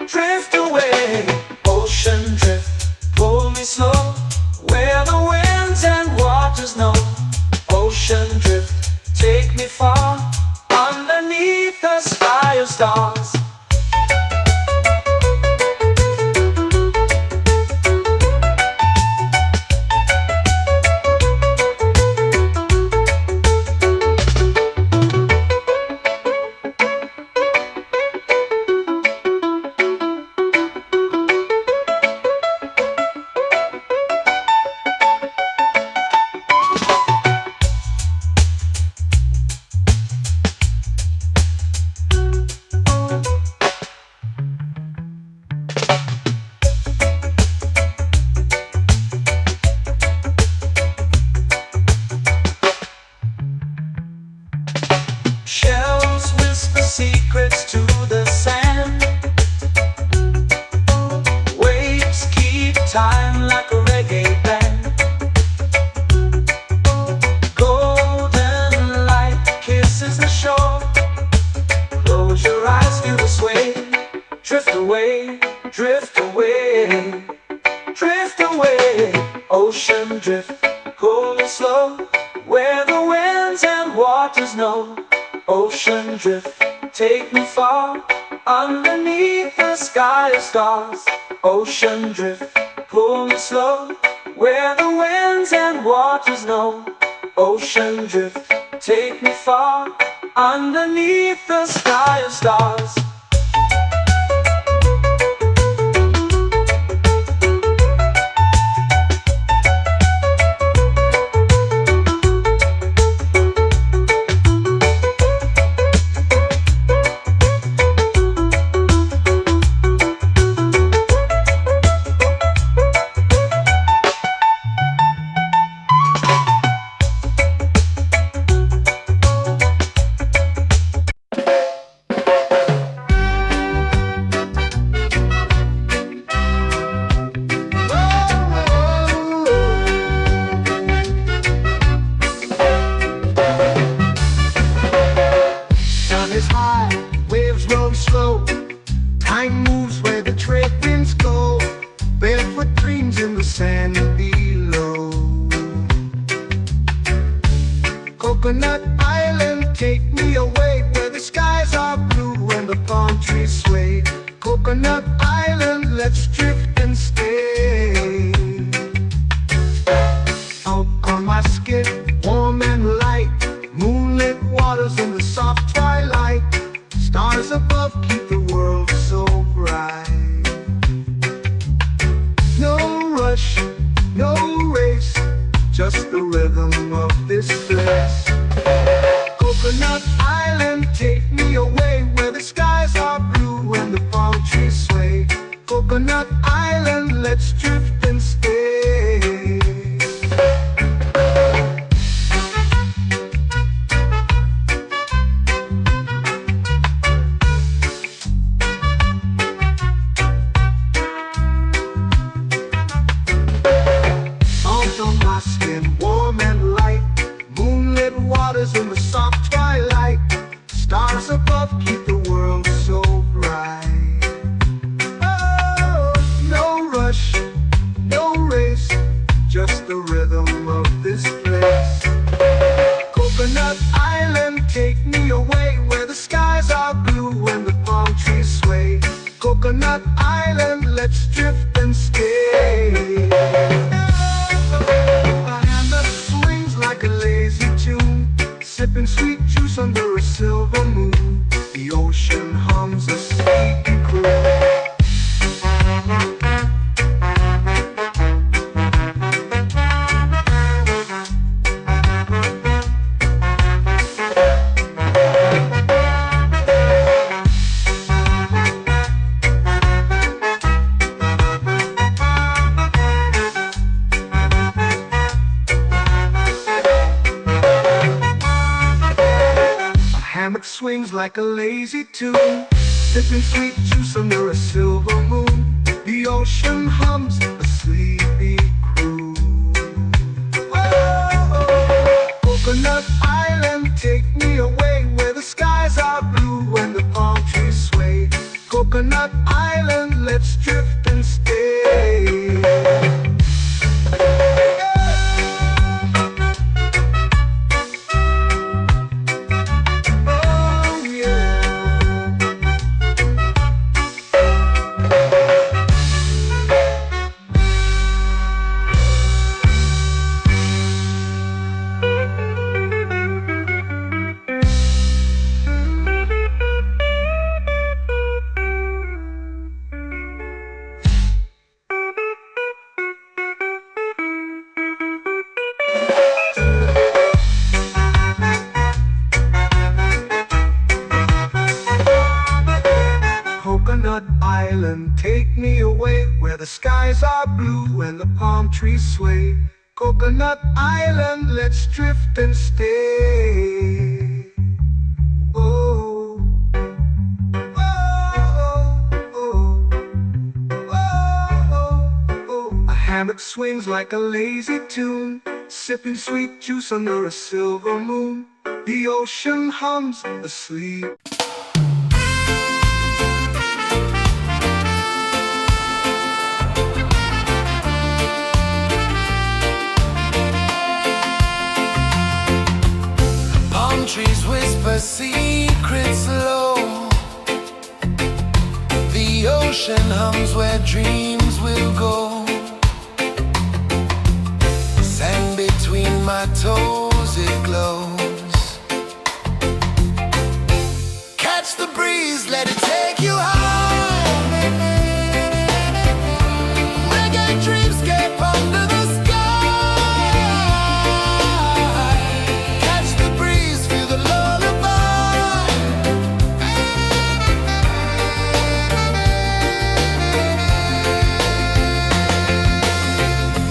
drift away. Ocean drift, pull me slow. Where the winds and waters know. Ocean drift, take me far. Underneath the sky of stars. Shell secrets to the sand. Waves keep time like a reggae band. Golden light kisses the shore. Close your eyes, feel the sway. Drift away, drift away, drift away. Ocean drift, cool and slow, where the winds and waters know. Ocean drift, take me far, underneath the sky of stars. Ocean drift, pull me slow, where the winds and waters know. Ocean drift, take me far, underneath the sky of stars. Is high, waves roll slow. Time moves where the trade winds go. Barefoot dreams in the sand below. Coconut Island, take me away, where the skies are blue and the palm trees sway. Coconut Island, let's drift and stay. Out on my skin, warm and light, moonlit waters in the soft twilight. Stars above keep the world so bright. No rush, no race, just the rhythm of this place. Coconut Island, take me away, where the skies are blue and the palm trees sway. Coconut Island, let's drift and stay. In the soft twilight, stars above keep the world so bright. Oh, no rush, no race, just the rhythm of this place. Coconut Island, take me away, where the skies are blue and the palm trees sway. Coconut Island, let's drift and stay. My hand that swings like a lazy tune, sipping sweet juice under a silver moon. The ocean hums a sleepy croon. Hammock swings like a lazy tune, sipping sweet juice under a silver moon. The ocean hums a sleepy croon. Whoa, Coconut Island, take me away, where the skies are blue and the palm trees sway. Coconut Island, let's drift and stay. Coconut Island, take me away, where the skies are blue and the palm trees sway. Coconut Island, let's drift and stay. Oh. that swings like a lazy tune, sipping sweet juice under a silver moon. The ocean hums asleep. Palm trees whisper secrets low. The ocean hums where dreams will go. Sand between my toes, it glows. Catch the breeze, let it take you high. Reggae dreamscape under the sky. Catch the breeze, feel the lullaby.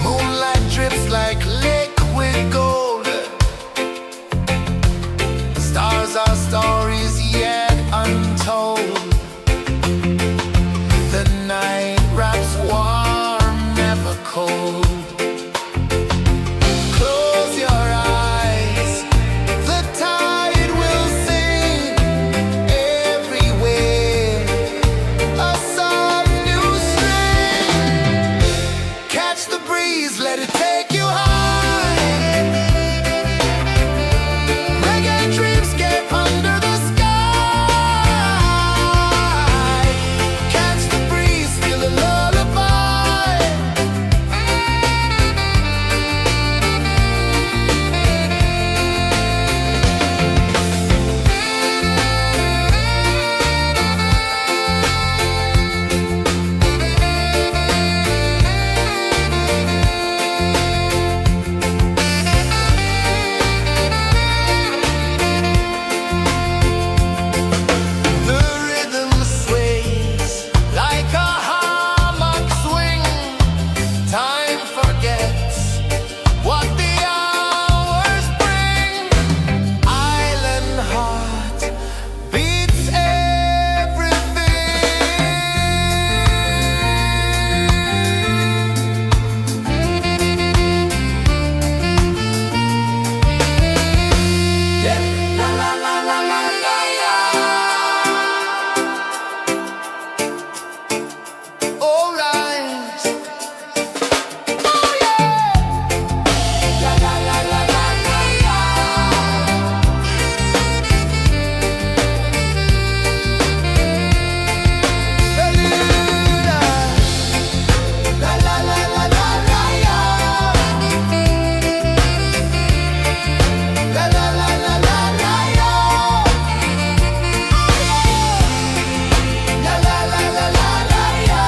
Moonlight drips like liquid gold. Stars are stories yet untold. The night wraps warm, never cold. Close your eyes, the tide will sing everywhere. A soft new string. Catch the breeze, let it take you high. Reggae dreamscape under the sky. Catch the breeze, feel the lullaby. The rhythm sways like a hammock swing. Time forgets what the hours bring. Island heart beats everything. Yeah. La la la la la la la. All rise. Oh yeah. La la la la la la la. Beluga. La la la la la la la. La la la la la la la. La la la la la la la.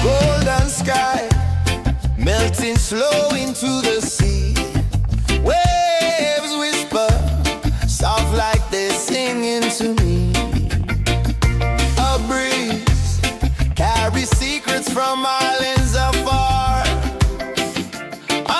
Golden sky melting slow into the sea. Waves whisper soft like they're singing to me. A breeze carries secrets from islands afar.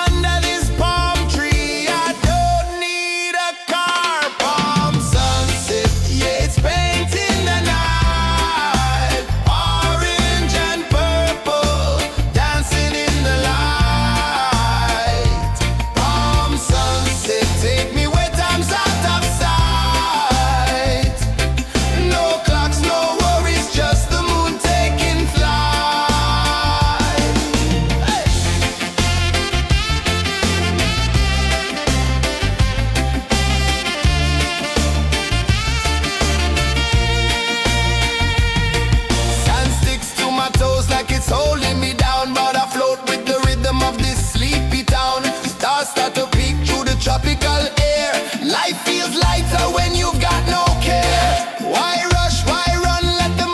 Under this palm tree, I don't need a car. Palm sunset, yeah, it's painting the night. Orange and purple, dancing in the light. Palm sunset, take me where time's out of sight. No clocks, no worries, just the moon taking flight. Hey. Sand sticks to my toes like it's holding me down, but I float with the rhythm of this sleepy town. Stars start to peek through the tropical air. Life feels lighter when you got no care. Why rush? Why run? Let the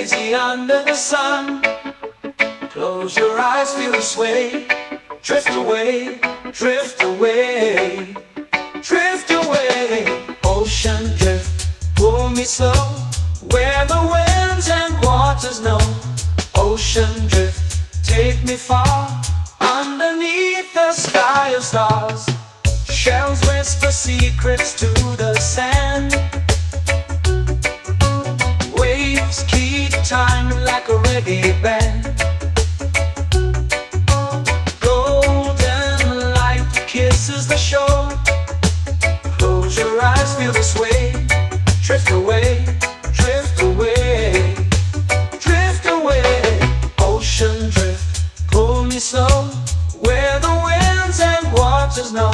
lazy under the sun. Close your eyes, feel the sway. Drift away, drift away, drift away. Ocean drift, pull me slow, where the winds and waters know. Ocean drift, take me far, underneath the sky of stars. Shells whisper secrets to the sand. Waves keep time like a reggae band. Golden light kisses the shore. Close your eyes, feel the sway. Drift away, drift away, drift away. Ocean drift, pull me slow, where the winds and waters know.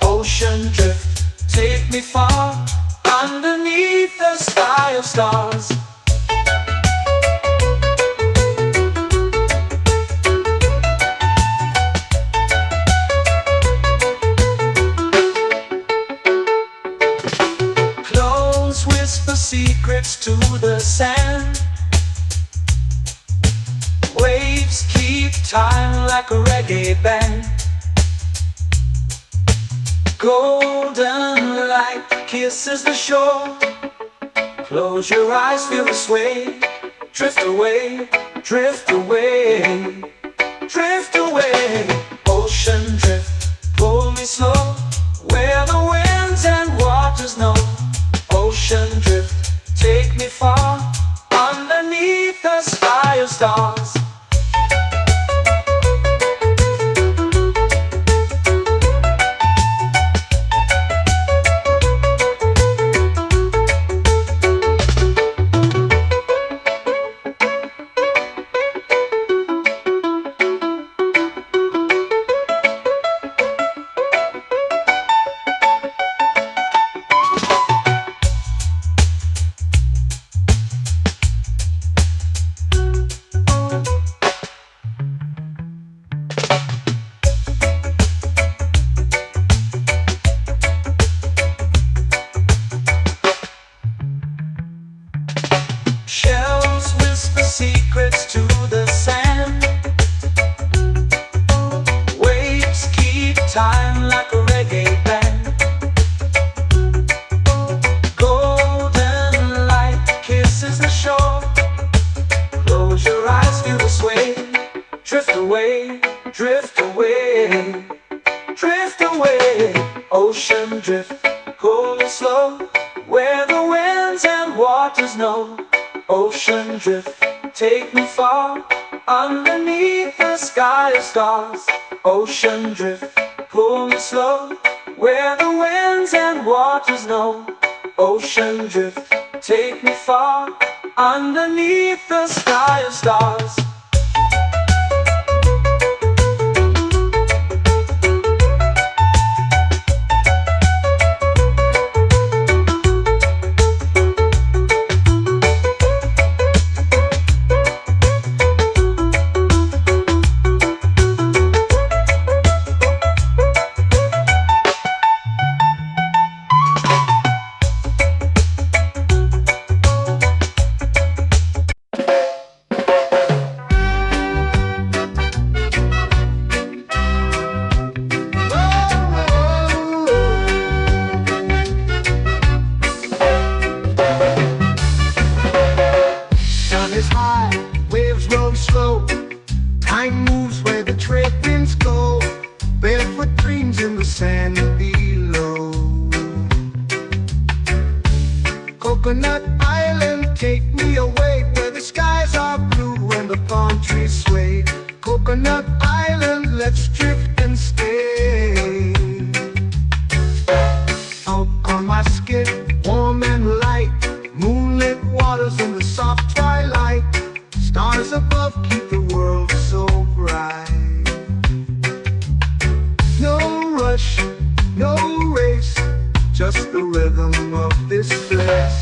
Ocean drift, take me far, underneath the sky of stars. Clones whisper secrets to the sand. Waves keep time like a reggae band. Golden light kisses the shore. Close your eyes, feel the sway. Drift away, drift away, drift away. Ocean drift, pull me slow, where the winds and waters know. Ocean drift, take me far, underneath the sky of stars. Shells whisper secrets to the sand. Waves keep time like a reggae band. Golden light kisses the shore. Close your eyes, feel the sway. Drift away, drift away, drift away. Ocean drift, pull me slow, where the winds and waters know. Ocean drift, take me far, underneath the sky of stars. Ocean drift, pull me slow, where the winds and waters know. Ocean drift, take me far, underneath the sky of stars. Sun is high, waves roll slow. Time moves where the trade winds go. Barefoot dreams in the sand below. Coconut Island, take me away, where the skies are blue and the palm trees sway. Coconut Island, let's drift and stay. Out on my skin, warm and light, moonlit waters in the soft twilight. Stars above keep the world so bright. No rush, no race, just the rhythm of this place.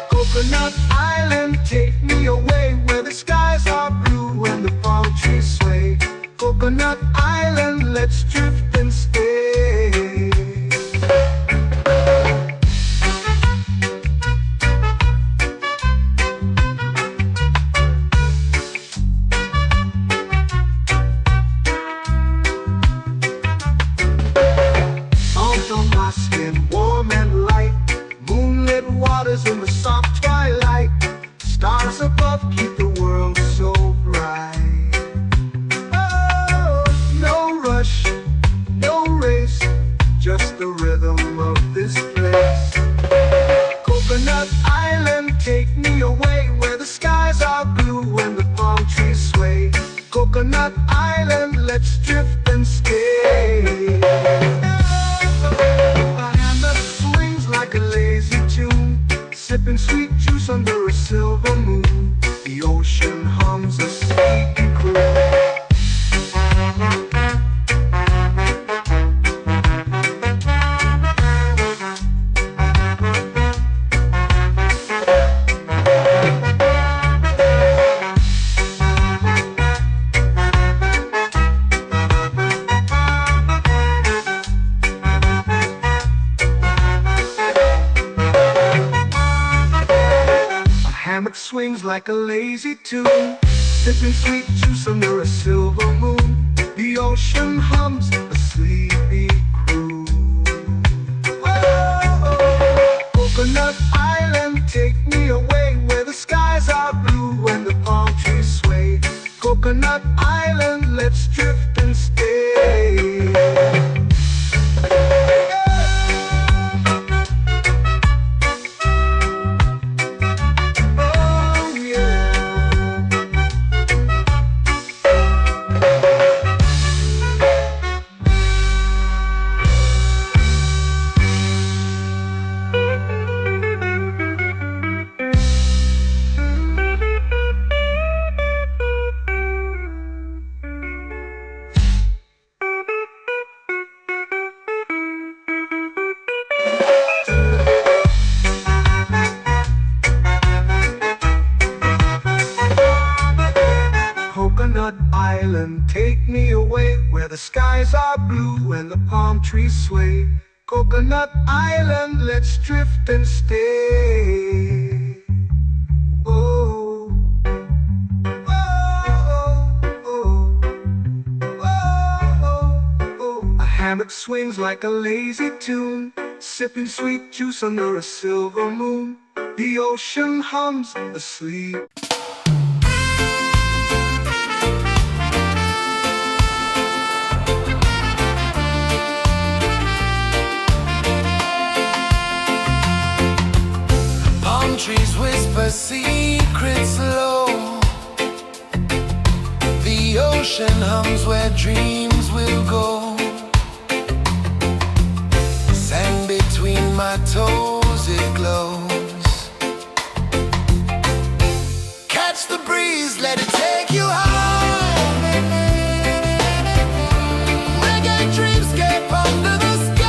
Coconut Island, take me away, where the skies are blue and the palm trees sway. Coconut Island, let's drift and stay. soft twilight. Stars above keep the world so bright. Oh, no rush, no race, just the rhythm of this place. Coconut Island, take me away where the skies are blue and the palm trees sway. Coconut Island, let's drift and stay. A hand that swings like a lazy tune, sipping sweet juice under a silver moon. The ocean hums a sleepy croon. Hammock swings like a lazy tune, sipping sweet juice under a silver moon. The ocean hums a sleepy croon. Oh, Coconut Island, take me away where the skies are blue and the palm trees sway. Coconut Island, let's drift and stay. Coconut Island, take me away where the skies are blue and the palm trees sway. Coconut Island, let's drift and stay. Oh, oh, oh, oh, oh. A hammock swings like a lazy tune, sipping sweet juice under a silver moon. The ocean hums asleep. Trees whisper secrets low. The ocean hums where dreams will go. Sand between my toes, it glows. Catch the breeze, let it take you high. Reggae dreamscape under the sky.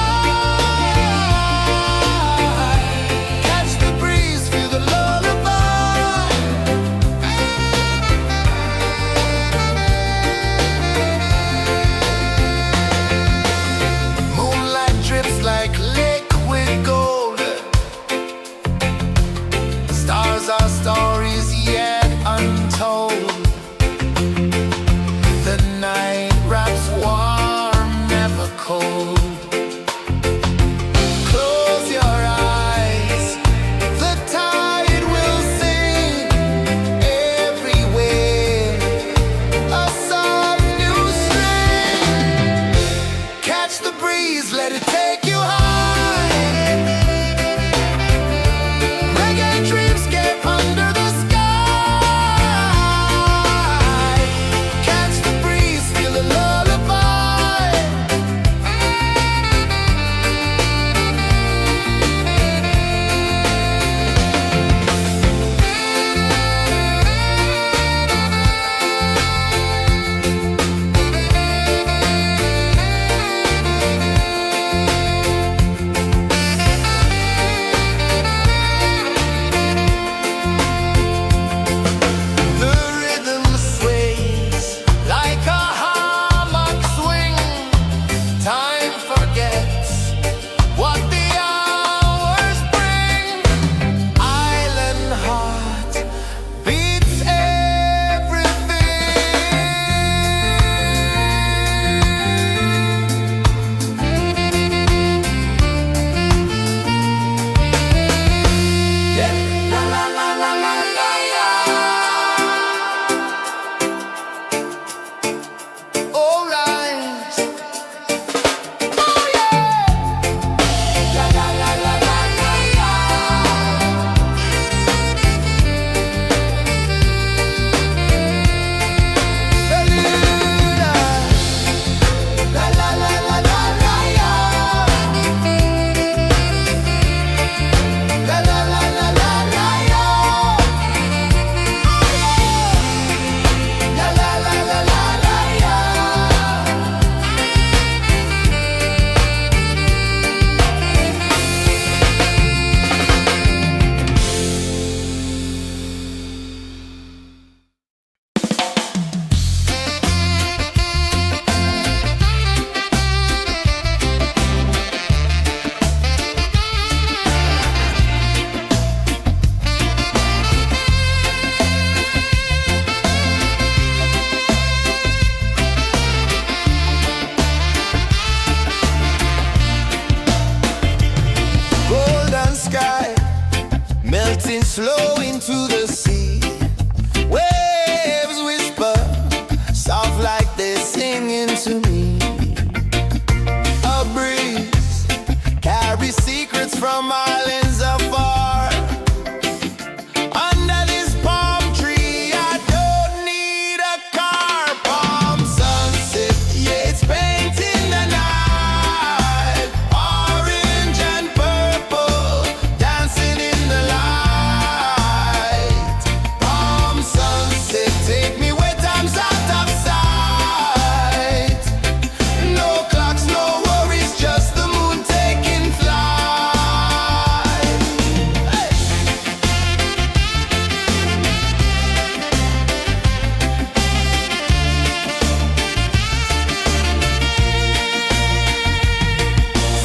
Our stories yet untold. flow into the sea. Waves whisper, soft like they're singing to me. A breeze carries secrets from islands afar. Under this palm tree, I don't need a car. Palm sunset, yeah, it's painting the night. Orange and purple, dancing in the light. Palm sunset, take me where time's out of sight. No clocks, no worries, just the moon taking flight. Hey!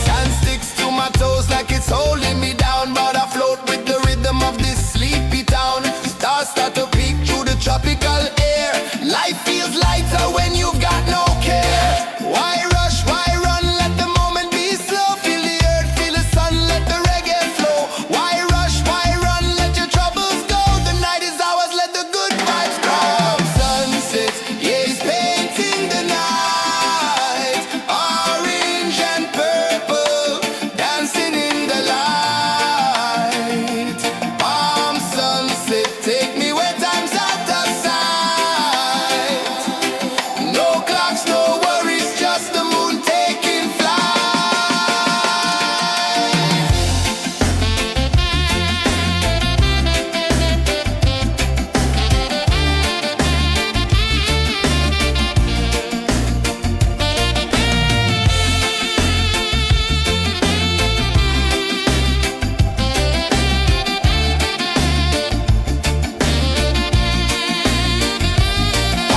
Sand sticks to my toes like it's holding me down, but I float with the rhythm of this sleepy town. Stars start to peek through the tropical air. Life feels lighter when you've got no care. Why rush, why run, let the moment be slow. Feel the earth, feel the sun, let the reggae flow. Why rush, why run, let your troubles go. The night is ours, let the good vibes grow. Sunset, yeah, it's painting the night. Orange and purple, dancing in the light. Palm sunset, take me where time's out of sight. No clocks, no worries, just the moon taking flight.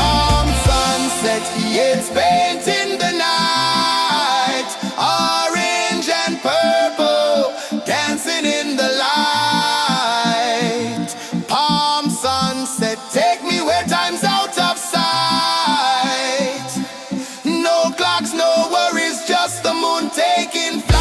Palm sunset, yeah, it's painting the night. Orange and purple, dancing in the light. Palm sunset, take me where time's out of sight. No clocks, no worries, just the moon taking flight.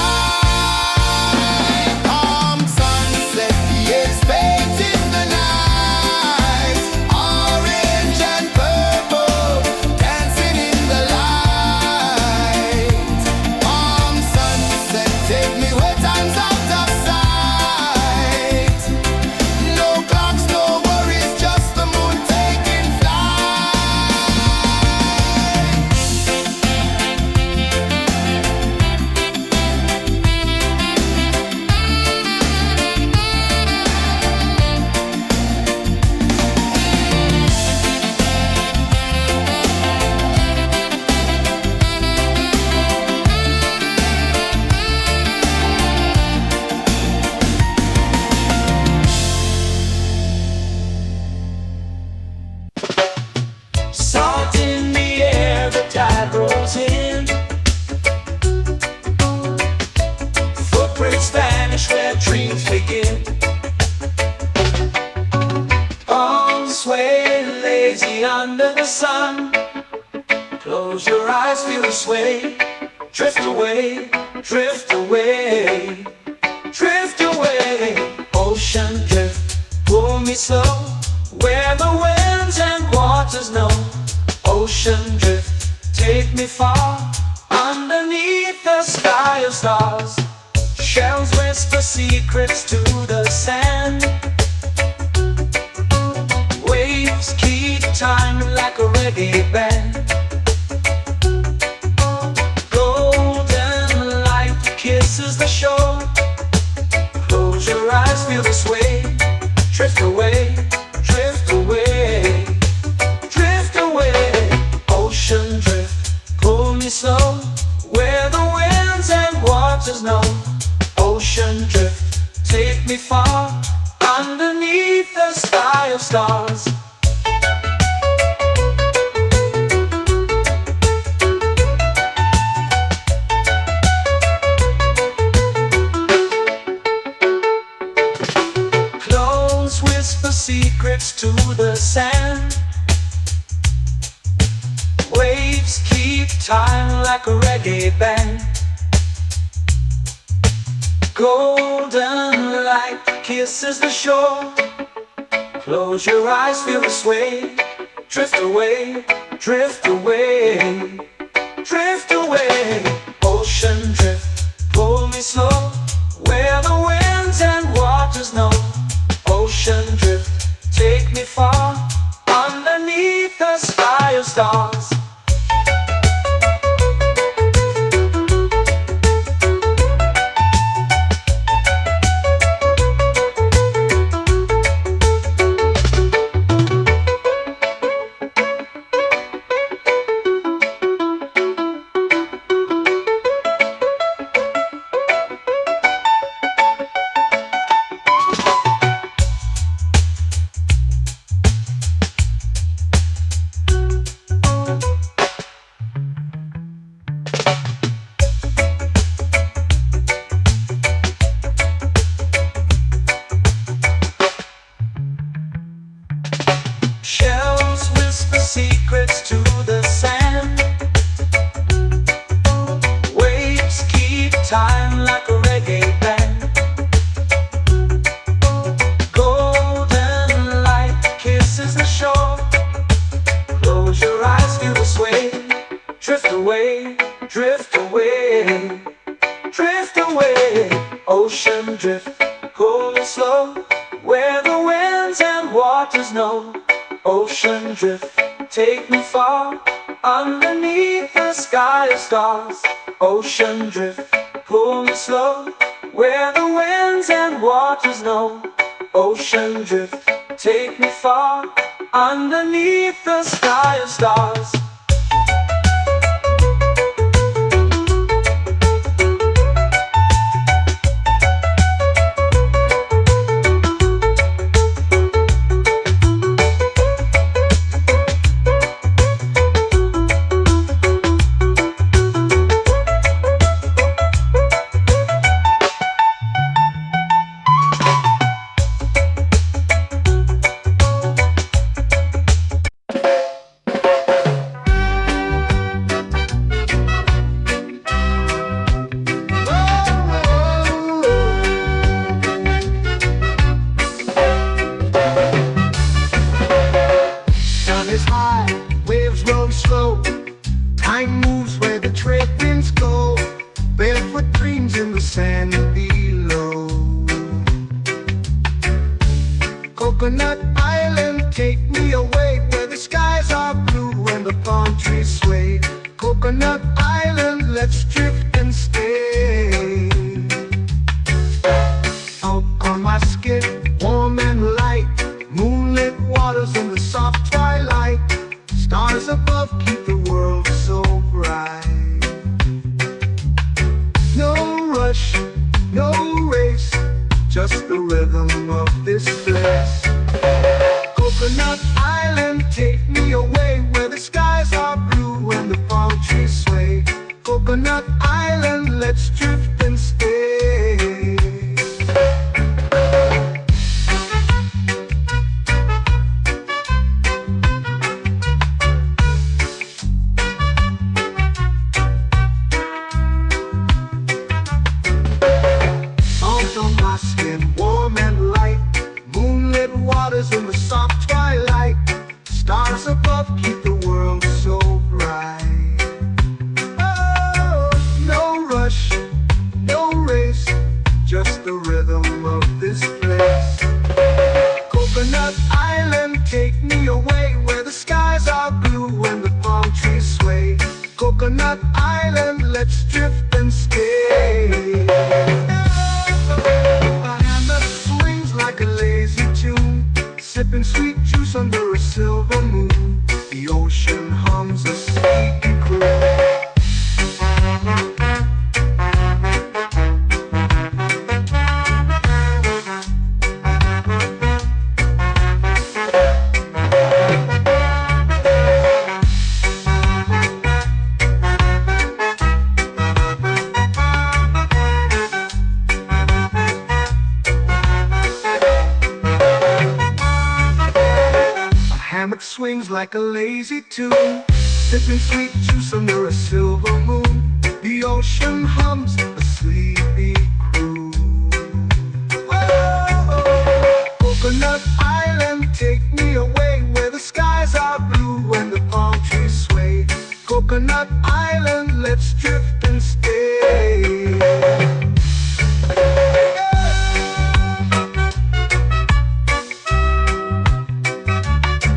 Palm sunset, yeah, it's painting the night. Orange and purple, dancing in the light. Palm sunset, take me where time's out of sight. No clocks, no worries, just the moon taking flight. Salt in the air, the tide rolls in. Footprints vanish where dreams begin. Palms sway lazy under the sun. Close your eyes, feel the sway. Drift away, drift away, drift away. Ocean drift, pull me slow. Where the winds and waters know. Ocean drift, take me far. Underneath the sky of stars. Shells whisper secrets to the sand. Waves keep time like a reggae band. Golden light kisses the shore. Close your eyes, feel the sway. Drift away, drift away, drift away. Ocean drift, pull me slow. Where the winds and waters know. Ocean drift, take me far. Underneath the sky of stars. Clones whisper secrets to the sand. Waves keep time like a reggae band. Golden light kisses the shore. Close your eyes, feel the sway. Drift away, drift away, drift away. Ocean drift, pull me slow, where the winds and waters know. Ocean drift, take me far, underneath the sky of stars. Shells whisper secrets to the sand. Waves keep time like a reggae band. Golden light kisses the shore. Close your eyes, feel the sway. Drift away, drift away, drift away. Ocean drift, cool and slow, where the winds and waters know. Ocean drift, take me far, underneath the sky of stars. Ocean drift, pull me slow, where the winds and waters know. Ocean drift, take me far, underneath the sky of stars. Sun is high, waves roll slow. Time moves where the trade winds go. Barefoot dreams in the sand below. Coconut Island, take me away, where the skies are blue and the palm trees sway. Coconut Island, let's drift and stay. Out on my skin, warm and light, moonlit waters in the soft twilight. Stars above keep the world so bright. No rush, no race, just the rhythm of this place. Coconut Island, take me away, where the skies are blue and the palm trees sway. Coconut Island, let's drift and stay. Salt on my skin, warm and light, moonlit waters in the soft twilight. Stars above keep the world so bright. Oh, no rush, no race, just the rhythm of this place. Coconut Island, take me away, where the skies are blue and the palm trees sway. Coconut Island, let's drift and stay. A hand that swings like a lazy tune, sipping sweet juice under a silver moon. The ocean hums a sleepy croon. Hammock swings like a lazy tune, sipping sweet juice under a silver moon. The ocean hums a sleepy croon. Coconut Island, take me away where the skies are blue and the palm trees sway. Coconut Island, let's drift and stay.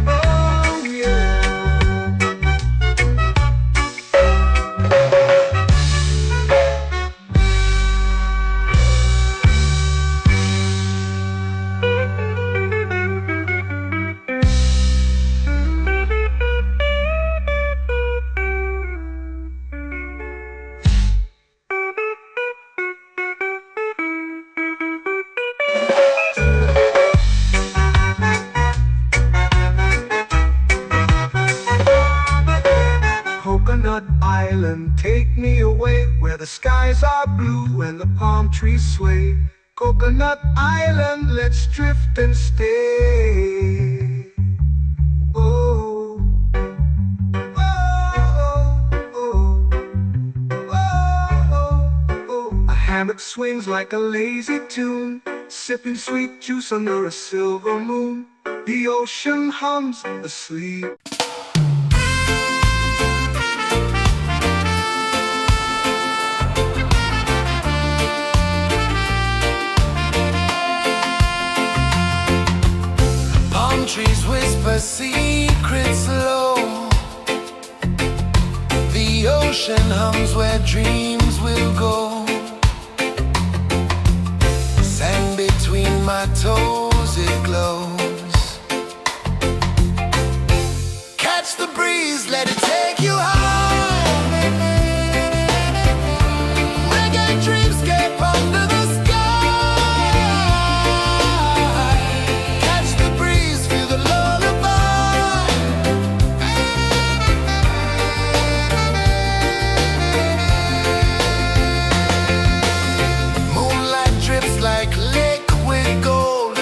Oh yeah. Coconut Island, take me away where the skies are blue and the palm trees sway. Coconut Island, let's drift and stay. Oh, oh, oh, oh, oh. A hammock swings like a lazy tune, sipping sweet juice under a silver moon. The ocean hums asleep. Palm trees whisper secrets low. The ocean hums where dreams will go. Sand between my toes, it glows. Catch the breeze, let it take you high. Reggae dreamscape under the sky. Catch the breeze, feel the lullaby. Moonlight drips like liquid gold.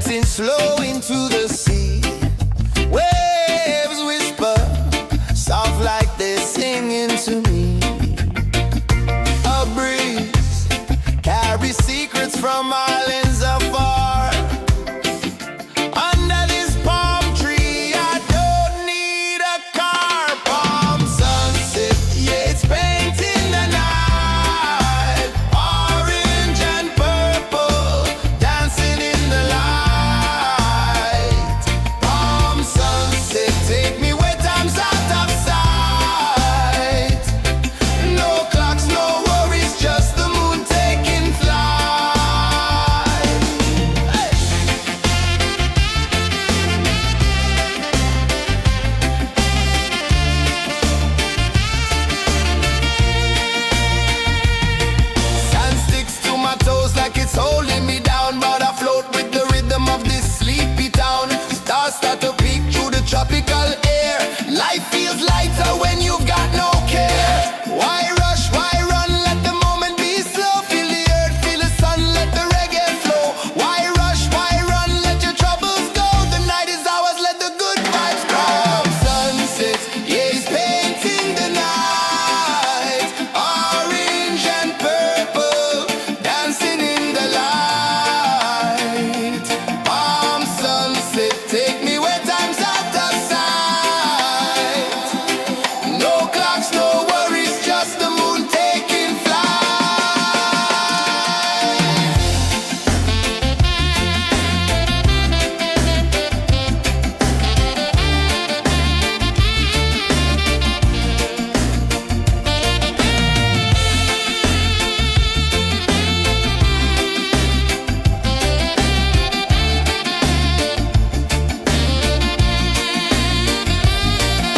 melting slow into the sea. Waves whisper, soft like they're singing to me. A breeze carries secrets from islands afar. Under this palm tree, I don't need a car. Palm sunset, yeah, it's painting the night. Orange and purple, dancing in the light. Palm sunset, take me where time's out of sight. No clocks, no worries, just the moon taking flight. Hey! Sand sticks to my toes like it's holding me down, but I float with the rhythm of this sleepy town. Stars start to peek through the tropical air. Life feels lighter when you've got no care. Why rush, why run, let the moment be slow. Feel the earth, feel the sun, let the reggae flow. Why rush, why run, let your troubles go. The night is ours, let the good vibes grow. Sunset, yeah, it's painting the night. Orange and purple, dancing in the light. Palm sunset, take me where time's out of sight. No clocks, no worries, just the moon taking flight.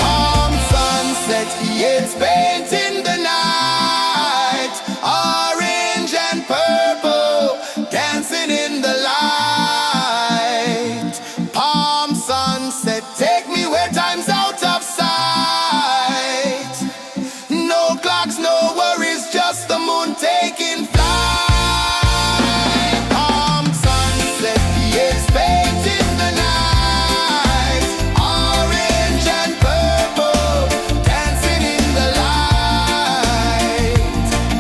Palm sunset, yeah, it's painting the night. Orange and purple, dancing in the light. Palm sunset, take me where time's out of sight. No clocks, no worries, just the moon taking flight. Palm sunset, yeah, it's painting the night. Orange and purple, dancing in the light.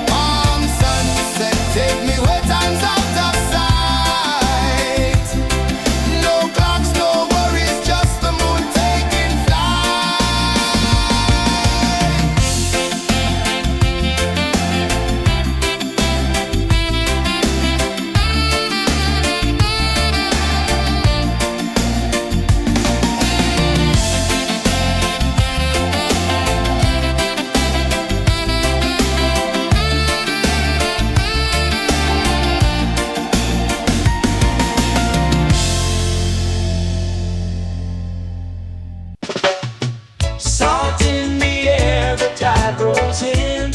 Palm sunset, take me where time's out of sight. No clocks, no worries, just the moon taking flight. Salt in the air, the tide rolls in.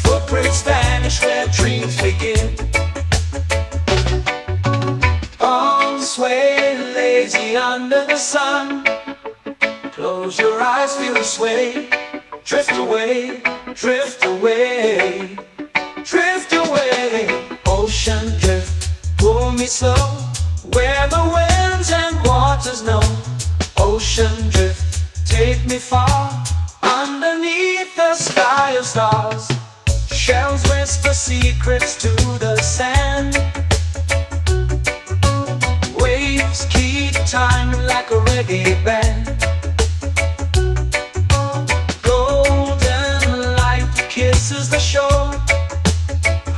Footprints vanish where dreams begin. Arms sway lazy under the sun. Close your eyes, feel the sway. Drift away, drift away, drift away. Ocean drift, pull me slow. Where the winds and waters know. Ocean drift, take me far. Underneath the sky of stars. Shells whisper secrets to the sand. Waves keep time like a reggae band. Golden light kisses the shore.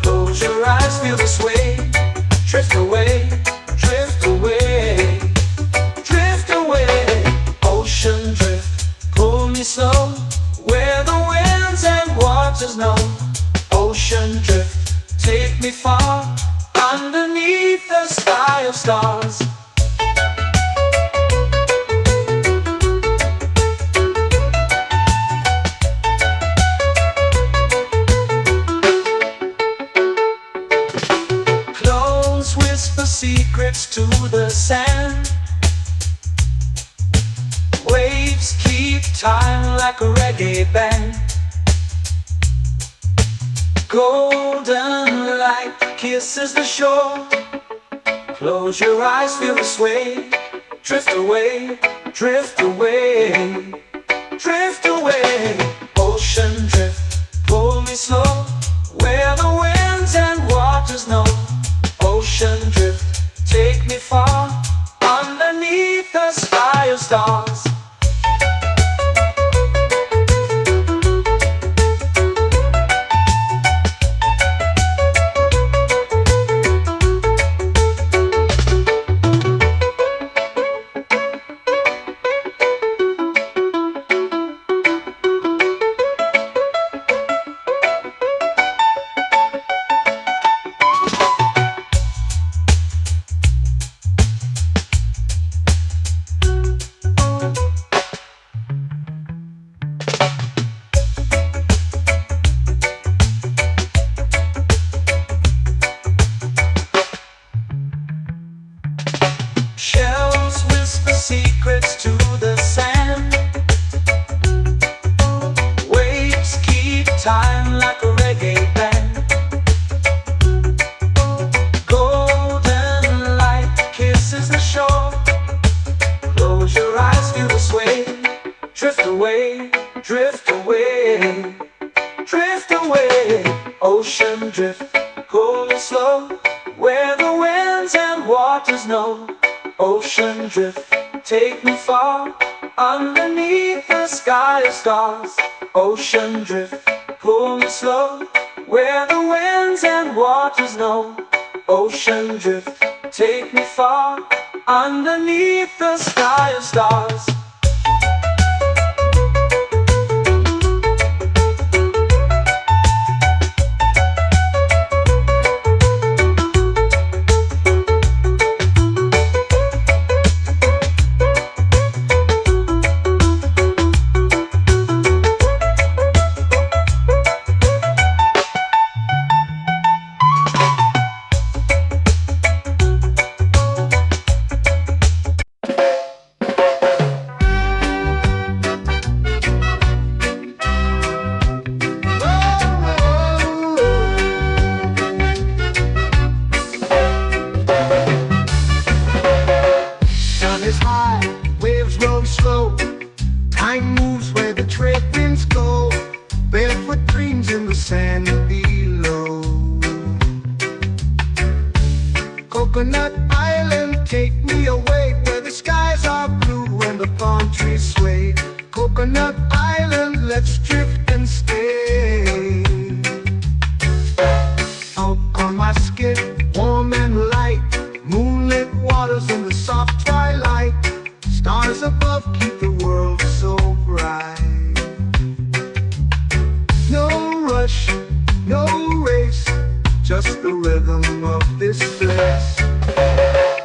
Close your eyes, feel the sway. Drift away, drift away, drift away. Ocean drift, pull me slow. Where the winds and waters know. Ocean drift, take me far. Underneath the sky of stars. Clones whisper secrets to the sand. Waves keep time like a reggae band. Golden light kisses the shore. Close your eyes, feel the sway. Drift away, drift away, drift away. Ocean drift, pull me slow, where the winds and waters know. Ocean drift, take me far, underneath the sky of stars. Shells whisper secrets to the sand. Waves keep time like a reggae band. Golden light kisses the shore. Close your eyes, feel the sway. Drift away, drift away, drift away. Ocean drift, pull me slow, where the winds and waters know. Ocean drift, take me far, underneath the sky of stars. Ocean drift, pull me slow, where the winds and waters know. Ocean drift, take me far, underneath the sky of stars. Sun is high, waves roll slow. Time moves where the trade winds go. Barefoot dreams in the sand below. Coconut Island, take me away, where the skies are blue and the palm trees sway. Coconut Island, let's drift and stay. Out on my skin, warm and light, moonlit waters in the soft twilight. Stars above keep the world so bright. No rush, no race, just the rhythm of this place.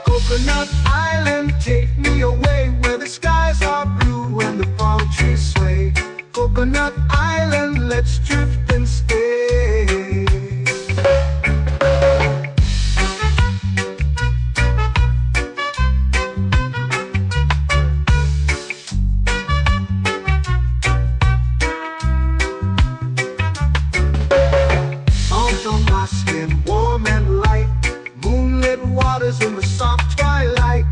Coconut Island, take me away, where the skies are blue and the palm trees sway. Coconut Island, let's drift and stay. Salt on my skin, warm and light, moonlit waters in the soft twilight.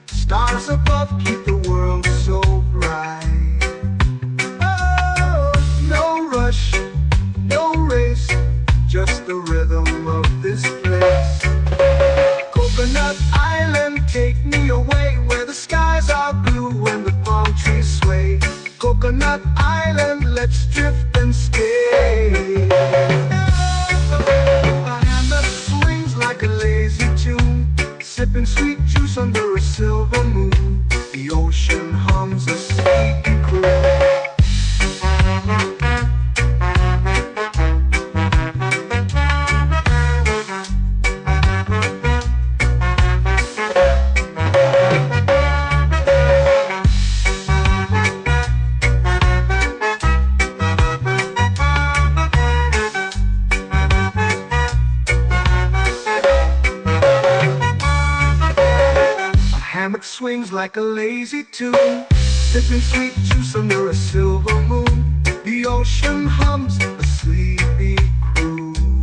Stars above keep the world so bright. Oh, no rush, no race, just the rhythm of this place. Coconut Island, take me away, where the skies are blue and the palm trees sway. Coconut Island, let's drift and stay. A hand that swings like a lazy tune, sipping sweet juice under a silver moon. The ocean hums a sleepy croon. Hammock swings like a lazy tune, sipping sweet juice under a silver moon. The ocean hums a sleepy croon.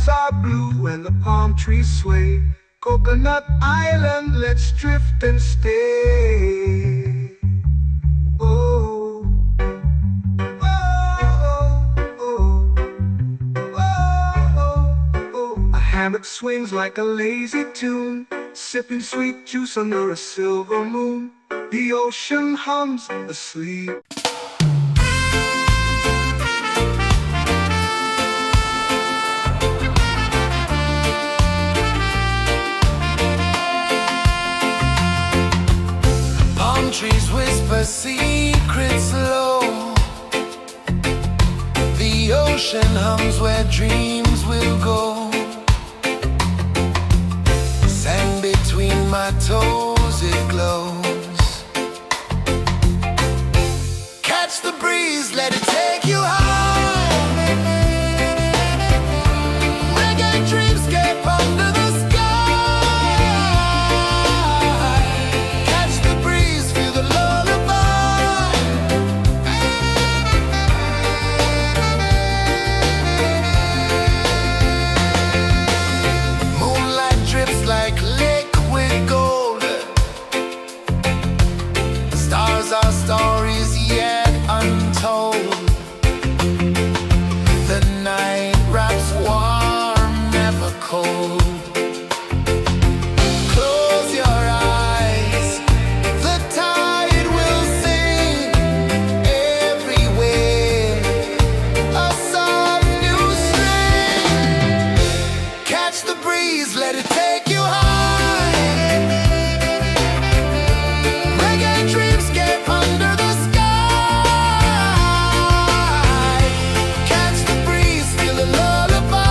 skies are blue and the palm trees sway. Coconut Island, let's drift and stay. Oh, oh, oh, oh, oh. A hammock swings like a lazy tune, sipping sweet juice under a silver moon. The ocean hums asleep. Palm trees whisper secrets low. The ocean hums where dreams will go. Sand between my toes, it glows. Catch the breeze, let it take you high. Reggae dreamscape under the sky. Catch the breeze, feel the lullaby. Moonlight drips like liquid gold. Stars are stories yet untold. The night wraps warm, never cold. Close your eyes, the tide will sing everywhere. A soft new string. Catch the breeze, let it take you high. Reggae dreamscape under the sky. Catch the breeze, feel the lullaby.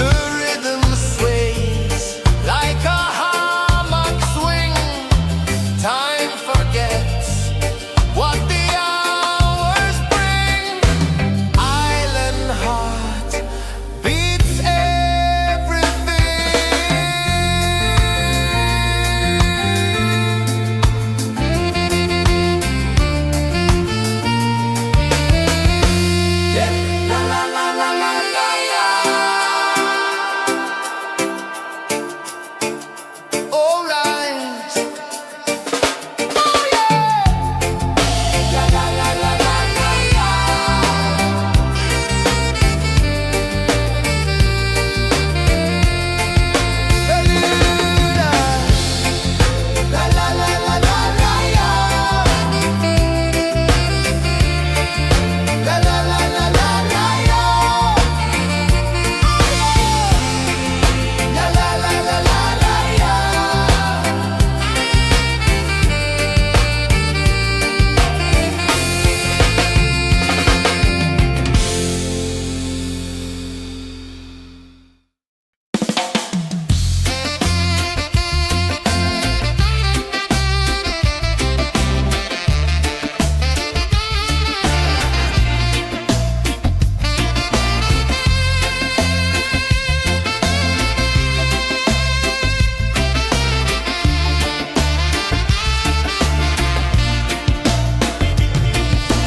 The rhythm sways like a hammock swing. Time forgets what the hours bring. Island heart beats everything. Yeah. La la la la la la la. All right. Oh yeah. La la la la la la la. Beluga. La la la la la la la. La la la la la la la. La la la la la la la.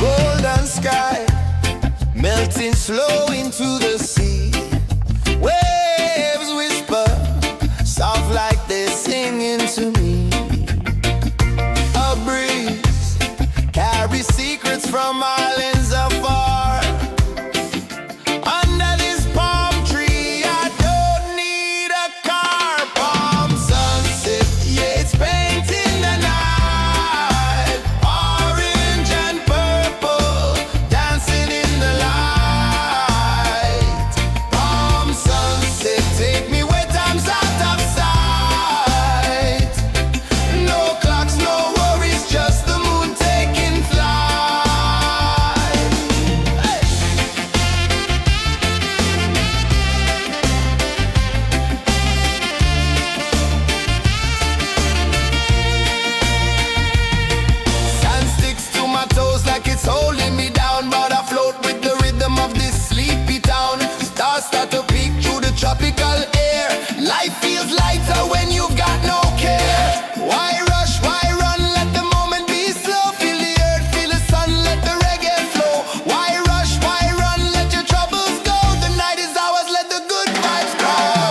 Golden sky melting slow into the sea.